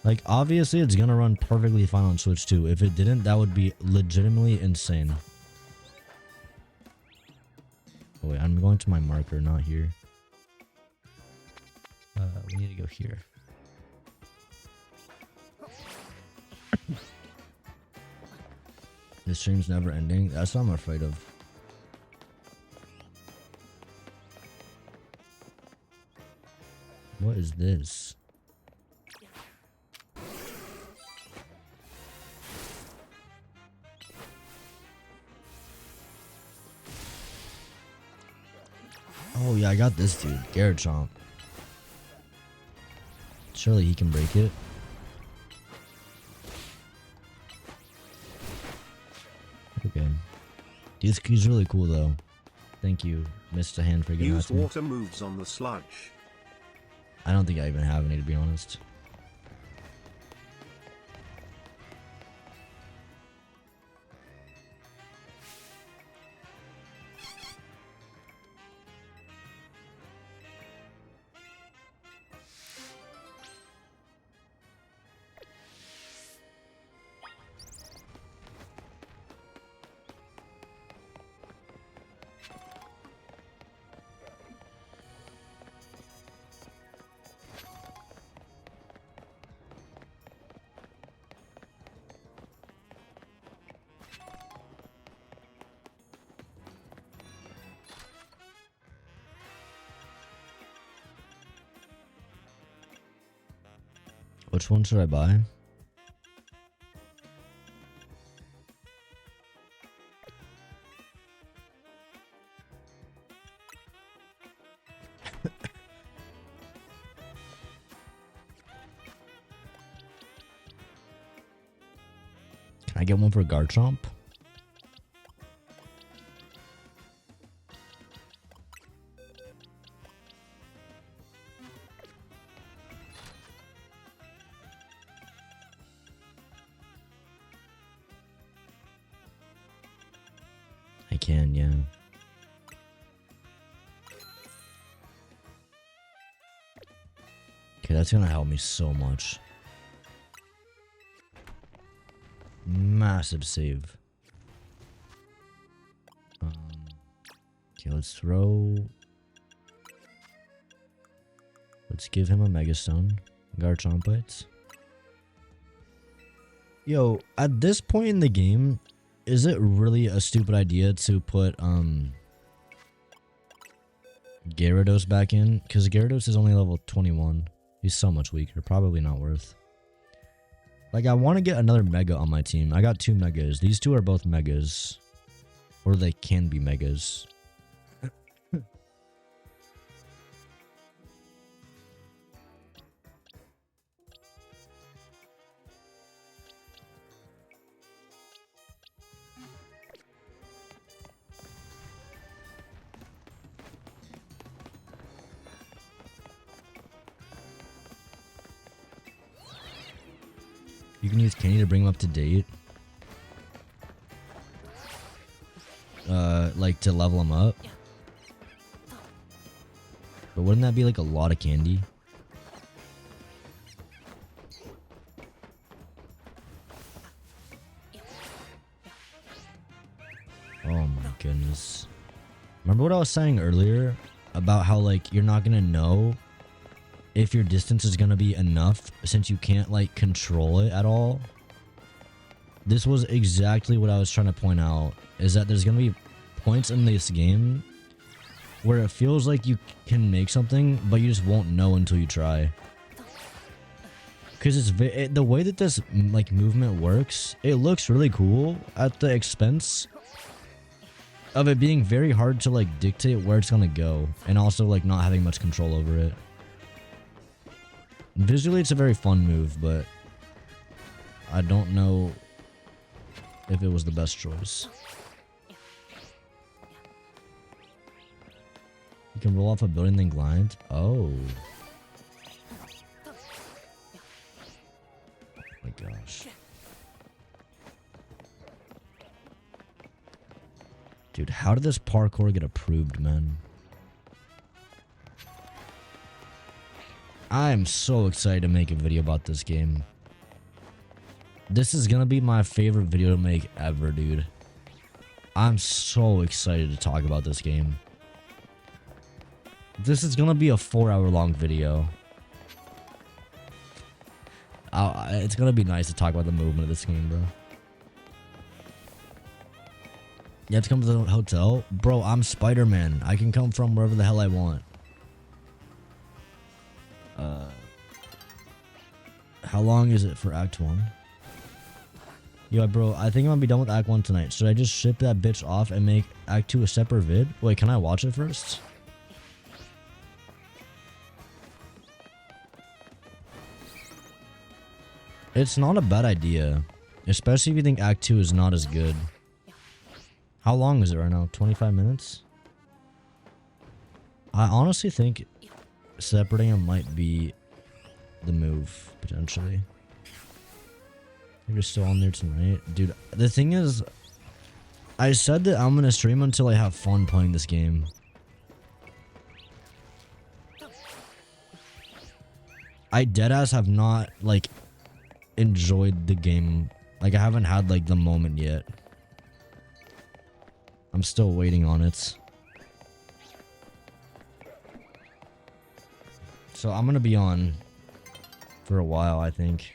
Like, obviously it's gonna run perfectly fine on Switch 2. If it didn't, that would be legitimately insane. Oh, wait, I'm going to my marker, not here. We need to go here. The stream's never ending. That's what I'm afraid of. What is this? Oh yeah, I got this dude, Garchomp. Surely he can break it. Okay. He's really cool though. Thank you, Mr. Hand, for giving that Use to me. water moves on the sludge. I don't think I even have any, to be honest. Which one should I buy? Can I get one for Garchomp? I can, yeah. Okay, that's gonna help me so much. Massive save. Okay, let's throw. Let's give him a Mega Stone. Garchompites. Yo, at this point in the game, is it really a stupid idea to put Gyarados back in? Because Gyarados is only level 21. He's so much weaker. Probably not worth. Like, I want to get another Mega on my team. I got 2 Megas. These 2 are both Megas. Or they can be Megas. You can use Kenny to bring him up to date. Like to level him up. But wouldn't that be like a lot of candy? Oh my goodness. Remember what I was saying earlier about how like you're not gonna know if your distance is gonna be enough since you can't like control it at all? This was exactly what I was trying to point out, is that there's gonna be points in this game where it feels like you can make something, but you just won't know until you try. Because the way that this like movement works, it looks really cool at the expense of it being very hard to like dictate where it's gonna go, and also like not having much control over it. Visually, it's a very fun move, but I don't know if it was the best choice. You can roll off a building then glide. Oh. Oh my gosh. Dude, how did this parkour get approved, man? I am so excited to make a video about this game. This is gonna be my favorite video to make ever, dude. I'm so excited to talk about this game. This is gonna be a 4-hour long video. It's gonna be nice to talk about the movement of this game, bro. You have to come to the hotel? Bro, I'm Spider-Man. I can come from wherever the hell I want. How long is it for Act 1? Yo, bro, I think I'm gonna be done with Act 1 tonight. Should I just ship that bitch off and make Act 2 a separate vid? Wait, can I watch it first? It's not a bad idea. Especially if you think Act 2 is not as good. How long is it right now? 25 minutes? I honestly think separating them might be the move, potentially. If you're still on there tonight. Dude, the thing is, I said that I'm gonna stream until I have fun playing this game. I deadass have not, like, enjoyed the game. Like, I haven't had, like, the moment yet. I'm still waiting on it. So I'm gonna be on for a while, I think.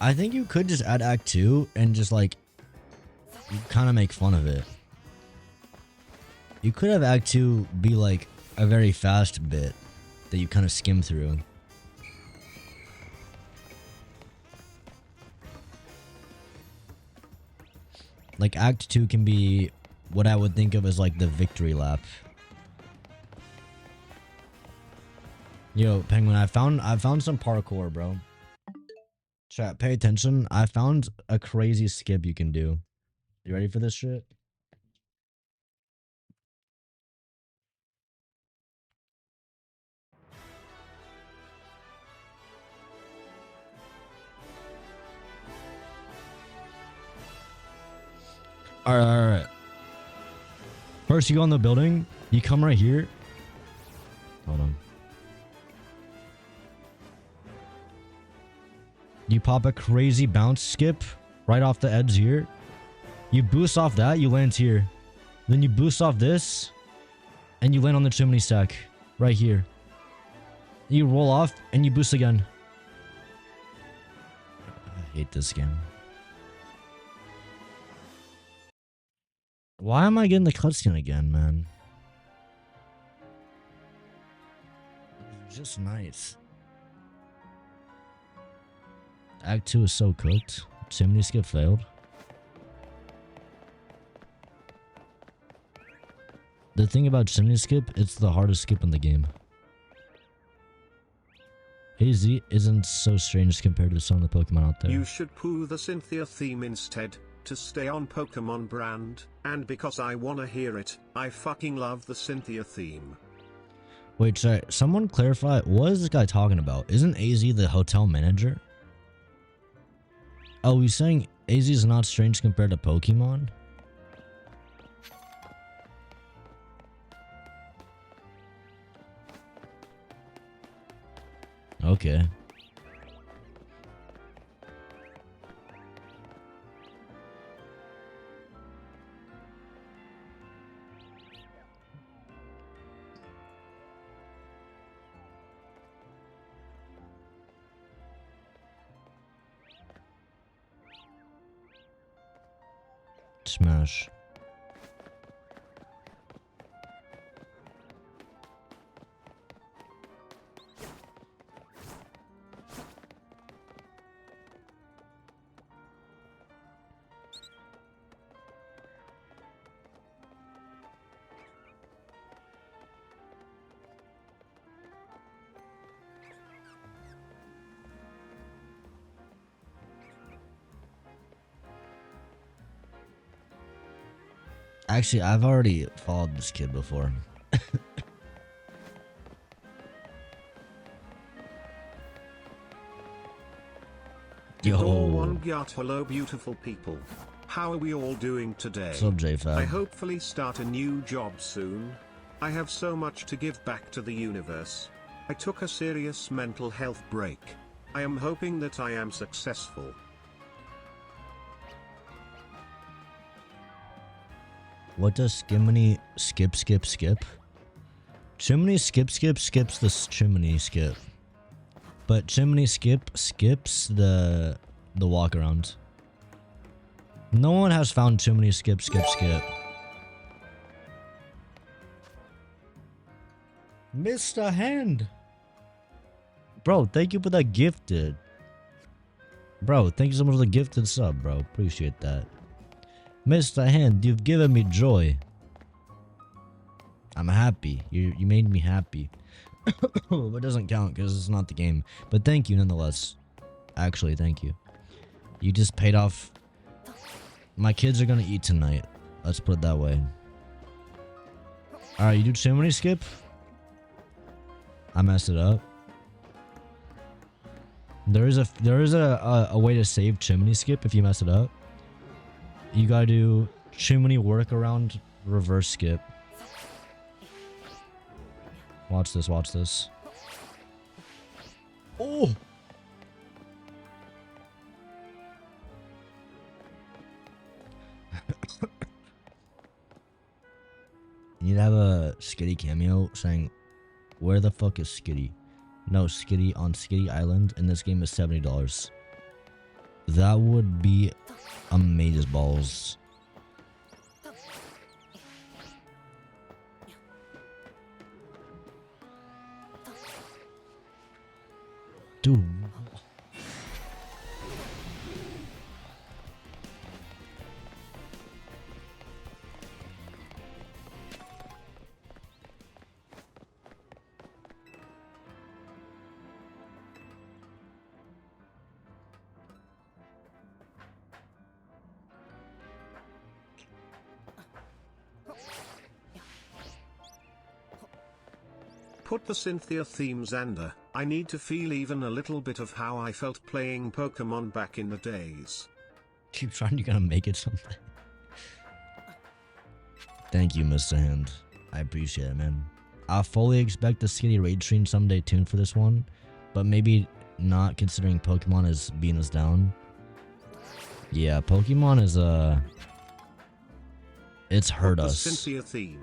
I think you could just add Act 2 and just like kind of make fun of it. You could have Act 2 be like a very fast bit that you kind of skim through. Like Act 2 can be what I would think of as like the victory lap. Yo, Penguin, I found some parkour, bro. Chat, pay attention. I found a crazy skip you can do. You ready for this shit? Alright. First you go in the building, you come right here. Hold on. You pop a crazy bounce skip right off the edge here. You boost off that, you land here. Then you boost off this, and you land on the chimney stack right here. You roll off, and you boost again. I hate this game. Why am I getting the cutscene again, man? It's just nice. Act 2 is so cooked. Chimney skip failed. The thing about chimney skip, it's the hardest skip in the game. AZ isn't so strange compared to some of the Pokemon out there. You should poo the Cynthia theme instead, to stay on Pokemon brand, and because I wanna hear it, I fucking love the Cynthia theme. Wait, sorry, someone clarify, what is this guy talking about? Isn't AZ the hotel manager? Oh, he's saying AZ is not strange compared to Pokemon? Okay. Smash. Actually, I've already followed this kid before. Yo. Hello beautiful people. How are we all doing today? What's up, JFab? I hopefully start a new job soon. I have so much to give back to the universe. I took a serious mental health break. I am hoping that I am successful. What does Skiminy skip? Chimney skips the chimney skip. But chimney skip skips the walk around. No one has found chimney skip. Mr. Hand. Bro, thank you for that gift, dude. Bro, thank you so much for the gifted sub, bro. Appreciate that. Mr. Hand, you've given me joy. I'm happy. You made me happy. But it doesn't count because it's not the game. But thank you nonetheless. Actually, thank you. You just paid off. My kids are gonna eat tonight. Let's put it that way. Alright, you do chimney skip? I messed it up. There is a way to save chimney skip if you mess it up. You gotta do chimney workaround reverse skip. Watch this, watch this. Oh! You need to have a Skitty cameo saying, "Where the fuck is Skitty?" No, Skitty on Skitty Island, and this game is $70. That would be amazing balls. Dude. Put the Cynthia theme, Xander. I need to feel even a little bit of how I felt playing Pokemon back in the days. Keep trying, you're gonna make it something. Thank you, Mr. Hand. I appreciate it, man. I fully expect the Skitty raid stream someday tuned for this one, but maybe not considering Pokemon is beating us down. Yeah, Pokemon is it's hurt us. Cynthia theme.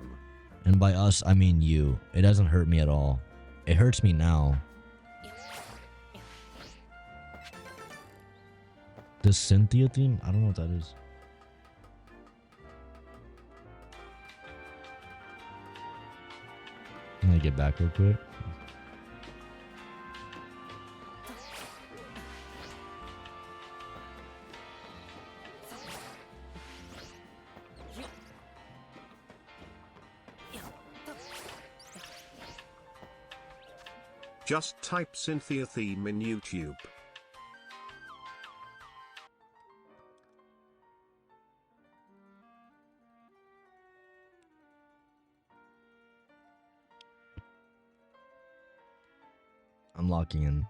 And by us, I mean you. It doesn't hurt me at all. It hurts me now. The Cynthia theme? I don't know what that is. I'm gonna get back real quick. Just type Cynthia theme in YouTube. I'm locking in.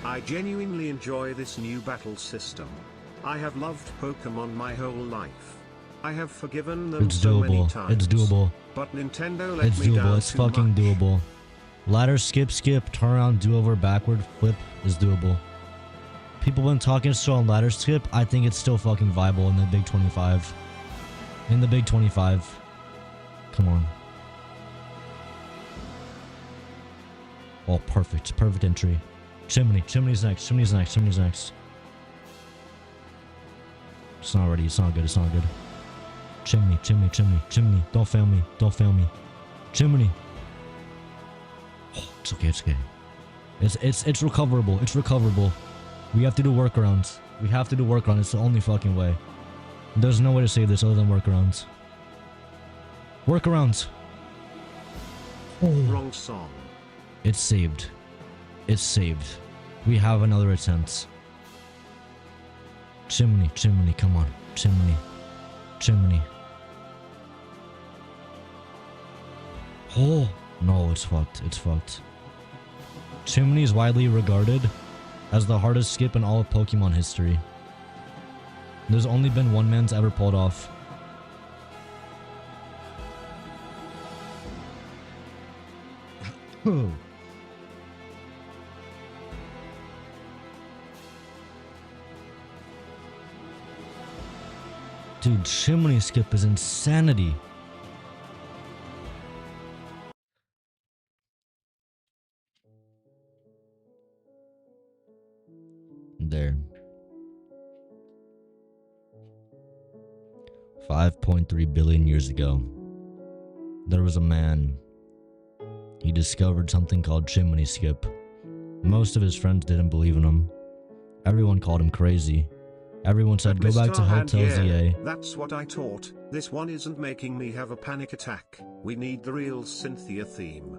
I genuinely enjoy this new battle system. I have loved Pokemon my whole life. I have forgiven them It's so many doable. times. It's doable. But Nintendo let It's me down doable. It's too fucking much. doable. Ladder skip, turn around, do over, backward, flip is doable. People been talking still on ladder skip. I think it's still fucking viable in the Big 25. In the Big 25. Come on. Oh, perfect. Perfect entry. Chimney. Chimney's next. Chimney's next. Chimney's next. It's not ready. It's not good. It's not good. Chimney. Chimney. Chimney. Chimney. Don't fail me. Don't fail me. Chimney. Oh, it's okay. It's okay. It's recoverable. It's recoverable. We have to do workarounds. We have to do workarounds. It's the only fucking way. There's no way to save this other than workarounds. Workarounds. Oh. Wrong song. It's saved. It's saved. We have another attempt. Chimney, chimney, come on. Chimney. Chimney. Oh, no, it's fucked. It's fucked. Chimney is widely regarded as the hardest skip in all of Pokemon history. There's only been one man's ever pulled off. Dude, chimney skip is insanity. There. 5.3 billion years ago, there was a man. He discovered something called Chimney Skip. Most of his friends didn't believe in him. Everyone called him crazy. Everyone said, go back to Hotel ZA. That's what I taught. This one isn't making me have a panic attack. We need the real Cynthia theme.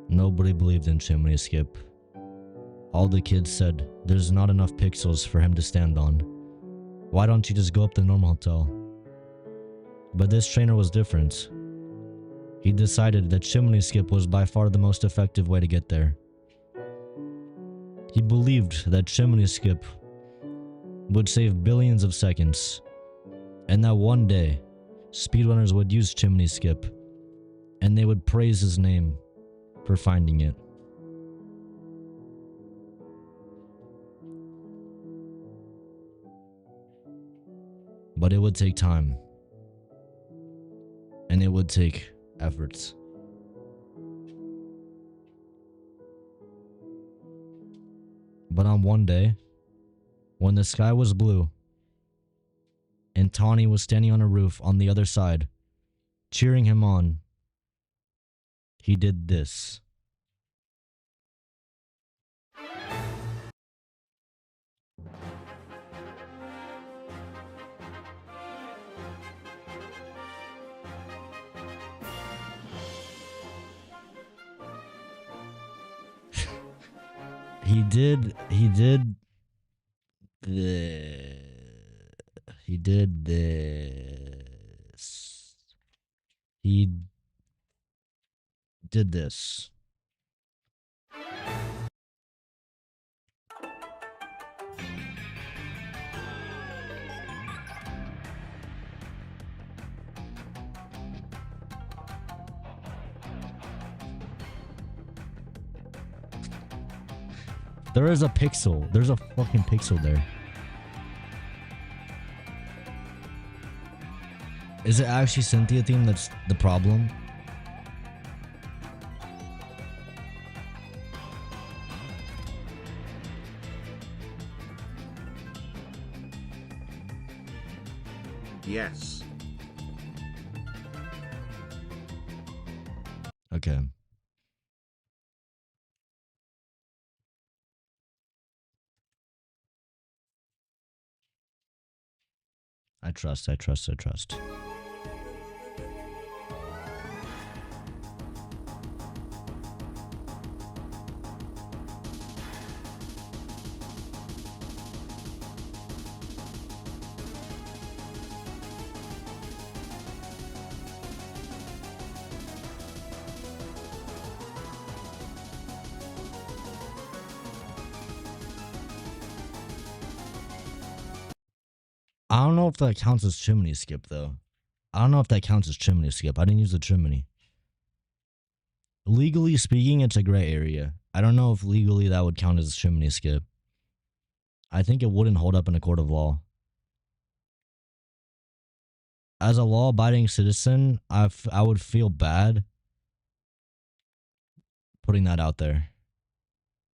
Nobody believed in Chimney Skip. All the kids said, there's not enough pixels for him to stand on. Why don't you just go up the normal hotel? But this trainer was different. He decided that Chimney Skip was by far the most effective way to get there. He believed that Chimney Skip would save billions of seconds, and that one day, speedrunners would use Chimney Skip, and they would praise his name for finding it. But it would take time, and it would take efforts. But on one day, when the sky was blue, and Tawny was standing on a roof on the other side, cheering him on, he did this. He did this. He did this. There is a pixel. There's a fucking pixel there. Is it actually Cynthia theme that's the problem? Yes. Okay. I trust. I don't know if that counts as Chimney Skip, though. I don't know if that counts as Chimney Skip. I didn't use the chimney. Legally speaking, it's a gray area. I don't know if legally that would count as Chimney Skip. I think it wouldn't hold up in a court of law. As a law-abiding citizen, I would feel bad putting that out there.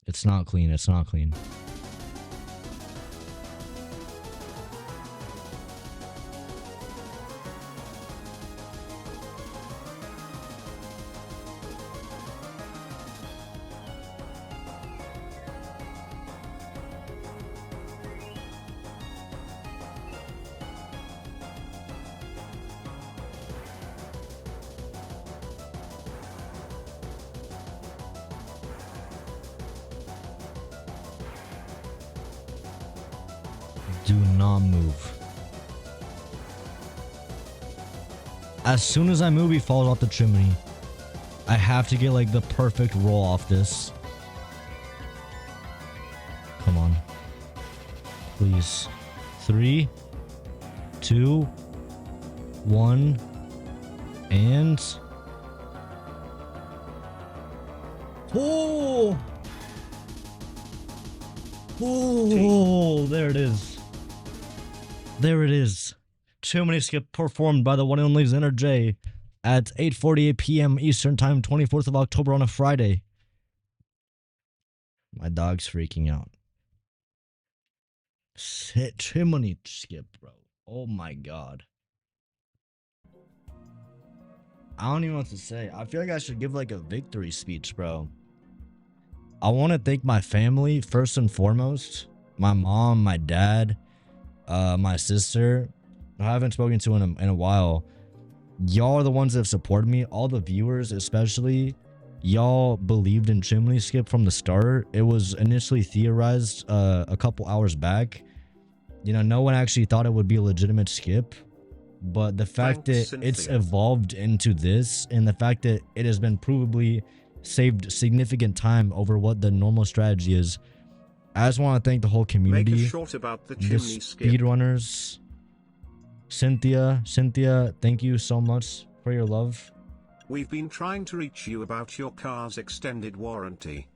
It's not clean. It's not clean. Do not move. As soon as I move, he falls off the chimney. I have to get like the perfect roll off this. Come on. Please. 3, 2, 1, and... Oh! Oh, there it is. There it is. Chimney Skip performed by the one and only Xander J at 8:48 p.m. Eastern Time, 24th of October on a Friday. My dog's freaking out. Chimney Skip, bro. Oh my god. I don't even know what to say. I feel like I should give like a victory speech, bro. I want to thank my family first and foremost. My mom, my dad, my sister. I haven't spoken to in a while. Y'all are the ones that have supported me. All the viewers, especially. Y'all believed in Chimney Skip from the start. It was initially theorized a couple hours back. You know, no one actually thought it would be a legitimate skip. But the fact Thanks, that it's Cynthia. evolved into this, and the fact that it has been provably saved significant time over what the normal strategy is. I just want to thank the whole Make a community, short about the the chimney skip. speedrunners, Cynthia, thank you so much for your love. We've been trying to reach you about your car's extended warranty.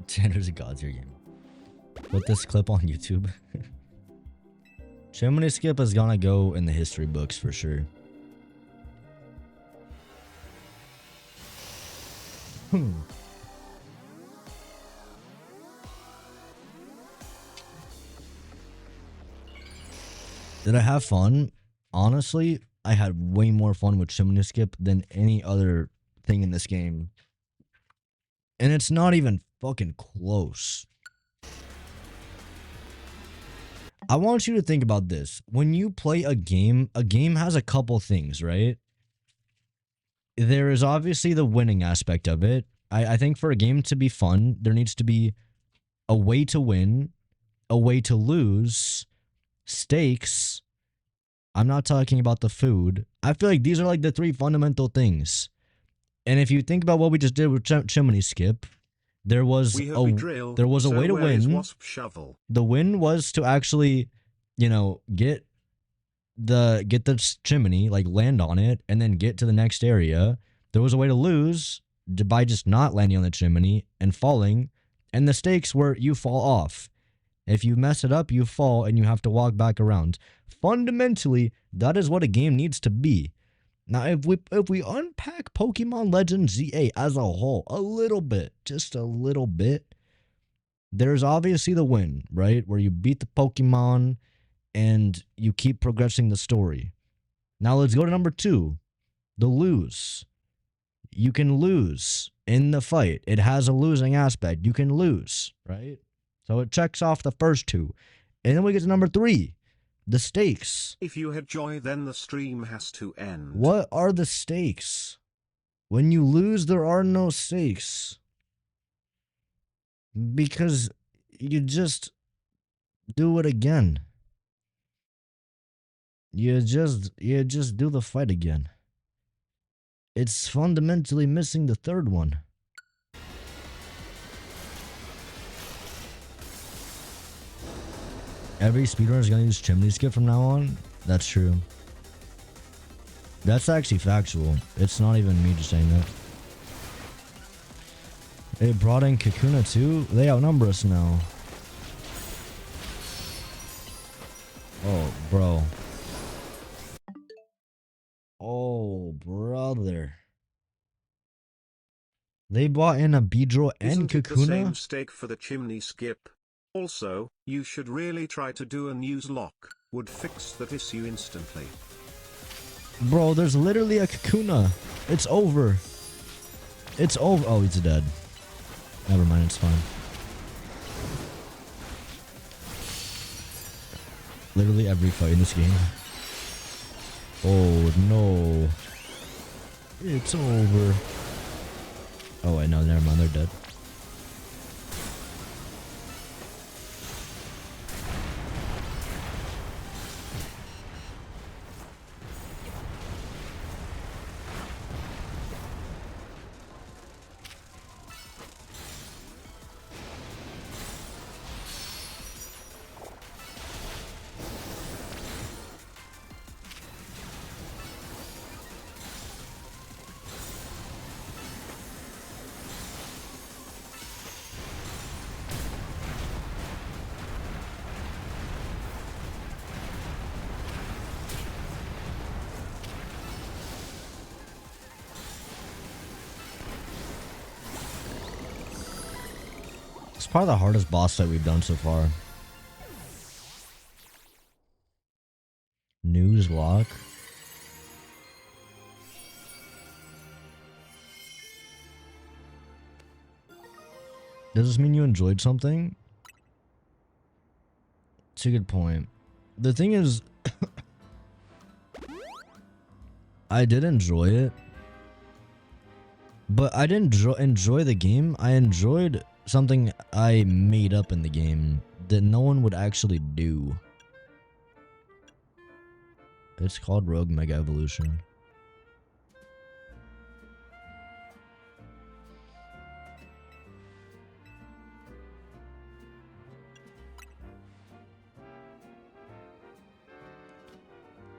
Tanner's a God tier game. Put this clip on YouTube. Chimney Skip is gonna go in the history books for sure. Did I have fun? Honestly, I had way more fun with Chimney Skip than any other thing in this game. And it's not even fucking close. I want you to think about this. When you play a game has a couple things, right? There is obviously the winning aspect of it. I think for a game to be fun, there needs to be a way to win, a way to lose, stakes. I'm not talking about the food. I feel like these are like the three fundamental things. And if you think about what we just did with Chimney Skip, there was We have a drill, there was a so way to where is win. Wasp Shovel? The win was to actually, you know, get the chimney, like land on it, and then get to the next area. There was a way to lose by just not landing on the chimney and falling, and the stakes were you fall off. If you mess it up, you fall and you have to walk back around. Fundamentally, that is what a game needs to be. Now, if we unpack Pokemon Legends ZA as a whole, a little bit, just a little bit, there's obviously the win, right? Where you beat the Pokemon and you keep progressing the story. Now let's go to number 2, the lose. You can lose in the fight. It has a losing aspect. You can lose, right? So it checks off the first 2. And then we get to number 3, the stakes. If you had joy, then the stream has to end. What are the stakes? When you lose, there are no stakes. Because you just do it again. You just do the fight again. It's fundamentally missing the third one. Every speedrunner is gonna use Chimney Skip from now on. That's true. That's actually factual. It's not even me just saying that. They brought in Kakuna too. They outnumber us now. Oh, bro. Oh, brother. They brought in a Beedrill and Isn't it the same Kakuna? stake for the chimney skip? Also, you should really try to do a news lock. Would fix that issue instantly. Bro, there's literally a Kakuna. It's over. It's over. Oh, he's dead. Never mind, it's fine. Literally every fight in this game. Oh no. It's over. Oh wait, no, never mind, they're dead. It's probably the hardest boss fight we've done so far. News lock. Does this mean you enjoyed something? It's a good point. The thing is, I did enjoy it, but I didn't enjoy the game. I enjoyed something I made up in the game that no one would actually do. It's called Rogue Mega Evolution.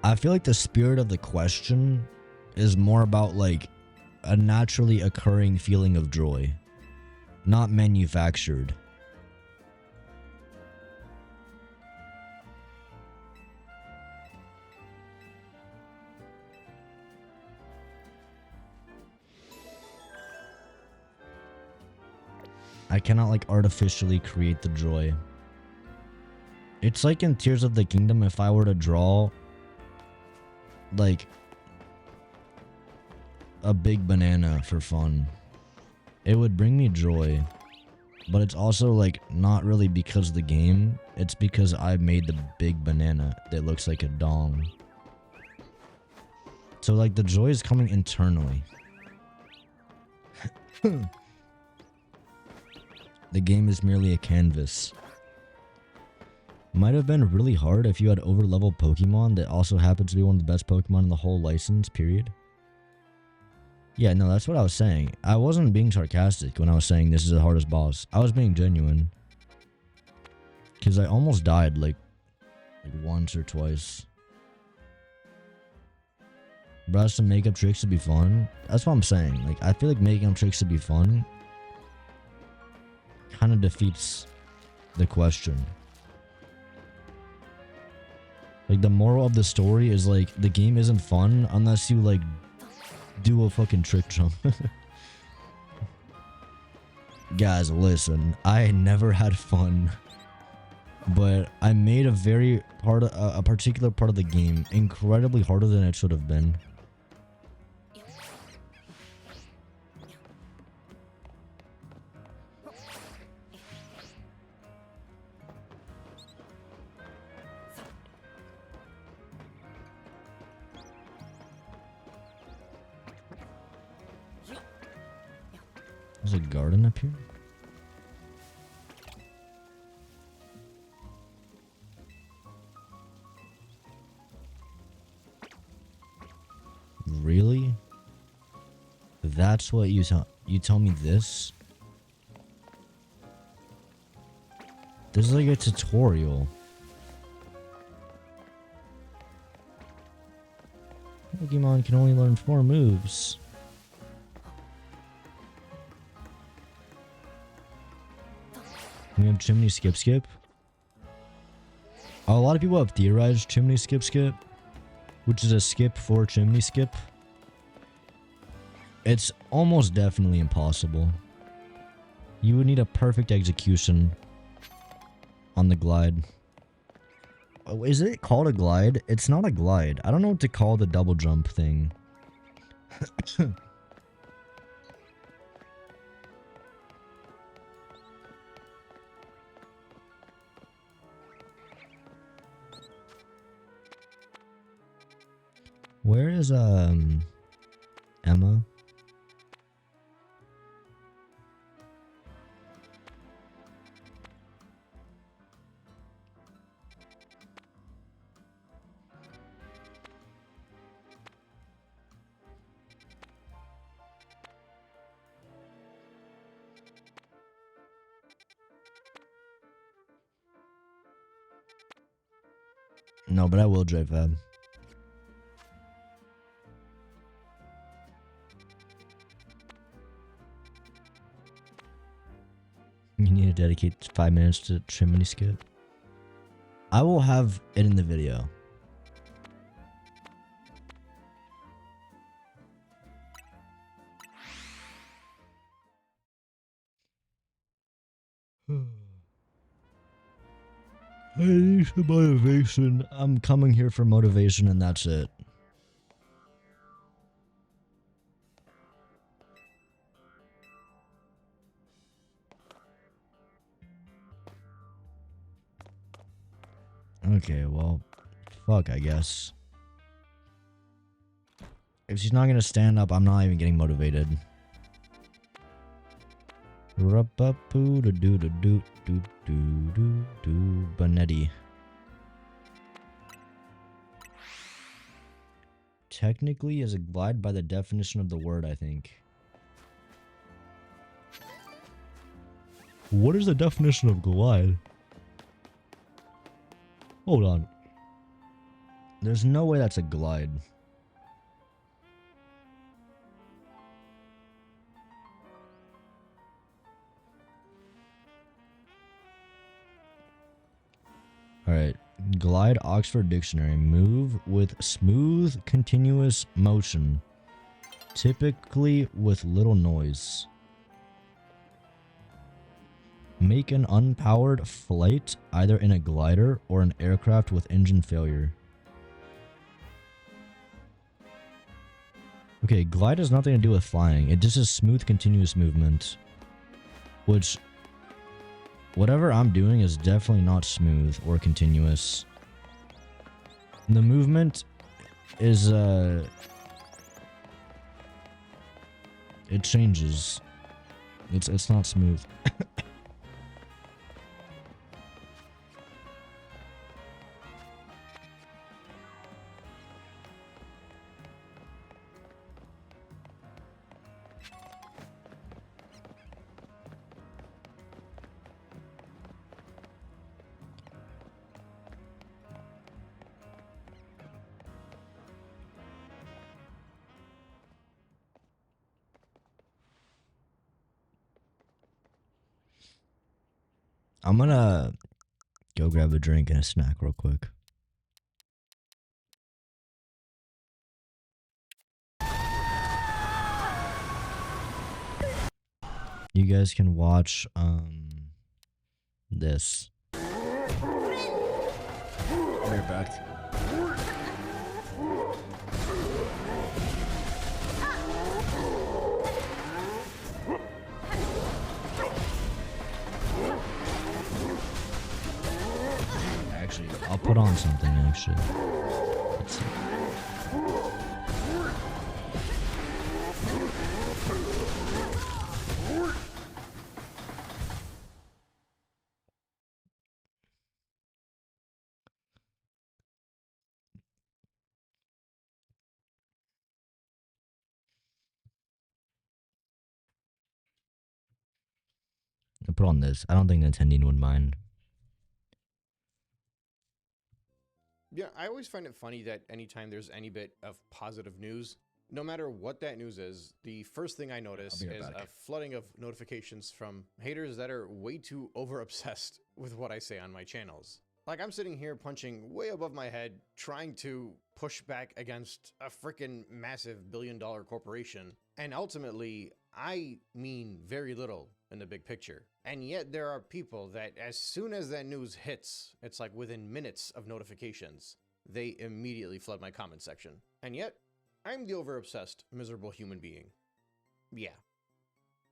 I feel like the spirit of the question is more about like a naturally occurring feeling of joy, not manufactured. I cannot like artificially create the joy. It's like in Tears of the Kingdom, if I were to draw like a big banana for fun, it would bring me joy, but it's also like not really because of the game, it's because I made the big banana that looks like a dong. So like the joy is coming internally. The game is merely a canvas. Might have been really hard if you had over-leveled Pokemon that also happens to be one of the best Pokemon in the whole license, period. Yeah, no, that's what I was saying. I wasn't being sarcastic when I was saying this is the hardest boss. I was being genuine. Because I almost died like once or twice. But has some makeup tricks to be fun. That's what I'm saying. Like, I feel like making up tricks to be fun kind of defeats the question. Like, the moral of the story is like the game isn't fun unless you like do a fucking trick jump. Guys, listen, I never had fun, but I made a particular part of the game incredibly harder than it should have been. There's a garden up here. Really? That's what you tell me this? This is like a tutorial. Pokemon can only learn 4 moves. We have Chimney Skip Skip. A lot of people have theorized Chimney Skip Skip, which is a skip for Chimney Skip. It's almost definitely impossible. You would need a perfect execution on the glide. Oh, is it called a glide? It's not a glide. I don't know what to call the double jump thing. Where is Emma? No, but I will drive Fab. You need to dedicate 5 minutes to Chimney Skip. I will have it in the video. I need some motivation. I'm coming here for motivation and that's it. Okay, well, fuck, I guess. If she's not gonna stand up, I'm not even getting motivated. Bonetti. Technically is a glide by the definition of the word, I think. What is the definition of glide? Hold on. There's no way that's a glide. Alright. Glide, Oxford Dictionary. Move with smooth, continuous motion. Typically with little noise. Make an unpowered flight either in a glider or an aircraft with engine failure. Okay, glide has nothing to do with flying. It just is smooth, continuous movement. Which, whatever I'm doing is definitely not smooth or continuous. The movement is, it changes. It's not smooth. I'm gonna go grab a drink and a snack real quick. You guys can watch this. I'll be right back. Actually, I'll put on something actually. Let's see. I'll put on this. I don't think Nintendo would mind. Yeah, I always find it funny that anytime there's any bit of positive news, no matter what that news is, the first thing I notice is a flooding of notifications from haters that are way too over-obsessed with what I say on my channels. Like, I'm sitting here punching way above my head, trying to push back against a freaking massive billion-dollar corporation, and ultimately, I mean very little in the big picture. And yet there are people that as soon as that news hits, it's like within minutes of notifications, they immediately flood my comment section. And yet, I'm the over-obsessed, miserable human being. Yeah.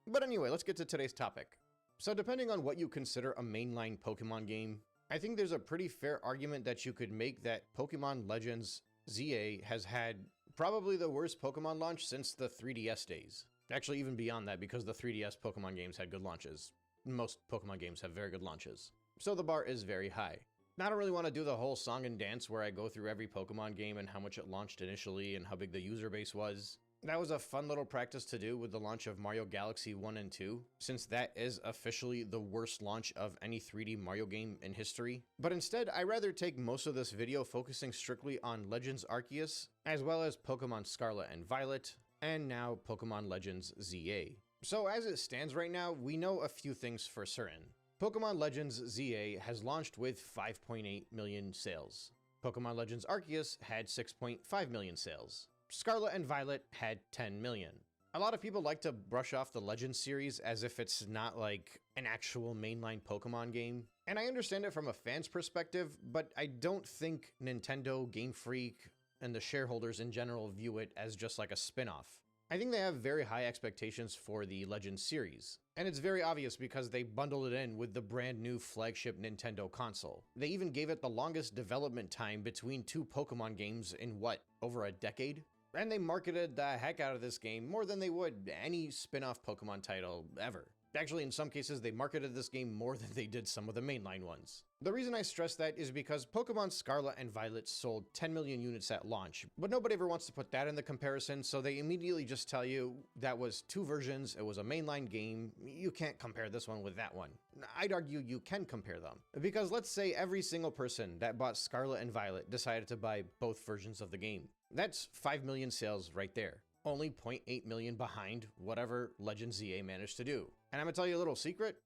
But anyway, let's get to today's topic. So depending on what you consider a mainline Pokemon game, I think there's a pretty fair argument that you could make that Pokemon Legends ZA has had probably the worst Pokemon launch since the 3DS days. Actually, even beyond that, because the 3DS Pokemon games had good launches. Most Pokemon games have very good launches. So the bar is very high. Now, I don't really want to do the whole song and dance where I go through every Pokemon game and how much it launched initially and how big the user base was. That was a fun little practice to do with the launch of Mario Galaxy 1 and 2, since that is officially the worst launch of any 3D Mario game in history. But instead, I'd rather take most of this video focusing strictly on Legends Arceus, as well as Pokemon Scarlet and Violet, and now Pokemon Legends ZA. So as it stands right now, we know a few things for certain. Pokemon Legends ZA has launched with 5.8 million sales. Pokemon Legends Arceus had 6.5 million sales. Scarlet and Violet had 10 million. A lot of people like to brush off the Legends series as if it's not like an actual mainline Pokemon game. And I understand it from a fan's perspective, but I don't think Nintendo, Game Freak, and the shareholders in general view it as just like a spin-off. I think they have very high expectations for the Legends series. And it's very obvious because they bundled it in with the brand new flagship Nintendo console. They even gave it the longest development time between two Pokemon games in what, over a decade? And they marketed the heck out of this game more than they would any spin-off Pokemon title ever. Actually, in some cases, they marketed this game more than they did some of the mainline ones. The reason I stress that is because Pokemon Scarlet and Violet sold 10 million units at launch, but nobody ever wants to put that in the comparison, so they immediately just tell you that was two versions, it was a mainline game, you can't compare this one with that one. I'd argue you can compare them, because let's say every single person that bought Scarlet and Violet decided to buy both versions of the game. That's 5 million sales right there. Only 0.8 million behind whatever Legends ZA managed to do. And I'm gonna tell you a little secret.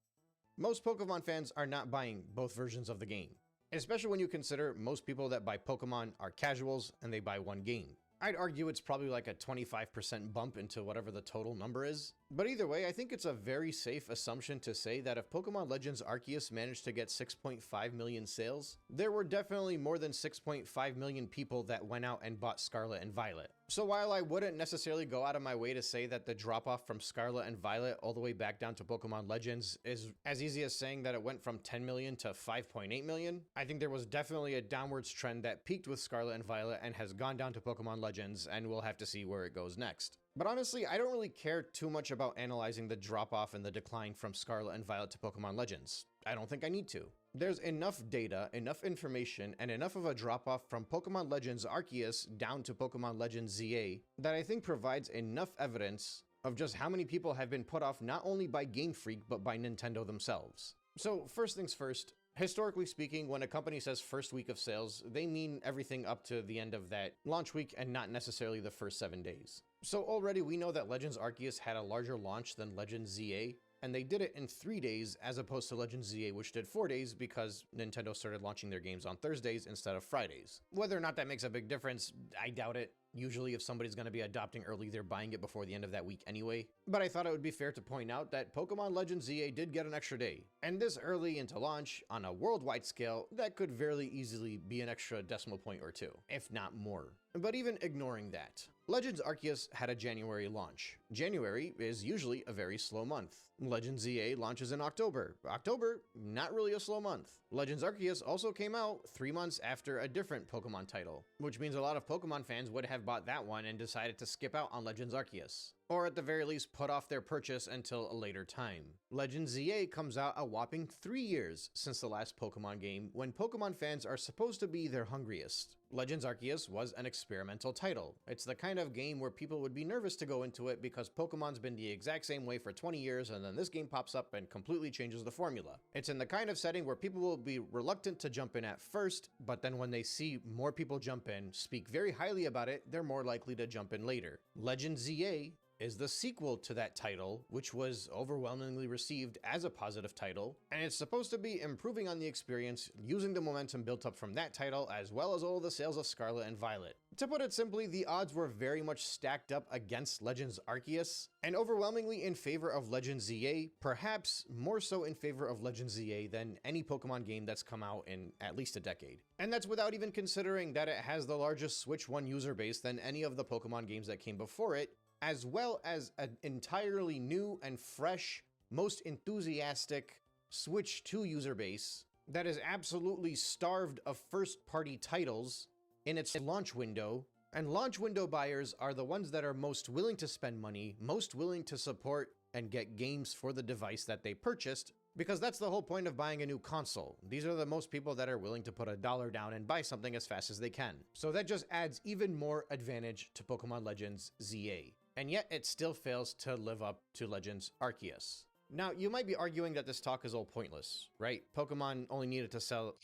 Most Pokemon fans are not buying both versions of the game. Especially when you consider most people that buy Pokemon are casuals and they buy one game. I'd argue it's probably like a 25% bump into whatever the total number is. But either way, I think it's a very safe assumption to say that if Pokemon Legends Arceus managed to get 6.5 million sales, there were definitely more than 6.5 million people that went out and bought Scarlet and Violet. So while I wouldn't necessarily go out of my way to say that the drop-off from Scarlet and Violet all the way back down to Pokemon Legends is as easy as saying that it went from 10 million to 5.8 million, I think there was definitely a downwards trend that peaked with Scarlet and Violet and has gone down to Pokemon Legends, and we'll have to see where it goes next. But honestly, I don't really care too much about analyzing the drop-off and the decline from Scarlet and Violet to Pokemon Legends. I don't think I need to. There's enough data, enough information, and enough of a drop-off from Pokemon Legends Arceus down to Pokemon Legends ZA that I think provides enough evidence of just how many people have been put off not only by Game Freak, but by Nintendo themselves. So first things first, historically speaking, when a company says first week of sales, they mean everything up to the end of that launch week and not necessarily the first 7 days. So already we know that Legends Arceus had a larger launch than Legends ZA, and they did it in 3 days as opposed to Legends ZA, which did 4 days because Nintendo started launching their games on Thursdays instead of Fridays. Whether or not that makes a big difference, I doubt it. Usually if somebody's going to be adopting early, they're buying it before the end of that week anyway. But I thought it would be fair to point out that Pokemon Legends ZA did get an extra day. And this early into launch, on a worldwide scale, that could very easily be an extra decimal point or two, if not more. But even ignoring that, Legends Arceus had a January launch. January is usually a very slow month. Legends ZA launches in October. October, not really a slow month. Legends Arceus also came out 3 months after a different Pokemon title, which means a lot of Pokemon fans would have bought that one and decided to skip out on Legends Arceus, or at the very least put off their purchase until a later time. Legends ZA comes out a whopping 3 years since the last Pokemon game, when Pokemon fans are supposed to be their hungriest. Legends Arceus was an experimental title. It's the kind of game where people would be nervous to go into it because Pokemon's been the exact same way for 20 years and then this game pops up and completely changes the formula. It's in the kind of setting where people will be reluctant to jump in at first, but then when they see more people jump in, speak very highly about it, they're more likely to jump in later. Legends ZA is the sequel to that title, which was overwhelmingly received as a positive title, and it's supposed to be improving on the experience using the momentum built up from that title as well as all the sales of Scarlet and Violet. To put it simply, the odds were very much stacked up against Legends Arceus, and overwhelmingly in favor of Legends ZA, perhaps more so in favor of Legends ZA than any Pokemon game that's come out in at least a decade. And that's without even considering that it has the largest Switch 1 user base than any of the Pokemon games that came before it, as well as an entirely new and fresh, most enthusiastic Switch 2 user base that is absolutely starved of first-party titles in its launch window, and launch window buyers are the ones that are most willing to spend money, most willing to support and get games for the device that they purchased, because that's the whole point of buying a new console. These are the most people that are willing to put $1 down and buy something as fast as they can. So that just adds even more advantage to Pokemon Legends ZA. And yet it still fails to live up to Legends Arceus. Now, you might be arguing that this talk is all pointless, right? Pokemon only needed to sell...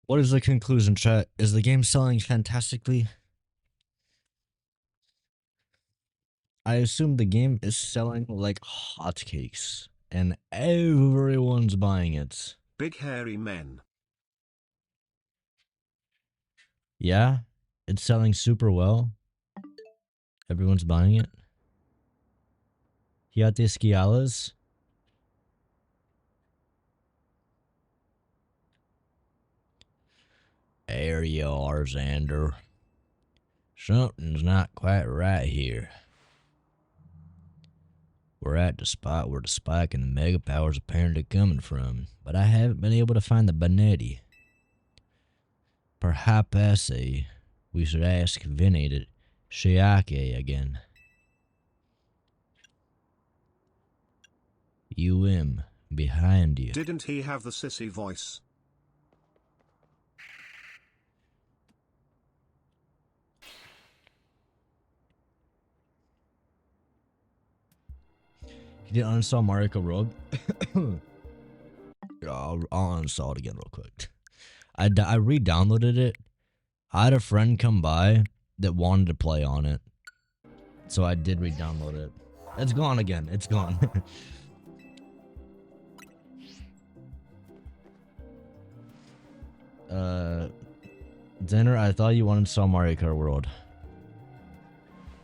What is the conclusion, chat? Is the game selling fantastically? I assume the game is selling like hotcakes, and everyone's buying it. Big hairy men. Yeah? It's selling super well? Everyone's buying it. You got the Skialas. There you are, Xander. Something's not quite right here. We're at the spot where the spike in the mega power is apparently coming from, but I haven't been able to find the Benetti. Perhaps we should ask Vinny to Shiake again. Behind you. Didn't he have the sissy voice? You didn't uninstall Mario Kart Rogue? I'll uninstall it again real quick. I re-downloaded it. I had a friend come by that wanted to play on it. So I did re-download it. It's gone again. It's gone. Dinner, I thought you wanted to sell Mario Kart World.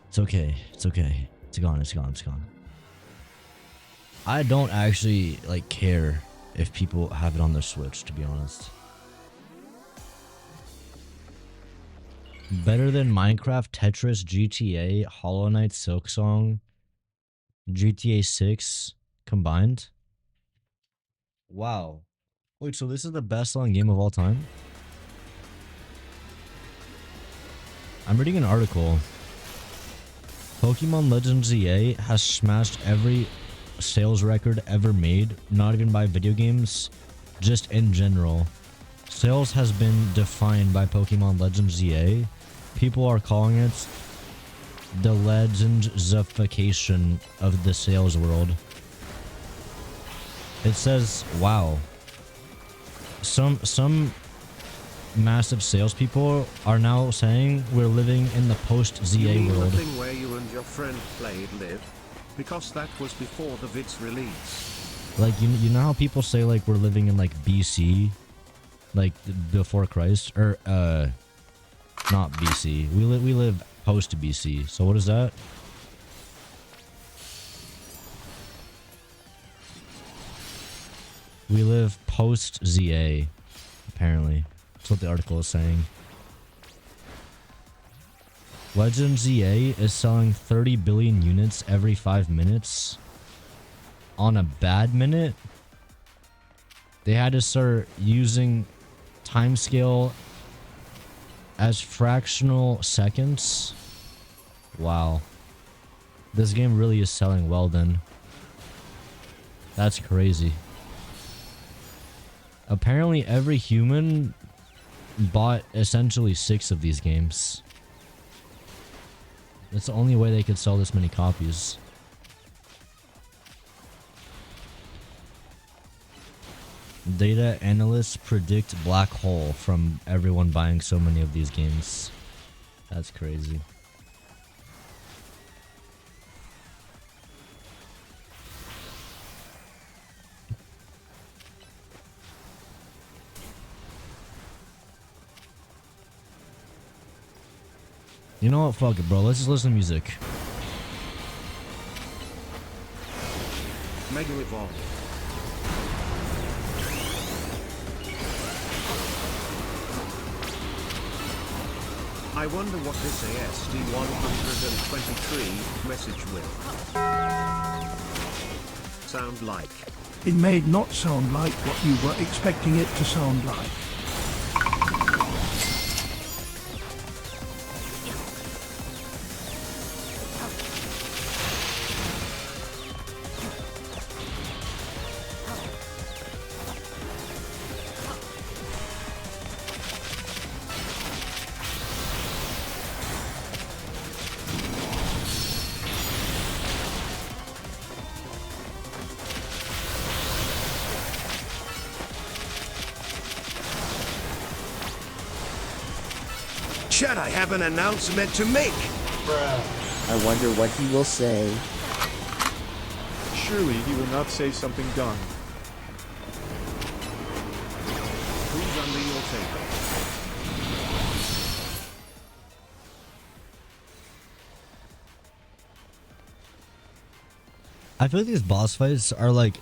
It's okay. It's okay. It's gone. It's gone. It's gone. I don't actually like care if people have it on their Switch, to be honest. Better than Minecraft, Tetris, GTA, Hollow Knight, Silksong, GTA 6 combined. Wow. Wait, so this is the best-selling game of all time? I'm reading an article. Pokemon Legends EA has smashed every sales record ever made, not even by video games, just in general. Sales has been defined by Pokemon Legends EA. People are calling it the Legendsification of the sales world. It says, wow. Some massive salespeople are now saying we're living in the post-ZA world. The thing where you and your friend played Live? Because that was before the vid's release. Like, you know how people say, like, we're living in, like, BC? Like, before Christ? Or, not BC. We live post BC. So what is that? We live post-ZA, apparently. That's what the article is saying. Legends ZA is selling 30 billion units every 5 minutes. On a bad minute, they had to start using timescale as fractional seconds. Wow. This game really is selling well then. That's crazy. Apparently every human bought essentially 6 of these games. That's the only way they could sell this many copies. Data analysts predict black hole from everyone buying so many of these games. That's crazy. You know what? Fuck it, bro. Let's just listen to music. Mega Evolve. I wonder what this ASD123 message will sound like. It may not sound like what you were expecting it to sound like. Chad, I have an announcement to make. I wonder what he will say. Surely he will not say something dumb. Who's under your table? I feel like these boss fights are like...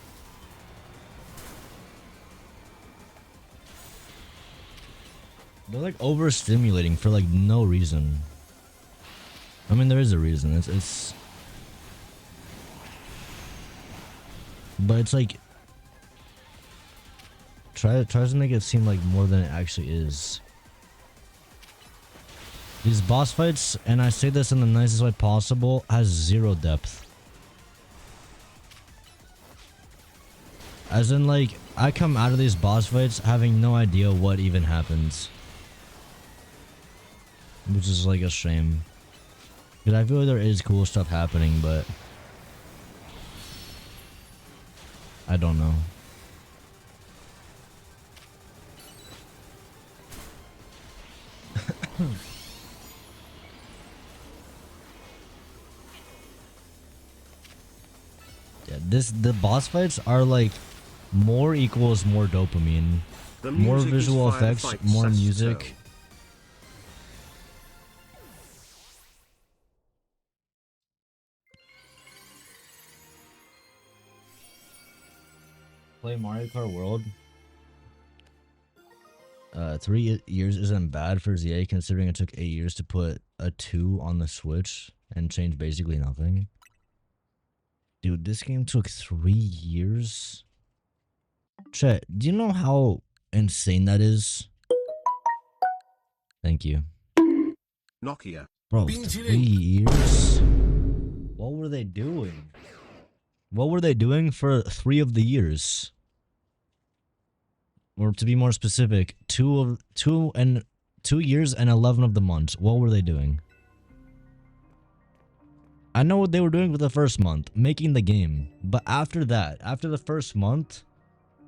They're like overstimulating for like no reason. I mean, there is a reason. It's... But it's like... Tries to make it seem like more than it actually is. These boss fights, and I say this in the nicest way possible, has zero depth. As in, like, I come out of these boss fights having no idea what even happens. Which is like a shame. Because I feel like there is cool stuff happening, but... I don't know. Yeah, the boss fights are like more equals more dopamine, more visual effects, more music. Play Mario Kart World. 3 years isn't bad for ZA considering it took 8 years to put a 2 on the Switch and change basically nothing. Dude, this game took 3 years? Chat, do you know how insane that is? Thank you. Nokia. Bro, 3 years? What were they doing? What were they doing for 3 of the years? Or to be more specific, 2 years and 11 of the months. What were they doing? I know what they were doing for the first month, making the game. But after that, after the first month,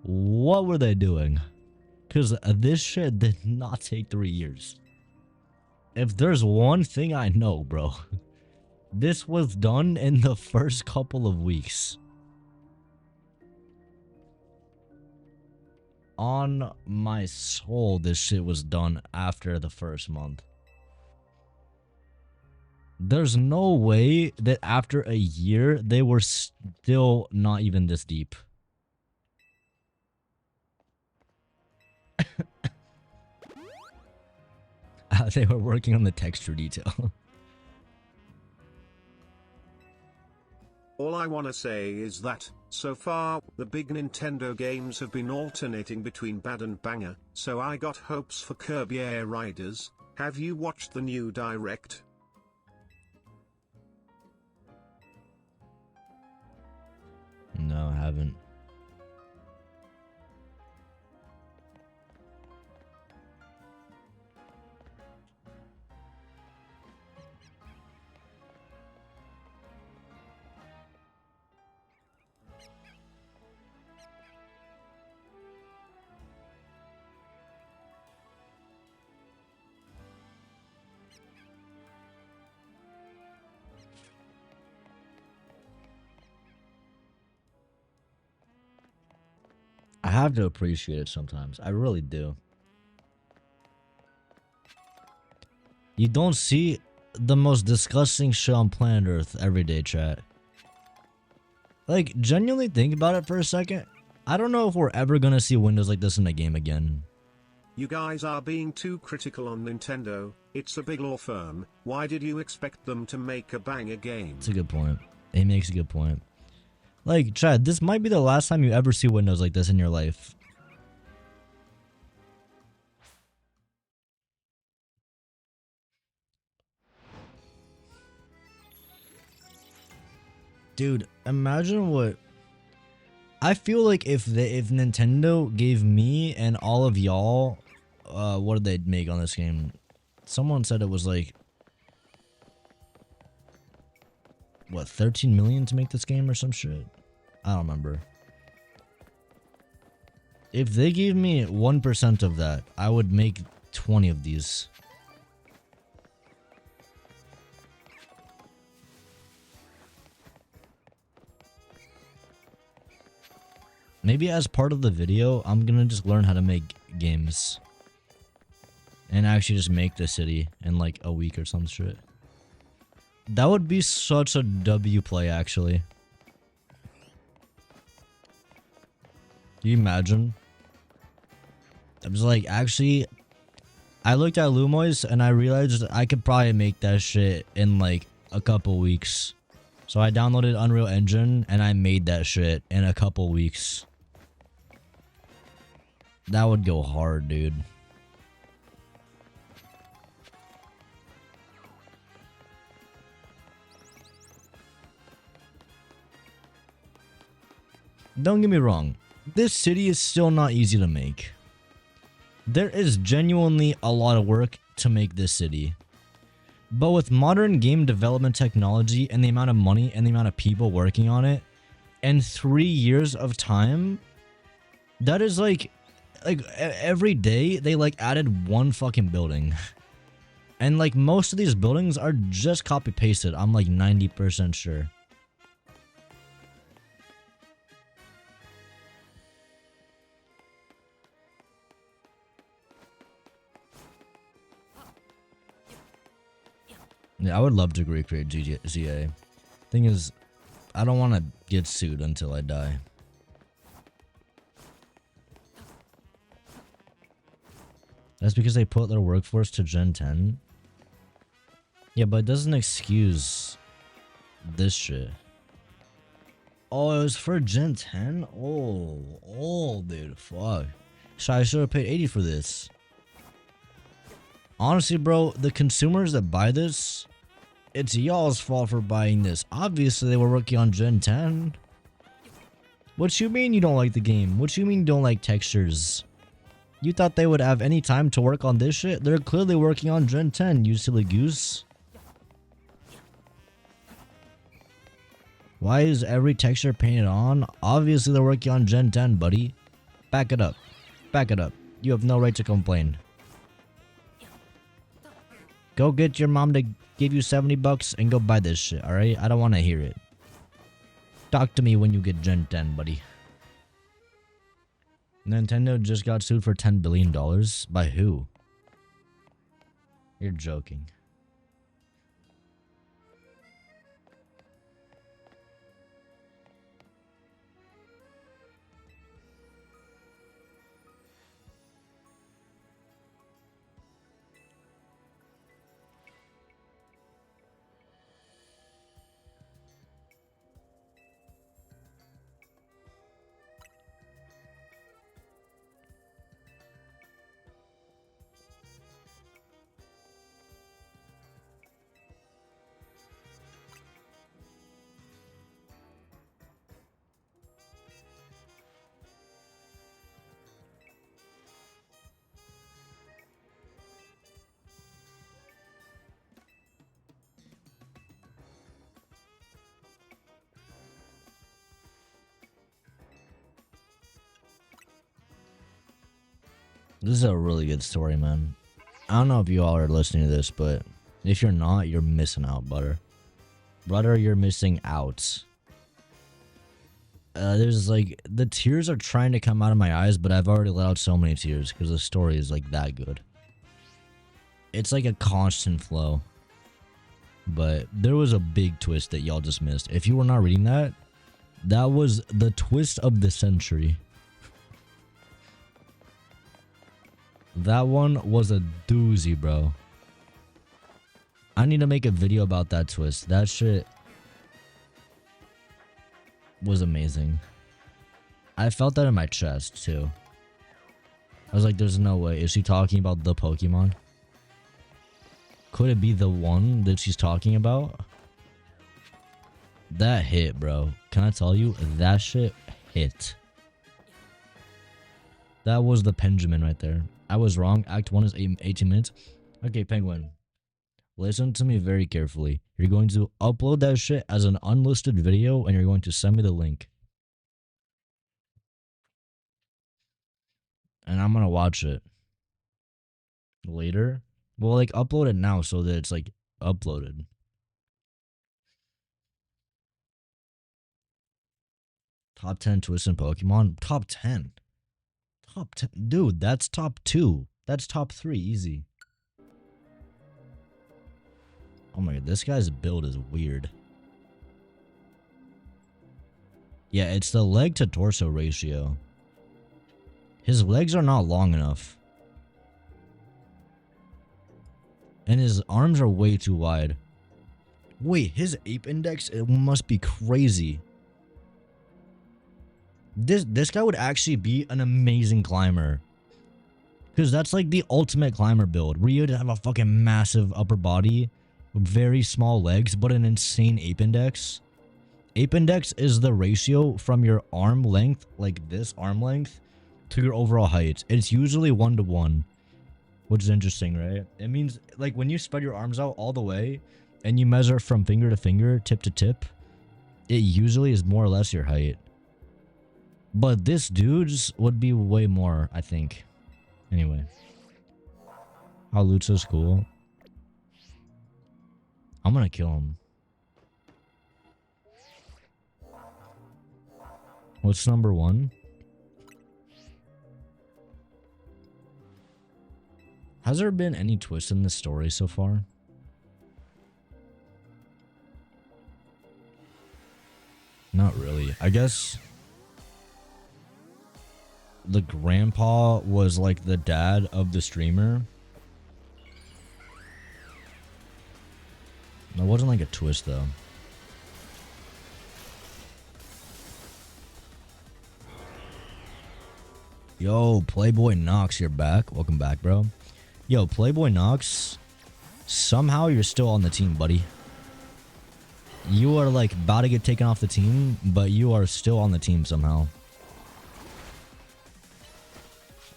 what were they doing? Because this shit did not take 3 years. If there's one thing I know, bro, this was done in the first couple of weeks. On my soul, this shit was done after the first month. There's no way that after a year, they were still not even this deep. They were working on the texture detail. All I wanna say is that, so far, the big Nintendo games have been alternating between bad and banger, so I got hopes for Kirby Air Riders. Have you watched the new Direct? No, I haven't. I have to appreciate it sometimes. I really do. You don't see the most disgusting shit on planet Earth every day, chat. Like, genuinely think about it for a second. I don't know if we're ever gonna see windows like this in a game again. You guys are being too critical on Nintendo. It's a big law firm. Why did you expect them to make a banger game? It's a good point. It makes a good point. Like, Chad, this might be the last time you ever see windows like this in your life. Dude, imagine what... I feel like if Nintendo gave me and all of y'all... what did they make on this game? Someone said it was like... What, 13 million to make this game or some shit? I don't remember. If they gave me 1% of that, I would make 20 of these. Maybe as part of the video, I'm gonna just learn how to make games. And actually just make the city in like a week or some shit. That would be such a W play, actually. Do you imagine? I was like, actually, I looked at Lumois and I realized I could probably make that shit in like a couple weeks. So I downloaded Unreal Engine and I made that shit in a couple weeks. That would go hard, dude. Don't get me wrong, this city is still not easy to make. There is genuinely a lot of work to make this city. But with modern game development technology and the amount of money and the amount of people working on it, and 3 years of time, that is like every day they like added one fucking building. And like most of these buildings are just copy pasted, I'm like 90% sure. Yeah, I would love to recreate GTA. Thing is, I don't want to get sued until I die. That's because they put their workforce to Gen 10. Yeah, but it doesn't excuse this shit. Oh, it was for Gen 10? Oh, dude, fuck. So I should have paid 80 for this. Honestly, bro, the consumers that buy this, it's y'all's fault for buying this. Obviously, they were working on Gen 10. What you mean you don't like the game? What you mean you don't like textures? You thought they would have any time to work on this shit? They're clearly working on Gen 10, you silly goose. Why is every texture painted on? Obviously, they're working on Gen 10, buddy. Back it up. Back it up. You have no right to complain. Go get your mom to give you 70 bucks and go buy this shit, alright? I don't want to hear it. Talk to me when you get Gen 10, buddy. Nintendo just got sued for $10 billion? By who? You're joking. This is a really good story, man. I don't know if you all are listening to this, but if you're not, you're missing out, butter. Brother, you're missing out. There's like, the tears are trying to come out of my eyes, but I've already let out so many tears because the story is like that good. It's like a constant flow. But there was a big twist that y'all just missed. If you were not reading that, that was the twist of the century. That one was a doozy, bro. I need to make a video about that twist. That shit was amazing. I felt that in my chest, too. I was like, there's no way. Is she talking about the Pokemon? Could it be the one that she's talking about? That hit, bro. Can I tell you? That shit hit. That was the Benjamin right there. I was wrong. Act 1 is 18 minutes. Okay, Penguin. Listen to me very carefully. You're going to upload that shit as an unlisted video and you're going to send me the link. And I'm going to watch it later. Well, like, upload it now so that it's, like, uploaded. Top 10 twists in Pokemon? Top 10. Top 10. Dude, that's top 2. That's top 3. Easy. Oh my god, this guy's build is weird. Yeah, it's the leg to torso ratio. His legs are not long enough. And his arms are way too wide. Wait, his ape index, it must be crazy. This guy would actually be an amazing climber. Because that's like the ultimate climber build. Where you'd have a fucking massive upper body, very small legs, but an insane ape index. Ape index is the ratio from your arm length, like this arm length, to your overall height. It's usually 1 to 1. Which is interesting, right? It means, like, when you spread your arms out all the way, and you measure from finger to finger, tip to tip, it usually is more or less your height. But this dude's would be way more, I think. Anyway. Halutza's cool. I'm gonna kill him. What's number 1? Has there been any twist in this story so far? Not really. I guess the grandpa was like the dad of the streamer. That wasn't like a twist though. Yo, Playboy Knox, you're back. Welcome back, bro. Yo, Playboy Knox, somehow you're still on the team, buddy. You are like about to get taken off the team, but you are still on the team somehow.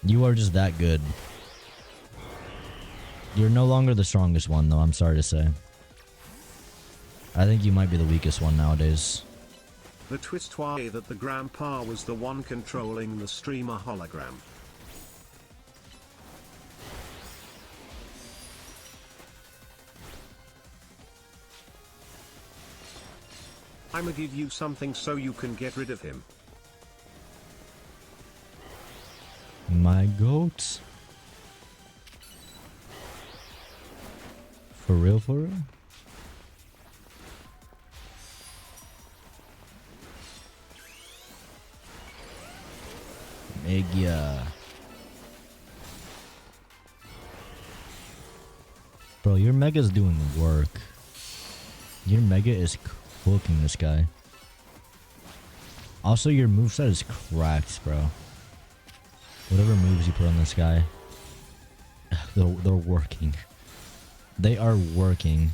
You are just that good. You're no longer the strongest one, though, I'm sorry to say. I think you might be the weakest one nowadays. The twist was that the grandpa was the one controlling the streamer hologram. I'ma give you something so you can get rid of him. My goat. For real, for real? Megia. Bro, your Mega's doing work. Your Mega is cooking this guy. Also, your moveset is cracked, bro. Whatever moves you put on this guy, they're working. They are working.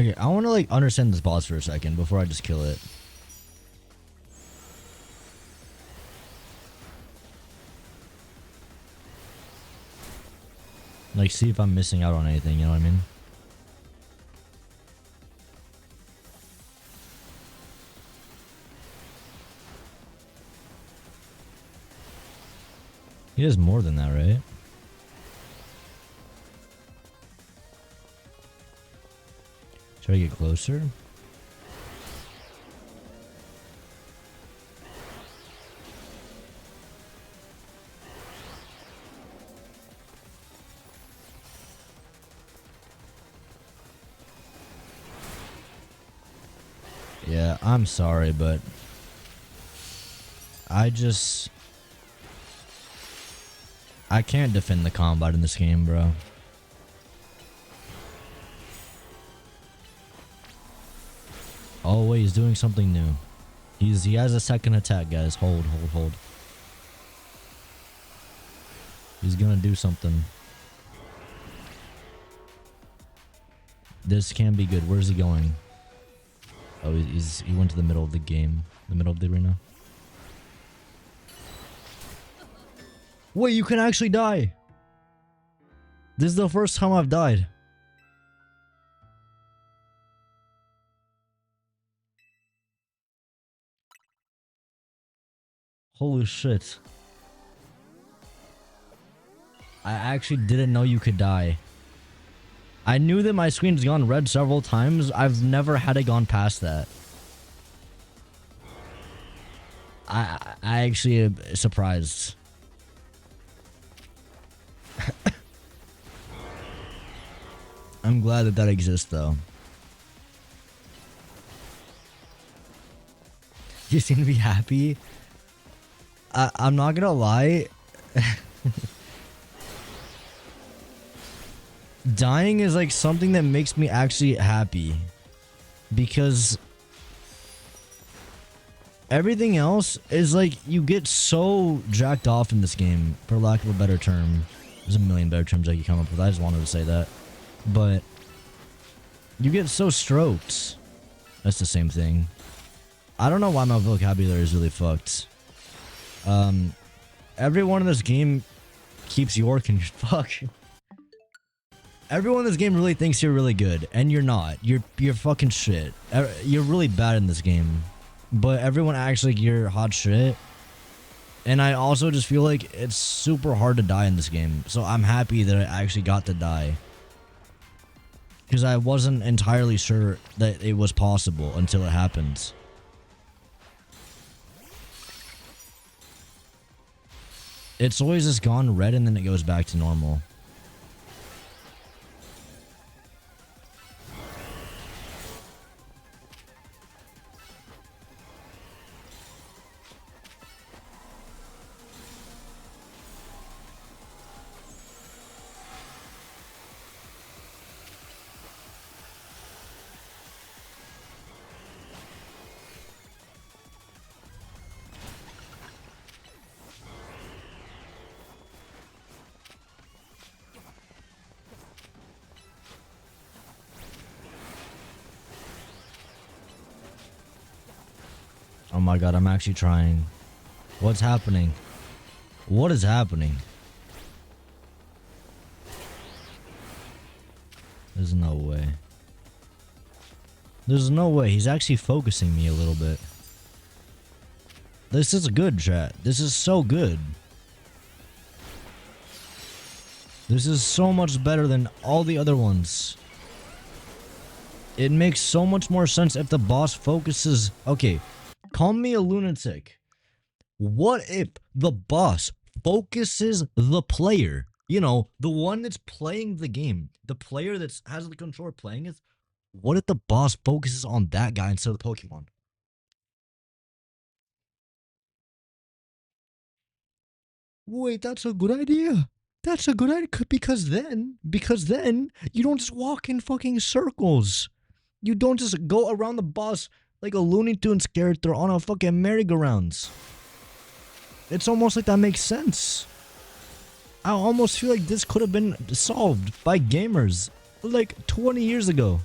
Okay, I want to like understand this boss for a second before I just kill it. Like, see if I'm missing out on anything, you know what I mean? He does more than that, right? Should I get closer? Yeah, I'm sorry, but I can't defend the combat in this game, bro. Oh wait, he's doing something new. He has a second attack, guys. Hold. He's gonna do something. This can be good. Where's he going? Oh, he went to the middle of the game, the middle of the arena. Wait, you can actually die. This is the first time I've died. Holy shit. I actually didn't know you could die. I knew that my screen's gone red several times. I've never had it gone past that. I actually am surprised. I'm glad that that exists, though. You seem to be happy. I'm not gonna lie. Dying is like something that makes me actually happy. Because everything else is like you get so jacked off in this game, for lack of a better term. There's a million better terms I could come up with. I just wanted to say that. But you get so stroked. That's the same thing. I don't know why my vocabulary is really fucked. Everyone in this game keeps York and fuck. Everyone in this game really thinks you're really good, and you're not. You're fucking shit. You're really bad in this game, but everyone acts like you're hot shit. And I also just feel like it's super hard to die in this game, so I'm happy that I actually got to die. Because I wasn't entirely sure that it was possible until it happened. It's always just gone red and then it goes back to normal. Oh my god, I'm actually trying. What's happening? What is happening? There's no way. There's no way. He's actually focusing me a little bit. This is good, chat. This is so good. This is so much better than all the other ones. It makes so much more sense if the boss focuses... Okay, call me a lunatic. What if the boss focuses the player? You know, the one that's playing the game. The player that has the controller playing it. What if the boss focuses on that guy instead of the Pokemon? Wait, that's a good idea. That's a good idea because then you don't just walk in fucking circles. You don't just go around the boss like a Looney Tunes character on a fucking merry-go-rounds. It's almost like that makes sense. I almost feel like this could have been solved by gamers like 20 years ago.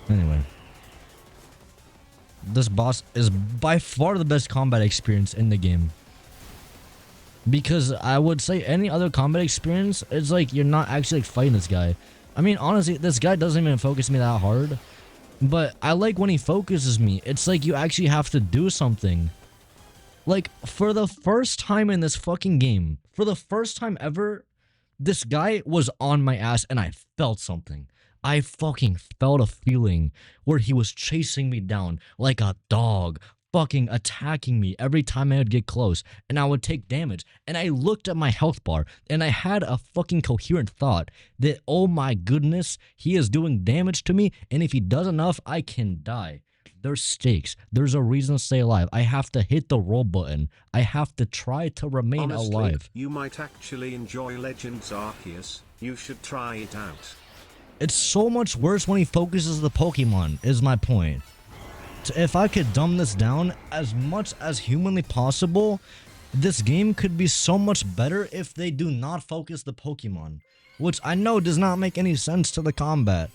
Anyway. This boss is by far the best combat experience in the game. Because I would say any other combat experience, it's like you're not actually like fighting this guy. I mean, honestly, this guy doesn't even focus me that hard. But I like when he focuses me. It's like you actually have to do something. Like, for the first time in this fucking game, for the first time ever, this guy was on my ass and I felt something. I fucking felt a feeling where he was chasing me down like a dog, fucking attacking me every time I would get close, and I would take damage. And I looked at my health bar and I had a fucking coherent thought that, oh my goodness, he is doing damage to me, and if he does enough, I can die. There's stakes. There's a reason to stay alive. I have to hit the roll button. I have to try to remain alive. You might actually enjoy Legends Arceus. You should try it out. It's so much worse when he focuses the Pokemon, is my point. So if I could dumb this down as much as humanly possible, this game could be so much better if they do not focus the Pokemon. Which I know does not make any sense to the combat.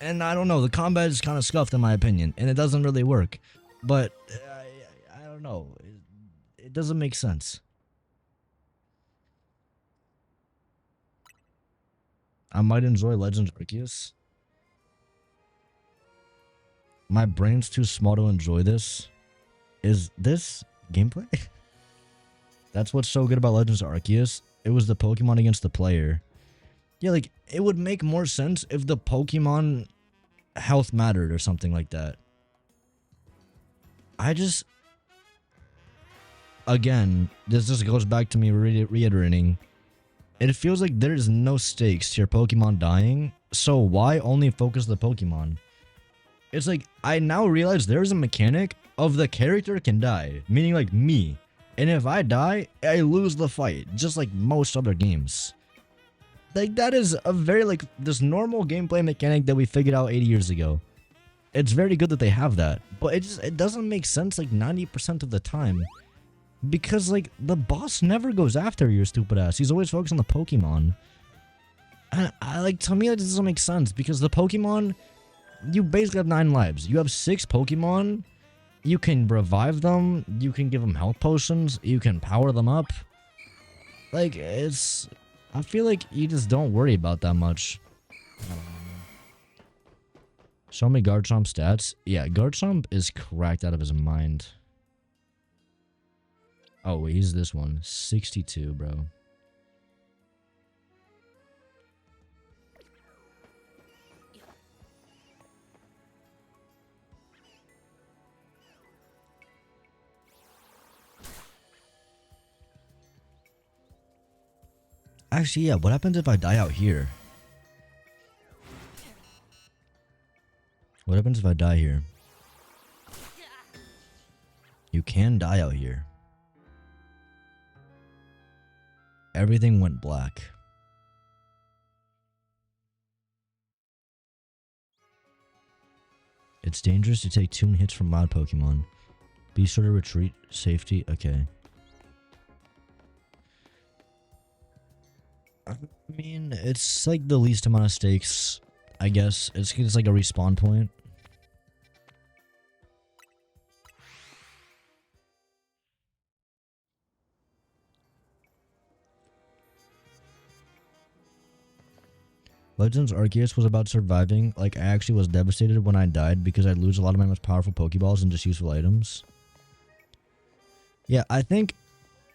And I don't know, the combat is kind of scuffed in my opinion, and it doesn't really work. But, I don't know, it doesn't make sense. I might enjoy Legends Arceus. my brain's too small to enjoy this. Is this gameplay? That's what's so good about Legends of Arceus. It was the Pokemon against the player. Yeah, like, it would make more sense if the Pokemon health mattered or something like that. Again, this just goes back to me reiterating. It feels like there is no stakes to your Pokemon dying, so why only focus the Pokemon? It's like, I now realize there's a mechanic of the character can die, meaning like me. And if I die, I lose the fight, just like most other games. Like, that is a very, like, this normal gameplay mechanic that we figured out 80 years ago. It's very good that they have that, but it doesn't make sense like 90% of the time. Because, like, the boss never goes after your stupid ass. He's always focused on the Pokemon. And, to me, that doesn't make sense. Because the Pokemon, you basically have 9 lives. You have 6 Pokemon. You can revive them. You can give them health potions. You can power them up. Like, I feel like you just don't worry about that much. Show me Garchomp stats. Yeah, Garchomp is cracked out of his mind. Oh, he's this one. 62, bro. Actually, yeah, what happens if I die out here? What happens if I die here? You can die out here. Everything went black. It's dangerous to take 2 hits from wild Pokemon. Be sure to retreat. Safety. Okay. I mean, it's like the least amount of stakes, I guess. It's like a respawn point. Legends Arceus was about surviving. Like, I actually was devastated when I died because I'd lose a lot of my most powerful Pokeballs and just useful items. Yeah, I think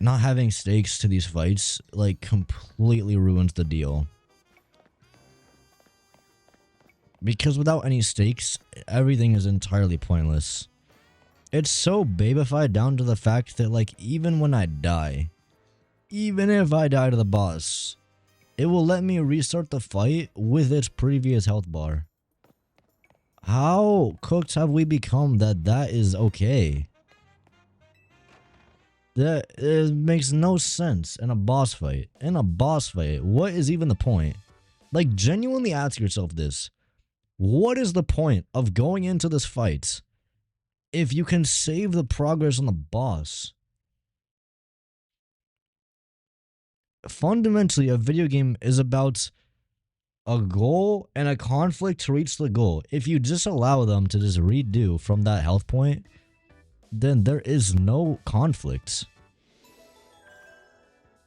not having stakes to these fights, like, completely ruins the deal. Because without any stakes, everything is entirely pointless. It's so babified down to the fact that, like, even when I die, even if I die to the boss, it will let me restart the fight with its previous health bar. How cooked have we become that is okay? That it makes no sense in a boss fight. In a boss fight, what is even the point? Like, genuinely ask yourself this. What is the point of going into this fight if you can save the progress on the boss? Fundamentally, a video game is about a goal and a conflict to reach the goal. If you just allow them to just redo from that health point, then there is no conflict.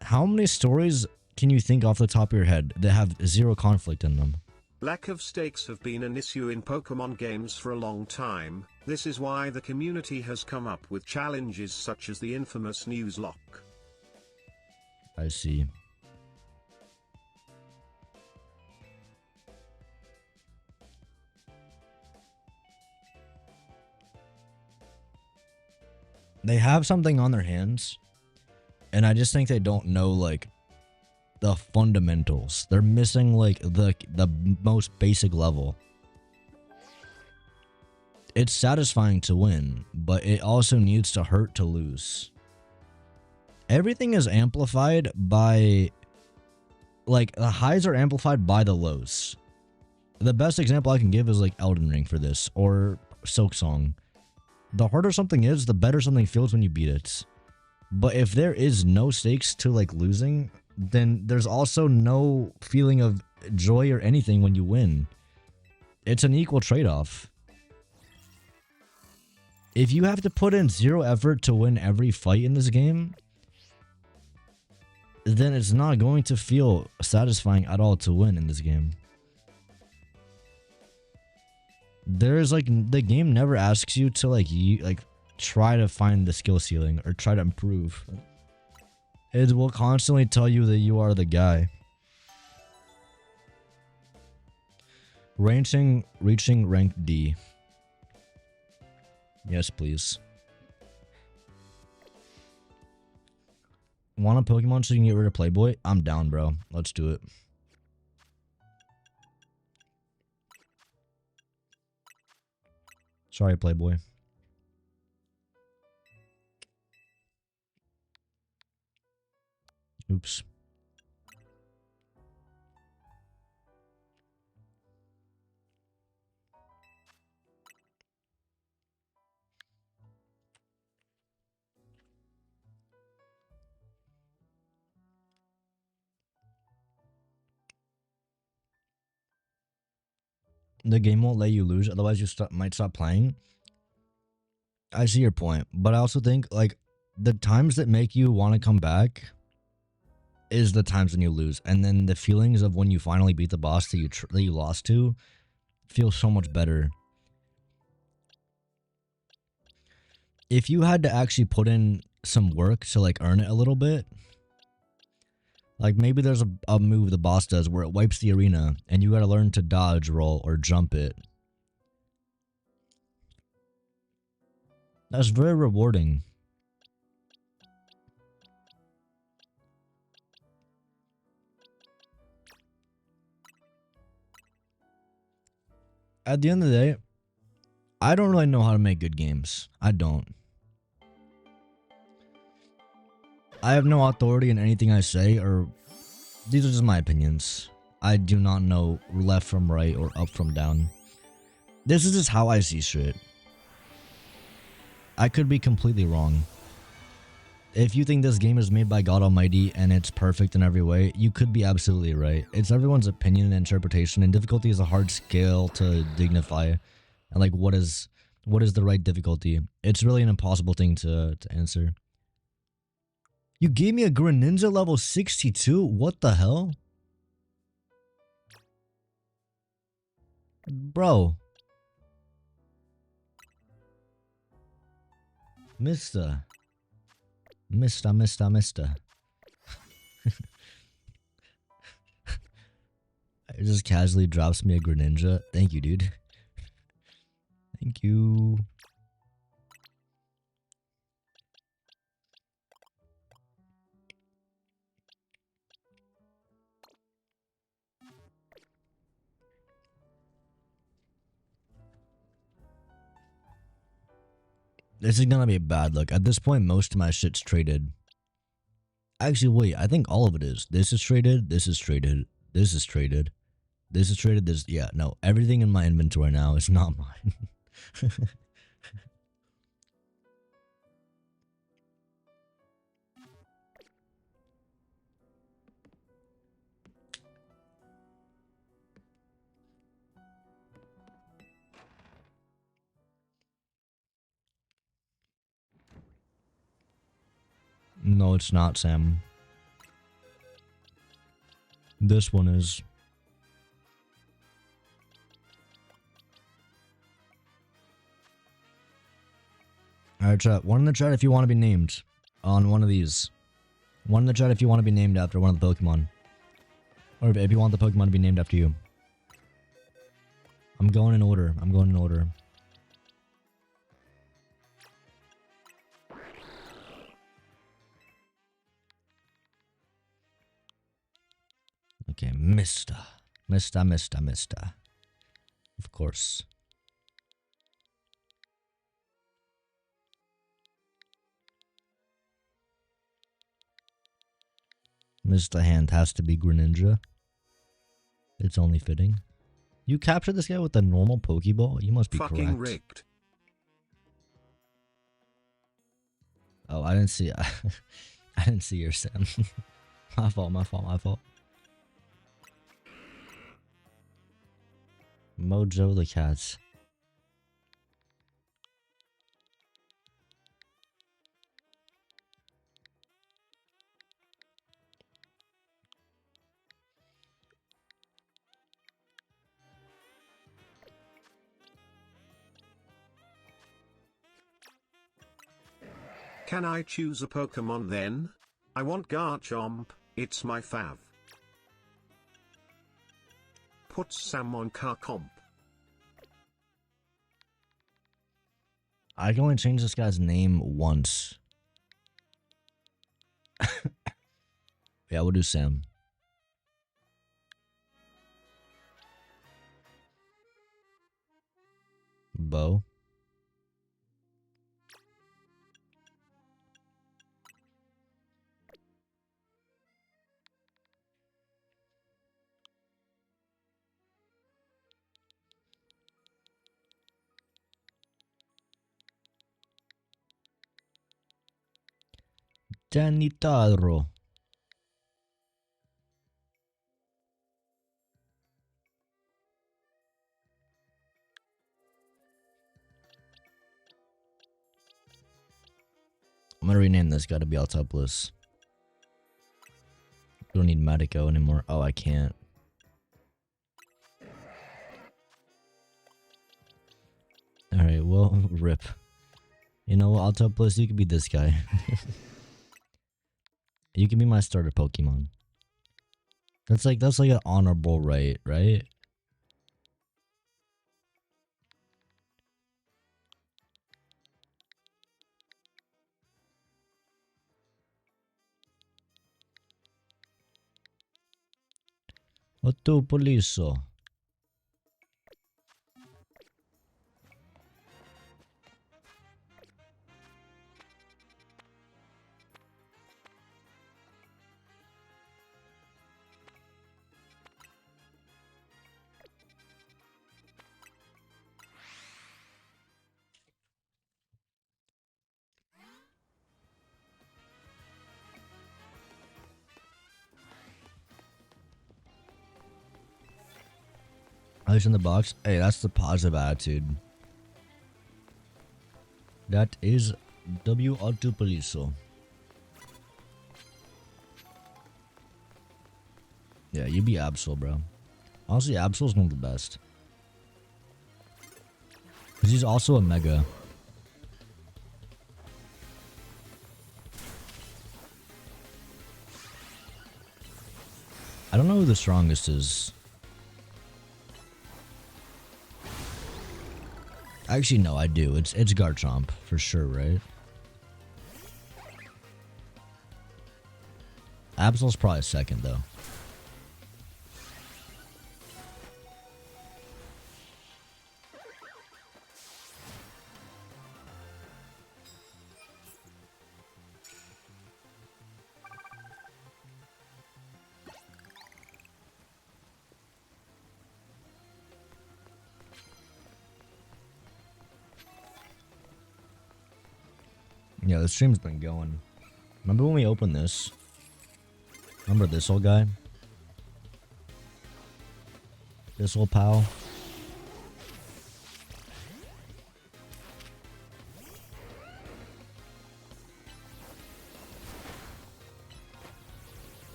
How many stories can you think off the top of your head that have 0 conflict in them? Lack of stakes have been an issue in Pokemon games for a long time. This is why the community has come up with challenges such as the infamous Nuzlocke. I see. They have something on their hands, and I just think they don't know, like, the fundamentals. They're missing, like, the most basic level. It's satisfying to win, but it also needs to hurt to lose. Everything is amplified by, like, the highs are amplified by the lows. The best example I can give is, like, Elden Ring for this, or Silksong. The harder something is, the better something feels when you beat it. But if there is no stakes to, like, losing, then there's also no feeling of joy or anything when you win. It's an equal trade-off. If you have to put in 0 effort to win every fight in this game, then it's not going to feel satisfying at all to win in this game. there's like the game never asks you to like try to find the skill ceiling or try to improve. It will constantly tell you that you are the guy. Reaching rank D. Yes, please. Want a Pokemon so you can get rid of Playboy? I'm down, bro. Let's do it. Sorry, Playboy. Oops. The game won't let you lose, otherwise you might stop playing. I see your point, but I also think like the times that make you want to come back is the times when you lose, and then the feelings of when you finally beat the boss that you lost to feel so much better. If you had to actually put in some work to like earn it a little bit, like maybe there's a move the boss does where it wipes the arena and you got to learn to dodge roll or jump it. That's very rewarding. At the end of the day, I don't really know how to make good games. I don't. I have no authority in anything I say, or these are just my opinions. I do not know left from right or up from down. This is just how I see shit. I could be completely wrong. If you think this game is made by God Almighty and it's perfect in every way, you could be absolutely right. It's everyone's opinion and interpretation, and difficulty is a hard scale to dignify. And like, what is the right difficulty? It's really an impossible thing to answer. You gave me a Greninja level 62? What the hell? Bro. Mister. It just casually drops me a Greninja. Thank you, dude. Thank you. This is gonna be a bad look. At this point, most of my shit's traded. Actually, wait, I think all of it is. This is traded, this is traded, this is traded, this is traded, this, yeah, no. Everything in my inventory now is not mine. No, it's not, Sam. This one is. Alright, chat. One in the chat if you want to be named on one of these. One in the chat if you want to be named after one of the Pokemon. Or if you want the Pokemon to be named after you. I'm going in order. I'm going in order. Okay, Mister. Of course. Mr. Hand has to be Greninja. It's only fitting. You captured this guy with a normal Pokeball? You must be fucking correct. rigged. Oh, I didn't see. I didn't see your Sam. My fault. Mojo the cats. Can I choose a Pokemon then? I want Garchomp, it's my fav. Put Sam on Carcomp. I can only change this guy's name once. Yeah, we'll do Sam. Bo. Tanitaro. I'm gonna rename this guy to be Altopolis. Don't need Medico anymore. Oh, I can't. Alright, well, rip. You know what, Altopolis, you could be this guy. You can be my starter Pokemon. That's like an honorable right? Autopoliso. At least in the box. Hey, that's the positive attitude. That is W. Autopoliso. Yeah, you be Absol, bro. Honestly, Absol's one of the best. Because he's also a Mega. I don't know who the strongest is. Actually, no, I do. It's Garchomp for sure, right? Absol's probably second, though. Yeah, the stream's been going. Remember when we opened this? Remember this old guy? This old pal?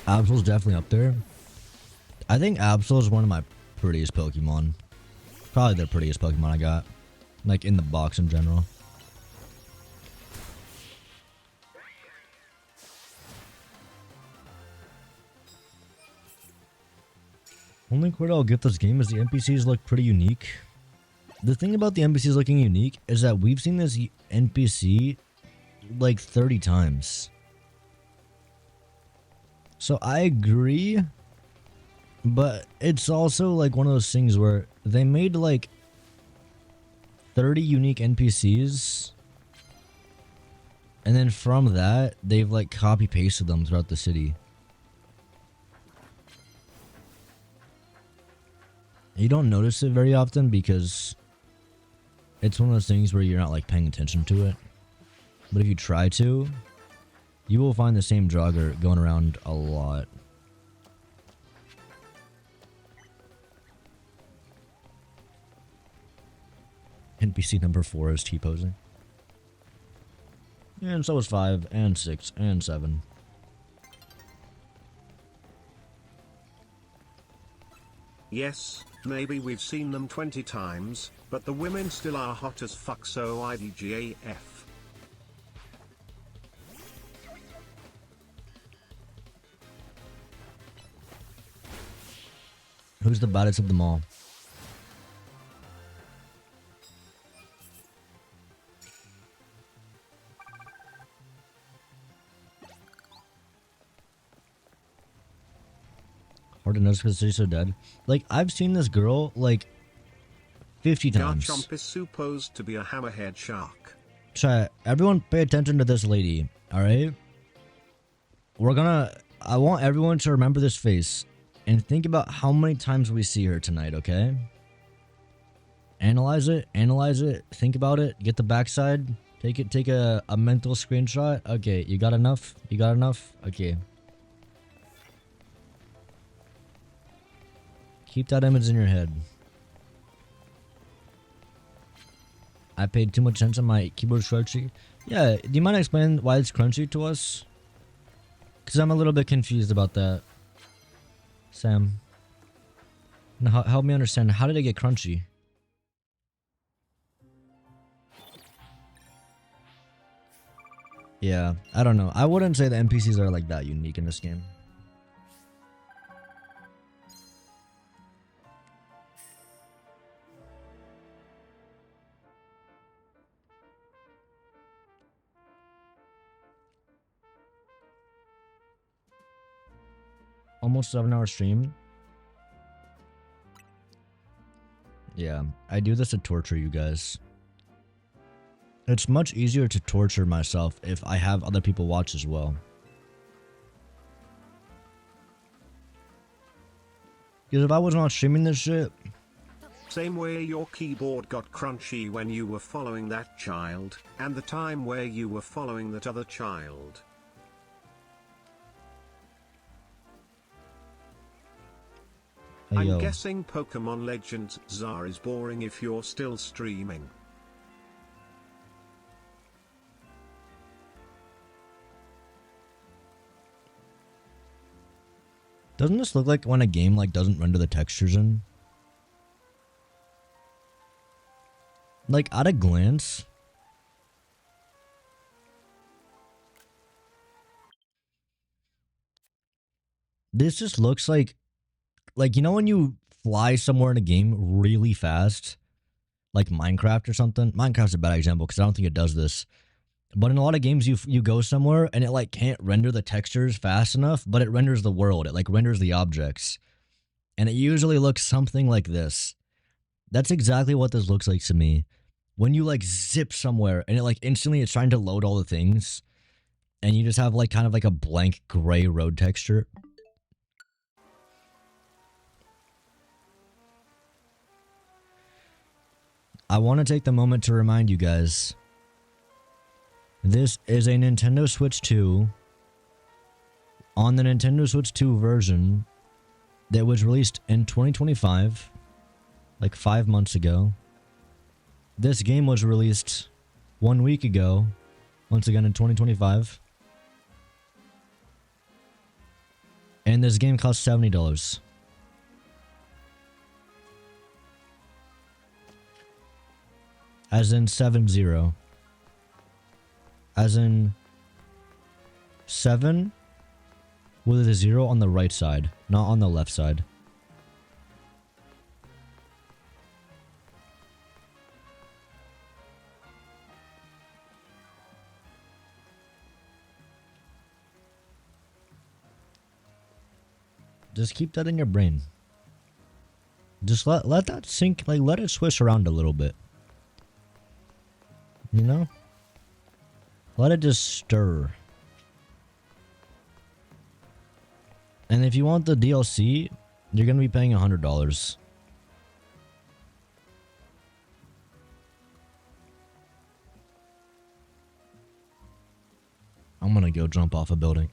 Absol's definitely up there. I think Absol is one of my prettiest Pokemon. Probably the prettiest Pokemon I got. Like in the box in general. Only quote I'll give this game is the NPCs look pretty unique. The thing about the NPCs looking unique is that we've seen this NPC like 30 times. So I agree, but it's also like one of those things where they made like 30 unique NPCs, and then from that they've like copy pasted them throughout the city. You don't notice it very often because it's one of those things where you're not like paying attention to it. But if you try to, you will find the same jogger going around a lot. NPC number 4 is T-posing. And so is 5 and 6 and 7. Yes, maybe we've seen them 20 times, but the women still are hot as fuck, so IDGAF. Who's the baddest of them all? Hard to notice because she's so dead. Like, I've seen this girl like 50 times. Garchomp is supposed to be a hammerhead shark. Chat, everyone pay attention to this lady, alright? I want everyone to remember this face and think about how many times we see her tonight, okay? Analyze it, think about it, get the backside, take a mental screenshot. Okay, you got enough? You got enough? Okay. Keep that image in your head. I paid too much attention to my keyboard crunchy. Yeah, do you mind explaining why it's crunchy to us? Because I'm a little bit confused about that. Sam. Now, help me understand. How did it get crunchy? Yeah, I don't know. I wouldn't say the NPCs are like that unique in this game. Almost 7-hour stream. Yeah, I do this to torture you guys. It's much easier to torture myself if I have other people watch as well. Because if I was not streaming this shit... Same way your keyboard got crunchy when you were following that child, and the time where you were following that other child. Hey, I'm yo. guessing Pokemon Legends Czar is boring if you're still streaming. Doesn't this look like when a game like doesn't render the textures in? Like at a glance. This just looks like you know when you fly somewhere in a game really fast? Like Minecraft or something? Minecraft's a bad example because I don't think it does this. But in a lot of games you go somewhere and it like can't render the textures fast enough, but it renders the world. It like renders the objects. And it usually looks something like this. That's exactly what this looks like to me. When you like zip somewhere and it like instantly it's trying to load all the things and you just have like kind of like a blank gray road texture. I want to take the moment to remind you guys, this is a Nintendo Switch 2 on the Nintendo Switch 2 version that was released in 2025, like 5 months ago. This game was released 1 week ago, once again in 2025. And this game cost $70. As in 7-0. As in 7 with a 0 on the right side, not on the left side. Just keep that in your brain. Just let that sink, like let it swish around a little bit. You know? Let it just stir. And if you want the DLC, you're gonna be paying $100. I'm gonna go jump off a building.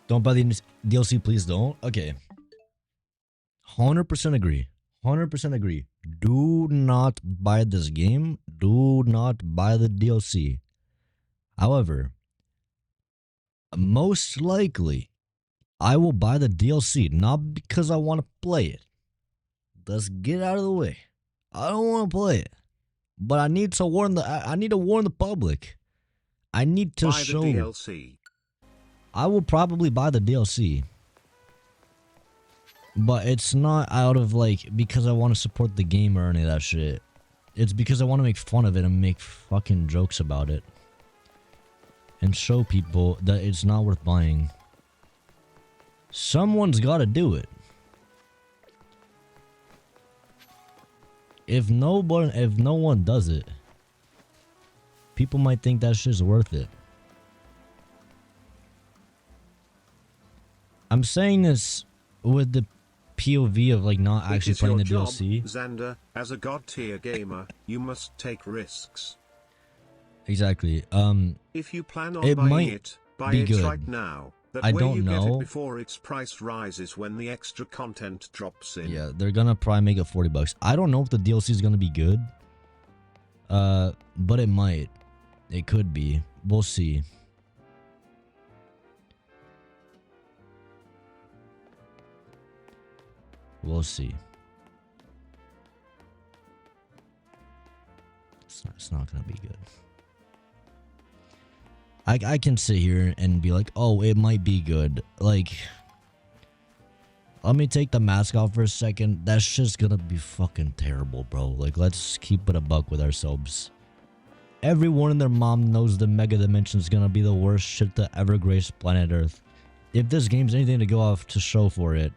Don't buy the DLC, please don't. Okay. 100% agree. 100% agree. Do not buy this game. Do not buy the DLC. However, most likely, I will buy the DLC, not because I want to play it. Let's get out of the way. I don't want to play it. But I need to warn the public. I need to buy show the DLC. I will probably buy the DLC. But it's not out of like because I want to support the game or any of that shit. It's because I want to make fun of it and make fucking jokes about it. And show people that it's not worth buying. Someone's got to do it. If no one does it, people might think that shit's worth it. I'm saying this with the POV of like not actually playing the DLC. Xander, as a god tier gamer, you must take risks. Exactly. If you plan on it buying might it, buy be it good. right now. That I way don't you know. get it before its price rises when the extra content drops in. Yeah, they're gonna probably make it $40. I don't know if the DLC is gonna be good. But it might. It could be. We'll see. We'll see. It's not gonna be good. I can sit here and be like, oh, it might be good. Like, let me take the mask off for a second. That's just gonna be fucking terrible, bro. Like, let's keep it a buck with ourselves. Everyone and their mom knows the Mega Dimension is gonna be the worst shit to ever grace planet Earth. If this game's anything to go off to show for it,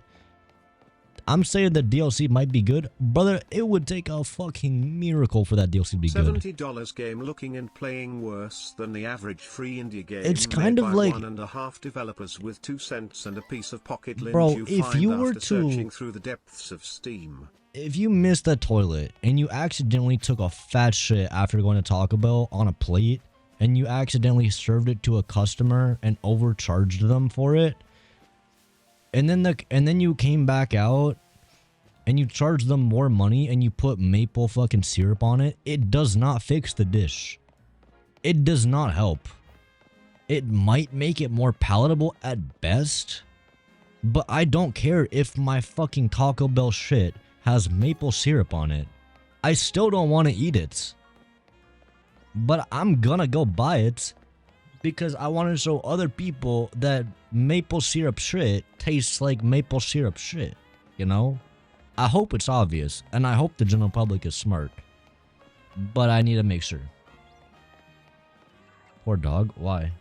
I'm saying the DLC might be good. Brother, it would take a fucking miracle for that DLC to be good. $70 game looking and playing worse than the average free indie game. It's kind of by like 1.5 developers with 2 cents and a piece of pocket lint. Bro, you if find you were after to searching through the depths of Steam. If you missed the toilet and you accidentally took a fat shit after going to Taco Bell on a plate and you accidentally served it to a customer and overcharged them for it, and then you came back out and you charged them more money and you put maple fucking syrup on it, it does not fix the dish. It does not help. It might make it more palatable at best, but I don't care if my fucking Taco Bell shit has maple syrup on it. I still don't want to eat it. But I'm gonna go buy it because I want to show other people that maple syrup shit tastes like maple syrup shit, you know? I hope it's obvious, and I hope the general public is smart. But I need to make sure. Poor dog, why?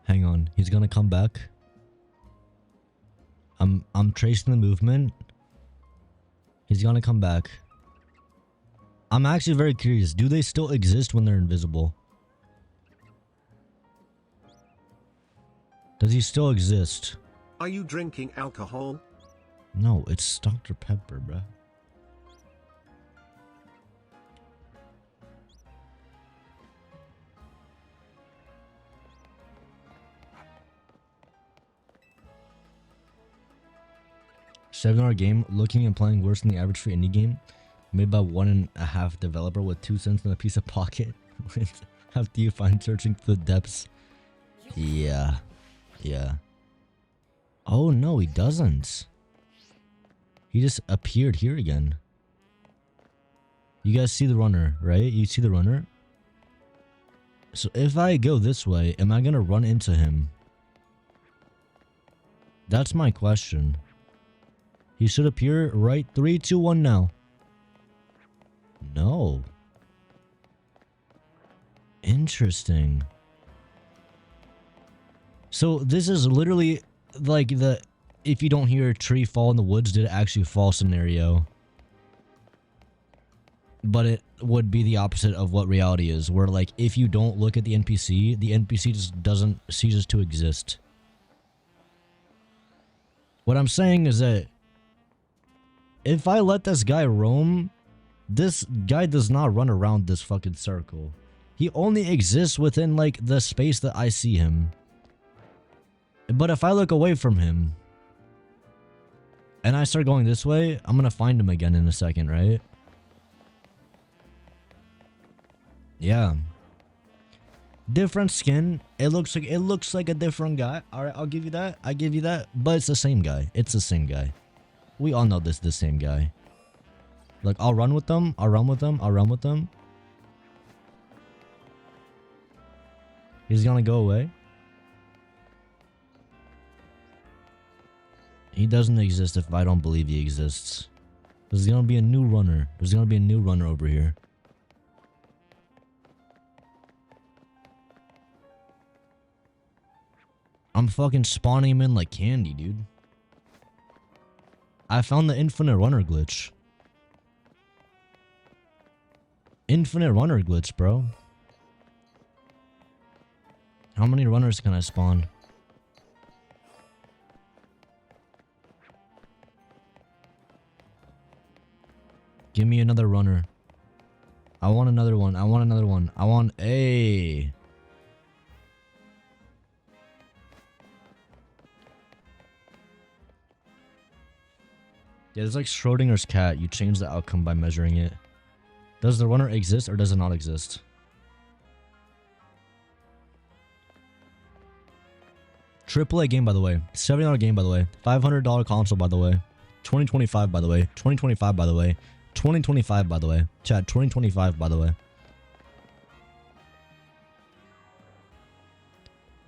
Hang on. He's gonna come back. I'm tracing the movement. He's gonna come back. I'm actually very curious. Do they still exist when they're invisible? Does he still exist? Are you drinking alcohol? No, it's Dr. Pepper, bruh. $7 game, looking and playing worse than the average free indie game, made by 1.5 developer with 2 cents in a piece of pocket. After you find searching through the depths. Yeah. Yeah. Oh no, he doesn't. He just appeared here again. You guys see the runner, right? You see the runner? So if I go this way, am I gonna run into him? That's my question. He should appear right. 3, 2, 1 now. No. Interesting. So this is literally like the if you don't hear a tree fall in the woods, did it actually fall scenario. But it would be the opposite of what reality is, where like if you don't look at the NPC just doesn't ceases to exist. What I'm saying is that if I let this guy roam, this guy does not run around this fucking circle. He only exists within like the space that I see him. But if I look away from him and I start going this way, I'm gonna find him again in a second, right? Yeah. Different skin. It looks like a different guy. Alright, I'll give you that. I give you that. But it's the same guy. It's the same guy. We all know this is the same guy. Like, I'll run with them. I'll run with them. I'll run with them. He's gonna go away. He doesn't exist if I don't believe he exists. There's gonna be a new runner. There's gonna be a new runner over here. I'm fucking spawning him in like candy, dude. I found the infinite runner glitch. Infinite runner glitch, bro. How many runners can I spawn? Give me another runner. I want another one. I want another one. I want a. Yeah, it's like Schrodinger's cat. You change the outcome by measuring it. Does the runner exist or does it not exist? AAA game, by the way. $70 game, by the way. $500 console, by the way. 2025, by the way. 2025, by the way. 2025, by the way. Chat, 2025, by the way.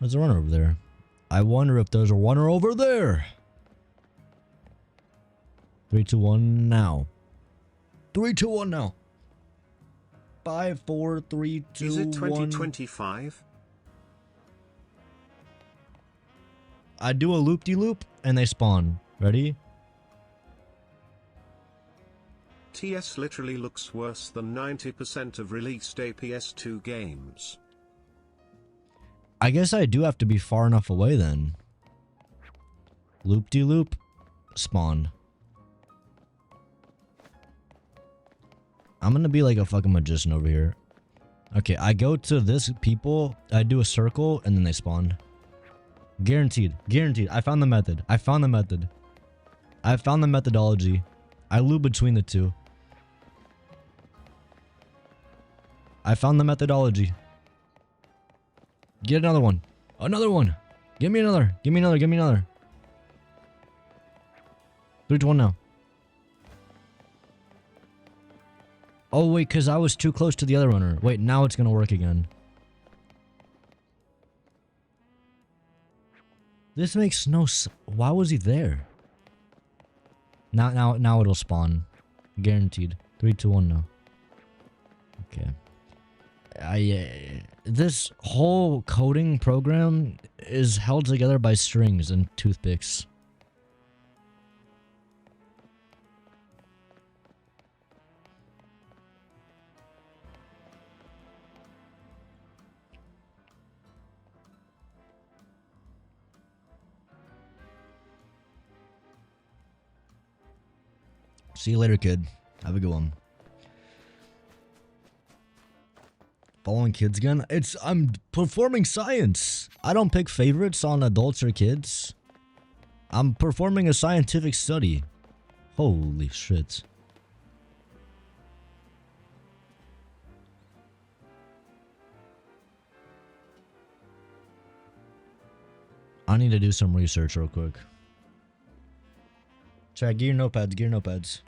There's a runner over there. I wonder if there's a runner over there. 3, 2, 1, now. 3, 2, 1, now. 5, 4, 3, 2, 1. Is it 2025? I do a loop-de-loop and they spawn. Ready? TS literally looks worse than 90% of released PS2 games. I guess I do have to be far enough away then. Loop-de-loop. Spawn. I'm gonna be like a fucking magician over here. Okay, I go to this people, I do a circle, and then they spawn. Guaranteed. Guaranteed. I found the method. I found the method. I found the methodology. I loop between the two. I found the methodology. Get another one. Another one. Give me another. Give me another. Give me another. 3, 2, 1 now. Oh, wait, because I was too close to the other runner. Wait, now it's going to work again. This makes no sense. Why was he there? Now it'll spawn. Guaranteed. 3, 2, 1 now. Okay. This whole coding program is held together by strings and toothpicks. See you later, kid. Have a good one. Following kids again? I'm performing science. I don't pick favorites on adults or kids. I'm performing a scientific study. Holy shit. I need to do some research real quick. Chat, get your notepads, get your notepads.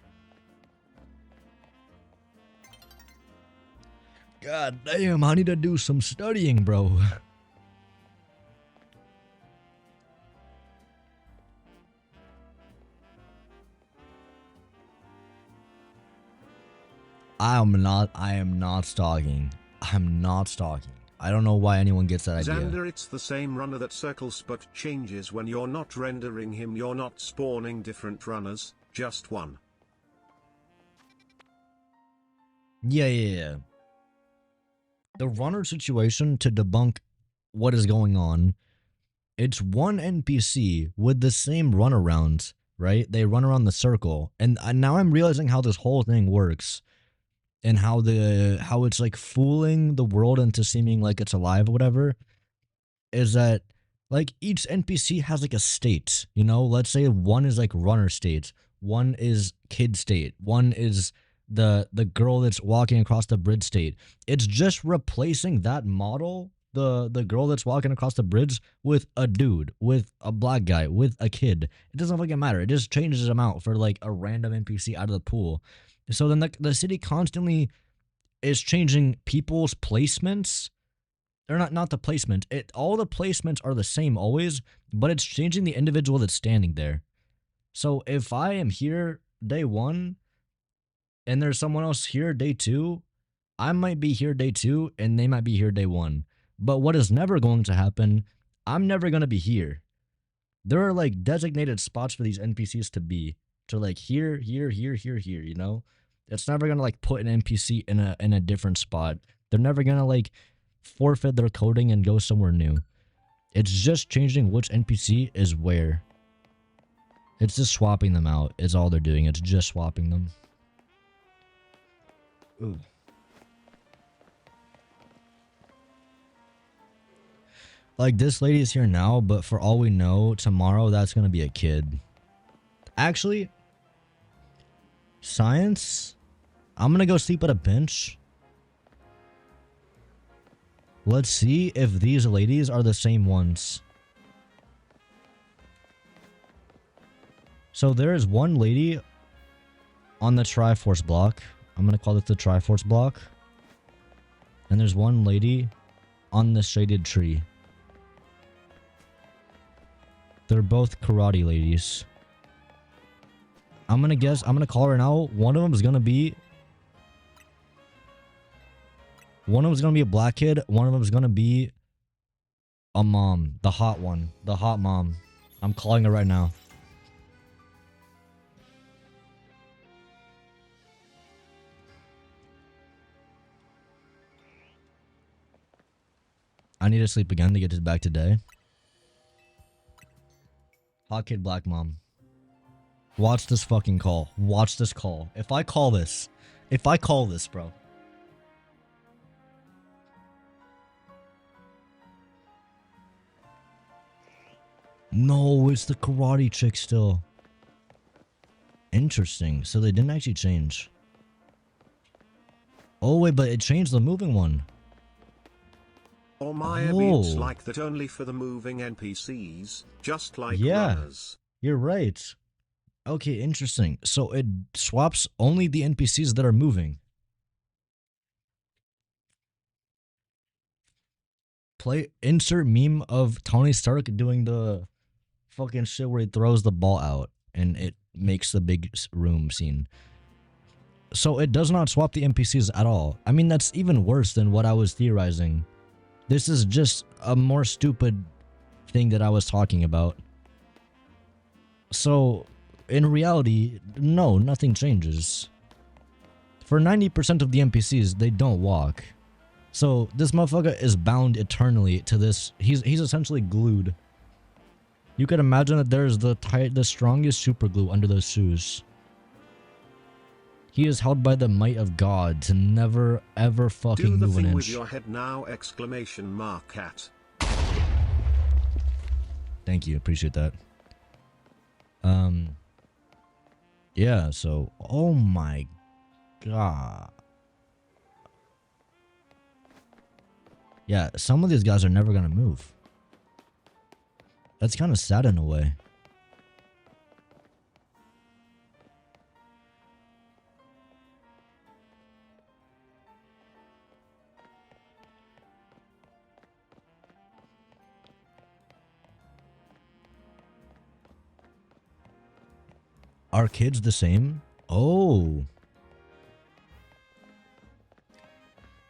God damn, I need to do some studying, bro. I am not stalking. I'm not stalking. I don't know why anyone gets that idea. Xander, it's the same runner that circles but changes when you're not rendering him. You're not spawning different runners, just one. Yeah. The runner situation, to debunk what is going on, it's one NPC with the same runaround, right? They run around the circle. And now I'm realizing how this whole thing works. And how it's like fooling the world into seeming like it's alive or whatever. Is that like each NPC has like a state, you know? Let's say one is like runner state. One is kid state. One is the girl that's walking across the bridge state. It's just replacing that model, the girl that's walking across the bridge, with a dude, with a black guy, with a kid. It doesn't fucking matter. It just changes them out for like a random NPC out of the pool. So then the city constantly is changing people's placements. They're not the placement. All the placements are the same always, but it's changing the individual that's standing there. So if I am here day 1 and there's someone else here day 2, I might be here day 2 and they might be here day 1. But what is never going to happen, I'm never going to be here. There are like designated spots for these NPCs to be. To like here, you know? It's never going to like put an NPC in a different spot. They're never going to like forfeit their coding and go somewhere new. It's just changing which NPC is where. It's just swapping them out is all they're doing. It's just swapping them. Ooh. Like this lady is here now, but for all we know, tomorrow that's going to be a kid. Actually, science, I'm going to go sleep at a bench. Let's see if these ladies are the same ones. So there is one lady on the Triforce block. I'm going to call it the Triforce block. And there's one lady on the shaded tree. They're both karate ladies. I'm going to guess, I'm going to call her now. One of them is going to be a black kid. One of them is going to be a mom. The hot one. The hot mom. I'm calling her right now. I need to sleep again to get this back today. Hot kid, black mom. Watch this fucking call. Watch this call. If I call this, bro. No, it's the karate chick still. Interesting. So they didn't actually change. Oh, wait, but it changed the moving one. Or Maya beats like that only for the moving NPCs, just like runners. You're right. Okay, interesting. So it swaps only the NPCs that are moving. Insert meme of Tony Stark doing the fucking shit where he throws the ball out and it makes the big room scene. So it does not swap the NPCs at all. I mean, that's even worse than what I was theorizing. This is just a more stupid thing that I was talking about. So, in reality, no, nothing changes. For 90% of the NPCs, they don't walk. So, this motherfucker is bound eternally to this. He's essentially glued. You could imagine that there's the strongest super glue under those shoes. He is held by the might of God to never ever fucking move an inch. Do the thing with your head now! Exclamation mark cat. Thank you, appreciate that. Yeah, so oh my god. Yeah, some of these guys are never gonna move. That's kind of sad in a way. Are kids the same? Oh.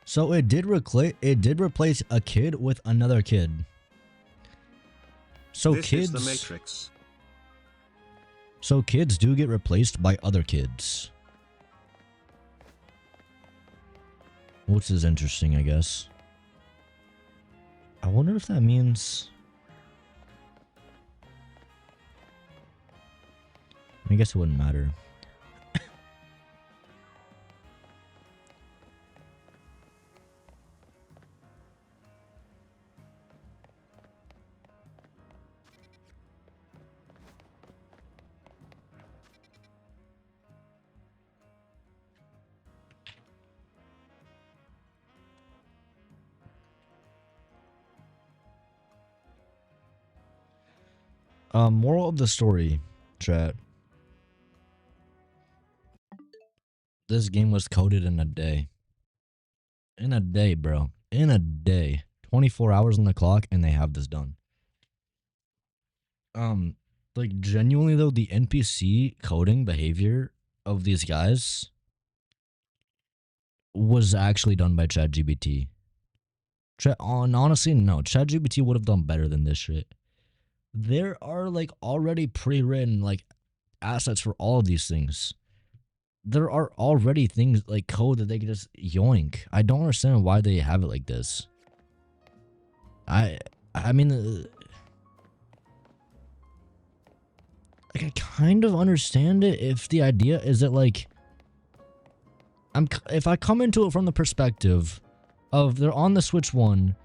So it did replace a kid with another kid. So this kids, is the Matrix. So kids do get replaced by other kids. Which is interesting, I guess. I wonder if that means... I guess it wouldn't matter. Moral of the story, chat. This game was coded in a day. In a day, bro. In a day. 24 hours on the clock and they have this done. Like genuinely though, the NPC coding behavior of these guys was actually done by ChatGPT. Honestly, no. ChatGPT would have done better than this shit. There are like already pre-written like assets for all of these things. There are already things like code that they can just yoink. I don't understand why they have it like this. I mean, like I kind of understand it if the idea is that like if I come into it from the perspective of they're on the Switch 1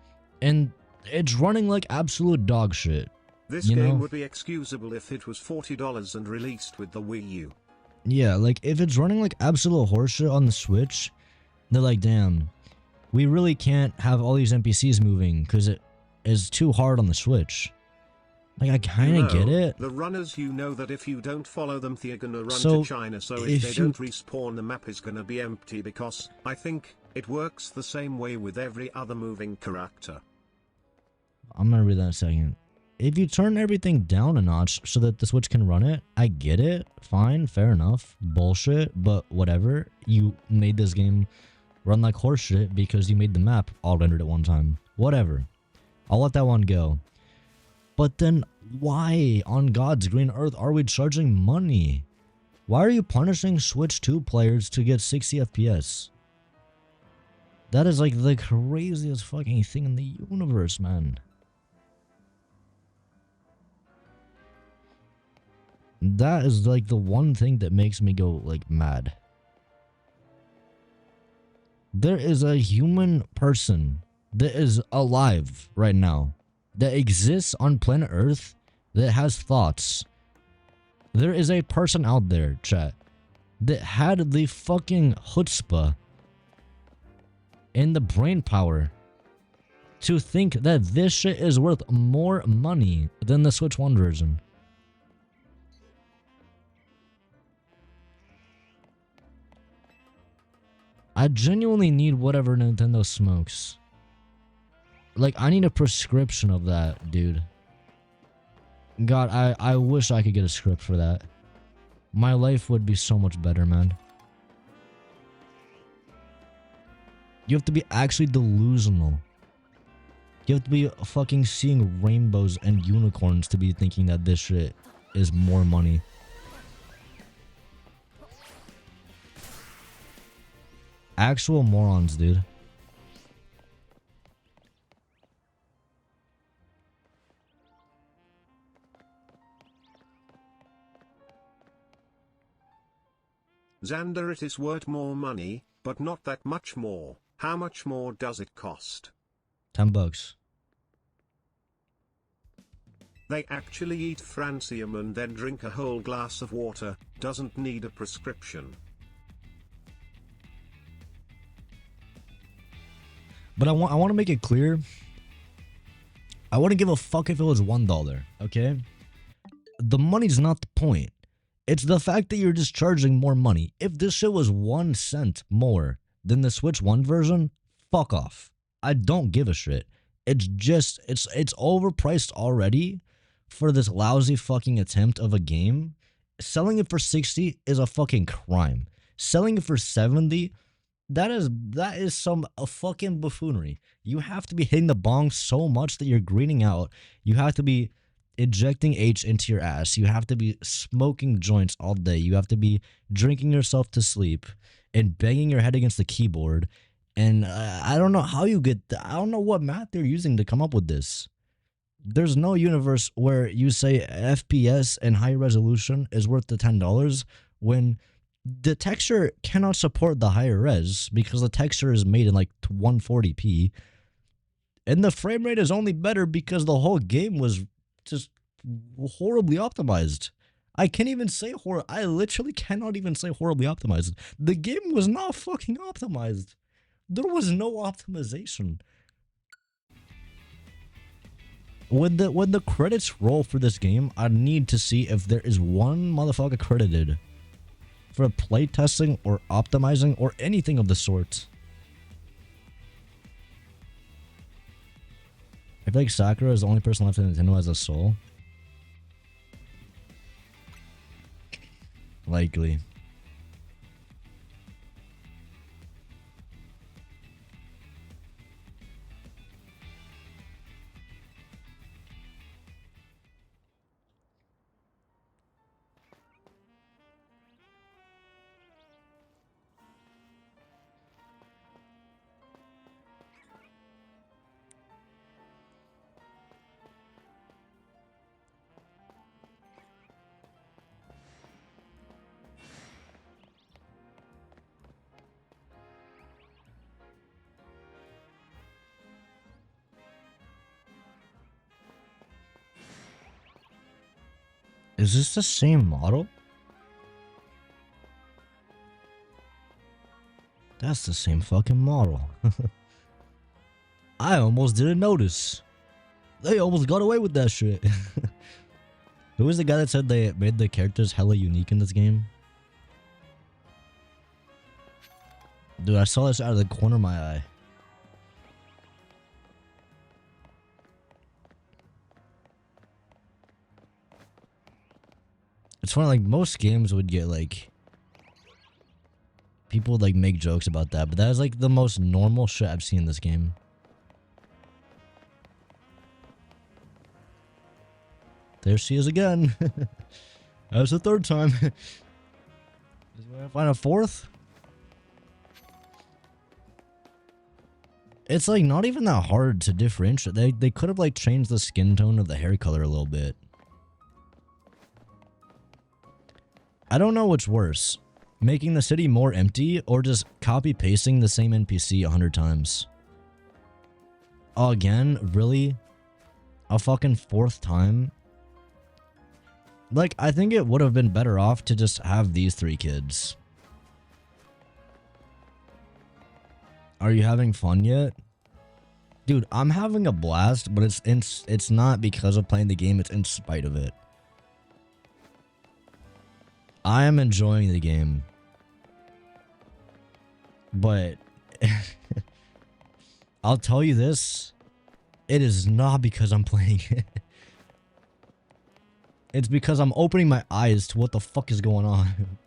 and it's running like absolute dog shit. This game would be excusable if it was $40 and released with the Wii U. Yeah, like if it's running like absolute horseshit on the Switch, they're like, damn, we really can't have all these NPCs moving because it is too hard on the Switch. Like I kind of get it. The runners, you know that if you don't follow them, they're gonna run So, to China. So if they don't respawn, the map is gonna be empty because I think it works the same way with every other moving character. I'm gonna read that in a second. If you turn everything down a notch so that the Switch can run it, I get it. Fine, fair enough. Bullshit, but whatever. You made this game run like horseshit because you made the map all rendered at one time. Whatever. I'll let that one go. But then why on God's green earth are we charging money? Why are you punishing Switch 2 players to get 60 FPS? That is like the craziest fucking thing in the universe, man. That is like the one thing that makes me go like mad. There is a human person that is alive right now, that exists on planet Earth, that has thoughts. There is a person out there, chat, that had the fucking chutzpah and the brain power to think that this shit is worth more money than the Switch 1 version. I genuinely need whatever Nintendo smokes. Like, I need a prescription of that, dude. God, I wish I could get a script for that. My life would be so much better, man. You have to be actually delusional You have to be fucking seeing rainbows and unicorns to be thinking that this shit is more money. Actual morons, dude. Xander, it is worth more money, but not that much more. How much more does it cost? $10. They actually eat francium and then drink a whole glass of water, doesn't need a prescription. But I want to make it clear. I wouldn't give a fuck if it was $1, okay? The money's not the point. It's the fact that you're just charging more money. If this shit was 1 cent more than the Switch 1 version, fuck off. I don't give a shit. It's just, it's overpriced already for this lousy fucking attempt of a game. Selling it for 60 is a fucking crime. Selling it for 70, that is some fucking buffoonery. You have to be hitting the bong so much that you're greening out. You have to be ejecting H into your ass. You have to be smoking joints all day. You have to be drinking yourself to sleep and banging your head against the keyboard. And I don't know how you get I don't know what math they're using to come up with this. There's no universe where you say FPS and high resolution is worth the $10 when the texture cannot support the higher res because the texture is made in like 140p. And the frame rate is only better because the whole game was just horribly optimized. I can't even say I literally cannot even say horribly optimized. The game was not fucking optimized. There was no optimization. When the credits roll for this game, I need to see if there is one motherfucker credited for playtesting or optimizing or anything of the sort. I feel like Sakura is the only person left in Nintendo as a soul. Likely. Is this the same model? That's the same fucking model. I almost didn't notice. They almost got away with that shit. Who was the guy that said they made the characters hella unique in this game? Dude, I saw this out of the corner of my eye. It's funny, like, most games would get, like... People would, like, make jokes about that, but that is, like, the most normal shit I've seen in this game. There she is again. That was the third time. Is we gonna find a fourth? It's, like, not even that hard to differentiate. They could have, like, changed the skin tone of the hair color a little bit. I don't know what's worse, making the city more empty or just copy-pasting the same NPC 100 times. Again, really? A fucking fourth time? Like, I think it would have been better off to just have these 3 kids. Are you having fun yet? Dude, I'm having a blast, but it's not because of playing the game, it's in spite of it. I am enjoying the game, but I'll tell you this, it is not because I'm playing it. It's because I'm opening my eyes to what the fuck is going on.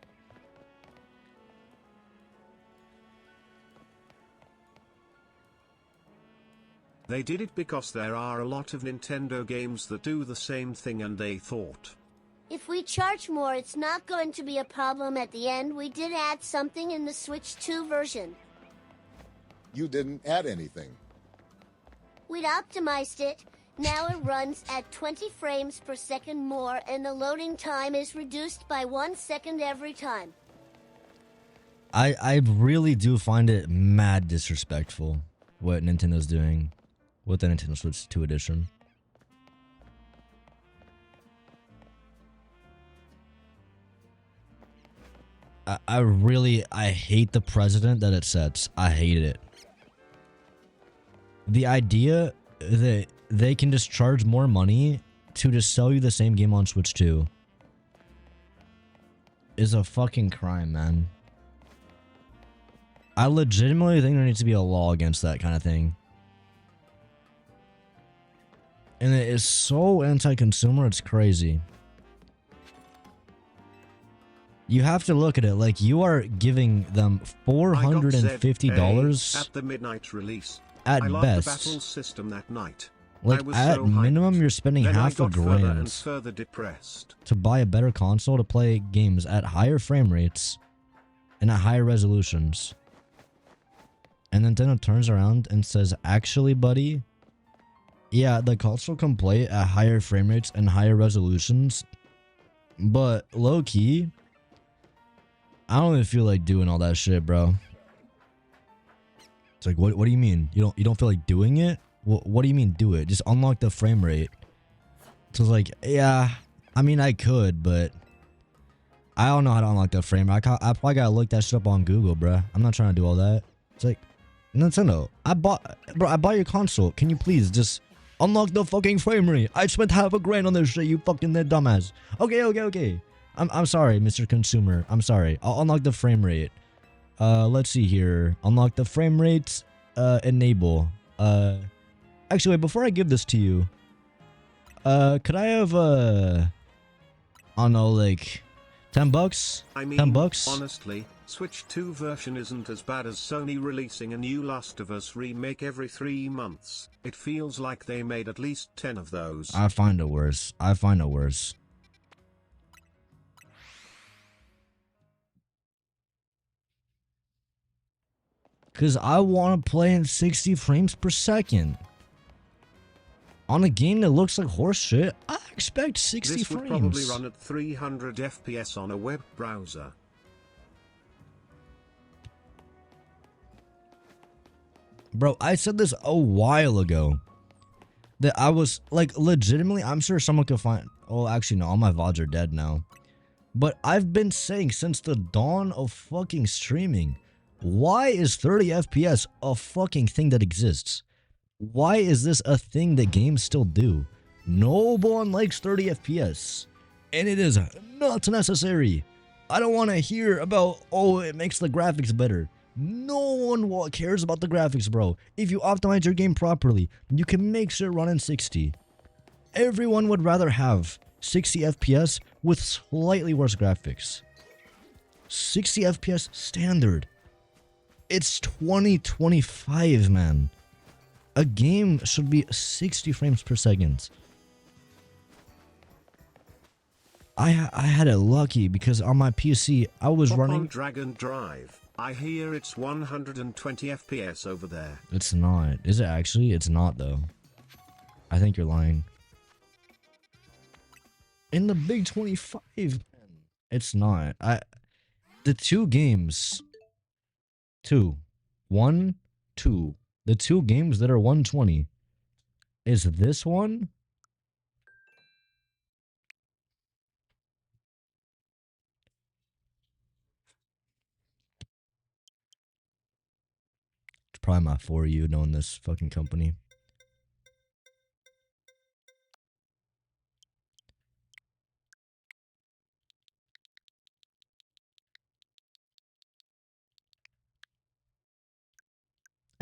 They did it because there are a lot of Nintendo games that do the same thing and they thought, if we charge more, it's not going to be a problem at the end. We did add something in the Switch 2 version. You didn't add anything. We'd optimized it. Now it runs at 20 frames per second more, and the loading time is reduced by 1 second every time. I really do find it mad disrespectful what Nintendo's doing with the Nintendo Switch 2 edition. I hate the precedent that it sets. I hate it. The idea that they can just charge more money to just sell you the same game on Switch 2 is a fucking crime, man. I legitimately think there needs to be a law against that kind of thing. And it is so anti-consumer, it's crazy. You have to look at it like you are giving them $450 at the midnight release. At I loved best. the battle system that night. Like at so minimum, you're spending then half I a got further and grand further depressed. to buy a better console to play games at higher frame rates and at higher resolutions. And then Nintendo turns around and says, actually, buddy, yeah, the console can play at higher frame rates and higher resolutions, but low-key, I don't even feel like doing all that shit, bro. It's like, what do you mean? You don't feel like doing it? What do you mean do it? Just unlock the frame rate. So it's like, yeah, I mean, I could, but I don't know how to unlock that frame rate. I probably gotta look that shit up on Google, bro. I'm not trying to do all that. It's like, Nintendo, I bought your console. Can you please just unlock the fucking frame rate? I spent half a grand on this shit, you fucking dumbass. Okay. I'm sorry, Mr. Consumer. I'm sorry. I'll unlock the frame rate. Let's see here. Unlock the frame rate. Enable. Actually, wait, before I give this to you, could I have I don't know, like $10? I mean, $10? honestly, Switch 2 version isn't as bad as Sony releasing a new Last of Us remake every 3 months. It feels like they made at least 10 of those. I find it worse. Because I want to play in 60 frames per second. On a game that looks like horse shit, I expect 60 this frames. Would probably run at 300 FPS on a web browser. Bro, I said this a while ago. That I was, like, legitimately, I'm sure someone could find... Oh, actually, no, all my VODs are dead now. But I've been saying since the dawn of fucking streaming, why is 30 FPS a fucking thing that exists? Why is this a thing that games still do? No one likes 30 FPS. And it is not necessary. I don't want to hear about, oh, it makes the graphics better. No one cares about the graphics, bro. If you optimize your game properly, you can make shit run in 60. Everyone would rather have 60 FPS with slightly worse graphics. 60 FPS standard. It's 2025, man. A game should be 60 frames per second. I had it lucky because on my PC I was running on Dragon Drive. I hear it's 120 FPS over there. It's not. Is it actually? It's not though. I think you're lying. In the big 25, it's not. The two games. The two games that are 120 is this one it's probably my For You knowing this fucking company.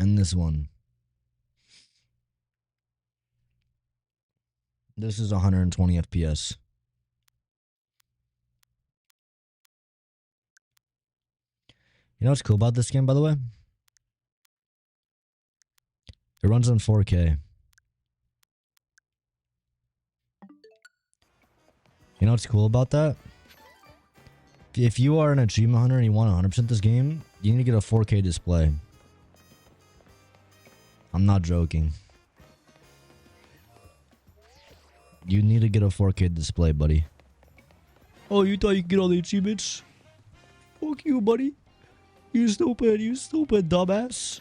And this one. This is 120 FPS. You know what's cool about this game, by the way? It runs on 4K. You know what's cool about that? If you are an achievement hunter and you want 100% this game, you need to get a 4K display. I'm not joking. You need to get a 4K display, buddy. Oh, you thought you could get all the achievements? Fuck you, buddy. You stupid dumbass.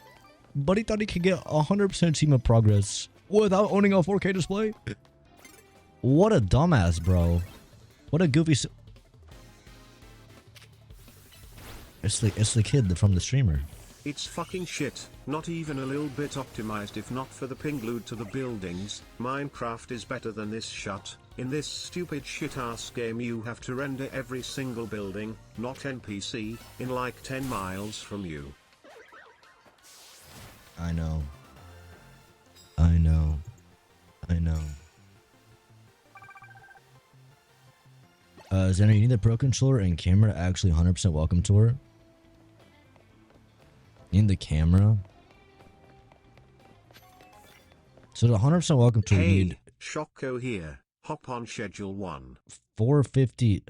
Buddy thought he could get 100% achievement progress without owning a 4K display? What a dumbass, bro. What a goofy... It's the kid from the streamer. It's fucking shit, not even a little bit optimized. If not for the ping glued to the buildings, Minecraft is better than this shit. In this stupid shit-ass game you have to render every single building, not NPC, in like 10 miles from you. I know. I know. I know. Xander, you need the Pro Controller and camera to actually 100% welcome tour. You need the camera. So the 100% welcome tour, you need... Shocko here. Hop on schedule 1. 450.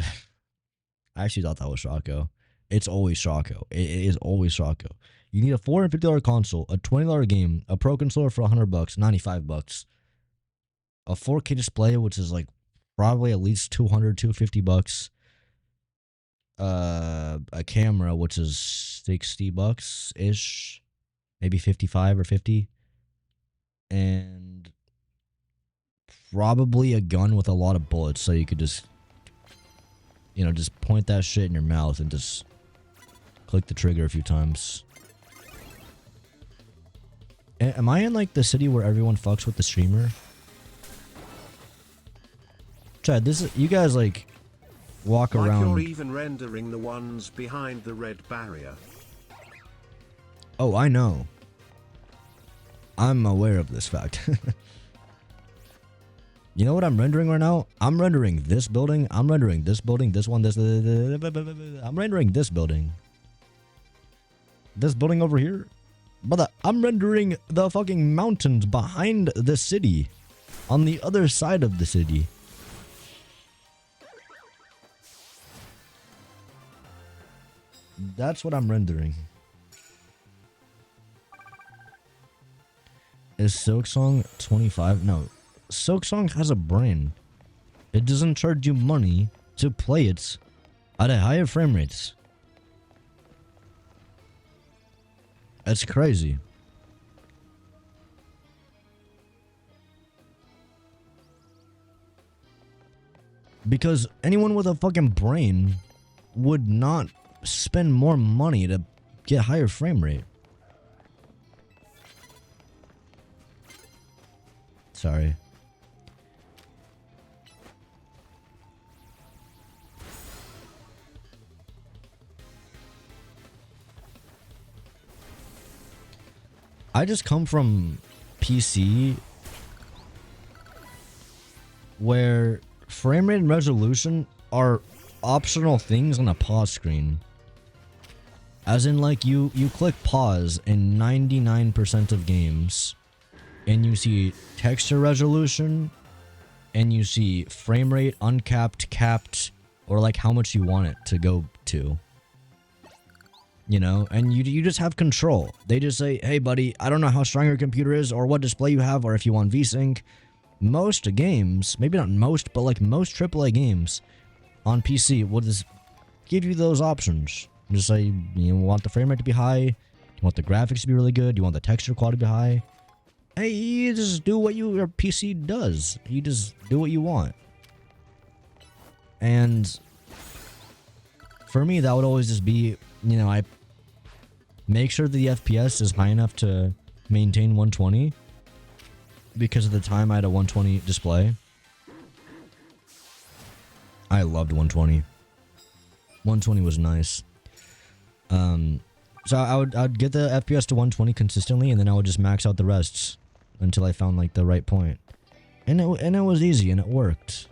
I actually thought that was Shocko. It's always Shocko. It is always Shocko. You need a $450 console, a $20 game, a Pro Controller for $100, $95. A 4K display, which is like probably at least $200, $250. A camera, which is $60 ish, maybe 55 or 50, and probably a gun with a lot of bullets, so you could just, you know, just point that shit in your mouth and just click the trigger a few times. Am I in like the city where everyone fucks with the streamer? Chad, this is, you guys like walk like around. You're even rendering the ones behind the red barrier. Oh, I know. I'm aware of this fact. You know what I'm rendering right now? I'm rendering this building. I'm rendering this building. This one. This. I'm rendering this building. This building over here. But I'm rendering the fucking mountains behind the city. On the other side of the city. That's what I'm rendering. Is Silksong 25? No. Silksong has a brain. It doesn't charge you money to play it at a higher frame rates. That's crazy. Because anyone with a fucking brain would not spend more money to get higher frame rate. Sorry. I just come from PC where frame rate and resolution are optional things on a pause screen. As in, like, you click pause in 99% of games and you see texture resolution and you see frame rate uncapped, capped, or like how much you want it to go to. You know, and you just have control. They just say, hey buddy, I don't know how strong your computer is or what display you have or if you want VSync. Most games, maybe not most, but like most AAA games on PC will just give you those options. Just say you want the frame rate to be high, you want the graphics to be really good, you want the texture quality to be high. Hey, you just do what your PC does. You just do what you want. And for me, that would always just be, you know, I make sure the FPS is high enough to maintain 120. Because at the time I had a 120 display. I loved 120. 120 was nice. So I'd get the FPS to 120 consistently, and then I would just max out the rests until I found like the right point. And it was easy and it worked.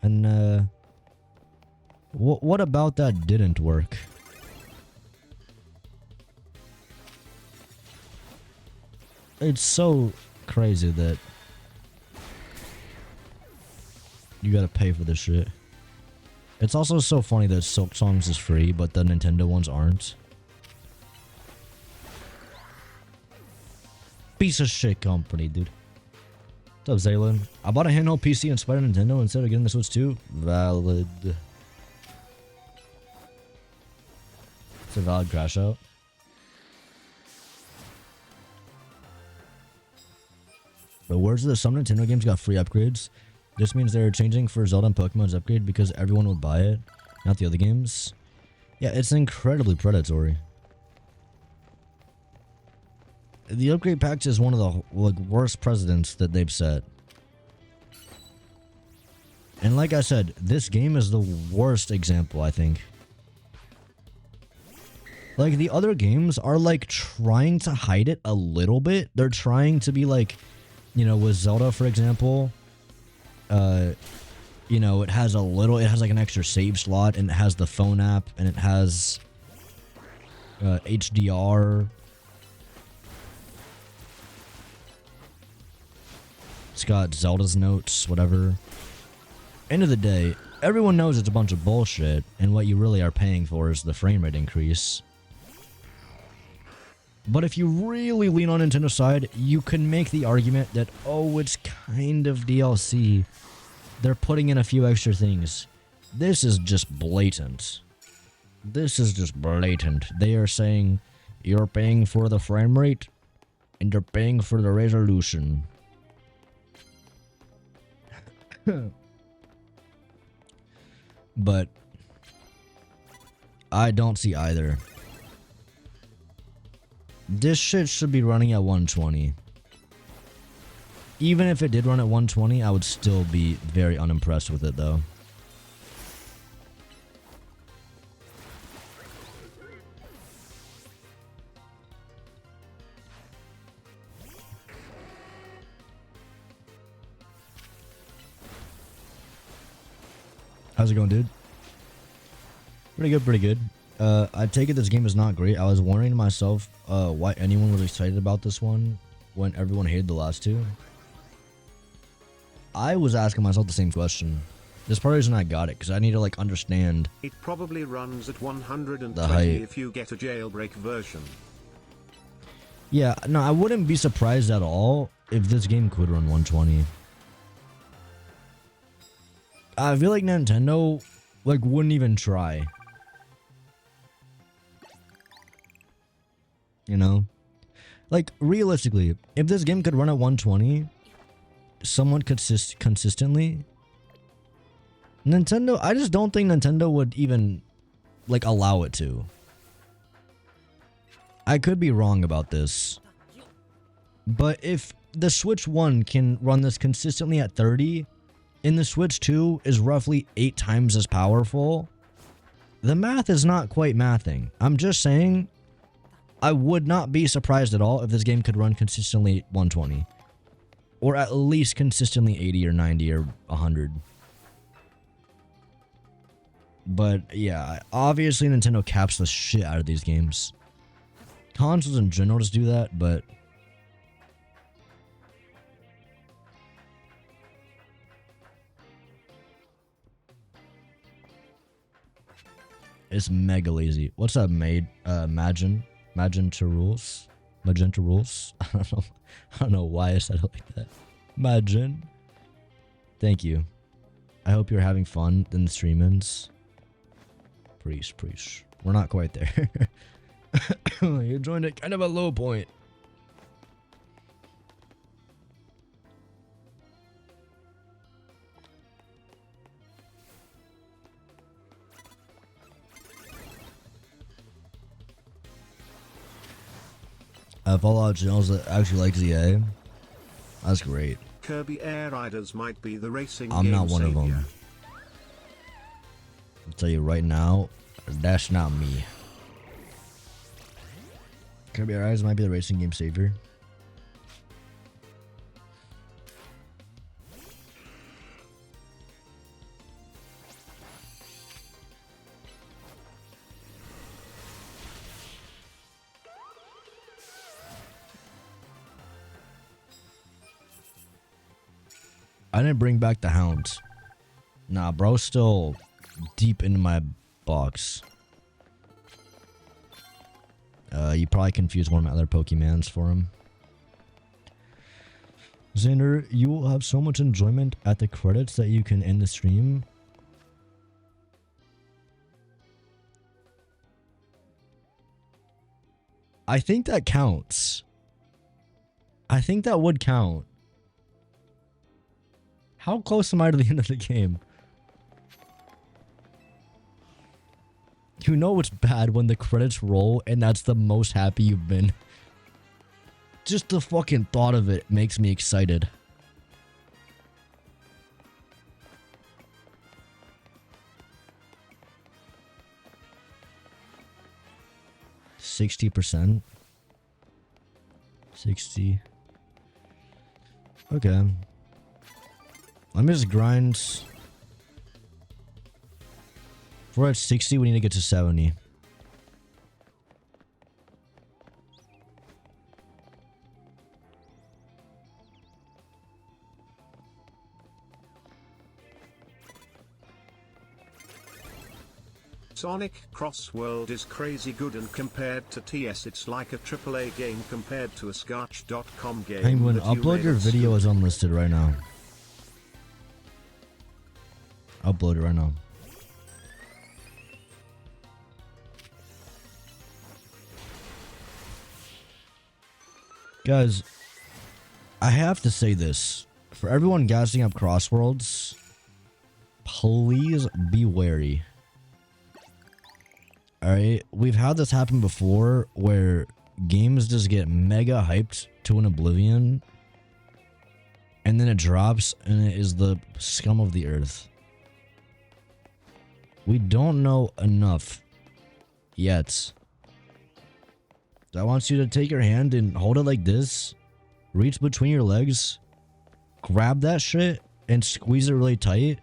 And what about that didn't work? It's so crazy that you gotta pay for this shit. It's also so funny that Silk Songs is free, but the Nintendo ones aren't. Piece of shit company, dude. What's up, Zaylin? I bought a handheld PC and spite of Nintendo instead of getting the Switch 2. Valid. It's a valid crash out. But words of the some Nintendo games got free upgrades. This means they're changing for Zelda and Pokemon's upgrade because everyone would buy it, not the other games. Yeah, it's incredibly predatory. The upgrade package is one of the worst precedents that they've set. And like I said, this game is the worst example, I think. Like, the other games are, like, trying to hide it a little bit. They're trying to be like, you know, with Zelda, for example, you know, it has like an extra save slot, and it has the phone app, and it has HDR. It's got Zelda's notes, whatever. End of the day, everyone knows it's a bunch of bullshit, and what you really are paying for is the frame rate increase. But if you really lean on Nintendo's side, you can make the argument that, oh, it's kind of DLC. They're putting in a few extra things. This is just blatant. This is just blatant. They are saying, you're paying for the frame rate, and you're paying for the resolution. But I don't see either. This shit should be running at 120. Even if it did run at 120, I would still be very unimpressed with it, though. How's it going, dude? Pretty good, pretty good. I take it this game is not great. I was wondering to myself why anyone was excited about this one when everyone hated the last two. I was asking myself the same question. This part reason I got it, because I need to, like, understand. It probably runs at 120 the height. if you get a jailbreak version. Yeah, no, I wouldn't be surprised at all if this game could run 120. I feel like Nintendo, like, wouldn't even try. You know? Like, realistically, if this game could run at 120, somewhat consistently, Nintendo, I just don't think Nintendo would even, like, allow it to. I could be wrong about this. But if the Switch 1 can run this consistently at 30, and the Switch 2 is roughly 8 times as powerful, the math is not quite mathing. I'm just saying, I would not be surprised at all if this game could run consistently at 120. Or at least consistently 80 or 90 or 100. But yeah, obviously Nintendo caps the shit out of these games. Consoles in general just do that, but it's mega lazy. What's up, Magenta Rules? Magenta Rules? I don't know why I said it like that. Imagine. Thank you. I hope you're having fun in the stream ends. Preach. We're not quite there. You joined at kind of a low point. Fallout channels that actually like ZA. That's great. Kirby Air Riders might be the racing I'm game not one savior. of them. I'll tell you right now, that's not me. Kirby Air Riders might be the racing game savior. I didn't bring back the hound. Nah, bro's still deep into my box. You probably confused one of my other Pokemons for him. Xander, you will have so much enjoyment at the credits that you can end the stream. I think that counts. I think that would count. How close am I to the end of the game? You know it's bad when the credits roll and that's the most happy you've been. Just the fucking thought of it makes me excited. %60. 60. Okay. Let me just grind. If we're at 60, we need to get to 70. Sonic Cross World is crazy good, and compared to TS it's like a AAA game compared to a Scotch.com game. Penguin, upload your video as unlisted right now. Upload it right now. Guys, I have to say this. For everyone gassing up Crossworlds, please be wary. Alright, we've had this happen before where games just get mega hyped to an oblivion and then it drops and it is the scum of the earth. We don't know enough yet. So I want you to take your hand and hold it like this, reach between your legs, grab that shit and squeeze it really tight.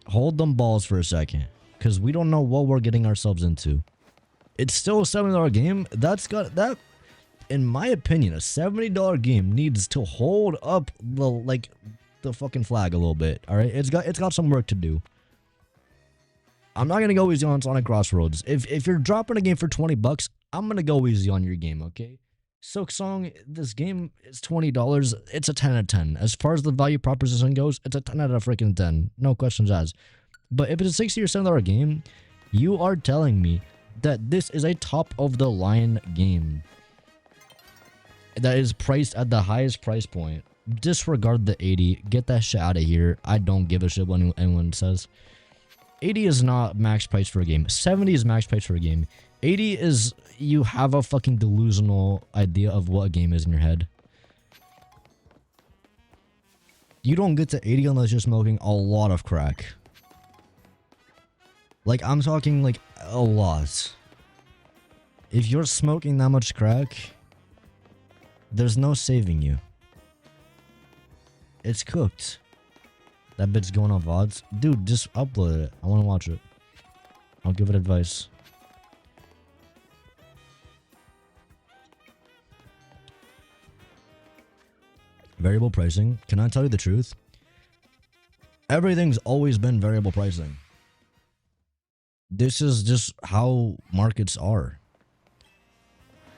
Hold them balls for a second. Because we don't know what we're getting ourselves into. It's still a $70 game. That's got that, in my opinion, a $70 game needs to hold up the fucking flag a little bit. All right, it's got some work to do. I'm not gonna go easy on Sonic Crossroads. If you're dropping a game for $20, I'm gonna go easy on your game. Okay, Silksong, this game is $20. It's a 10 out of 10. As far as the value proposition goes, it's a 10 out of freaking 10. No questions asked. But if it's a $60 or $70 game, you are telling me that this is a top of the line game that is priced at the highest price point. Disregard the 80. Get that shit out of here. I don't give a shit what anyone says. 80 is not max price for a game. 70 is max price for a game. 80 is you have a fucking delusional idea of what a game is in your head. You don't get to 80 unless you're smoking a lot of crack. Like, I'm talking, like, a lot. If you're smoking that much crack, there's no saving you. It's cooked. That bit's going on VODs. Dude, just upload it. I want to watch it. I'll give it advice. Variable pricing. Can I tell you the truth? Everything's always been variable pricing. This is just how markets are.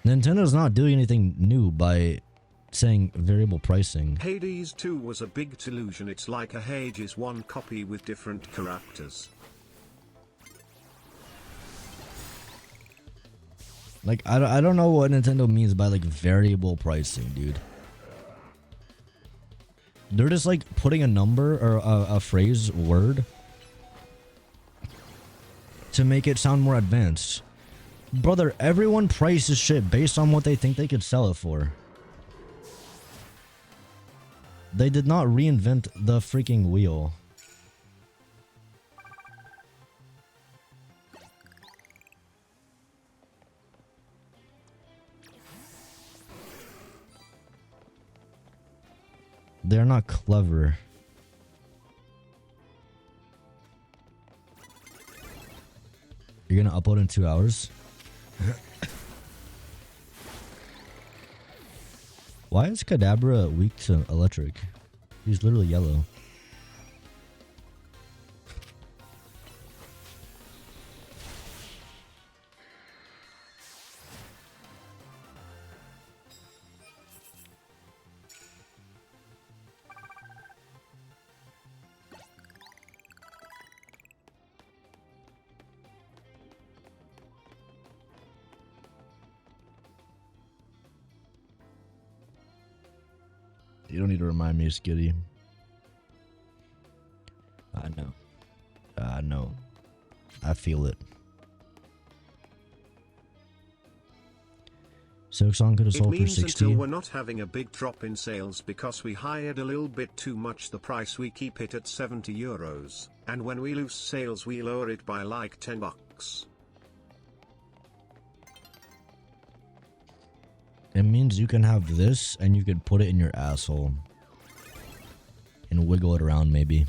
Nintendo's not doing anything new by saying variable pricing. Hades 2 was a big delusion. It's like a Hades 1 copy with different characters. Like, I don't know what Nintendo means by, like, variable pricing, dude. They're just, like, putting a number or a phrase, word, to make it sound more advanced. Brother, everyone prices shit based on what they think they could sell it for. They did not reinvent the freaking wheel. They're not clever. You're gonna upload in 2 hours? Why is Kadabra weak to electric? He's literally yellow. You don't need to remind me, Skitty. I know. I know. I feel it. Silksong could have sold It for means 60. until we're not having a big drop in sales because we hired a little bit too much the price, we keep it at 70 euros, and when we lose sales we lower it by like 10 bucks. It means you can have this and you could put it in your asshole. And wiggle it around maybe.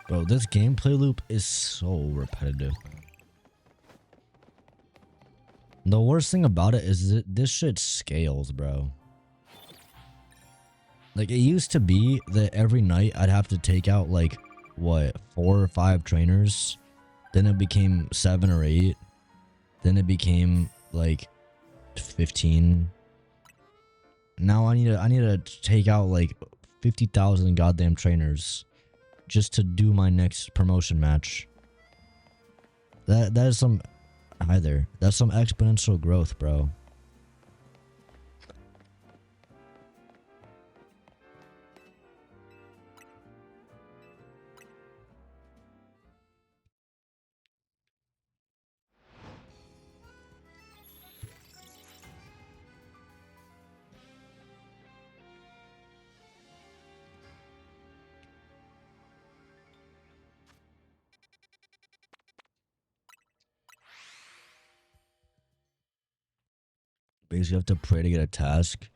Bro, this gameplay loop is so repetitive. The worst thing about it is that this shit scales, bro. Like, it used to be that every night I'd have to take out, like, what, 4 or 5 trainers? Then it became 7 or 8. Then it became, like, 15. Now I need to take out, like, 50,000 goddamn trainers just to do my next promotion match. That is some... Hi there. That's some exponential growth, bro. Basically, you have to pray to get a task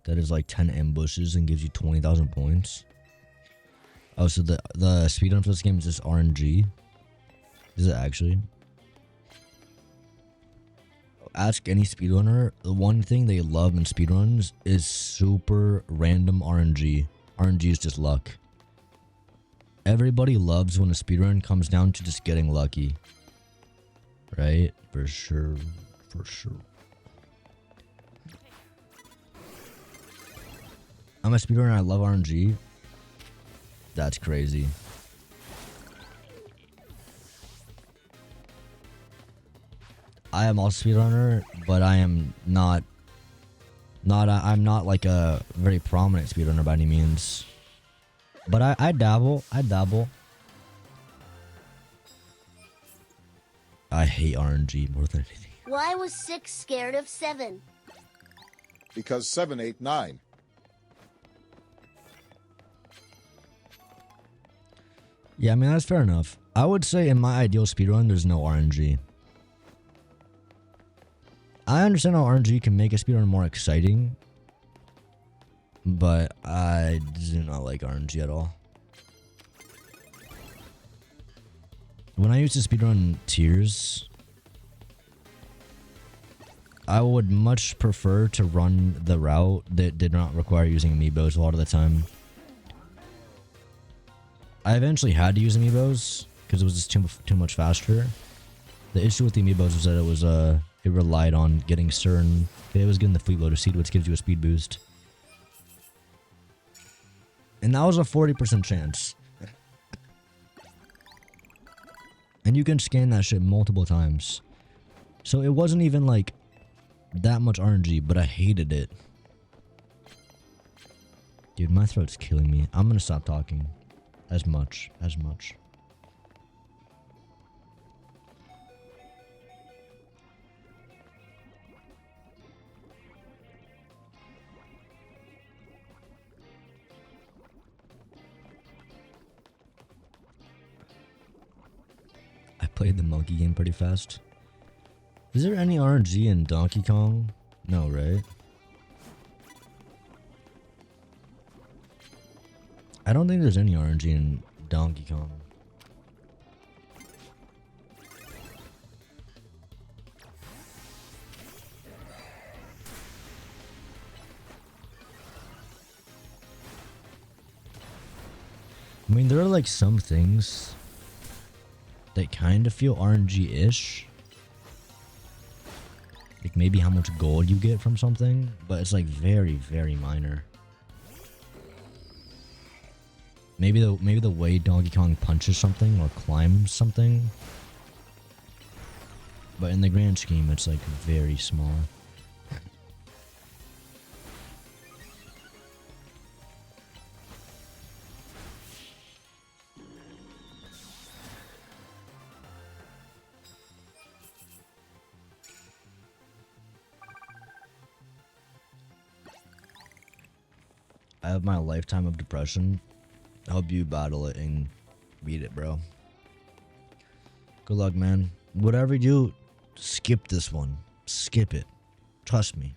that is like 10 ambushes and gives you 20,000 points. Oh, so the speedrun for this game is just RNG? Is it actually? Ask any speedrunner. The one thing they love in speedruns is super random RNG. RNG is just luck. Everybody loves when a speedrun comes down to just getting lucky. Right? For sure. For sure. I'm a speedrunner and I love RNG. That's crazy. I am also a speedrunner, but I am not I'm not like a very prominent speedrunner by any means. But I dabble. I dabble. I hate RNG more than anything. Why was 6 scared of 7? Because 7, 8, 9. Yeah, I mean, that's fair enough. I would say in my ideal speedrun, there's no RNG. I understand how RNG can make a speedrun more exciting, but I do not like RNG at all. When I used to speedrun tiers, I would much prefer to run the route that did not require using amiibos a lot of the time. I eventually had to use amiibos because it was just too much faster. The issue with the amiibos was that it relied on getting certain... It was getting the Fleet Loader seed, which gives you a speed boost. And that was a 40% chance. And you can scan that shit multiple times. So it wasn't even like that much RNG, but I hated it. Dude, my throat's killing me. I'm gonna stop talking. As much. I played the monkey game pretty fast. Is there any RNG in Donkey Kong? No, right? I don't think there's any RNG in Donkey Kong. I mean, there are like some things that kind of feel RNG-ish. Like maybe how much gold you get from something, but it's like very, very minor. Maybe the way Donkey Kong punches something or climbs something. But in the grand scheme, it's like very small. I have my lifetime of depression. I hope you battle it and beat it, bro. Good luck, man. Whatever you do, skip this one. Skip it. Trust me.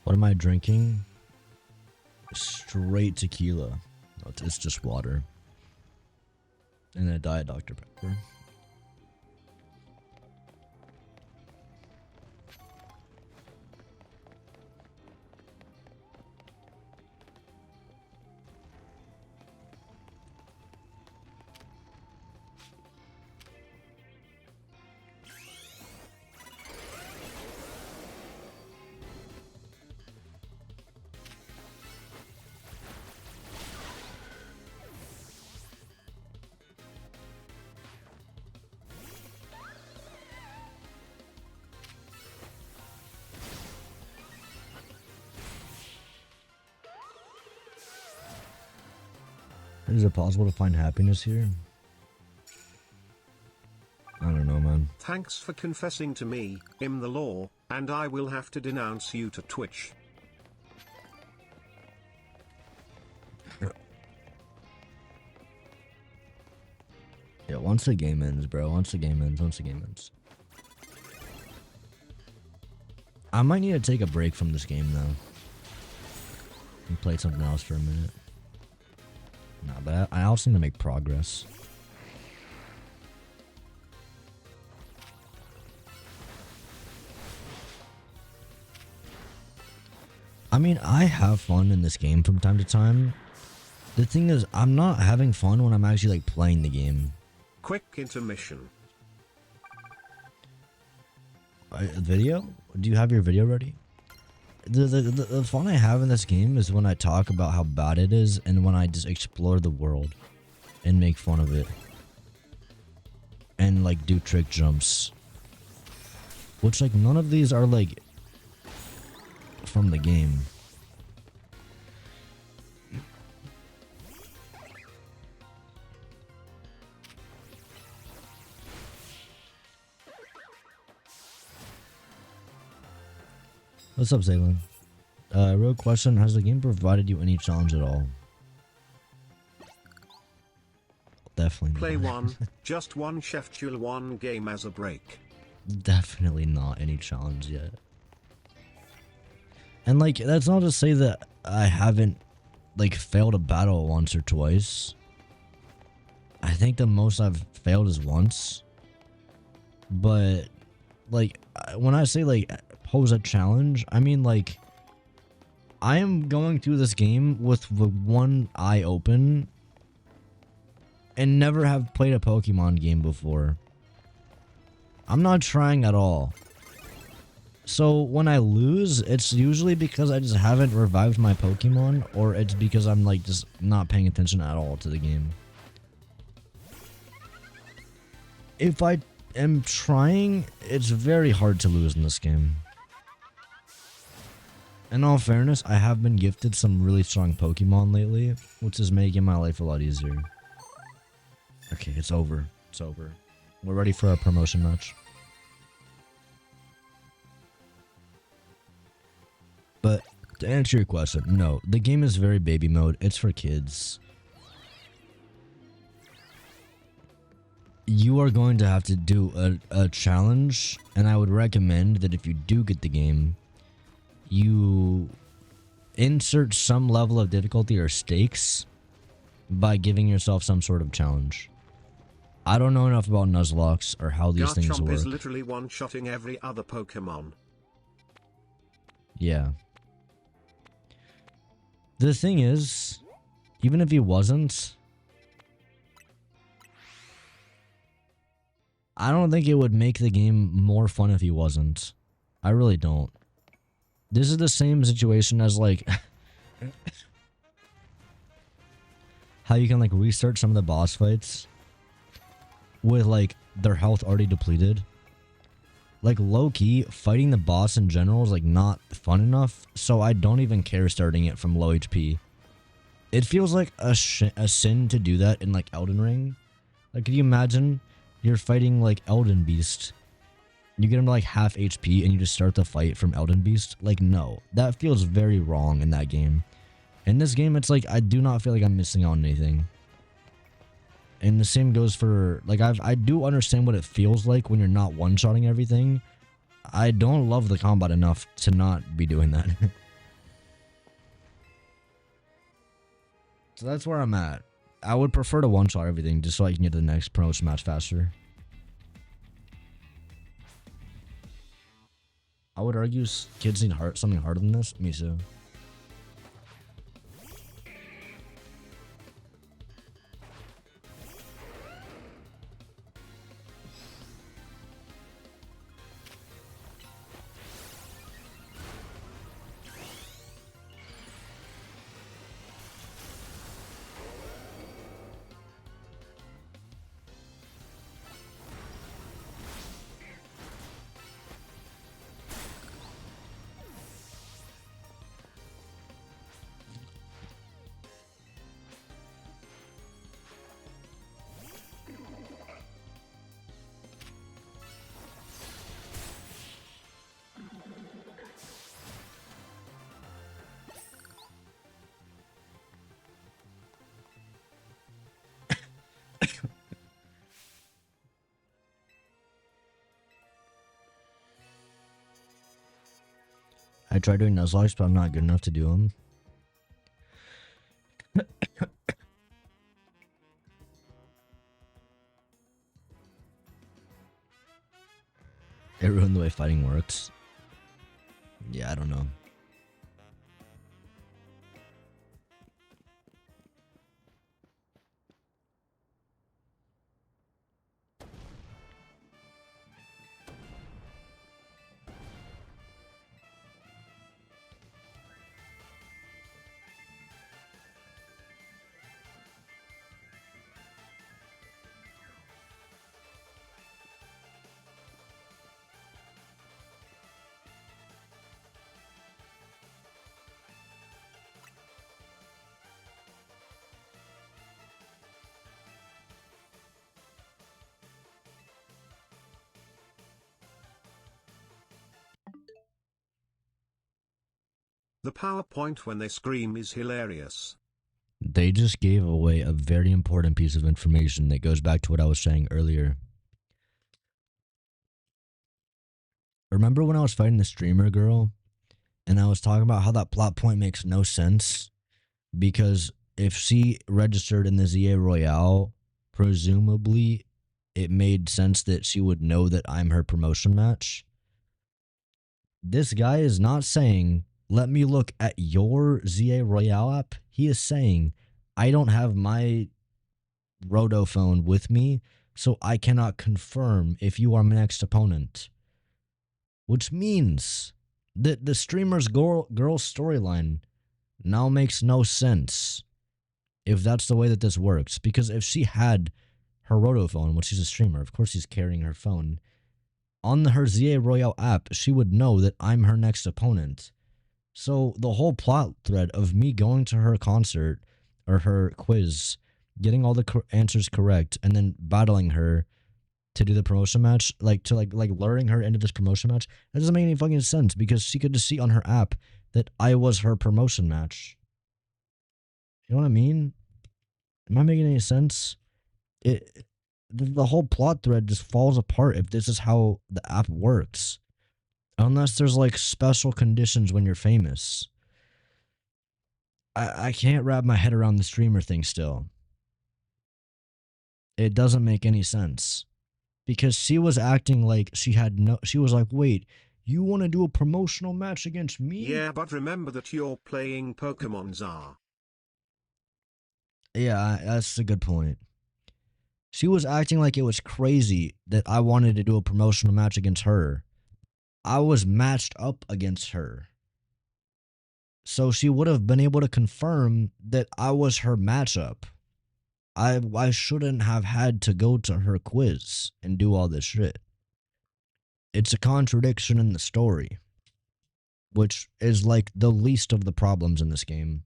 What am I drinking? Straight tequila. It's just water. And a Diet Dr. Pepper. Is it possible to find happiness here? I don't know, man. Thanks for confessing to me, the law, and I will have to denounce you to Twitch. Yeah, once the game ends, bro. Once the game ends. I might need to take a break from this game, though. And play something else for a minute. Nah, but I also need to make progress. I mean, I have fun in this game from time to time. The thing is, I'm not having fun when I'm actually like playing the game. Quick intermission. Video? Do you have your video ready? The fun I have in this game is when I talk about how bad it is and when I just explore the world and make fun of it. and like do trick jumps. Which like none of these are like from the game. What's up, Zaylin? Real question, has the game provided you any challenge at all? Definitely Play not. one, just one Chef Chul one game as a break. Definitely not any challenge yet. And like, that's not to say that I haven't like failed a battle once or twice. I think the most I've failed is once. But like, when I say like pose a challenge, I mean like I am going through this game with the one eye open and never have played a Pokemon game before. I'm not trying at all. So when I lose, it's usually because I just haven't revived my Pokemon, or it's because I'm like just not paying attention at all to the game. If I am trying, it's very hard to lose in this game. In all fairness, I have been gifted some really strong Pokemon lately, which is making my life a lot easier. Okay, it's over. It's over. We're ready for our promotion match. But to answer your question, no, the game is very baby mode. It's for kids. You are going to have to do a challenge, and I would recommend that if you do get the game, you insert some level of difficulty or stakes by giving yourself some sort of challenge. I don't know enough about Nuzlocke or how these things Garchomp work. is literally one-shotting every other Pokemon. Yeah. The thing is, even if he wasn't, I don't think it would make the game more fun if he wasn't. I really don't. This is the same situation as like how you can like restart some of the boss fights with like their health already depleted. Like low-key, fighting the boss in general is like not fun enough, so I don't even care starting it from low HP. It feels like a sin to do that in like Elden Ring. Like, could you imagine you're fighting like Elden Beast, you get him to like half HP and you just start the fight from Elden Beast? Like, no, that feels very wrong in that game. In this game, it's like I do not feel like I'm missing out on anything. And the same goes for, like, I do understand what it feels like when you're not one-shotting everything. I don't love the combat enough to not be doing that. So that's where I'm at. I would prefer to one-shot everything just so I can get to the next promotion match faster. I would argue kids need something harder than this. Me too. I tried doing Nuzlocke, but I'm not good enough to do them. It ruined the way fighting works. Yeah, I don't know. The PowerPoint when they scream is hilarious. They just gave away a very important piece of information that goes back to what I was saying earlier. Remember when I was fighting the streamer girl and I was talking about how that plot point makes no sense? Because if she registered in the ZA Royale, presumably it made sense that she would know that I'm her promotion match. This guy is not saying, let me look at your ZA Royale app. He is saying, I don't have my Roto phone with me, so I cannot confirm if you are my next opponent. Which means that the streamer's girl storyline now makes no sense if that's the way that this works. Because if she had her Roto phone, which she's a streamer, of course she's carrying her phone, on her ZA Royale app, she would know that I'm her next opponent. So the whole plot thread of me going to her concert or her quiz, getting all the answers correct, and then battling her to do the promotion match, like luring her into this promotion match, that doesn't make any fucking sense because she could just see on her app that I was her promotion match. You know what I mean? Am I making any sense? The whole plot thread just falls apart if this is how the app works. Unless there's like special conditions when you're famous. I can't wrap my head around the streamer thing still. It doesn't make any sense. Because she was acting like she was like, wait, you want to do a promotional match against me? Yeah, but remember that you're playing Pokemon Czar. Yeah, that's a good point. She was acting like it was crazy that I wanted to do a promotional match against her. I was matched up against her. So she would have been able to confirm that I was her matchup. I shouldn't have had to go to her quiz and do all this shit. It's a contradiction in the story, which is like the least of the problems in this game.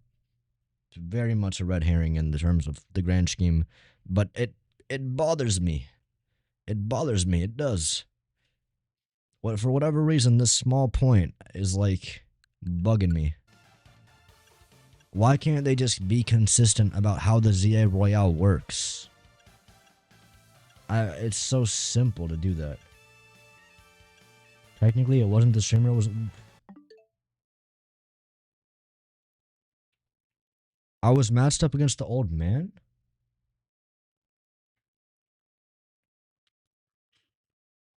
It's very much a red herring in the terms of the grand scheme, but it bothers me. It bothers me. It does. For whatever reason, this small point is like bugging me. Why can't they just be consistent about how the ZA Royale works? It's so simple to do that. Technically, it wasn't the streamer. It was. I was matched up against the old man?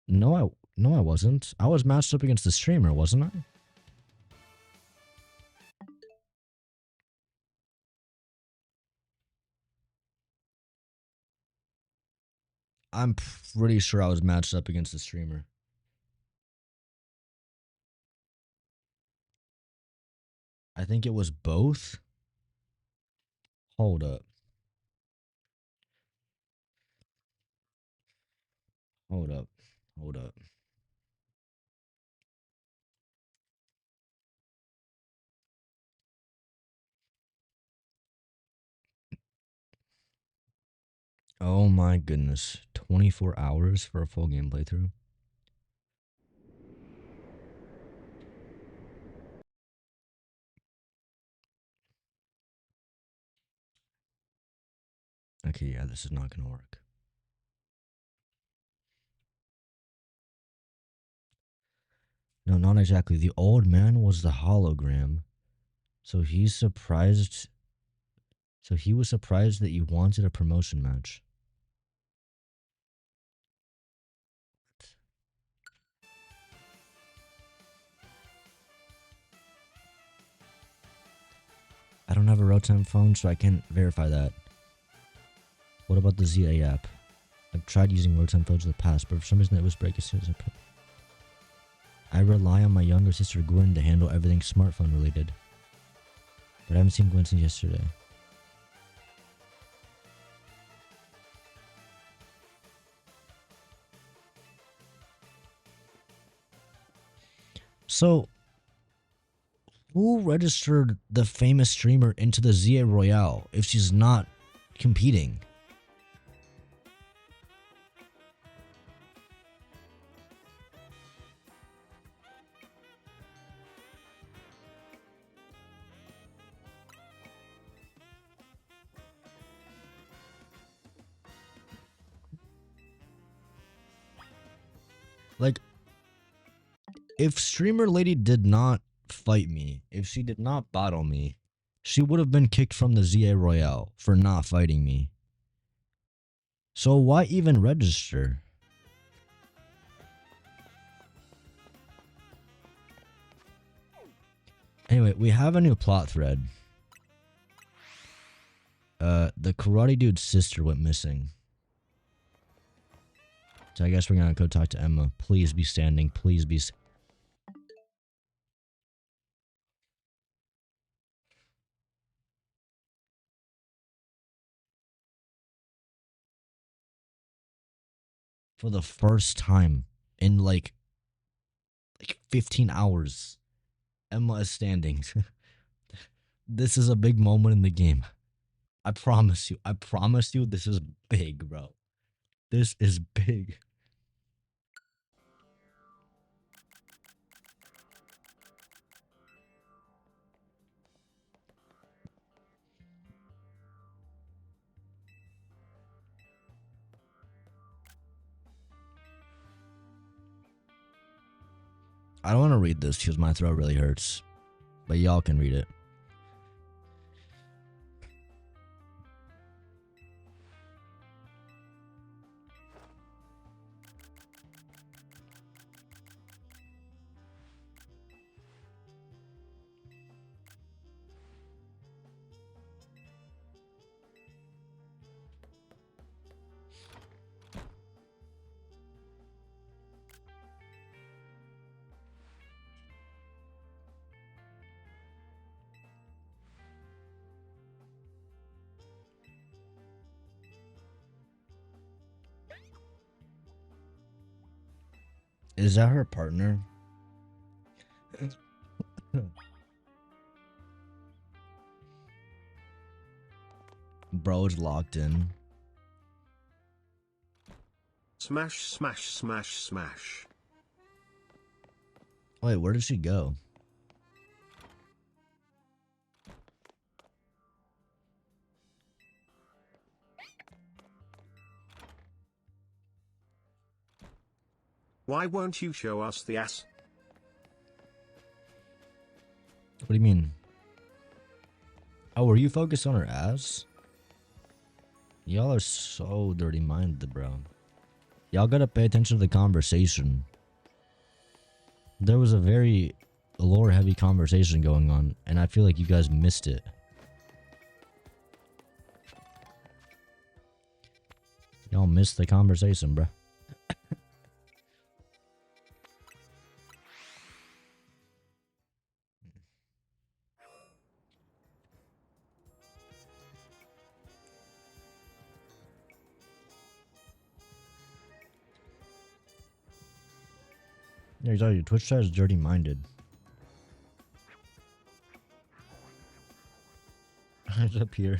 No, I wasn't. I was matched up against the streamer, wasn't I? I'm pretty sure I was matched up against the streamer. I think it was both. Hold up. Hold up. Hold up. Oh my goodness. 24 hours for a full game playthrough? Okay, yeah, this is not gonna work. No, not exactly. The old man was the hologram. So he's surprised. So he was surprised that you wanted a promotion match. I don't have a Rotom phone, so I can't verify that. What about the ZA app? I've tried using Rotom phones in the past, but for some reason it was break as soon as I put. I rely on my younger sister Gwen to handle everything smartphone related. But I haven't seen Gwen since yesterday. So, who registered the famous streamer into the ZA Royale if she's not competing? Like, if Streamer Lady did not fight me, if she did not battle me, she would have been kicked from the ZA Royale for not fighting me. So why even register? Anyway, we have a new plot thread. The karate dude's sister went missing. So I guess we're gonna go talk to Emma. Please be standing. Please be. For the first time in like 15 hours, Emma is standing. This is a big moment in the game. I promise you. I promise you this is big, bro. This is big. I don't want to read this because my throat really hurts. But y'all can read it. Is that her partner? Bro's locked in. Smash, smash, smash, smash. Wait, where did she go? Why won't you show us the ass? What do you mean? Oh, were you focused on her ass? Y'all are so dirty-minded, bro. Y'all gotta pay attention to the conversation. There was a very lore-heavy conversation going on, and I feel like you guys missed it. Y'all missed the conversation, bro. Yeah, exactly. Twitch chat is dirty-minded. It's up here.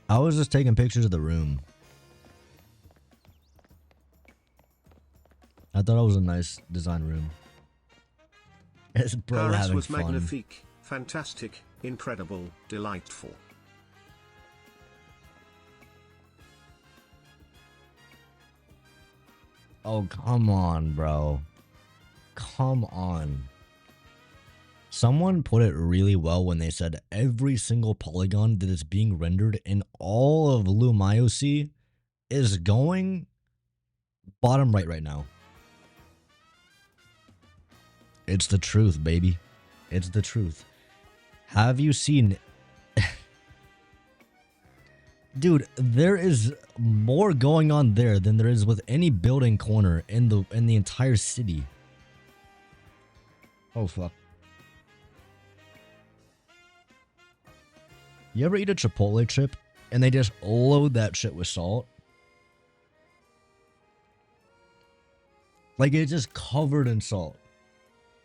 I was just taking pictures of the room. I thought it was a nice design room. It's bro Paris having was fun. magnifique, fantastic, incredible, delightful. Oh, come on, bro. Come on. Someone put it really well when they said every single polygon that is being rendered in all of Loom IOC is going bottom right now. It's the truth, baby. It's the truth. Have you seen... Dude, there is more going on there than there is with any building corner in the entire city. Oh, fuck. You ever eat a Chipotle chip and they just load that shit with salt? Like, it's just covered in salt.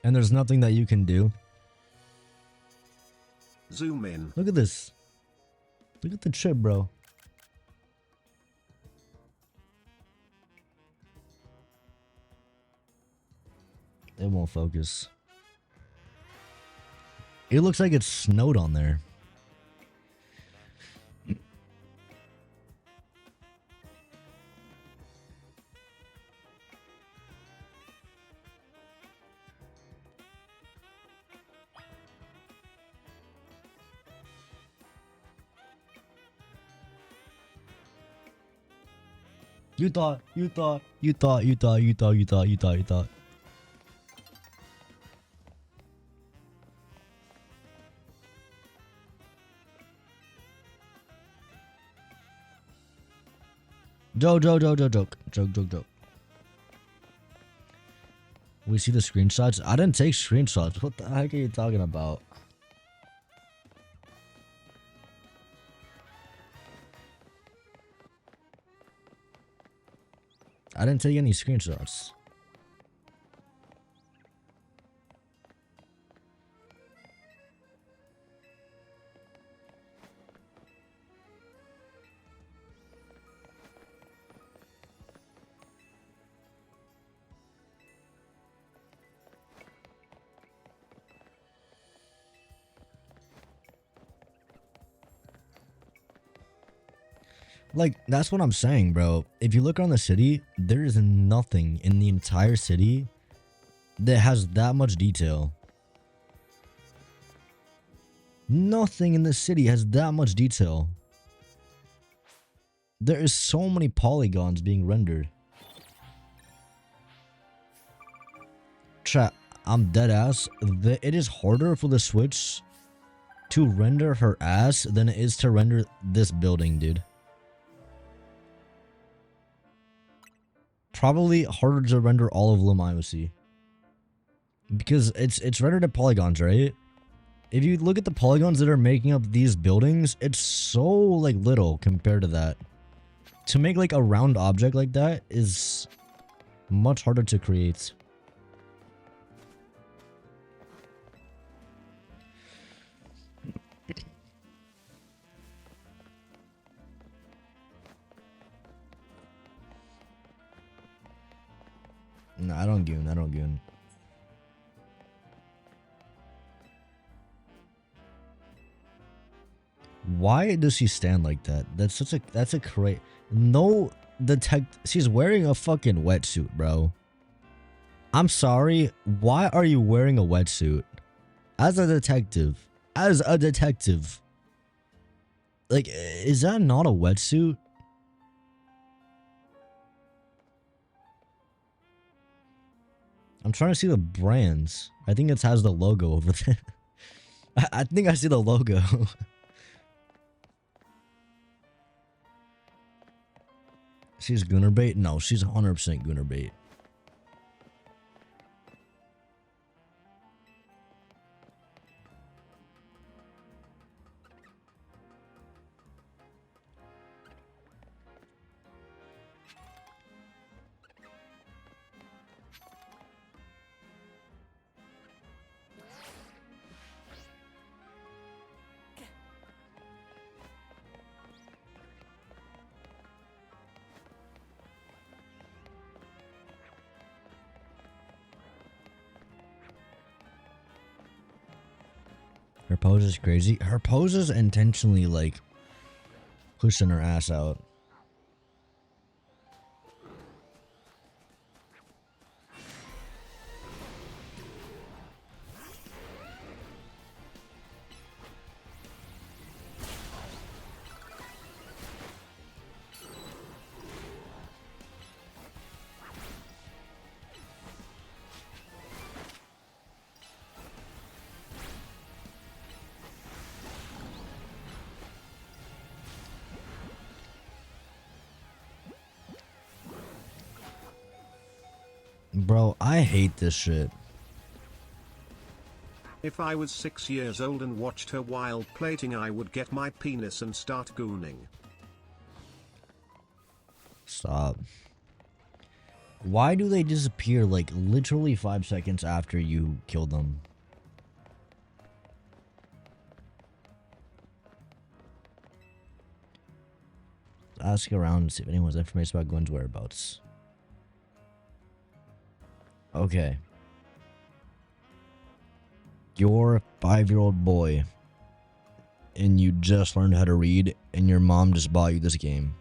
And there's nothing that you can do. Zoom in. Look at this. Look at the chip, bro. It won't focus. It looks like it snowed on there. You thought. Joke. We see the screenshots. I didn't take screenshots. What the heck are you talking about? I didn't take any screenshots. Like, that's what I'm saying, bro. If you look around the city, there is nothing in the entire city that has that much detail. Nothing in the city has that much detail. There is so many polygons being rendered. Chat, I'm dead ass. It is harder for the Switch to render her ass than it is to render this building, dude. Probably harder to render all of Lum IOC. Because it's rendered at polygons, right? If you look at the polygons that are making up these buildings, it's so like little compared to that. To make like a round object like that is much harder to create. No, I don't goon. Why does she stand like that? That's a crazy. No, she's wearing a fucking wetsuit, bro. I'm sorry. Why are you wearing a wetsuit? As a detective. Like, is that not a wetsuit? I'm trying to see the brands. I think it has the logo over there. I think I see the logo. She's Gunner bait? No, she's 100% Gunner bait. Her pose is crazy. Her pose is intentionally like pushing her ass out. Bro, I hate this shit. If I was 6 years old and watched her while plating, I would get my penis and start gooning. Stop. Why do they disappear like literally 5 seconds after you kill them? Ask around and see if anyone has information about Gwen's whereabouts. Okay. You're a 5-year-old boy and you just learned how to read and your mom just bought you this game.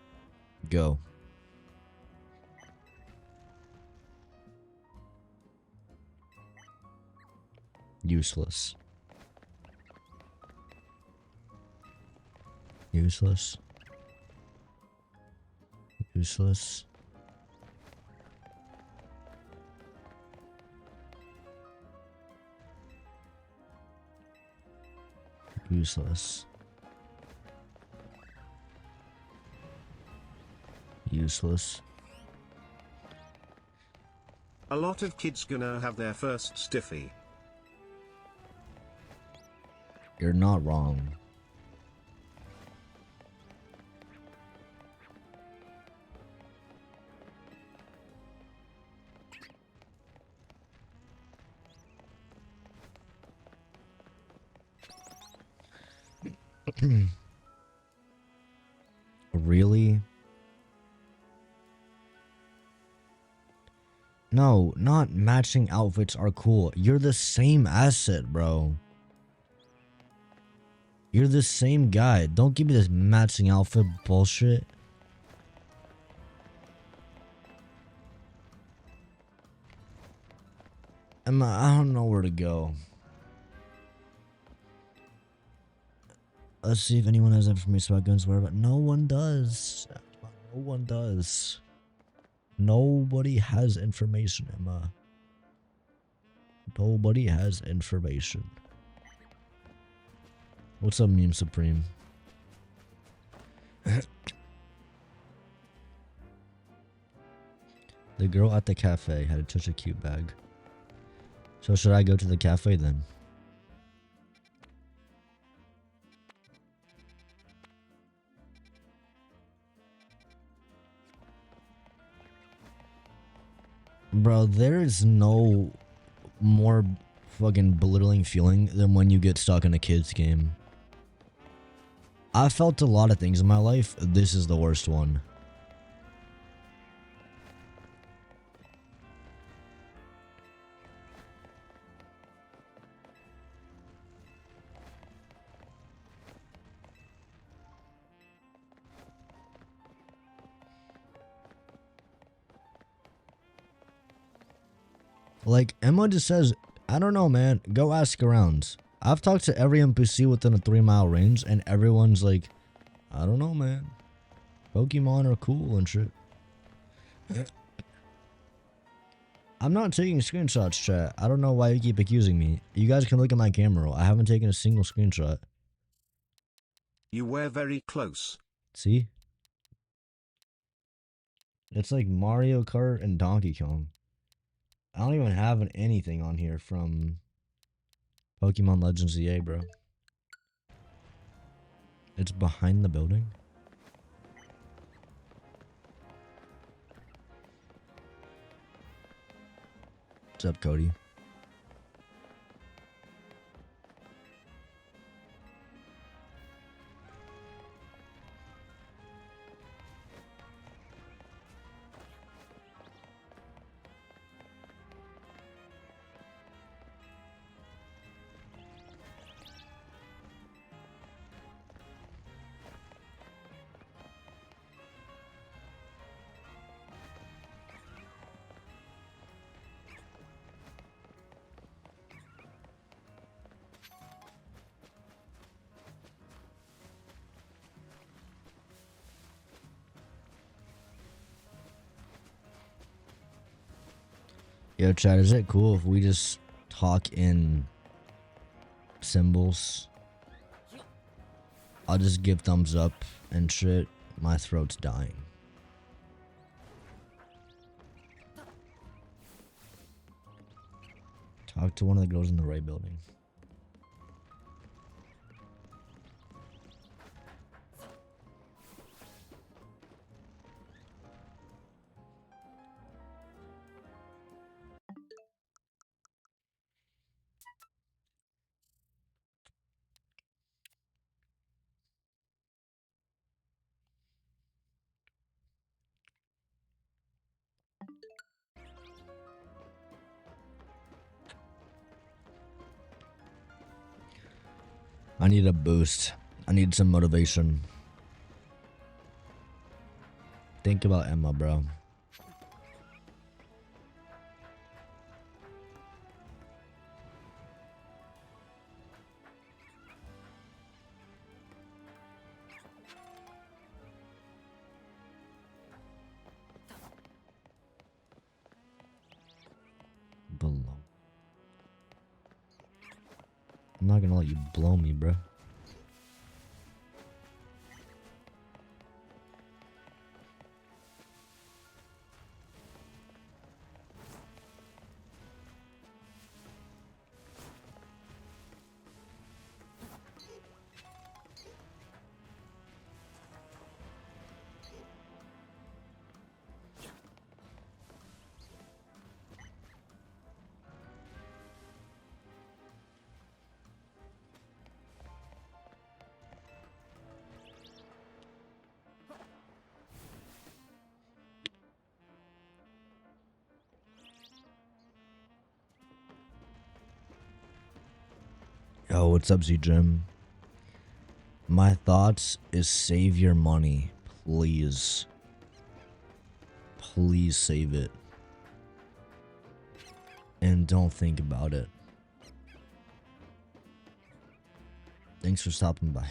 Go. Useless. Useless. Useless. Useless. Useless. A lot of kids gonna have their first stiffy. You're not wrong. Really? No, not matching outfits are cool. You're the same asset, bro. You're the same guy. Don't give me this matching outfit bullshit. I don't know where to go. Let's see if anyone has information about guns, but no one does. No one does. Nobody has information, Emma. Nobody has information. What's up, Meme Supreme? The girl at the cafe had such a cute bag. So should I go to the cafe then? Bro, there is no more fucking belittling feeling than when you get stuck in a kid's game. I felt a lot of things in my life. This is the worst one. Like, Emma just says, I don't know, man. Go ask around. I've talked to every NPC within a 3-mile range, and everyone's like, I don't know, man. Pokemon are cool and shit. I'm not taking screenshots, chat. I don't know why you keep accusing me. You guys can look at my camera roll. I haven't taken a single screenshot. You were very close. See? It's like Mario Kart and Donkey Kong. I don't even have anything on here from Pokemon Legends EA, bro. It's behind the building. What's up, Cody? Yo, chat, is it cool if we just talk in symbols? I'll just give thumbs up and shit. My throat's dying. Talk to one of the girls in the right building. I need a boost. I need some motivation. Think about Emma, bro. Blow. I'm not gonna let you blow me, bro. Yo, what's up, Z Jim? My thoughts is save your money, please. Please save it. And don't think about it. Thanks for stopping by.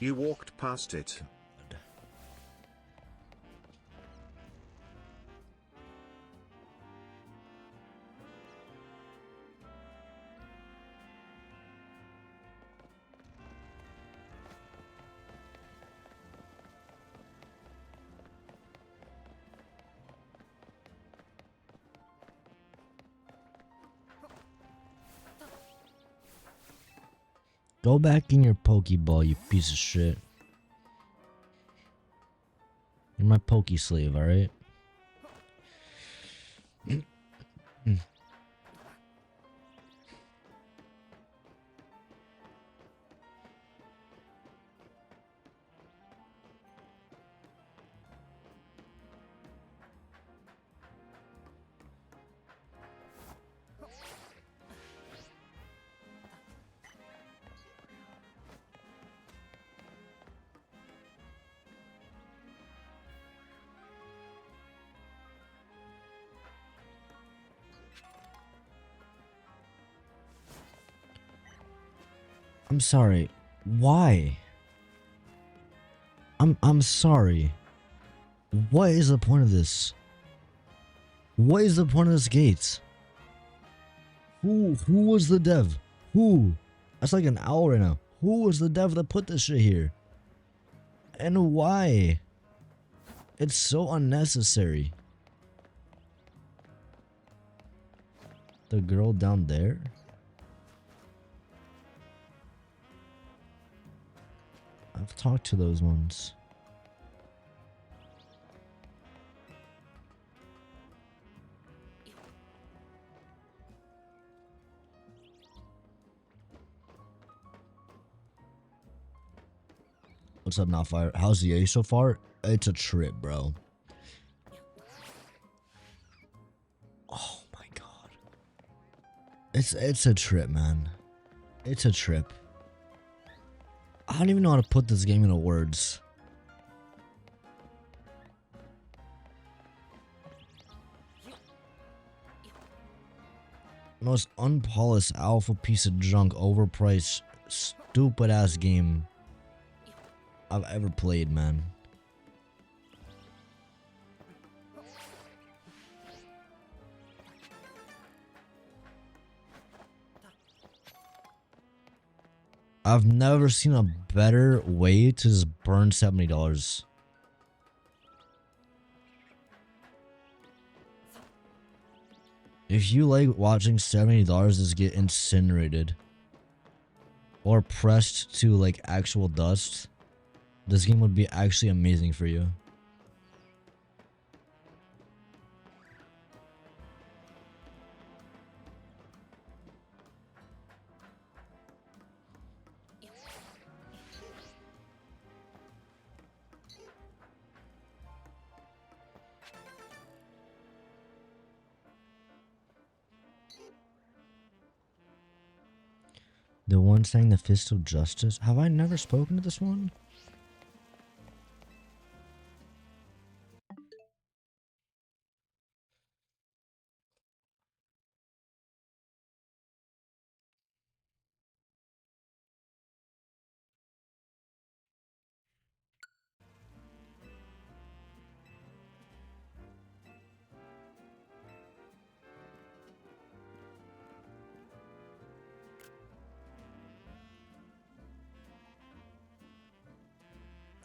You walked past it. Go back in your Pokeball, you piece of shit. You're my Poke slave, alright? I'm sorry. Why? I'm sorry. What is the point of this? What is the point of this gate? Who was the dev? Who? That's like an hour right now. Who was the dev that put this shit here? And why? It's so unnecessary. The girl down there? I've talked to those ones. What's up, Notfire? How's the A so far? It's a trip, bro. Oh my god. It's a trip, man. It's a trip. I don't even know how to put this game into words. Most unpolished alpha piece of junk, overpriced, stupid ass game I've ever played, man. I've never seen a better way to just burn $70. If you like watching $70 just get incinerated or pressed to like actual dust, this game would be actually amazing for you. The one saying the fist of justice? Have I never spoken to this one?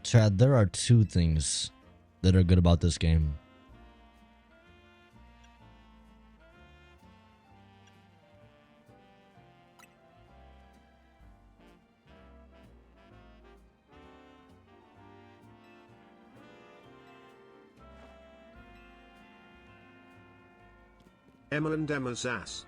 Chad, there are two things that are good about this game. Emma and Emma's ass.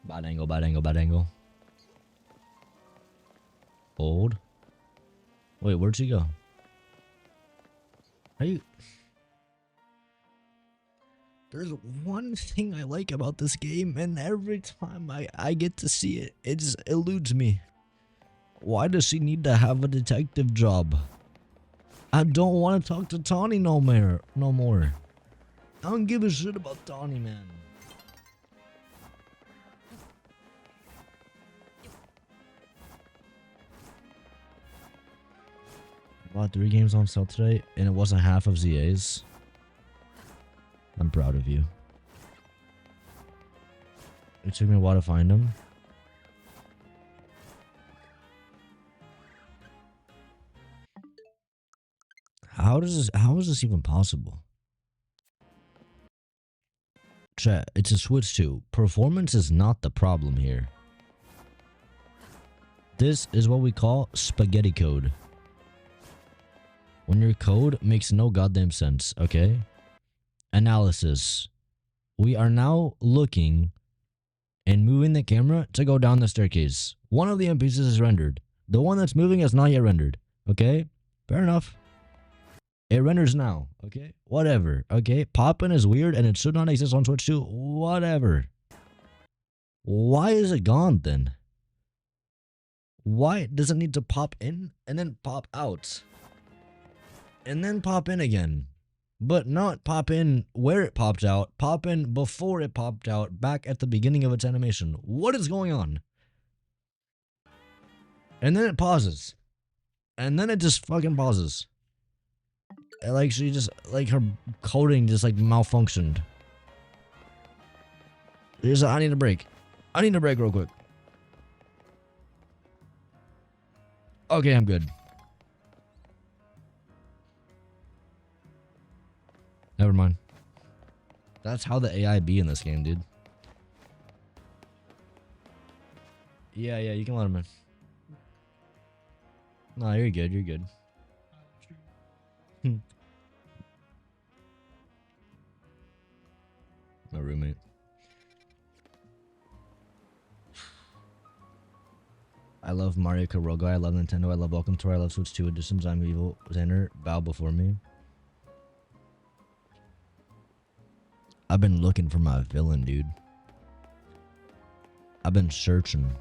Bad angle, bad angle, bad angle. Hold. Wait, where'd she go? Are you... There's one thing I like about this game, and every time I get to see it, it just eludes me. Why does she need to have a detective job? I don't want to talk to Tawny no more. I don't give a shit about Tawny, man. Bought 3 games on sale today, and it wasn't half of ZA's. I'm proud of you. It took me a while to find them. How is this even possible? Chat, it's a Switch 2. Performance is not the problem here. This is what we call spaghetti code. When your code makes no goddamn sense, okay? Analysis. We are now looking and moving the camera to go down the staircase. One of the NPCs is rendered. The one that's moving is not yet rendered. Okay? Fair enough. It renders now. Okay? Whatever. Okay? Pop-in is weird and it should not exist on Switch 2. Whatever. Why is it gone then? Why does it need to pop in and then pop out? And then pop in again? But not pop in where it popped out, pop in before it popped out, back at the beginning of its animation. What is going on? And then it pauses. And then it just fucking pauses. Like she just, like her coding just like malfunctioned. I need a break. I need a break real quick. Okay, I'm good. Never mind. That's how the AI be in this game, dude. Yeah, you can let him in. No, you're good, you're good. My roommate. I love Mario Kart, I love Nintendo, I love Welcome Tour, I love Switch 2 editions, I'm evil, Xander, bow before me. I've been looking for my villain, dude. I've been searching.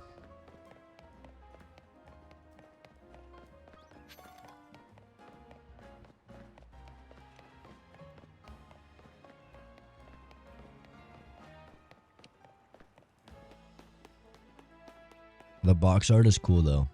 The box art is cool though.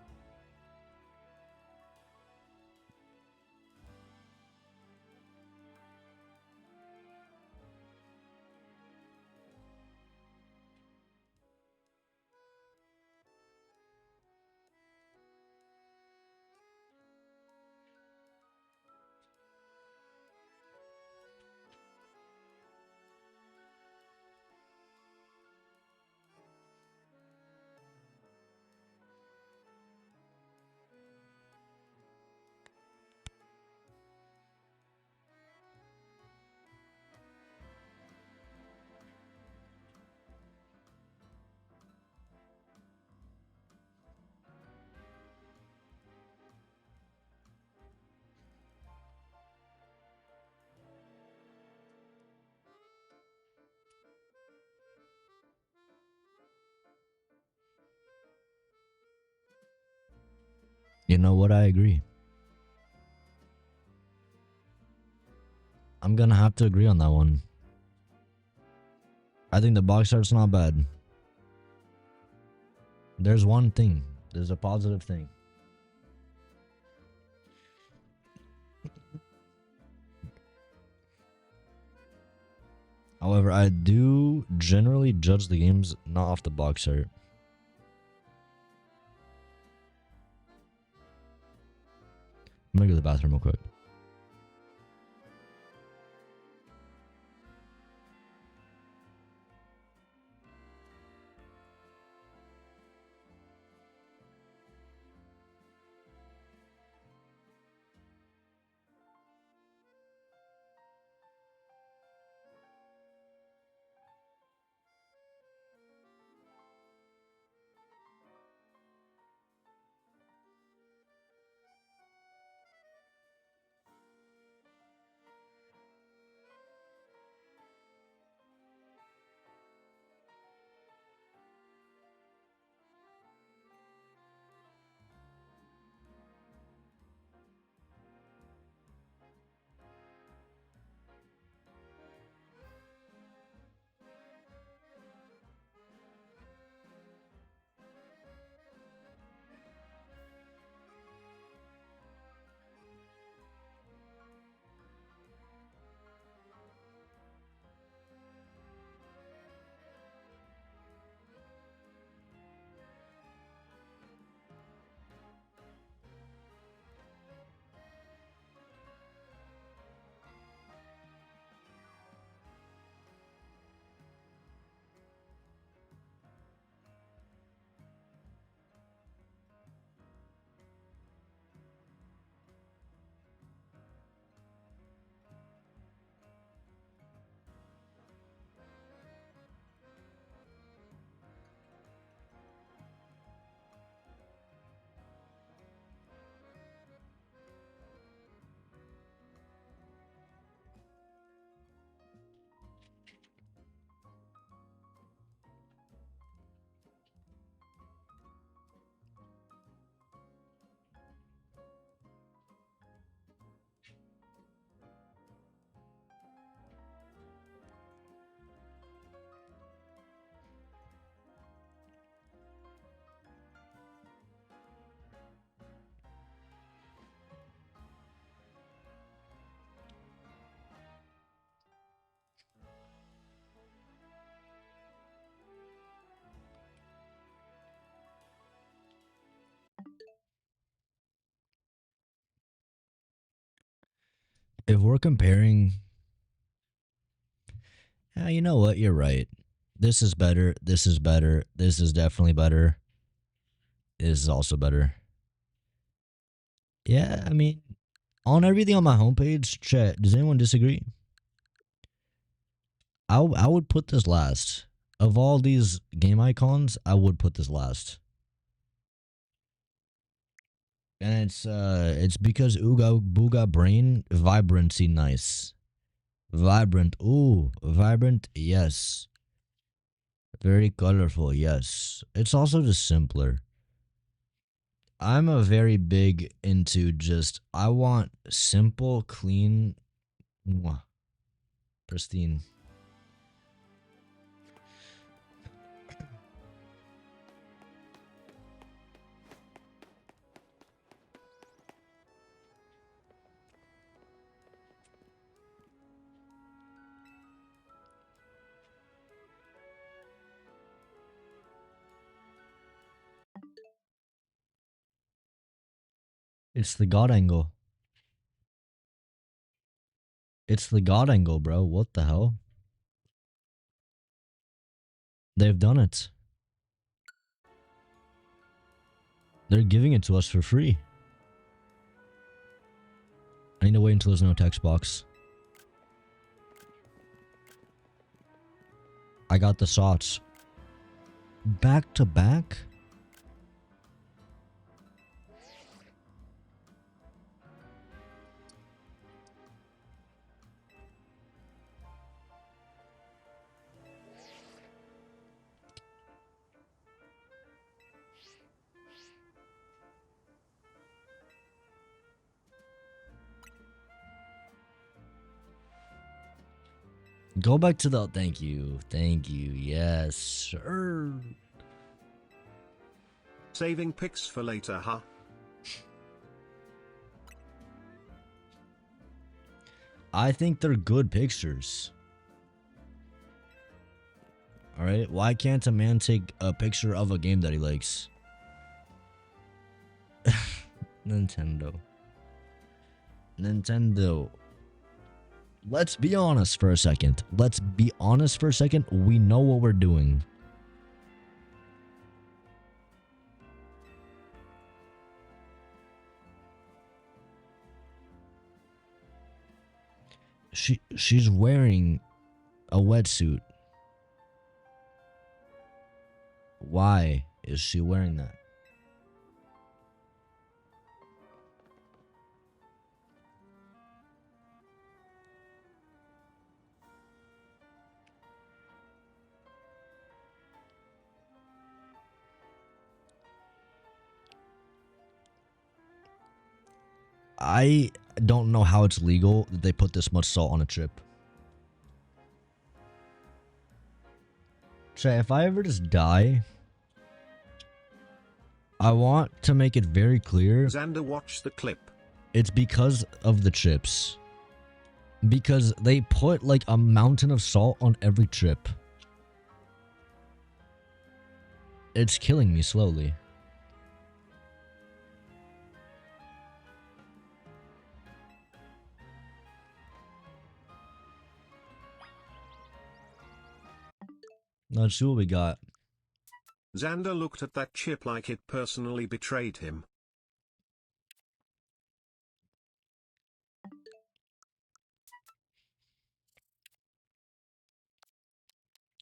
You know what? I agree. I'm gonna have to agree on that one. I think the box art's not bad. There's one thing. There's a positive thing. However, I do generally judge the games not off the box art. I'm gonna go to the bathroom real quick. If we're comparing, you know what? You're right. This is better. This is better. This is definitely better. This is also better. Yeah, I mean, on everything on my homepage, chat, does anyone disagree? I would put this last. Of all these game icons, I would put this last. And it's because Ooga Booga Brain vibrancy nice. Vibrant, ooh, vibrant, yes. Very colorful, yes. It's also just simpler. I'm a very big into just I want simple, clean, pristine. It's the God angle. It's the God angle, bro. What the hell? They've done it. They're giving it to us for free. I need to wait until there's no text box. I got the shots. Back to back? Go back to the. Thank you. Thank you. Yes, sir. Saving pics for later, huh? I think they're good pictures. Alright, why can't a man take a picture of a game that he likes? Nintendo. Let's be honest for a second. We know what we're doing. She's wearing a wetsuit. Why is she wearing that? I don't know how it's legal that they put this much salt on a chip. Chat, if I ever just die, I want to make it very clear. Xander, watch the clip. It's because of the chips. Because they put like a mountain of salt on every chip. It's killing me slowly. Let's see what we got. Xander looked at that chip like it personally betrayed him.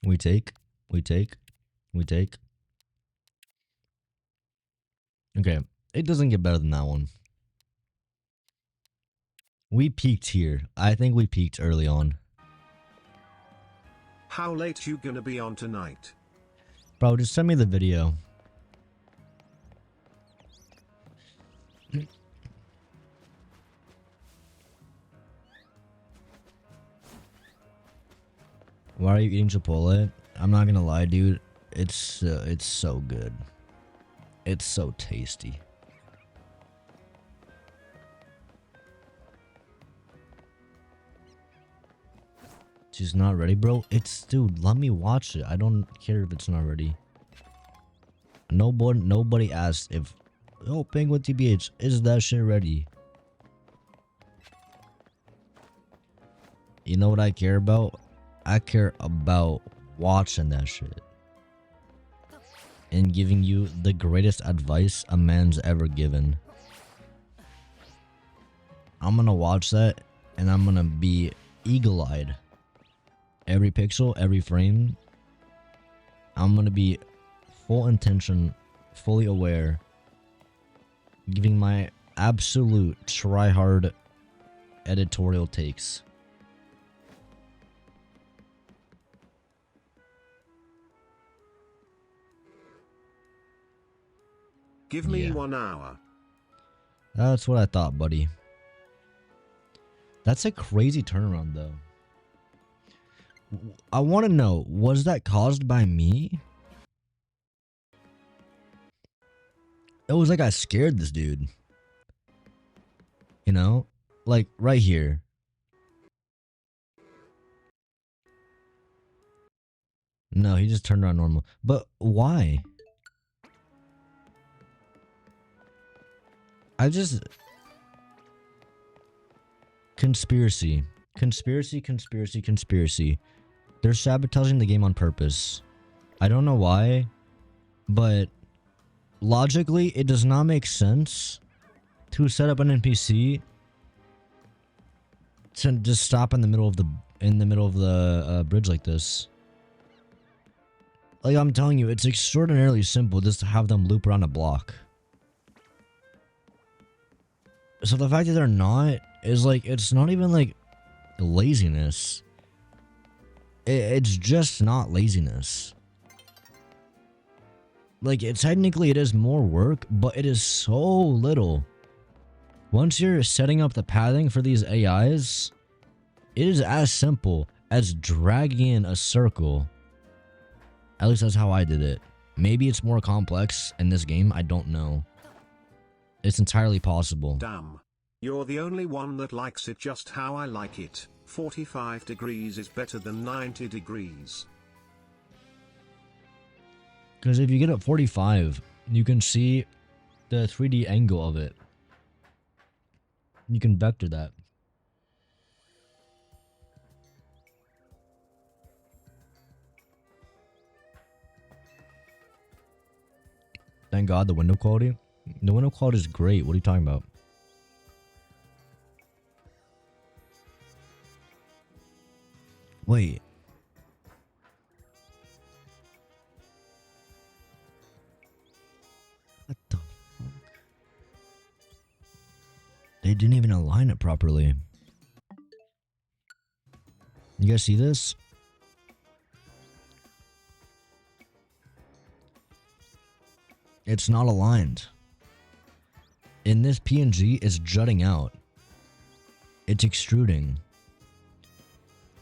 We take. Okay, it doesn't get better than that one. We peaked here. I think we peaked early on. How late you gonna be on tonight? Bro, just send me the video. Why are you eating Chipotle? I'm not gonna lie, dude. It's so good. It's so tasty. She's not ready, bro. Dude, let me watch it. I don't care if it's not ready. Nobody asked if, oh, Penguin TBH, is that shit ready? You know what I care about? I care about watching that shit. And giving you the greatest advice a man's ever given. I'm gonna watch that and I'm gonna be eagle-eyed. Every pixel, every frame. I'm gonna be full intention, fully aware, giving my absolute try-hard editorial takes. Give me 1 hour. That's what I thought, buddy. That's a crazy turnaround, though. I want to know, was that caused by me? It was like I scared this dude. You know? Like, right here. No, he just turned around normal. But why? Conspiracy. They're sabotaging the game on purpose. I don't know why, but logically, it does not make sense to set up an NPC to just stop in the middle of the bridge like this. Like, I'm telling you, it's extraordinarily simple just to have them loop around a block. So the fact that they're not is like, it's not even like laziness. It's just not laziness. Like, technically it is more work, but it is so little. Once you're setting up the pathing for these AIs, it is as simple as dragging in a circle. At least that's how I did it. Maybe it's more complex in this game. I don't know. It's entirely possible. Damn. You're the only one that likes it just how I like it. 45 degrees is better than 90 degrees. Because if you get at 45, you can see the 3D angle of it. You can vector that. Thank God the window quality. The window quality is great. What are you talking about? Wait. What the fuck? They didn't even align it properly. You guys see this? It's not aligned. In this PNG, it's jutting out. It's extruding.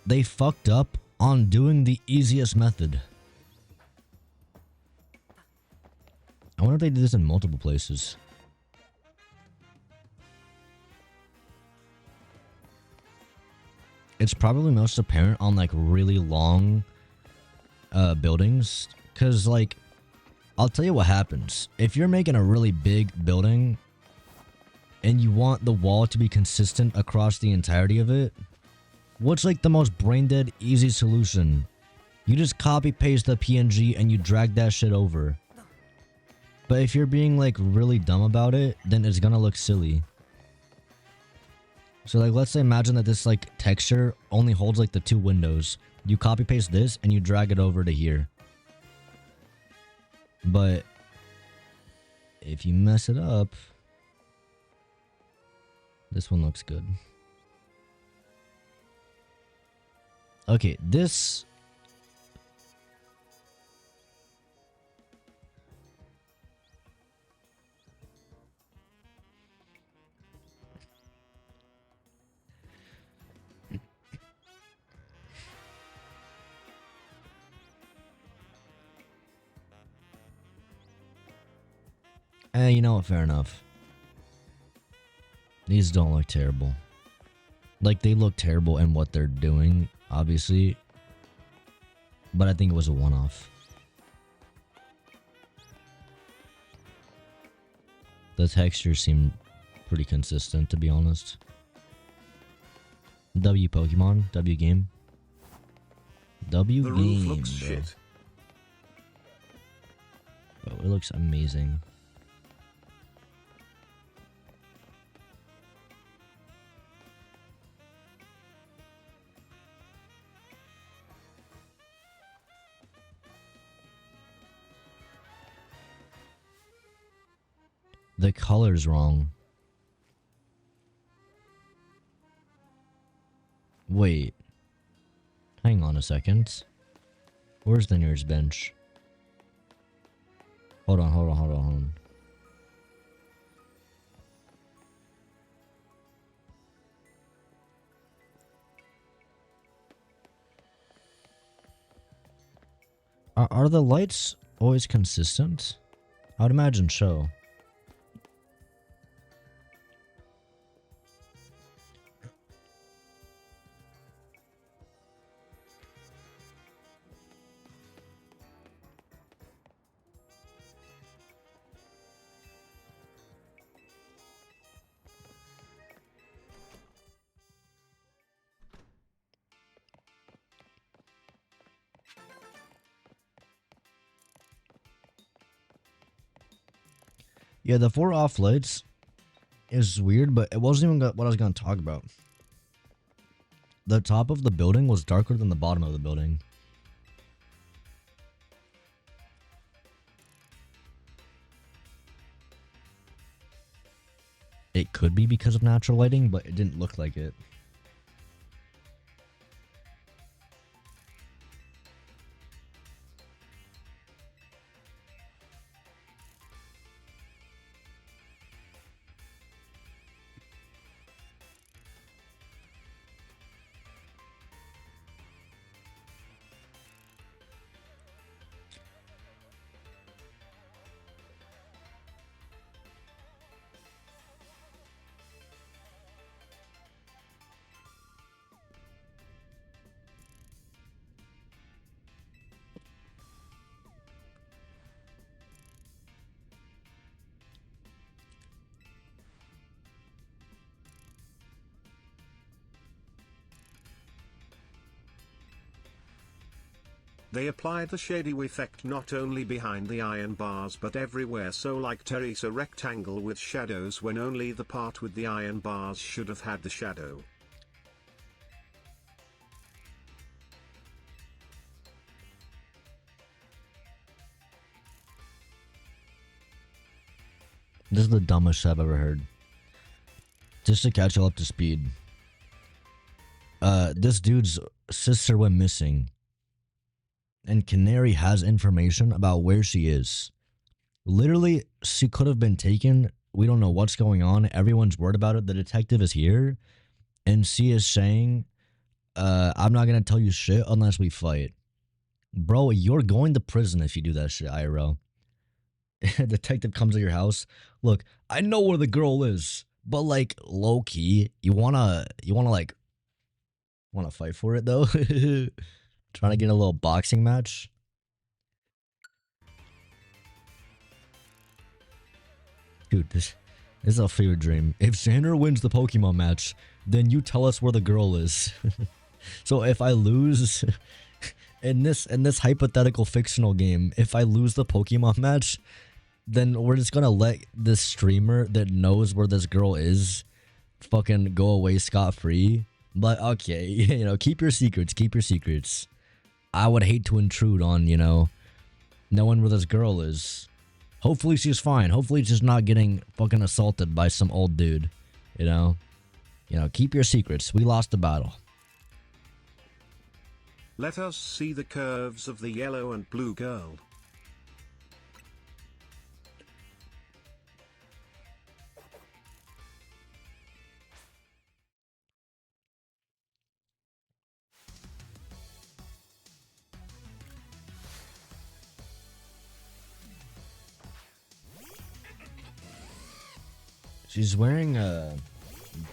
They fucked up on doing the easiest method. I wonder if they did this in multiple places. It's probably most apparent on like really long buildings. Cause like, I'll tell you what happens. If you're making a really big building and you want the wall to be consistent across the entirety of it, what's like the most brain dead easy solution? You just copy paste the PNG and you drag that shit over. But if you're being like really dumb about it, then it's gonna look silly. So like, let's say imagine that this like texture only holds like the 2 windows. You copy paste this and you drag it over to here. But if you mess it up, this one looks good. Okay, this you know what, fair enough. These don't look terrible. Like, they look terrible in what they're doing, obviously. But I think it was a one-off. The textures seem pretty consistent, to be honest. W Pokemon, W game. W The game, roof looks bro. shit. Oh, it looks amazing. The color's wrong. Wait. Hang on a second. Where's the nearest bench? Hold on. Are the lights always consistent? I would imagine so. Yeah, the 4 off lights is weird, but it wasn't even what I was going to talk about. The top of the building was darker than the bottom of the building. It could be because of natural lighting, but it didn't look like it. They applied the shady effect not only behind the iron bars but everywhere, so like Teresa rectangle with shadows when only the part with the iron bars should have had the shadow. This is the dumbest shit I've ever heard. Just to catch you up to speed. This dude's sister went missing. And Canary has information about where she is. Literally, she could have been taken. We don't know what's going on. Everyone's worried about it. The detective is here. And she is saying, I'm not going to tell you shit unless we fight. Bro, you're going to prison if you do that shit, IRL. A detective comes to your house. Look, I know where the girl is. But like, low key, you wanna fight for it though? Trying to get a little boxing match. Dude, this is a fever dream. If Xander wins the Pokemon match, then you tell us where the girl is. So if I lose in this hypothetical fictional game, if I lose the Pokemon match, then we're just gonna let this streamer that knows where this girl is fucking go away scot-free. But okay, you know, keep your secrets, keep your secrets. I would hate to intrude on, you know, knowing where this girl is. Hopefully she's fine. Hopefully she's not getting fucking assaulted by some old dude, you know? You know, keep your secrets. We lost the battle. Let us see the curves of the yellow and blue girl. She's wearing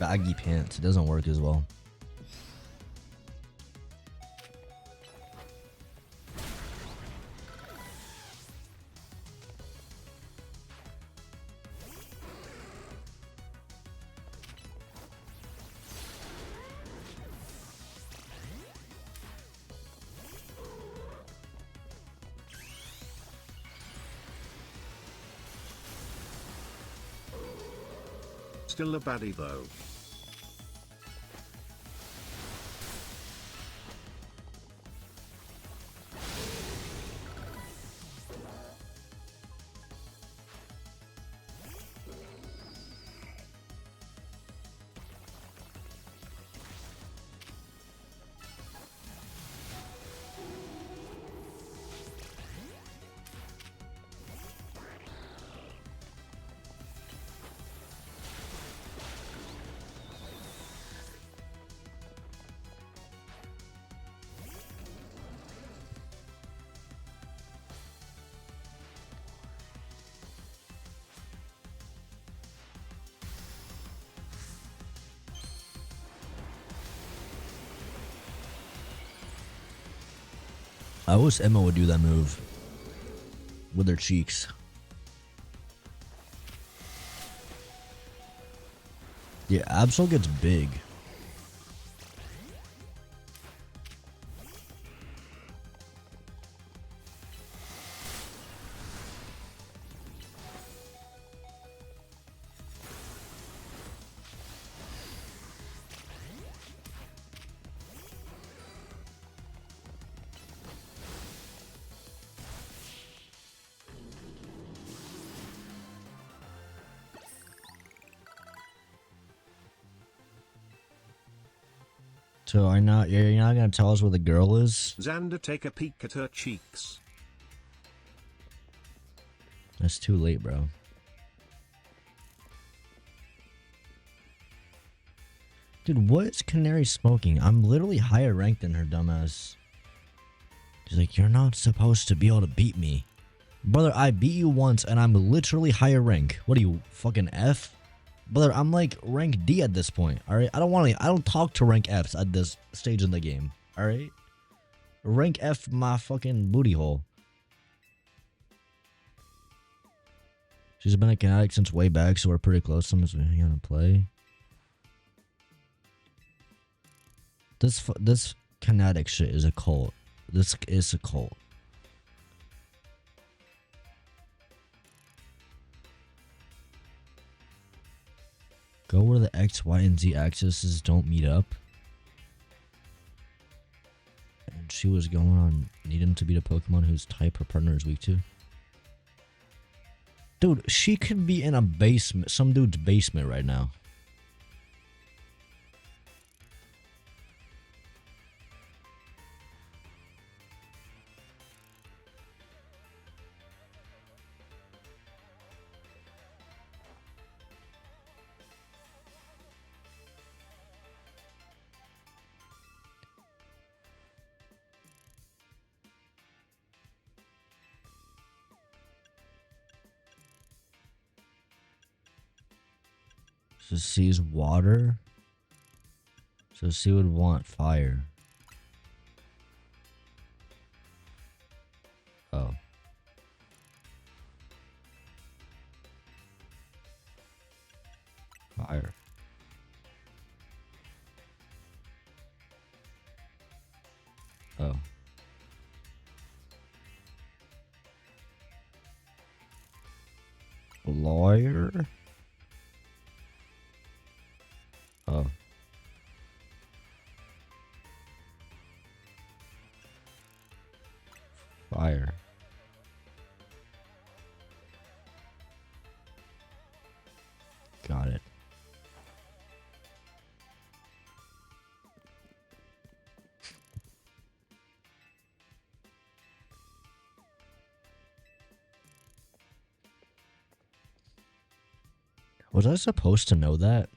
baggy pants. It doesn't work as well. Still a baddie though. I wish Emma would do that move with her cheeks. Yeah, Absol gets big. So you're not gonna tell us where the girl is? Xander, take a peek at her cheeks. That's too late, bro. Dude, what is Canary smoking? I'm literally higher ranked than her dumbass. She's like, you're not supposed to be able to beat me. Brother, I beat you once and I'm literally higher rank. What are you, fucking F? Brother, I'm like rank D at this point, alright? I don't talk to rank Fs at this stage in the game, alright? Rank F my fucking booty hole. She's been a Kinetic since way back, so we're pretty close. Someone's gonna play. This Kinetic shit is a cult. This is a cult. Go where the X, Y, and Z axes don't meet up. And she was going on needing to beat a Pokemon whose type her partner is weak to. Dude, she could be in a basement, some dude's basement right now. So C's water. So C would want fire. Oh. Fire. Oh. Lawyer? Oh. Fire. Got it. Was I supposed to know that?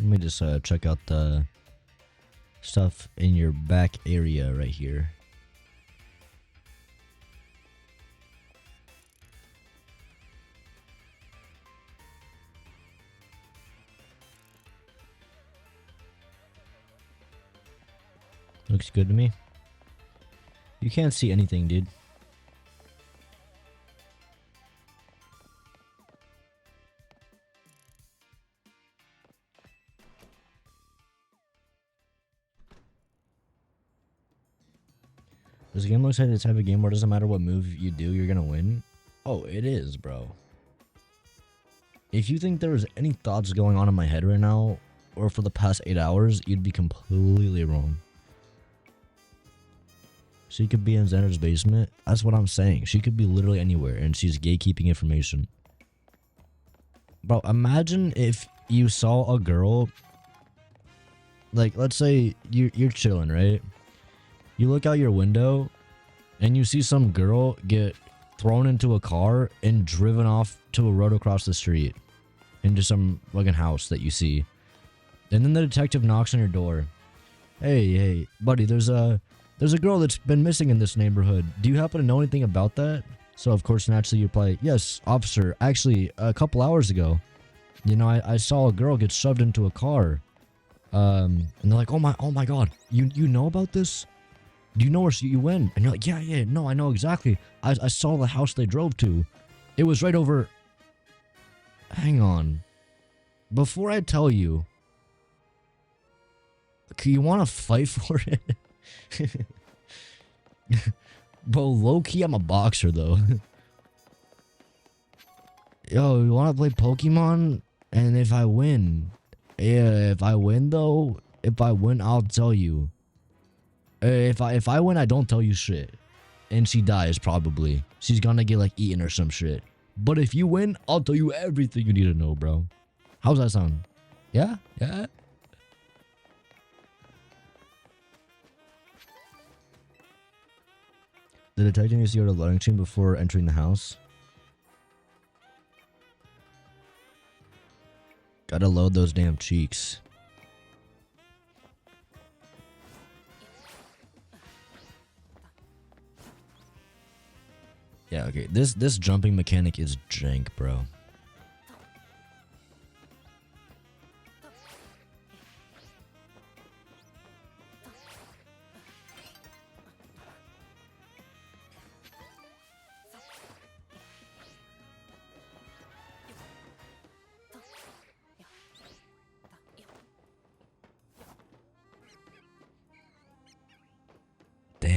Let me just check out the stuff in your back area right here. Looks good to me. You can't see anything, dude. This game looks like the type of game where it doesn't matter what move you do, you're gonna win. Oh, it is, bro. If you think there was any thoughts going on in my head right now, or for the past 8 hours, you'd be completely wrong. She could be in Xander's basement. That's what I'm saying. She could be literally anywhere, and she's gatekeeping information. Bro, imagine if you saw a girl, like, let's say you're chilling, right? You look out your window, and you see some girl get thrown into a car and driven off to a road across the street into some fucking house that you see. And then the detective knocks on your door. Hey, buddy, there's a girl that's been missing in this neighborhood. Do you happen to know anything about that? So, of course, naturally, you reply, yes, officer. Actually, a couple hours ago, you know, I saw a girl get shoved into a car. And they're like, oh my God, you know about this? Do you know where you went? And you're like, yeah, no, I know exactly. I saw the house they drove to. It was right over... Hang on. Before I tell you, you want to fight for it? Bro, low-key, I'm a boxer, though. Yo, you want to play Pokemon? And if I win... Yeah, if I win, though... If I win, I'll tell you. If I win, I don't tell you shit. And she dies, probably. She's gonna get, like, eaten or some shit. But if you win, I'll tell you everything you need to know, bro. How's that sound? Yeah? Yeah? The detective needs to go to the loading screen before entering the house. Gotta load those damn cheeks. Yeah, okay. This jumping mechanic is jank, bro.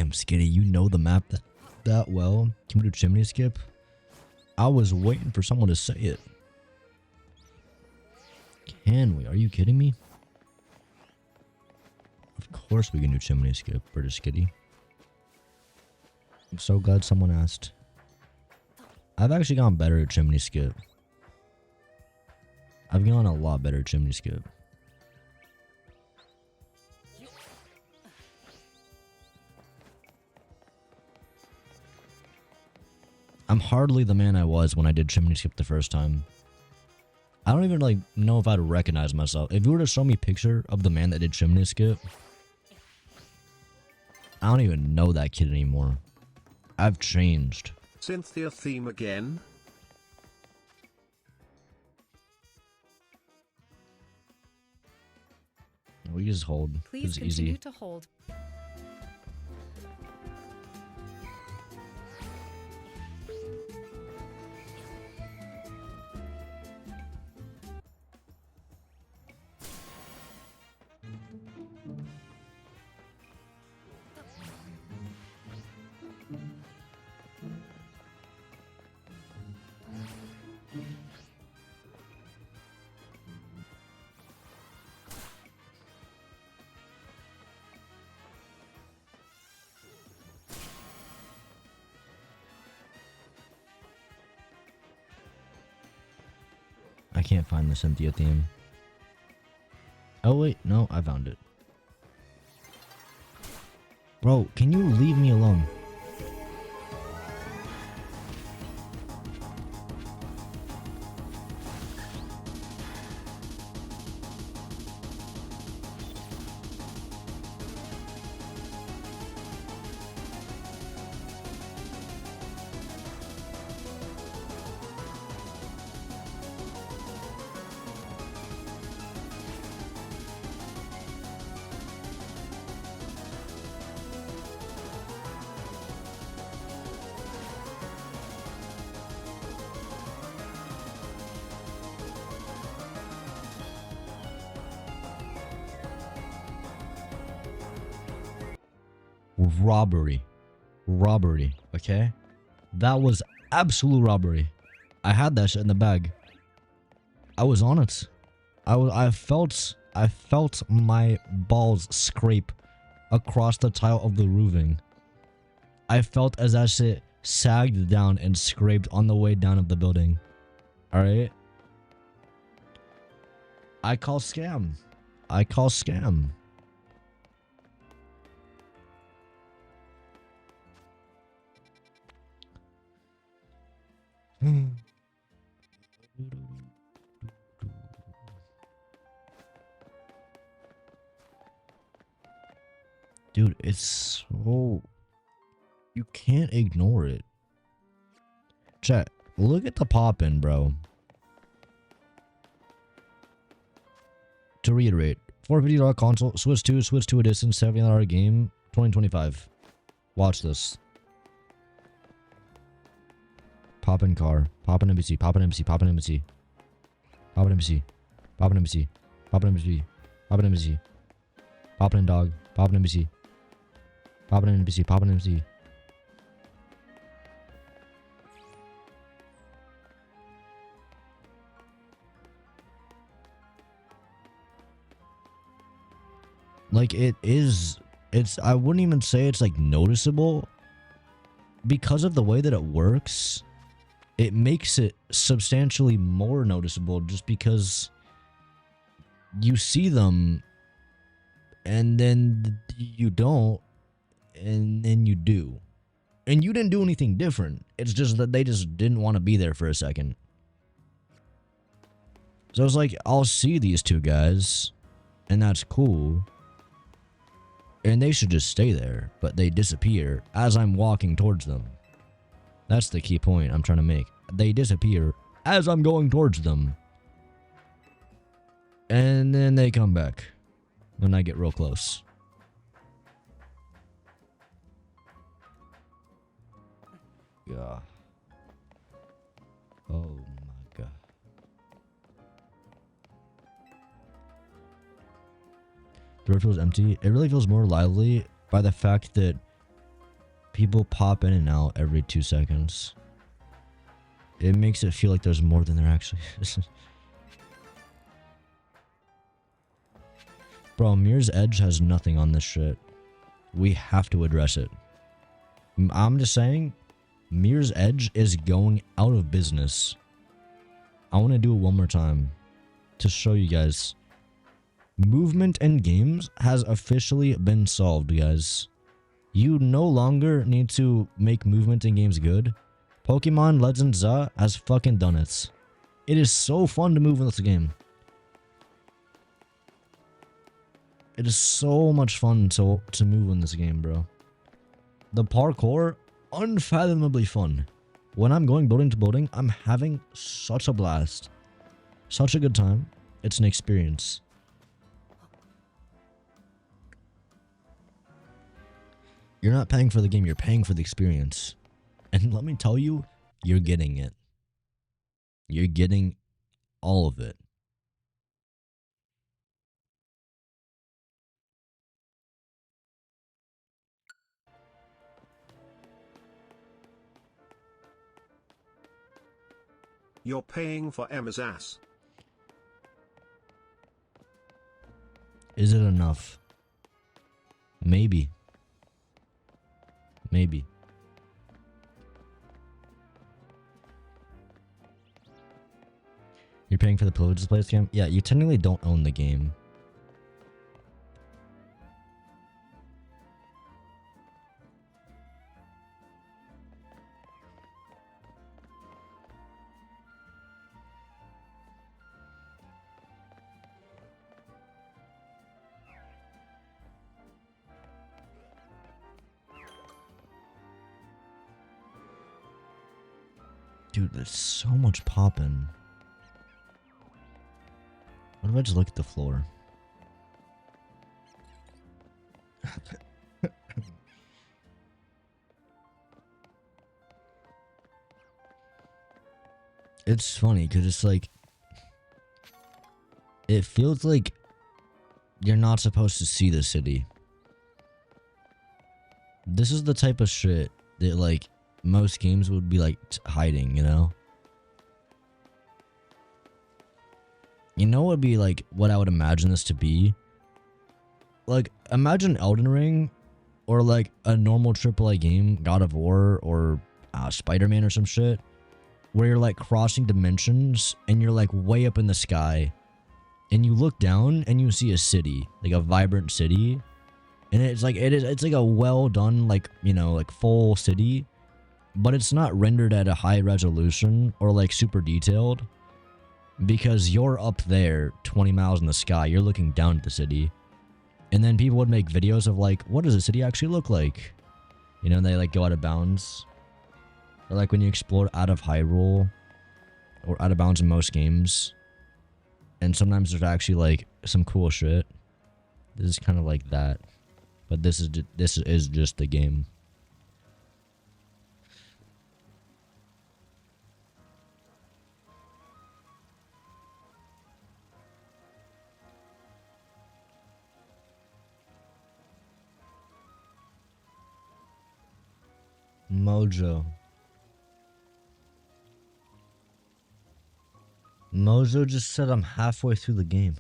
Damn, Skitty, you know the map that well. Can we do chimney skip? I was waiting for someone to say it. Can we? Are you kidding me? Of course we can do chimney skip, British Skitty. I'm so glad someone asked. I've actually gone better at chimney skip. I've gone a lot better at chimney skip. I'm hardly the man I was when I did chimney skip the first time. I don't even like know if I'd recognize myself. If you were to show me a picture of the man that did chimney skip, I don't even know that kid anymore. I've changed. Cynthia theme again? We just hold. Please it's continue easy. to hold. I can't find the Cynthia theme. Oh wait, no, I found it. Bro, can you leave me alone? Robbery, okay? That was absolute robbery. I had that shit in the bag. I was on it. I felt my balls scrape across the tile of the roofing. I felt as that shit sagged down and scraped on the way down of the building. Alright? I call scam. Dude, it's so... You can't ignore it. Chat, look at the pop-in, bro. To reiterate, $450 console, Switch 2 edition, $70 game, 2025. Watch this. Pop in car. Pop in NPC. Pop in NPC. Pop in NPC. Pop in NPC. Pop in NPC. Pop in NPC. Pop in NPC. Pop in dog. Pop in NPC. Pop in NPC. Pop in NPC. Like it's I wouldn't even say it's like noticeable because of the way that it works. It makes it substantially more noticeable just because you see them and then you don't and then you do. And you didn't do anything different. It's just that they just didn't want to be there for a second. So it's like, I'll see these two guys and that's cool. And they should just stay there, but they disappear as I'm walking towards them. That's the key point I'm trying to make. They disappear as I'm going towards them. And then they come back when I get real close. Yeah. Oh my god. The river feels empty. It really feels more lively by the fact that people pop in and out every 2 seconds. It makes it feel like there's more than there actually is. Bro, Mirror's Edge has nothing on this shit. We have to address it. I'm just saying, Mirror's Edge is going out of business. I want to do it one more time to show you guys. Movement in games has officially been solved, guys. You no longer need to make movement in games good. Pokemon Legends Za has fucking done it. It is so fun to move in this game. It is so much fun to move in this game, bro. The parkour, unfathomably fun. When I'm going building to building, I'm having such a blast. Such a good time. It's an experience. You're not paying for the game, you're paying for the experience. And let me tell you, you're getting it. You're getting all of it. You're paying for Emma's ass. Is it enough? Maybe. Maybe. You're paying for the privilege to play this game? Yeah, you technically don't own the game. Dude, there's so much poppin'. What if I just look at the floor? It's funny because it's like, it feels like you're not supposed to see the city. This is the type of shit that like most games would be like hiding, you know? You know what would be like what I would imagine this to be? Like, imagine Elden Ring or like a normal AAA game, God of War or Spider-Man or some shit, where you're like crossing dimensions and you're like way up in the sky and you look down and you see a city, like a vibrant city, and it's like it's like a well done, like, you know, like full city, but it's not rendered at a high resolution or like super detailed because you're up there 20 miles in the sky, you're looking down at the city. And then people would make videos of like, what does the city actually look like? You know, and they like go out of bounds. Or like when you explore out of Hyrule or out of bounds in most games. And sometimes there's actually like some cool shit. This is kind of like that. But this is just the game. Mojo. Mojo just said I'm halfway through the game.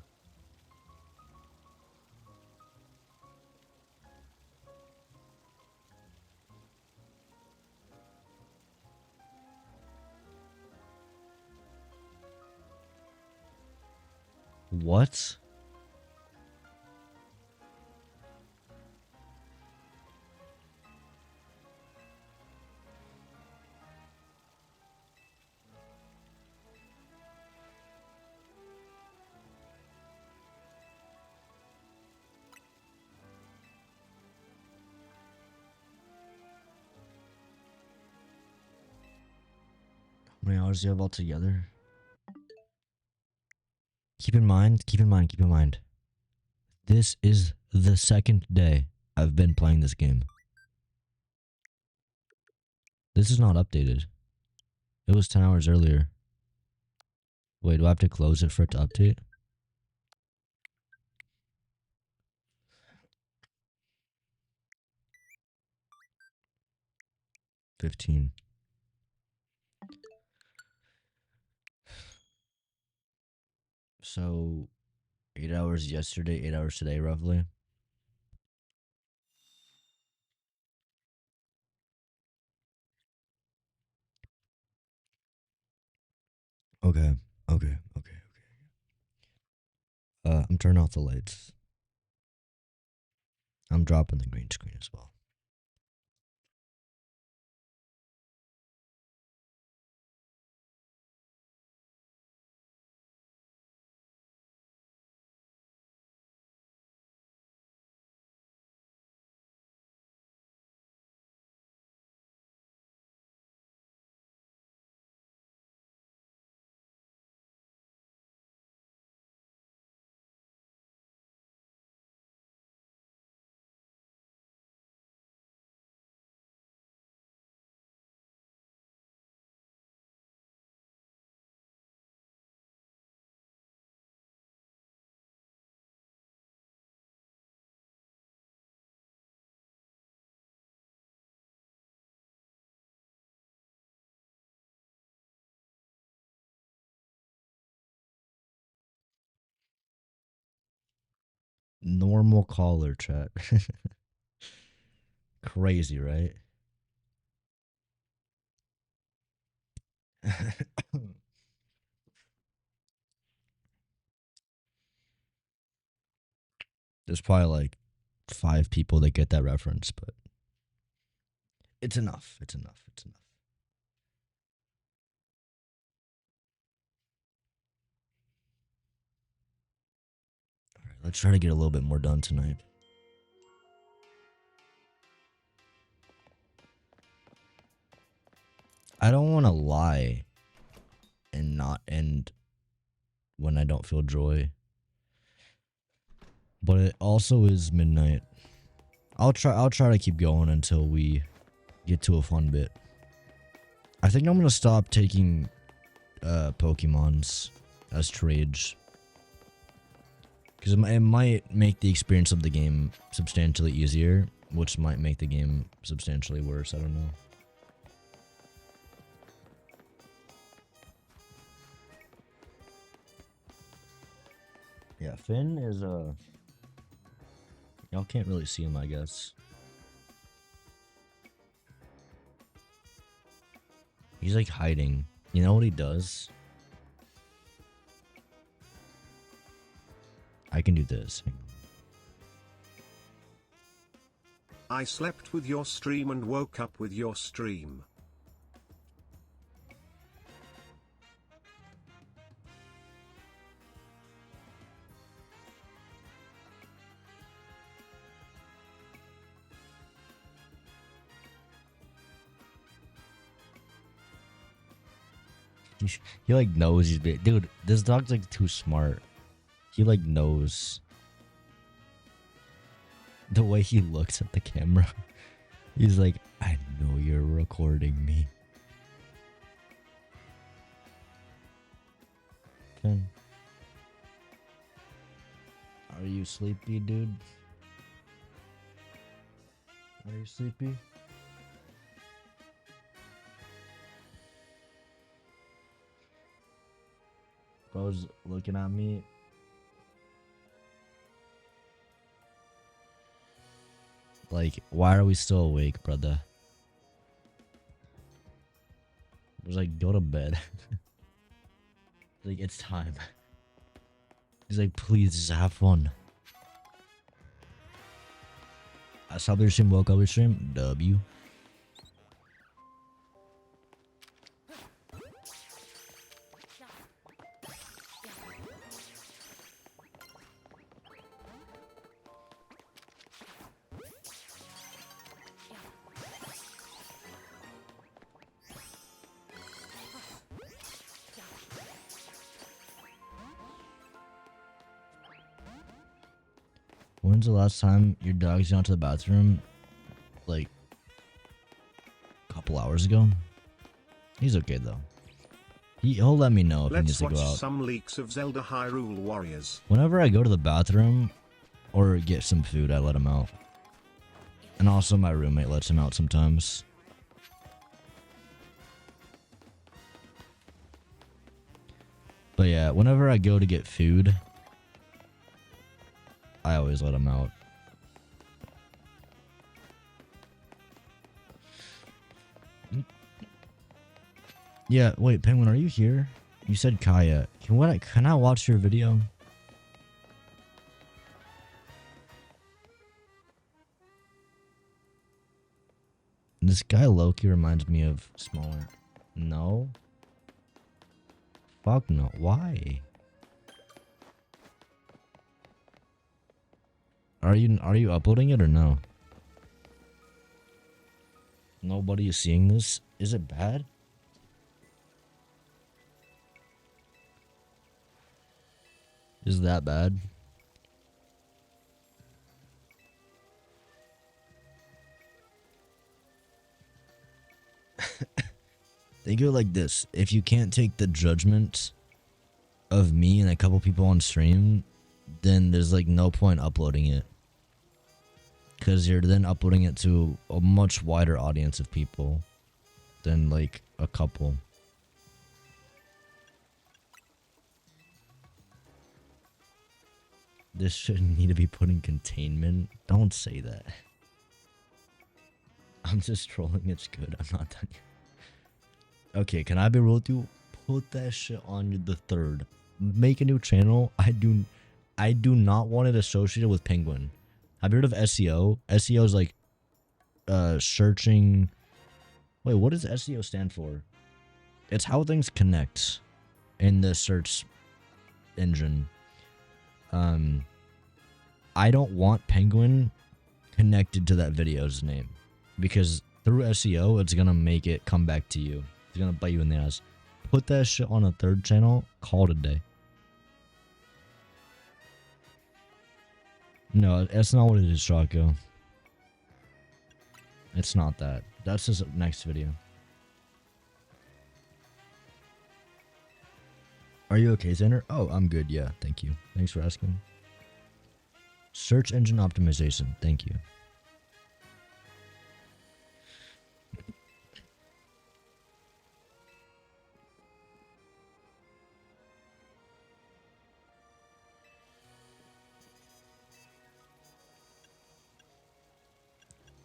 What? How many hours do you have altogether? Keep in mind. This is the second day I've been playing this game. This is not updated. It was 10 hours earlier. Wait, do I have to close it for it to update? 15. So 8 hours yesterday, 8 hours today, roughly. Okay. I'm turning off the lights. I'm dropping the green screen as well. Normal caller chat. Crazy, right? There's probably like 5 people that get that reference, but it's enough. It's enough. All right, let's try to get a little bit more done tonight. I don't want to lie and not end when I don't feel joy. But it also is midnight. I'll try to keep going until we get to a fun bit. I think I'm going to stop taking Pokemons as trades. Because it might make the experience of the game substantially easier, which might make the game substantially worse. I don't know. Yeah, Finn is y'all can't really see him, I guess. He's like hiding. You know what he does? I can do this. I slept with your stream and woke up with your stream. He like knows he's big. Dude, this dog's like too smart. He like knows. The way he looks at the camera. He's like, I know you're recording me. Okay. Are you sleepy, dude? Are you sleepy? Bro's looking at me. Like, why are we still awake, brother? I was like, go to bed. Like, it's time. He's like, please, just have fun. I stopped your stream, woke up your stream. W. When's the last time your dog's gone to the bathroom? Like, a couple hours ago? He's okay though. He'll let me know if he needs to go out. Let's watch some leaks of Zelda Hyrule Warriors. Whenever I go to the bathroom or get some food, I let him out. And also my roommate lets him out sometimes. But yeah, whenever I go to get food, I always let him out. Yeah, wait, Penguin, are you here? You said Kaya. Can I watch your video? This guy Loki reminds me of smaller. No. Fuck no. Why? Are you uploading it or no? Nobody is seeing this. Is it bad? Is that bad? Think of it like this. If you can't take the judgment of me and a couple people on stream, then there's like no point uploading it. Because you're then uploading it to a much wider audience of people than like a couple. This shouldn't need to be put in containment. Don't say that. I'm just trolling. It's good. I'm not done yet. Okay, can I be real with you? Put that shit on the 3rd. Make a new channel. I do not want it associated with Penguin. Have you heard of SEO? SEO is like searching. Wait, what does SEO stand for? It's how things connect in the search engine. I don't want Penguin connected to that video's name, because through SEO, it's gonna make it come back to you. It's gonna bite you in the ass. Put that shit on a 3rd channel. Call it a day. No, that's not what it is, Shaco. It's not that. That's his next video. Are you okay, Xander? Oh, I'm good. Yeah, thank you. Thanks for asking. Search engine optimization. Thank you.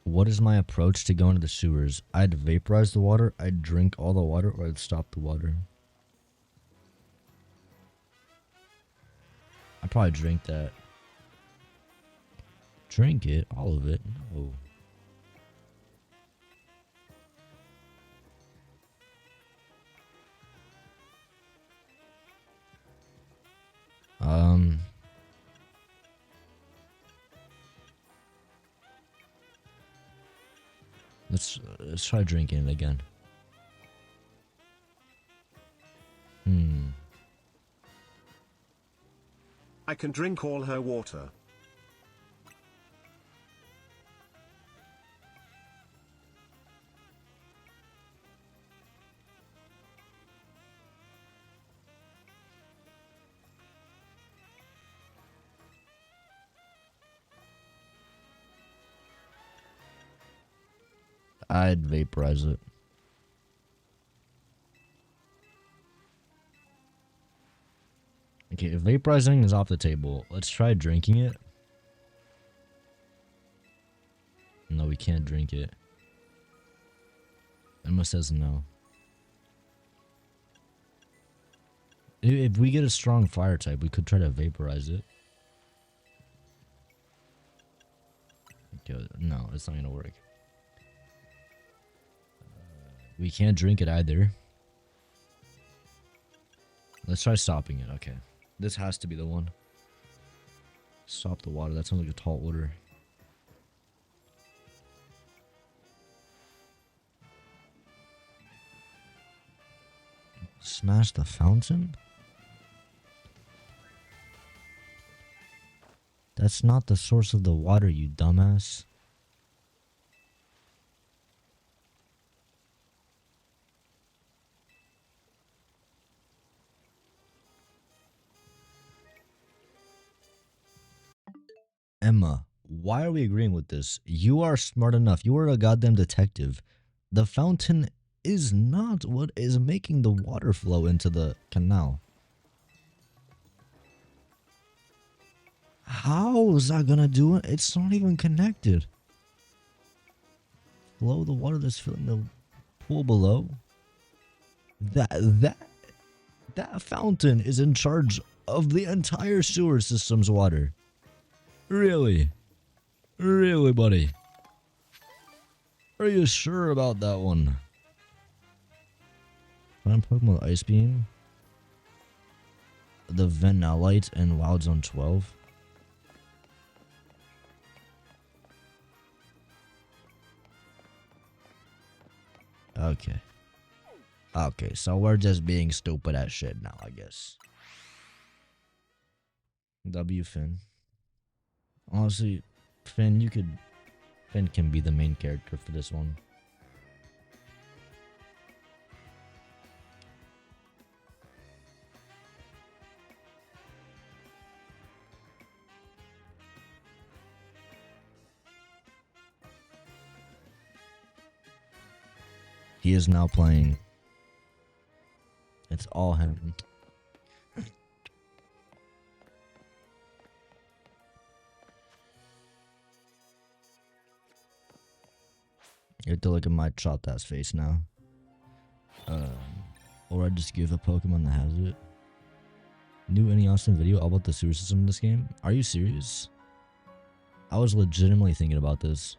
What is my approach to going to the sewers? I'd vaporize the water, I'd drink all the water, or I'd stop the water. I'd probably drink that. Drink it? All of it? No. Let's try drinking it again. I can drink all her water. I'd vaporize it. Okay, if vaporizing is off the table, let's try drinking it. No, we can't drink it. Emma says no. If we get a strong fire type, we could try to vaporize it. Okay, no, it's not gonna work. We can't drink it either. Let's try stopping it. Okay. This has to be the one. Stop the water. That sounds like a tall order. Smash the fountain? That's not the source of the water, you dumbass. Emma, why are we agreeing with this? You are smart enough. You are a goddamn detective. The fountain is not what is making the water flow into the canal. How is that gonna do it? It's not even connected. Below the water that's filling the pool below. That fountain is in charge of the entire sewer system's water. Really? Really, buddy? Are you sure about that one? Find Pokemon with Ice Beam. The Venalite and Wild Zone 12. Okay. Okay, so we're just being stupid as shit now, I guess. W Finn. Honestly, Finn can be the main character for this one. He is now playing. It's all him. You have to look at my chopped ass face now. Or I just give a Pokemon that has it. New Any Austin video all about the sewer system in this game? Are you serious? I was legitimately thinking about this.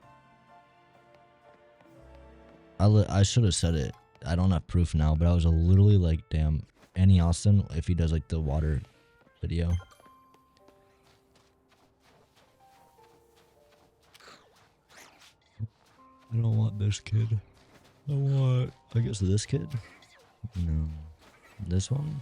I should have said it. I don't have proof now, but I was literally like, damn, Annie Austin, if he does like the water video. I don't want this kid. I want, I guess, this kid? No. This one?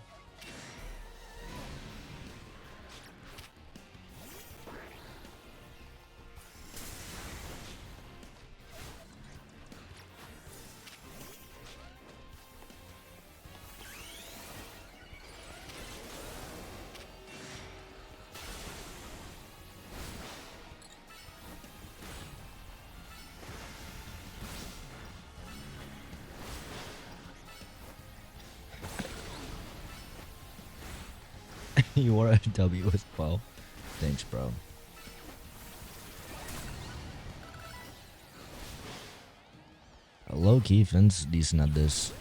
You wore a W as well. Thanks, bro. Low key, Finn's decent at this.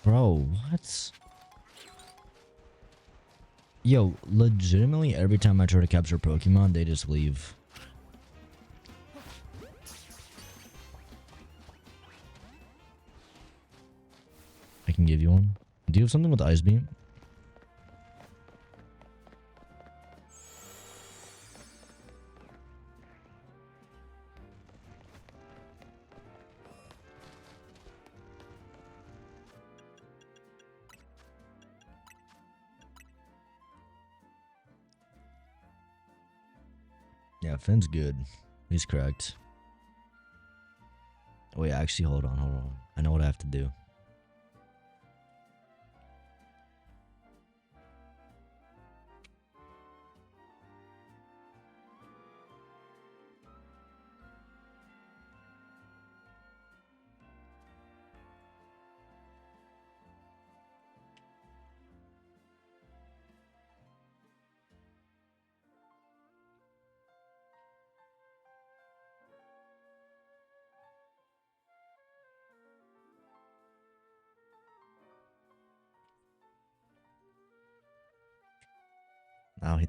Bro, what? Yo, legitimately, every time I try to capture Pokemon, they just leave. I can give you one. Do you have something with Ice Beam? Yeah, Finn's good. He's correct. Wait, actually, hold on. I know what I have to do.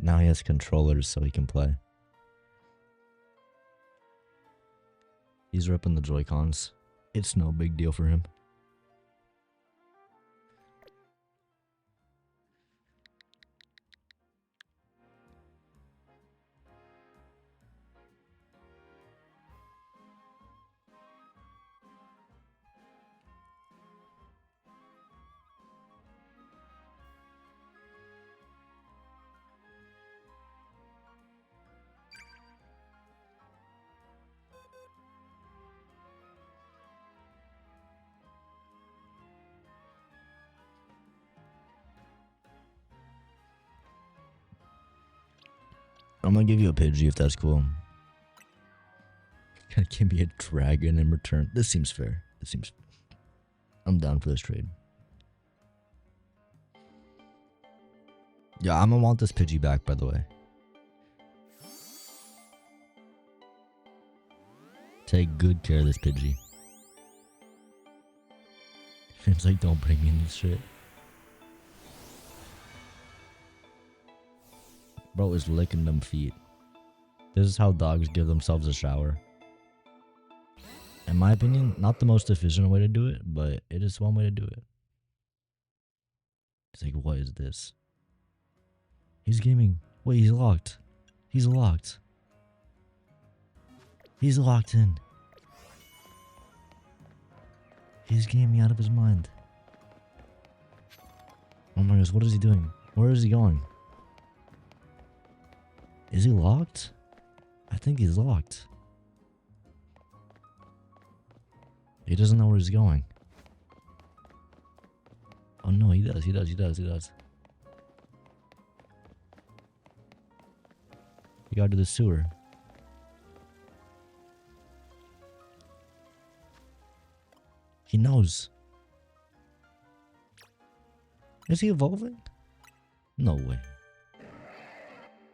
Now he has controllers so he can play. He's ripping the Joy-Cons. It's no big deal for him. I'm gonna give you a Pidgey if that's cool. Gonna give me a dragon in return. This seems fair. I'm down for this trade. Yeah, I'm gonna want this Pidgey back, by the way. Take good care of this Pidgey. It's like, don't bring me in this shit. Bro is licking them feet. This is how dogs give themselves a shower. In my opinion, not the most efficient way to do it, but it is one way to do it. It's like, what is this? He's gaming. Wait, he's locked. He's locked. He's locked in. He's gaming out of his mind. Oh my gosh, what is he doing? Where is he going? Is he locked? I think he's locked. He doesn't know where he's going. Oh no, he does. You gotta do the sewer. He knows. Is he evolving? No way.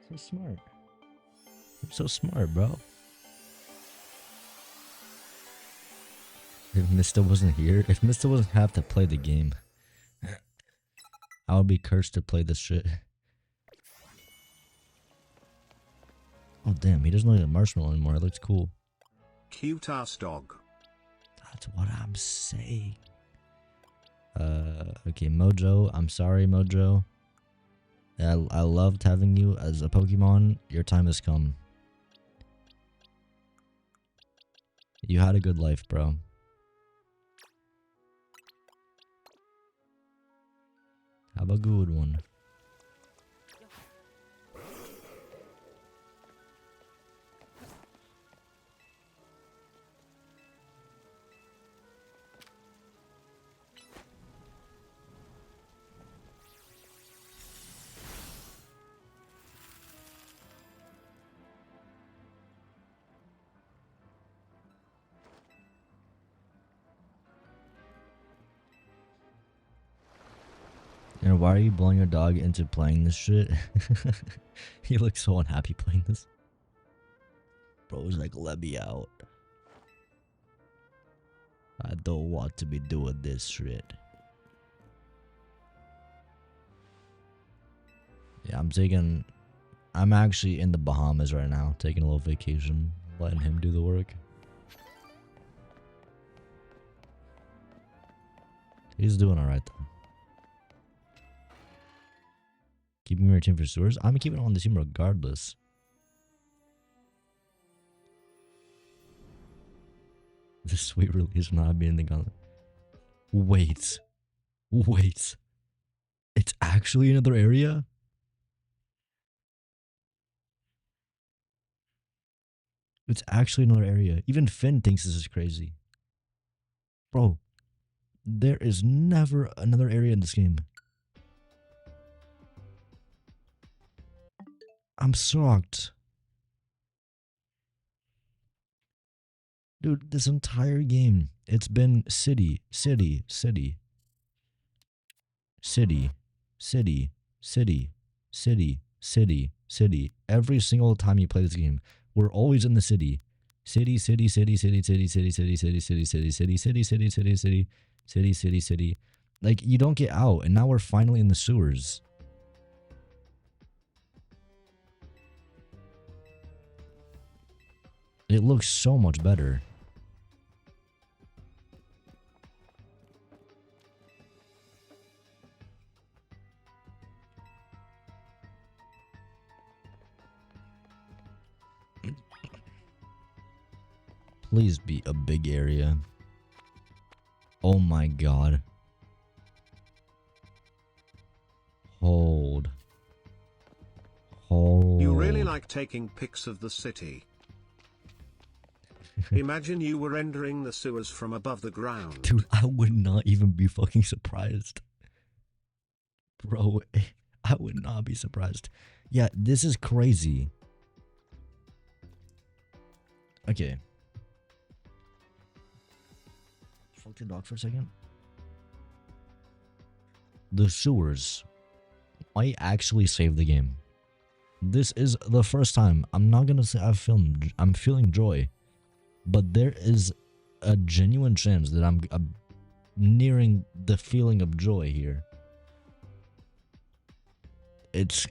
So smart. You're so smart, bro. If Mista wasn't here, if Mista wasn't have to play the game, I would be cursed to play this shit. Oh damn, he doesn't look like a marshmallow anymore. It looks cool. Cute ass dog. That's what I'm saying. Okay, Mojo. I'm sorry, Mojo. I loved having you as a Pokemon. Your time has come. You had a good life, bro. Have a good one. And why are you blowing your dog into playing this shit? He looks so unhappy playing this. Bro's like, let me out. I don't want to be doing this shit. Yeah, I'm actually in the Bahamas right now, taking a little vacation, letting him do the work. He's doing alright though. Keeping your team for sewers? I'm keeping it on the team regardless. The sweet release will not be in the gauntlet. Wait. It's actually another area? It's actually another area. Even Finn thinks this is crazy. Bro, there is never another area in this game. I'm shocked. Dude, this entire game, it's been city, city, city. City, city, city, city, city, city. Every single time you play this game, we're always in the city. City, city, city, city, city, city, city, city, city, city, city, city, city, city, city, city, city, city. Like, you don't get out, and now we're finally in the sewers. It looks so much better. Please be a big area. Oh my god. Hold. You really like taking pics of the city. Imagine you were entering the sewers from above the ground. Dude, I would not even be fucking surprised. Bro, I would not be surprised. Yeah, this is crazy. Okay. Fuck the dog for a second. The sewers. might actually save the game. This is the first time. I'm not gonna say I'm feeling joy, but there is a genuine chance that I'm nearing the feeling of joy here. It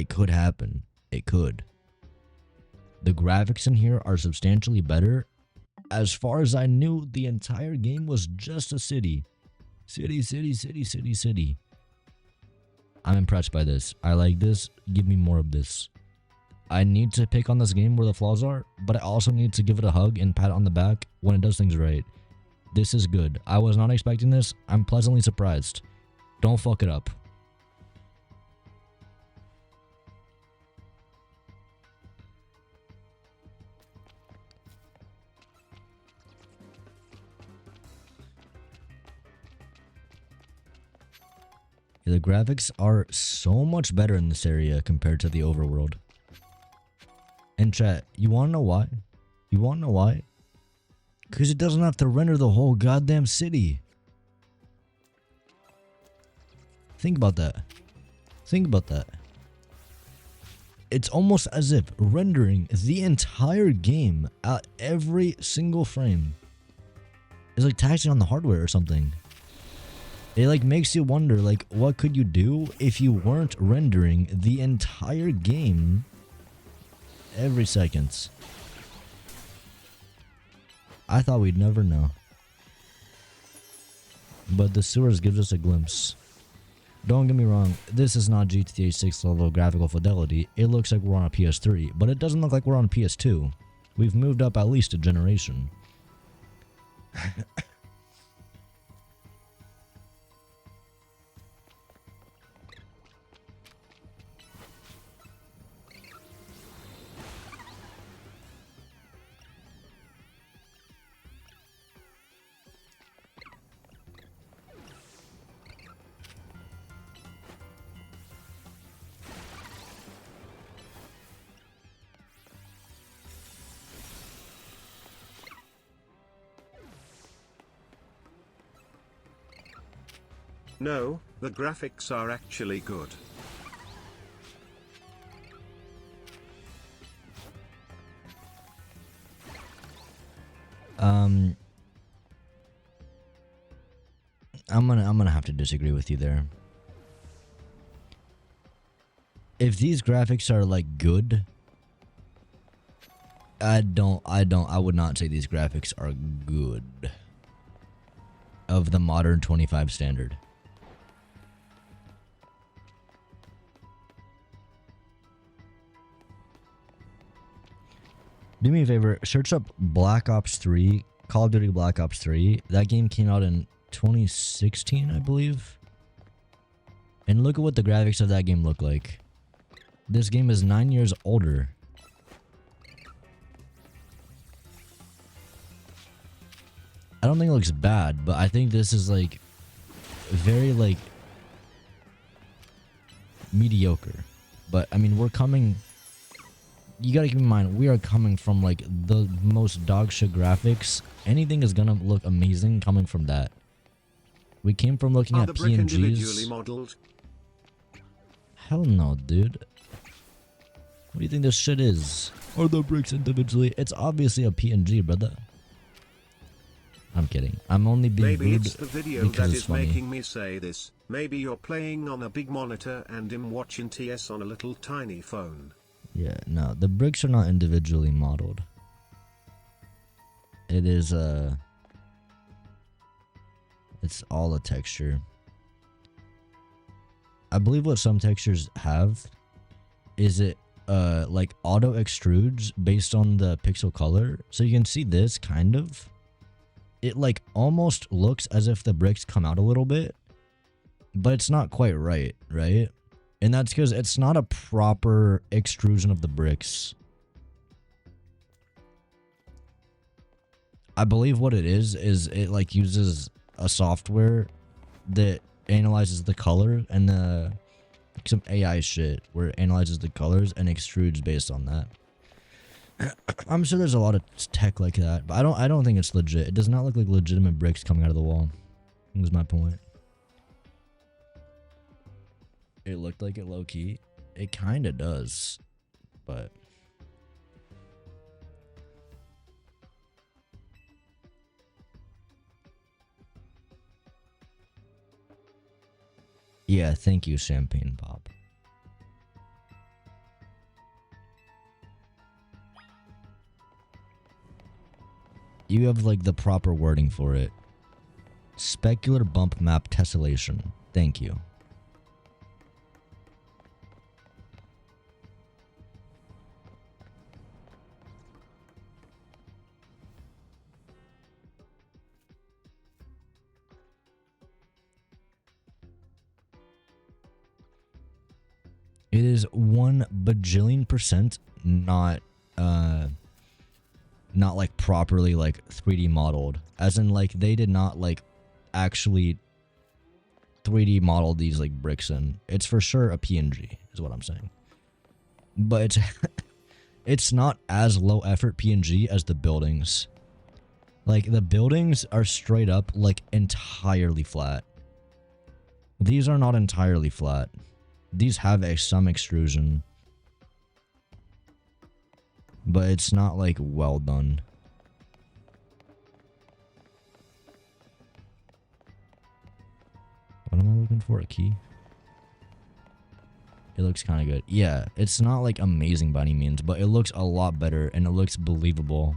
could happen. It could. The graphics in here are substantially better. As far as I knew, the entire game was just a city. City. I'm impressed by this. I like this. Give me more of this. I need to pick on this game where the flaws are, but I also need to give it a hug and pat it on the back when it does things right. This is good. I was not expecting this. I'm pleasantly surprised. Don't fuck it up. The graphics are so much better in this area compared to the overworld. And chat, you wanna know why? You wanna know why? Because it doesn't have to render the whole goddamn city. Think about that. Think about that. It's almost as if rendering the entire game at every single frame is like taxing on the hardware or something. It like makes you wonder, like, what could you do if you weren't rendering the entire game every second? I thought we'd never know. But the sewers gives us a glimpse. Don't get me wrong, this is not GTA 6 level graphical fidelity. It looks like we're on a PS3, but it doesn't look like we're on PS2. We've moved up at least a generation. No, the graphics are actually good. I'm gonna have to disagree with you there. If these graphics are like good, I would not say these graphics are good of the modern 25 standard. Do me a favor, search up Black Ops 3, Call of Duty Black Ops 3. That game came out in 2016, I believe. And look at what the graphics of that game look like. This game is 9 years older. I don't think it looks bad, but I think this is like very like mediocre. But I mean, we're coming... You gotta keep in mind, we are coming from like the most dog shit graphics. Anything is gonna look amazing coming from that. We came from looking at PNGs. Modeled? Hell no, dude. What do you think this shit is? Are the bricks individually? It's obviously a PNG, brother. I'm kidding. I'm only being Maybe rude it's the video because that it's is funny. making me say this. Maybe you're playing on a big monitor and I'm watching TS on a little tiny phone. Yeah, no, the bricks are not individually modeled. It is it's all a texture. I believe what some textures have is it like auto extrudes based on the pixel color. So you can see this kind of. It like almost looks as if the bricks come out a little bit, but it's not quite right, right? And that's because it's not a proper extrusion of the bricks. I believe what it is it like uses a software that analyzes the color and the like some AI shit where it analyzes the colors and extrudes based on that. I'm sure there's a lot of tech like that, but I don't think it's legit. It does not look like legitimate bricks coming out of the wall. That was my point. it looked like it low-key. It kind of does, but yeah, thank you, Champagne Pop. You have like the proper wording for it. Specular bump map tessellation. Thank you. It is 1 bajillion% not like properly like 3D modeled, as in like they did not like actually 3D model these like bricks in. It's for sure a PNG is what I'm saying, but it's it's not as low effort PNG as the buildings. Like the buildings are straight up like entirely flat. These are not entirely flat. These have some extrusion, but it's not like well done. What am I looking for? A key? It looks kind of good. Yeah, it's not like amazing by any means, but it looks a lot better and it looks believable.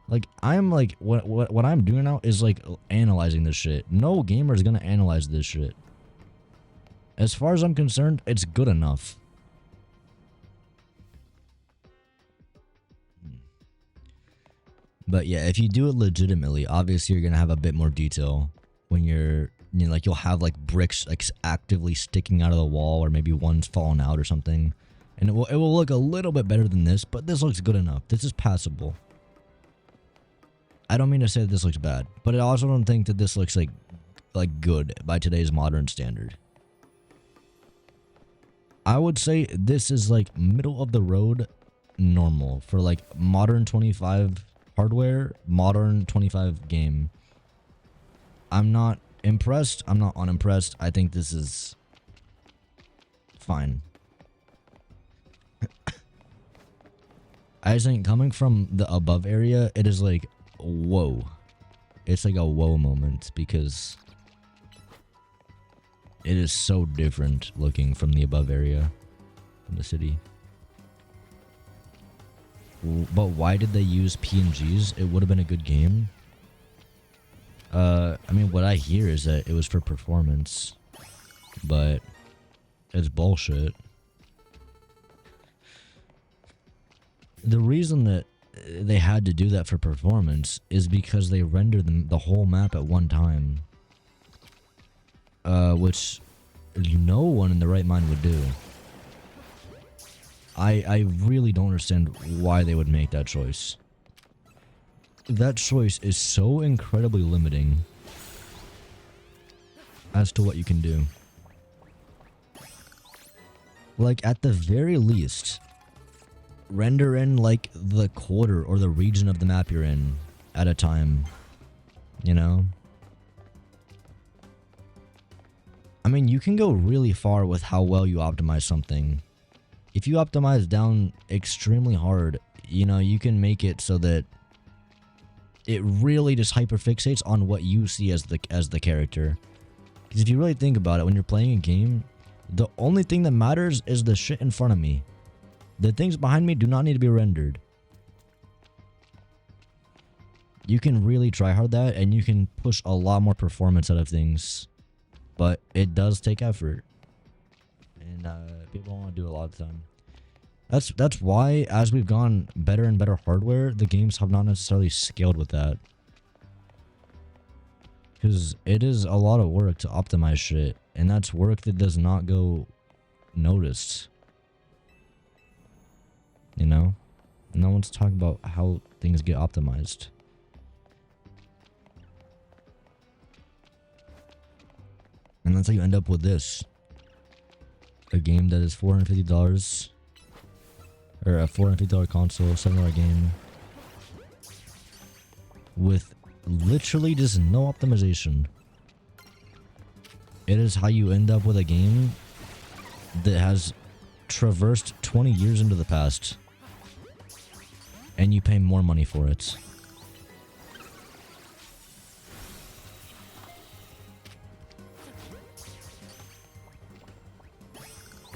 Like I'm like what I'm doing now is like analyzing this shit. No gamer is gonna analyze this shit. As far as I'm concerned, it's good enough. But yeah, if you do it legitimately, obviously you're gonna have a bit more detail when you're, you know, like you'll have like bricks like actively sticking out of the wall, or maybe one's fallen out or something, and it will look a little bit better than this. But this looks good enough. This is passable. I don't mean to say that this looks bad, but I also don't think that this looks like good by today's modern standard. I would say this is like middle of the road normal for like modern 25 hardware, modern 25 game. I'm not impressed. I'm not unimpressed. I think this is fine. I think coming from the above area, it is like, whoa. It's like a whoa moment because it is so different looking from the above area, from the city. But why did they use PNGs? It would have been a good game. I mean, what I hear is that it was for performance, but it's bullshit. The reason that they had to do that for performance is because they rendered the whole map at one time. Which no one in the right mind would do. I really don't understand why they would make that choice. That choice is so incredibly limiting as to what you can do. Like, at the very least, render in like the quarter or the region of the map you're in at a time, you know? I mean, you can go really far with how well you optimize something. If you optimize down extremely hard, you know, you can make it so that it really just hyperfixates on what you see as the character. Because if you really think about it, when you're playing a game, the only thing that matters is the shit in front of me. The things behind me do not need to be rendered. You can really try hard that, and you can push a lot more performance out of things. But it does take effort. And people don't want to do it a lot of the time. That's why, as we've gone better and better hardware, the games have not necessarily scaled with that. Because it is a lot of work to optimize shit. And that's work that does not go noticed. You know? No one's talking about how things get optimized. And that's how you end up with this. A game that is $450. Or a $450 console, $7 game. With literally just no optimization. It is how you end up with a game that has traversed 20 years into the past, and you pay more money for it.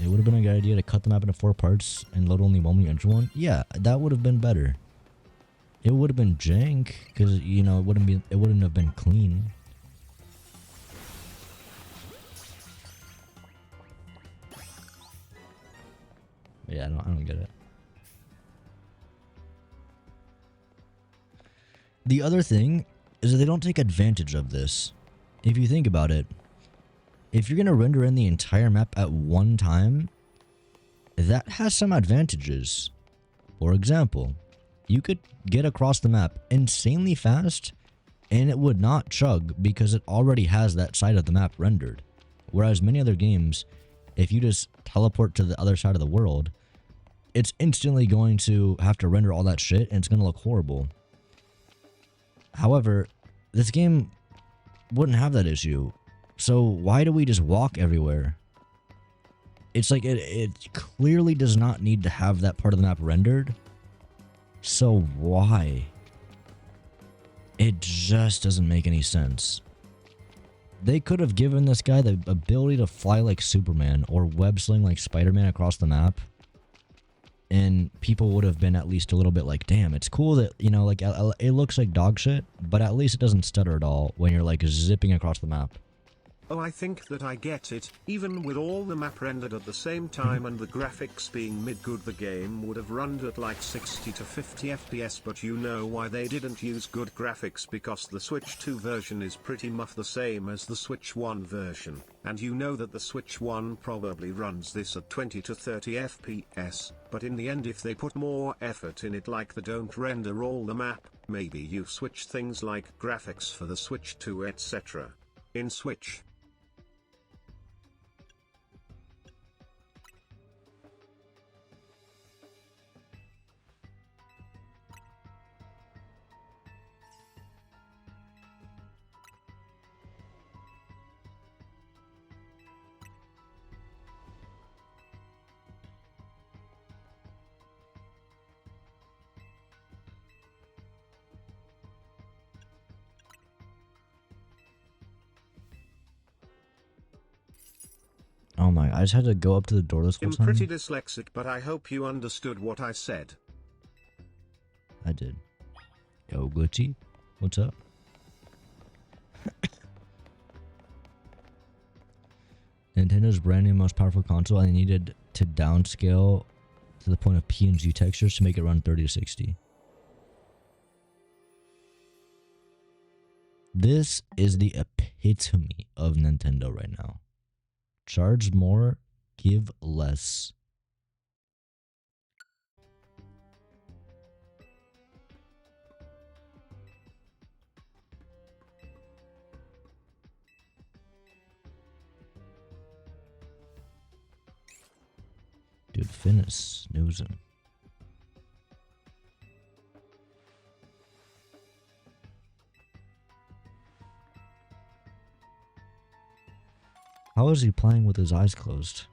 It would have been a good idea to cut the map into 4 parts and load only one when you enter one. Yeah, that would have been better. It would have been jank because you know it wouldn't have been clean. Yeah, I don't get it. The other thing is that they don't take advantage of this. If you think about it, if you're going to render in the entire map at one time, that has some advantages. For example, you could get across the map insanely fast and it would not chug because it already has that side of the map rendered. Whereas many other games, if you just teleport to the other side of the world, it's instantly going to have to render all that shit and it's going to look horrible. However, this game wouldn't have that issue. So why do we just walk everywhere? It's like it clearly does not need to have that part of the map rendered. So why? It just doesn't make any sense. They could have given this guy the ability to fly like Superman or web sling like Spider-Man across the map. And people would have been at least a little bit like, damn, it's cool that, you know, like it looks like dog shit, but at least it doesn't stutter at all when you're like zipping across the map. Oh, I think that I get it. Even with all the map rendered at the same time and the graphics being mid-good, the game would have run at like 60 to 50 FPS, but you know why they didn't use good graphics? Because the Switch 2 version is pretty much the same as the Switch 1 version, and you know that the Switch 1 probably runs this at 20 to 30 FPS, but in the end if they put more effort in it, like they don't render all the map, maybe you switch things like graphics for the Switch 2 etc. in Switch. Oh my, I just had to go up to the door this whole time. I'm pretty dyslexic, but I hope you understood what I said. I did. Yo, Glitchy, what's up? Nintendo's brand new most powerful console, and they needed to downscale to the point of PNG textures to make it run 30 to 60. This is the epitome of Nintendo right now. Charge more, give less. Dude, Finis snoozing. How is he playing with his eyes closed?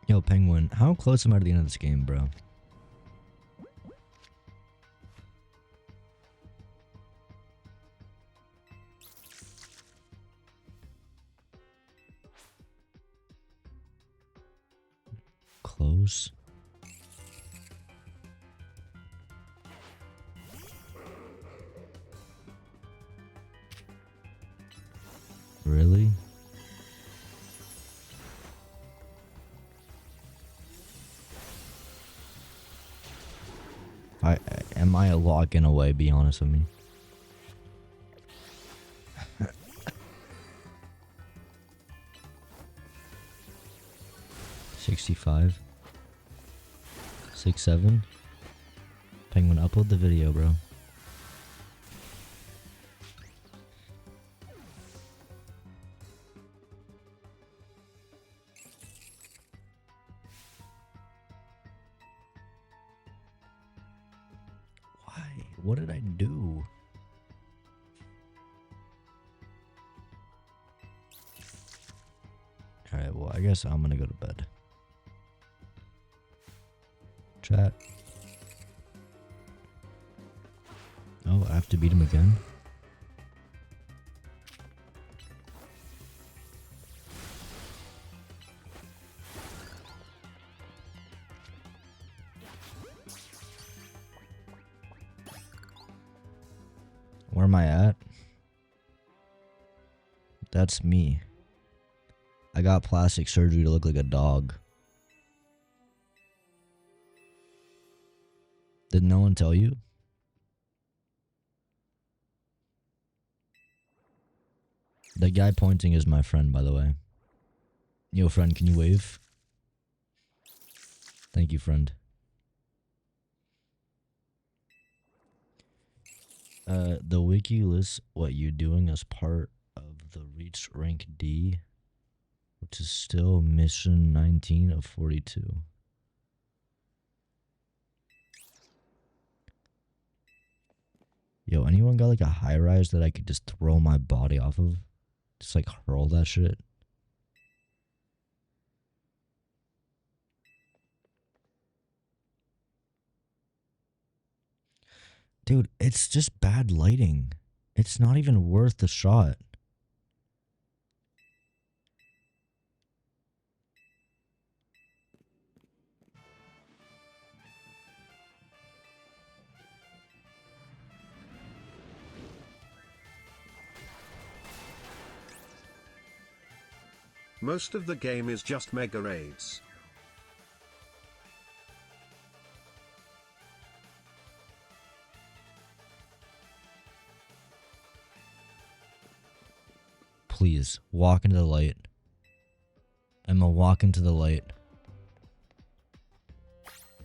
Yo, Penguin, how close am I to the end of this game, bro? Close. Really? Am I a login away, be honest with me? $65 $6-7 Penguin, upload the video, bro. What did I do? guess I'm gonna go to bed. Chat. Oh, I have to beat him again? Where am I at? That's me. I got plastic surgery to look like a dog. Did no one tell you? The guy pointing is my friend, by the way. Yo, friend, can you wave? Thank you, friend. The wiki lists what you're doing as part of the Reach Rank D, which is still mission 19 of 42. Yo, anyone got like a high rise that I could just throw my body off of? Just like hurl that shit? Dude, it's just bad lighting. It's not even worth the shot. Most of the game is just mega raids. Please, walk into the light. Emma, walk into the light.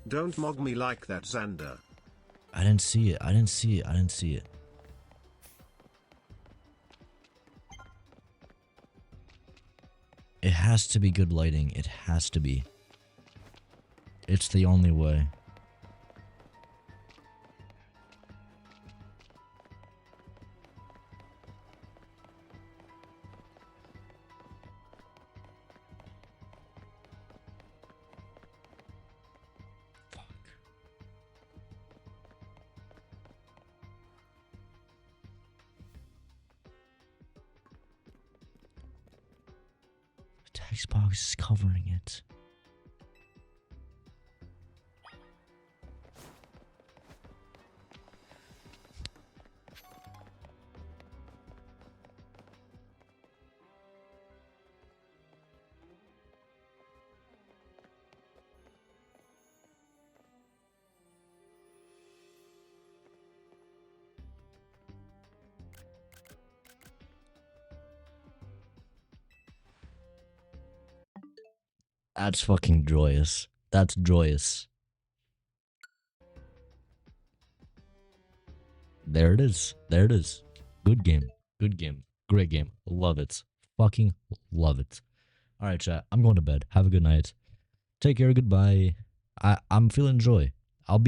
Don't mog me like that, Xander. I didn't see it. I didn't see it. I didn't see it. It has to be good lighting. It has to be. It's the only way. Text box is covering it. That's fucking joyous. That's joyous. There it is. There it is. Good game. Good game. Great game. Love it. Fucking love it. Alright, chat. I'm going to bed. Have a good night. Take care. Goodbye. I'm feeling joy. I'll be